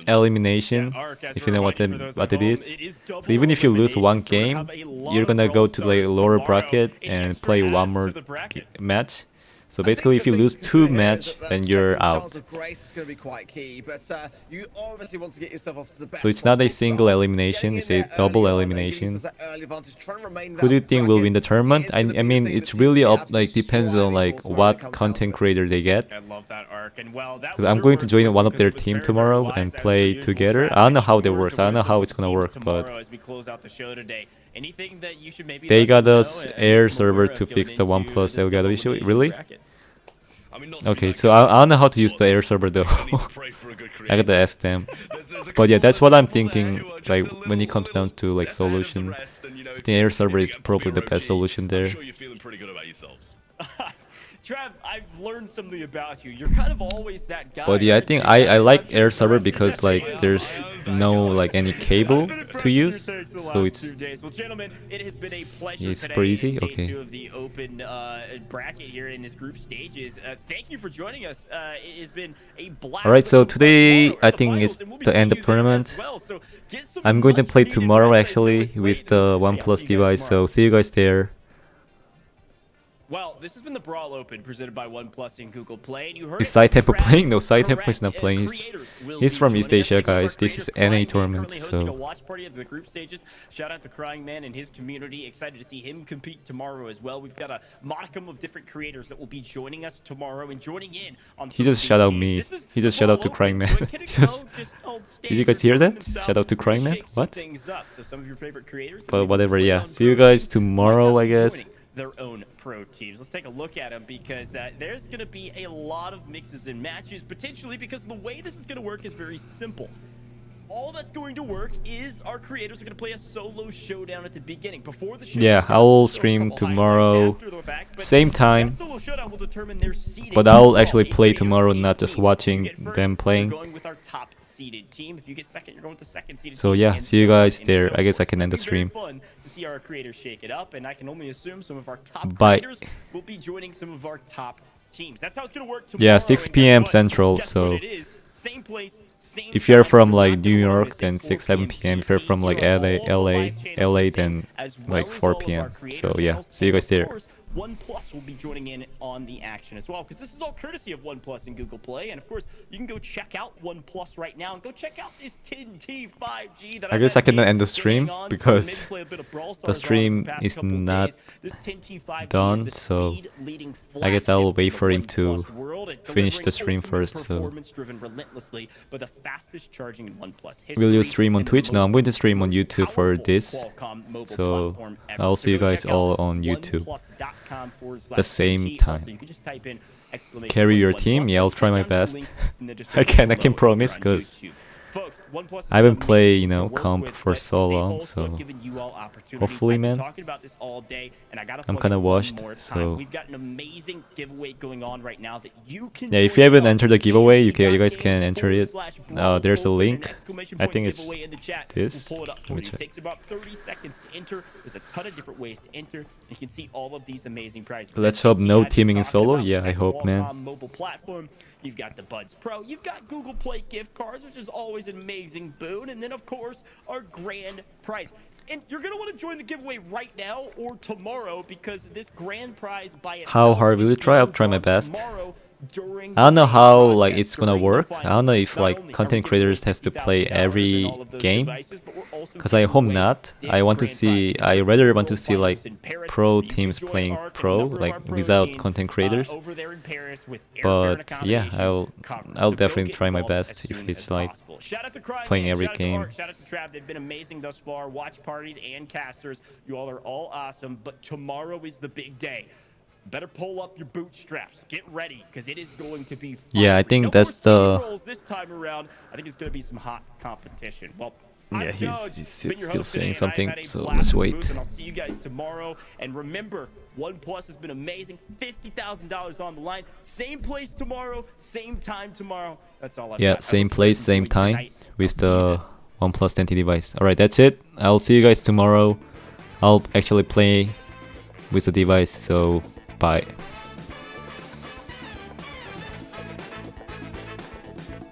[SPEAKER 2] elimination, if you know what it is. So even if you lose one game, you're gonna go to the lower bracket and play one more match. So basically, if you lose 2 matches, then you're out. So it's not a single elimination, it's a double elimination. Who do you think will win the tournament? I mean, it's really up, like, depends on like what content creator they get. Because I'm going to join one of their team tomorrow and play together. I don't know how that works. I don't know how it's gonna work, but they got us air server to fix the OnePlus Elgato issue. Really? Okay, so I don't know how to use the air server though. I gotta ask them. But yeah, that's what I'm thinking. Like when it comes down to like solution, the air server is probably the best solution there.
[SPEAKER 1] Trav, I've learned something about you. You're kind of always that guy.
[SPEAKER 2] But yeah, I think I like air server because like there's no like any cable to use, so it's
[SPEAKER 1] Well, gentlemen, it has been a pleasure
[SPEAKER 2] it's
[SPEAKER 1] today
[SPEAKER 2] super easy.
[SPEAKER 1] in day
[SPEAKER 2] Okay.
[SPEAKER 1] 2 of the open bracket here in this group stages. Thank you for joining us. It has been a blast.
[SPEAKER 2] Alright, so
[SPEAKER 1] But
[SPEAKER 2] today
[SPEAKER 1] tomorrow
[SPEAKER 2] I
[SPEAKER 1] are the
[SPEAKER 2] think
[SPEAKER 1] finals,
[SPEAKER 2] it's
[SPEAKER 1] and we'll be
[SPEAKER 2] the
[SPEAKER 1] seeing
[SPEAKER 2] end of
[SPEAKER 1] you there as
[SPEAKER 2] tournament.
[SPEAKER 1] well. So get some
[SPEAKER 2] I'm going to play
[SPEAKER 1] much-needed
[SPEAKER 2] tomorrow
[SPEAKER 1] rest
[SPEAKER 2] actually
[SPEAKER 1] minutes
[SPEAKER 2] with
[SPEAKER 1] later.
[SPEAKER 2] the
[SPEAKER 1] Hey, I'll
[SPEAKER 2] OnePlus
[SPEAKER 1] see you guys
[SPEAKER 2] device,
[SPEAKER 1] tomorrow.
[SPEAKER 2] so see you guys there.
[SPEAKER 1] Well, this has been the Brawl Open presented by OnePlus and Google Play. And you heard
[SPEAKER 2] Is
[SPEAKER 1] it from
[SPEAKER 2] Side-Tempo
[SPEAKER 1] Trav.
[SPEAKER 2] playing? No, Side-Tempo is
[SPEAKER 1] Correct.
[SPEAKER 2] not playing.
[SPEAKER 1] Creators will
[SPEAKER 2] He's
[SPEAKER 1] be
[SPEAKER 2] from East
[SPEAKER 1] joining us.
[SPEAKER 2] Asia,
[SPEAKER 1] Thank you to our
[SPEAKER 2] guys. This is
[SPEAKER 1] creator,
[SPEAKER 2] NA
[SPEAKER 1] CryingMan,
[SPEAKER 2] tournament,
[SPEAKER 1] currently hosting a
[SPEAKER 2] so
[SPEAKER 1] watch party of the group stages. Shout out to CryingMan and his community. Excited to see him compete tomorrow as well. We've got a modicum of different creators that will be joining us tomorrow and joining in on
[SPEAKER 2] he
[SPEAKER 1] some of
[SPEAKER 2] just
[SPEAKER 1] these
[SPEAKER 2] shout out
[SPEAKER 1] games.
[SPEAKER 2] me.
[SPEAKER 1] This is
[SPEAKER 2] He just
[SPEAKER 1] Brawl
[SPEAKER 2] shout out to
[SPEAKER 1] Open, so
[SPEAKER 2] CryingMan.
[SPEAKER 1] it can
[SPEAKER 2] Just-
[SPEAKER 1] go just old
[SPEAKER 2] Did you guys
[SPEAKER 1] standard
[SPEAKER 2] hear that?
[SPEAKER 1] tournament style.
[SPEAKER 2] Shout out to
[SPEAKER 1] We're gonna
[SPEAKER 2] CryingMan?
[SPEAKER 1] shake some
[SPEAKER 2] What?
[SPEAKER 1] things up. So some of your favorite creators,
[SPEAKER 2] But whatever,
[SPEAKER 1] play
[SPEAKER 2] yeah.
[SPEAKER 1] on
[SPEAKER 2] See you
[SPEAKER 1] pro
[SPEAKER 2] guys
[SPEAKER 1] teams,
[SPEAKER 2] tomorrow,
[SPEAKER 1] might
[SPEAKER 2] I
[SPEAKER 1] not be
[SPEAKER 2] guess.
[SPEAKER 1] joining their own pro teams. Let's take a look at them because there's going to be a lot of mixes and matches potentially, because the way this is going to work is very simple. All that's going to work is our creators are going to play a solo showdown at the beginning before the show
[SPEAKER 2] Yeah,
[SPEAKER 1] starts.
[SPEAKER 2] I'll
[SPEAKER 1] So a
[SPEAKER 2] stream
[SPEAKER 1] couple
[SPEAKER 2] tomorrow,
[SPEAKER 1] highlights after the fact, but
[SPEAKER 2] same
[SPEAKER 1] that
[SPEAKER 2] time.
[SPEAKER 1] solo showdown will determine their seeding
[SPEAKER 2] But I'll
[SPEAKER 1] overall.
[SPEAKER 2] actually
[SPEAKER 1] A
[SPEAKER 2] play
[SPEAKER 1] creator's
[SPEAKER 2] tomorrow,
[SPEAKER 1] eight
[SPEAKER 2] not just
[SPEAKER 1] teams. If
[SPEAKER 2] watching
[SPEAKER 1] you get first,
[SPEAKER 2] them
[SPEAKER 1] you're
[SPEAKER 2] playing.
[SPEAKER 1] going with our top seeded team. If you get second, you're going with the second seeded
[SPEAKER 2] So
[SPEAKER 1] team.
[SPEAKER 2] yeah,
[SPEAKER 1] and
[SPEAKER 2] see you
[SPEAKER 1] so on
[SPEAKER 2] guys
[SPEAKER 1] and
[SPEAKER 2] there.
[SPEAKER 1] so
[SPEAKER 2] I guess I
[SPEAKER 1] forth.
[SPEAKER 2] can end the
[SPEAKER 1] It's gonna be
[SPEAKER 2] stream.
[SPEAKER 1] very fun to see our creators shake it up, and I can only assume some of our top
[SPEAKER 2] Bye.
[SPEAKER 1] creators will be joining some of our top teams. That's how it's going to work tomorrow.
[SPEAKER 2] Yeah, 6
[SPEAKER 1] and guess
[SPEAKER 2] p.m.
[SPEAKER 1] what?
[SPEAKER 2] Central,
[SPEAKER 1] Guess
[SPEAKER 2] so
[SPEAKER 1] what it is? Same place, same
[SPEAKER 2] if you're
[SPEAKER 1] time.
[SPEAKER 2] from
[SPEAKER 1] We're
[SPEAKER 2] like
[SPEAKER 1] not
[SPEAKER 2] New
[SPEAKER 1] gonna worry
[SPEAKER 2] York,
[SPEAKER 1] to say
[SPEAKER 2] then
[SPEAKER 1] 4
[SPEAKER 2] 6, 7 p.m. If you're
[SPEAKER 1] PST.
[SPEAKER 2] from like
[SPEAKER 1] Here are
[SPEAKER 2] LA,
[SPEAKER 1] all the
[SPEAKER 2] LA,
[SPEAKER 1] live channels
[SPEAKER 2] LA,
[SPEAKER 1] are
[SPEAKER 2] then
[SPEAKER 1] same, as well
[SPEAKER 2] like
[SPEAKER 1] as
[SPEAKER 2] 4
[SPEAKER 1] all of our
[SPEAKER 2] p.m.
[SPEAKER 1] creator
[SPEAKER 2] So yeah,
[SPEAKER 1] channels.
[SPEAKER 2] see you
[SPEAKER 1] And
[SPEAKER 2] guys
[SPEAKER 1] of
[SPEAKER 2] there.
[SPEAKER 1] course, OnePlus will be joining in on the action as well, because this is all courtesy of OnePlus and Google Play. And of course, you can go check out OnePlus right now and go check out this 10T 5G that
[SPEAKER 2] I guess I
[SPEAKER 1] I've
[SPEAKER 2] can
[SPEAKER 1] been
[SPEAKER 2] end the
[SPEAKER 1] getting
[SPEAKER 2] stream
[SPEAKER 1] on. So
[SPEAKER 2] because
[SPEAKER 1] maybe play a bit of Brawl
[SPEAKER 2] the
[SPEAKER 1] Stars on
[SPEAKER 2] stream
[SPEAKER 1] for the past
[SPEAKER 2] is
[SPEAKER 1] couple
[SPEAKER 2] not
[SPEAKER 1] days. This 10T 5G
[SPEAKER 2] done,
[SPEAKER 1] is the
[SPEAKER 2] so
[SPEAKER 1] speed-leading
[SPEAKER 2] I guess I'll
[SPEAKER 1] flagship
[SPEAKER 2] wait
[SPEAKER 1] in
[SPEAKER 2] for
[SPEAKER 1] the
[SPEAKER 2] him to
[SPEAKER 1] OnePlus world at
[SPEAKER 2] finish the
[SPEAKER 1] delivering
[SPEAKER 2] stream
[SPEAKER 1] ultimate
[SPEAKER 2] first, so-
[SPEAKER 1] performance driven relentlessly by the fastest charging in OnePlus history.
[SPEAKER 2] Will you stream on
[SPEAKER 1] and the
[SPEAKER 2] Twitch? No,
[SPEAKER 1] most
[SPEAKER 2] I'm going to stream on YouTube for
[SPEAKER 1] powerful
[SPEAKER 2] this.
[SPEAKER 1] Qualcomm mobile
[SPEAKER 2] So
[SPEAKER 1] platform ever.
[SPEAKER 2] I'll see you
[SPEAKER 1] go
[SPEAKER 2] guys
[SPEAKER 1] check out
[SPEAKER 2] all on YouTube.
[SPEAKER 1] oneplus.com/TT.
[SPEAKER 2] The same
[SPEAKER 1] Also,
[SPEAKER 2] time.
[SPEAKER 1] you can just type in
[SPEAKER 2] Carry your
[SPEAKER 1] !OnePlus.
[SPEAKER 2] team? Yeah, I'll
[SPEAKER 1] Just
[SPEAKER 2] try
[SPEAKER 1] click
[SPEAKER 2] my
[SPEAKER 1] down to the
[SPEAKER 2] best.
[SPEAKER 1] link in the
[SPEAKER 2] I
[SPEAKER 1] description
[SPEAKER 2] can
[SPEAKER 1] below
[SPEAKER 2] promise,
[SPEAKER 1] if you're on
[SPEAKER 2] 'cause
[SPEAKER 1] YouTube. Folks, OnePlus is
[SPEAKER 2] I haven't played,
[SPEAKER 1] amazing
[SPEAKER 2] you know,
[SPEAKER 1] to work
[SPEAKER 2] comp
[SPEAKER 1] with,
[SPEAKER 2] for
[SPEAKER 1] but
[SPEAKER 2] so
[SPEAKER 1] they
[SPEAKER 2] long,
[SPEAKER 1] also have
[SPEAKER 2] so
[SPEAKER 1] given you all opportunities.
[SPEAKER 2] hopefully,
[SPEAKER 1] I've been
[SPEAKER 2] man.
[SPEAKER 1] talking about this all day, and I gotta
[SPEAKER 2] I'm
[SPEAKER 1] plug
[SPEAKER 2] kinda
[SPEAKER 1] it one
[SPEAKER 2] washed,
[SPEAKER 1] more time.
[SPEAKER 2] so-
[SPEAKER 1] We've got an amazing giveaway going on right now that you can
[SPEAKER 2] Yeah, if
[SPEAKER 1] join
[SPEAKER 2] you haven't
[SPEAKER 1] in on.
[SPEAKER 2] entered the giveaway, you guys can
[SPEAKER 1] AMG.games
[SPEAKER 2] enter it.
[SPEAKER 1] /Brawl
[SPEAKER 2] There's a
[SPEAKER 1] Open,
[SPEAKER 2] link.
[SPEAKER 1] an exclamation
[SPEAKER 2] I
[SPEAKER 1] point
[SPEAKER 2] think it's
[SPEAKER 1] giveaway in the chat.
[SPEAKER 2] this.
[SPEAKER 1] We'll pull it up
[SPEAKER 2] Let
[SPEAKER 1] for
[SPEAKER 2] me
[SPEAKER 1] you. It
[SPEAKER 2] check.
[SPEAKER 1] takes about 30 seconds to enter. There's a ton of different ways to enter. You can see all of these amazing prizes.
[SPEAKER 2] Let's hope no
[SPEAKER 1] I've been
[SPEAKER 2] teaming in
[SPEAKER 1] talking
[SPEAKER 2] solo.
[SPEAKER 1] about
[SPEAKER 2] Yeah, I
[SPEAKER 1] that
[SPEAKER 2] hope, man.
[SPEAKER 1] Qualcomm mobile platform. You've got the Buds Pro. You've got Google Play gift cards, which is always an amazing boon. And then, of course, our grand prize. And you're going to want to join the giveaway right now or tomorrow, because this grand prize by itself
[SPEAKER 2] How hard will
[SPEAKER 1] is
[SPEAKER 2] you try? I'll
[SPEAKER 1] being
[SPEAKER 2] try my
[SPEAKER 1] drawn
[SPEAKER 2] best.
[SPEAKER 1] tomorrow during
[SPEAKER 2] I don't know
[SPEAKER 1] the
[SPEAKER 2] how
[SPEAKER 1] broadcast,
[SPEAKER 2] like it's gonna
[SPEAKER 1] during the
[SPEAKER 2] work. I don't know
[SPEAKER 1] finals.
[SPEAKER 2] if
[SPEAKER 1] Not
[SPEAKER 2] like
[SPEAKER 1] only are we
[SPEAKER 2] content
[SPEAKER 1] giving
[SPEAKER 2] creators
[SPEAKER 1] away
[SPEAKER 2] has to play
[SPEAKER 1] $50,000
[SPEAKER 2] every
[SPEAKER 1] and all of those
[SPEAKER 2] game.
[SPEAKER 1] devices, but we're also
[SPEAKER 2] Because I
[SPEAKER 1] giving
[SPEAKER 2] hope
[SPEAKER 1] away
[SPEAKER 2] not.
[SPEAKER 1] this
[SPEAKER 2] I want to
[SPEAKER 1] grand
[SPEAKER 2] see.
[SPEAKER 1] prize.
[SPEAKER 2] I rather want to see
[SPEAKER 1] Finals
[SPEAKER 2] like
[SPEAKER 1] in Paris.
[SPEAKER 2] pro
[SPEAKER 1] You can
[SPEAKER 2] teams
[SPEAKER 1] join
[SPEAKER 2] playing
[SPEAKER 1] a
[SPEAKER 2] pro,
[SPEAKER 1] number of our
[SPEAKER 2] like
[SPEAKER 1] pro
[SPEAKER 2] without
[SPEAKER 1] teams,
[SPEAKER 2] content creators.
[SPEAKER 1] over there in Paris with airfare and
[SPEAKER 2] But yeah,
[SPEAKER 1] accommodations
[SPEAKER 2] I'll
[SPEAKER 1] covered.
[SPEAKER 2] I'll
[SPEAKER 1] So go
[SPEAKER 2] definitely
[SPEAKER 1] get
[SPEAKER 2] try my
[SPEAKER 1] involved
[SPEAKER 2] best
[SPEAKER 1] as
[SPEAKER 2] if
[SPEAKER 1] soon
[SPEAKER 2] it's
[SPEAKER 1] as
[SPEAKER 2] like
[SPEAKER 1] possible. Shout out to CryingMan,
[SPEAKER 2] playing every
[SPEAKER 1] shout out to
[SPEAKER 2] game.
[SPEAKER 1] Art, shout out to Trav. They've been amazing thus far. Watch parties and casters. You all are all awesome. But tomorrow is the big day. Better pull up your bootstraps. Get ready, because it is going to be fun.
[SPEAKER 2] Yeah, I think
[SPEAKER 1] No
[SPEAKER 2] that's
[SPEAKER 1] more
[SPEAKER 2] the-
[SPEAKER 1] steamrolls this time around. I think it's going to be some hot competition. Well,
[SPEAKER 2] Yeah,
[SPEAKER 1] I'm
[SPEAKER 2] he's-
[SPEAKER 1] Doug,
[SPEAKER 2] he's
[SPEAKER 1] been your
[SPEAKER 2] still
[SPEAKER 1] host
[SPEAKER 2] saying
[SPEAKER 1] today, and
[SPEAKER 2] something,
[SPEAKER 1] I've had a
[SPEAKER 2] so
[SPEAKER 1] blast
[SPEAKER 2] let's
[SPEAKER 1] in the
[SPEAKER 2] wait.
[SPEAKER 1] booth, and I'll see you guys tomorrow. And remember, OnePlus has been amazing. $50,000 on the line. Same place tomorrow, same time tomorrow. That's all I've
[SPEAKER 2] Yeah,
[SPEAKER 1] got. I
[SPEAKER 2] same
[SPEAKER 1] hope you
[SPEAKER 2] place,
[SPEAKER 1] guys
[SPEAKER 2] same
[SPEAKER 1] enjoyed
[SPEAKER 2] time
[SPEAKER 1] tonight.
[SPEAKER 2] with
[SPEAKER 1] I'll see you
[SPEAKER 2] the
[SPEAKER 1] then.
[SPEAKER 2] OnePlus 10T device. Alright, that's it. I'll see you guys tomorrow. I'll actually play with the device, so bye.